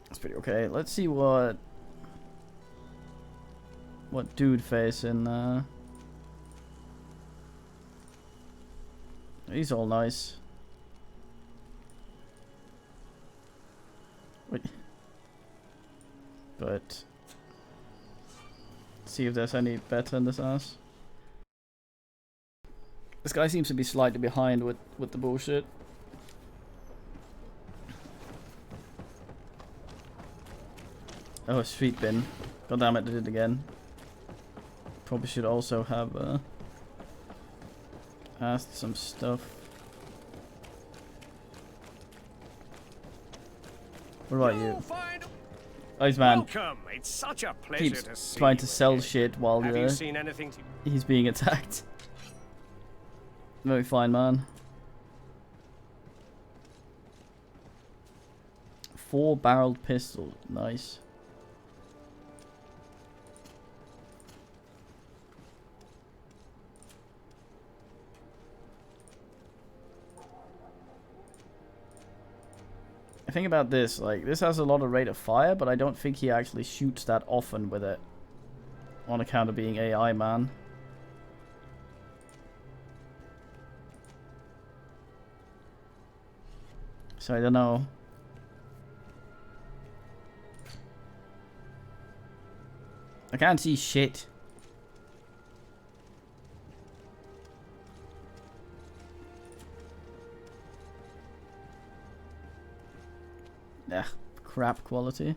That's pretty okay. Let's see what dude face in he's all nice. Wait. But see if there's any better in this ass. This guy seems to be slightly behind with the bullshit. Oh, sweet bin. God damn it, I did it again. Probably should also have asked some stuff. What about you? Oh, this man It's such a pleasure keeps to see trying you to sell again. shit while Have you seen anything he's being attacked. Very fine, man. 4-barreled pistol, nice. The thing about this, like, this has a lot of rate of fire, but I don't think he actually shoots that often with it. On account of being AI, man. So I don't know. I can't see shit. Yeah, crap quality.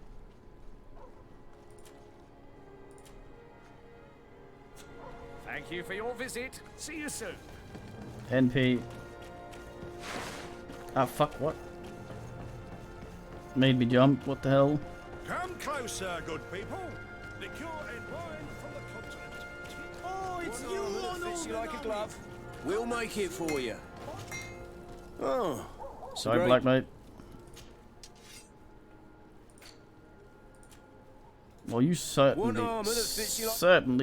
Thank you for your visit. See you soon. NP. Ah, fuck, what? Made me jump, what the hell? Come closer, good people. Liqueur and wine from the continent. Oh, it's you that fits you like a glove. We'll make it for you. Oh, Sorry, great. black mate. Well, you certainly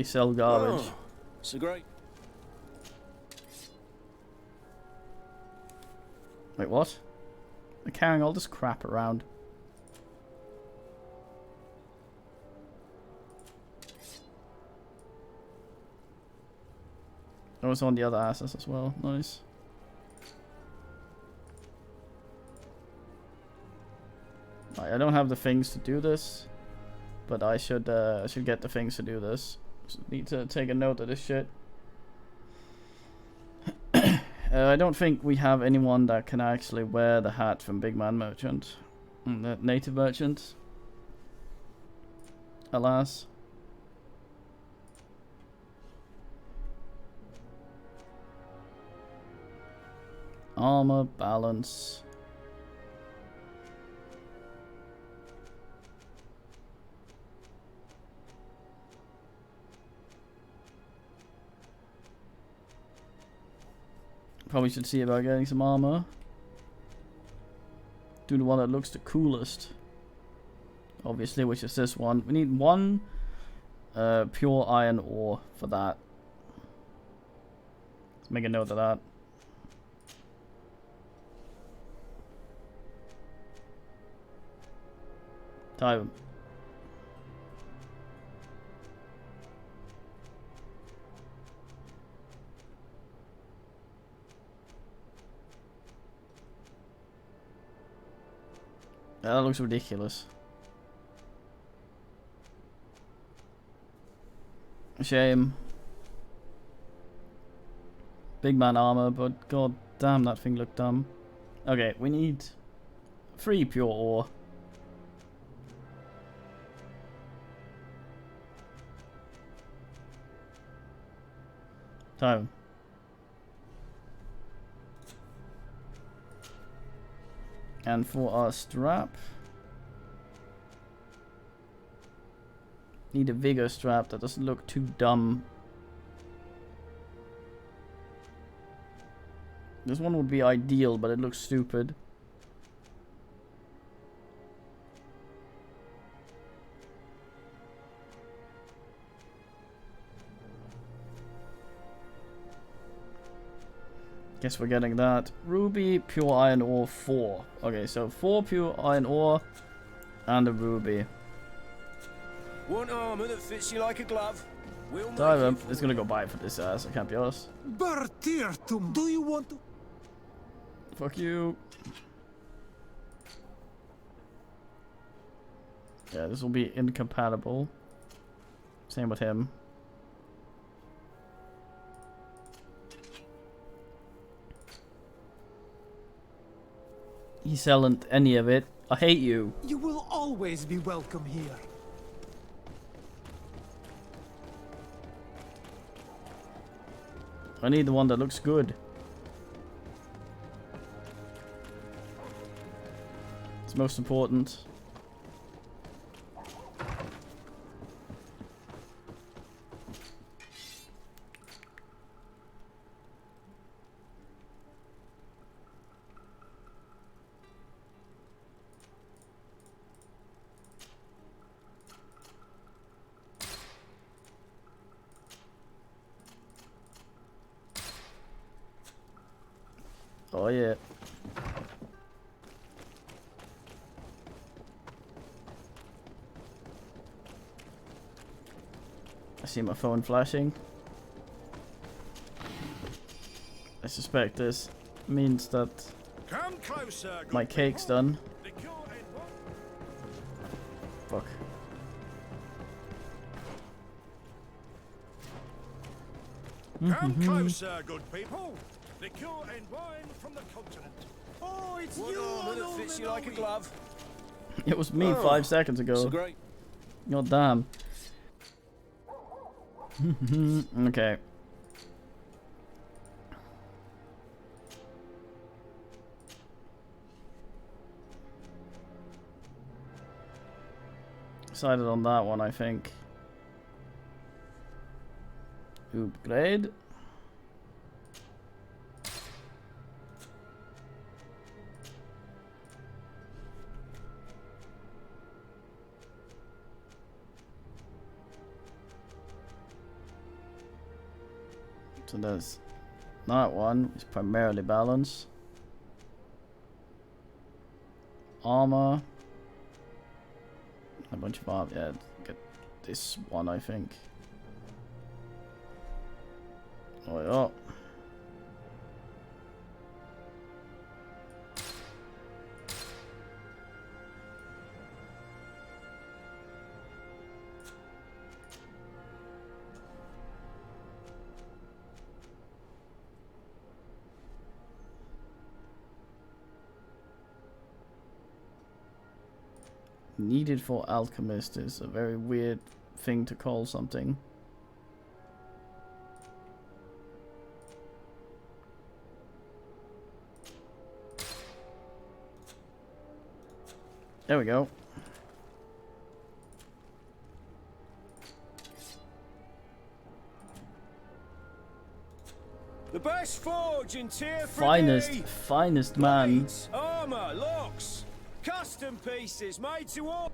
sell garbage. Oh, so great. Wait, what? They're carrying all this crap around. Oh, it's on the other asses as well. Nice. Right, I don't have the things to do this, but I should get the things to do this. So need to take a note of this shit. I don't think we have anyone that can actually wear the hat from Big Man Merchant. The native merchant. Alas. Armor, balance. Probably should see about getting some armor. Do the one that looks the coolest. Obviously, which is this one. We need one pure iron ore for that. Let's make a note of that. Time. That looks ridiculous. Shame. Big man armor, but god damn that thing looked dumb. Okay, we need 3 pure ore. Time. And for our strap, need a vigor strap that doesn't look too dumb. This one would be ideal, but it looks stupid. Guess we're getting that. Ruby, pure iron ore, 4. Okay, so 4 pure iron ore and a ruby. One armor that fits you like a glove. We'll Diver is gonna go buy it for this ass, I can't be honest. Bertirtum, do you want to? Fuck you. Yeah, this will be incompatible. Same with him. He's selling any of it. I hate you. You will always be welcome here. I need the one that looks good. It's most important. Oh yeah. I see my phone flashing. I suspect this means that Come closer, my cake's done. Fuck. Come closer, good people. Liquor and wine from the continent. Oh, it's one armor that fits you like a glove. It was me 5 seconds ago. So great. God damn. Okay. Decided on that one, I think. Upgrade. So there's that one, is primarily balance. Armor. A bunch of armor, yeah, get this one I think. Oh yeah. Needed for alchemist is a very weird thing to call something. There we go. The best forge in tier 3. Finest man. Armor, locks, custom pieces made to order.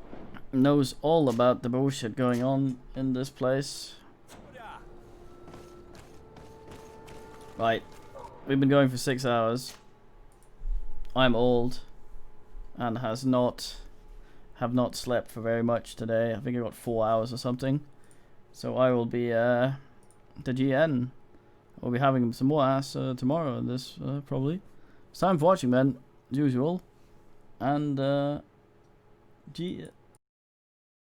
Knows all about the bullshit going on in this place. Right. We've been going for 6 hours. I'm old and have not slept for very much today. I think I got 4 hours or something. So I will be the GN. We'll be having some more ass tomorrow in this probably. It's time for watching then, as usual. And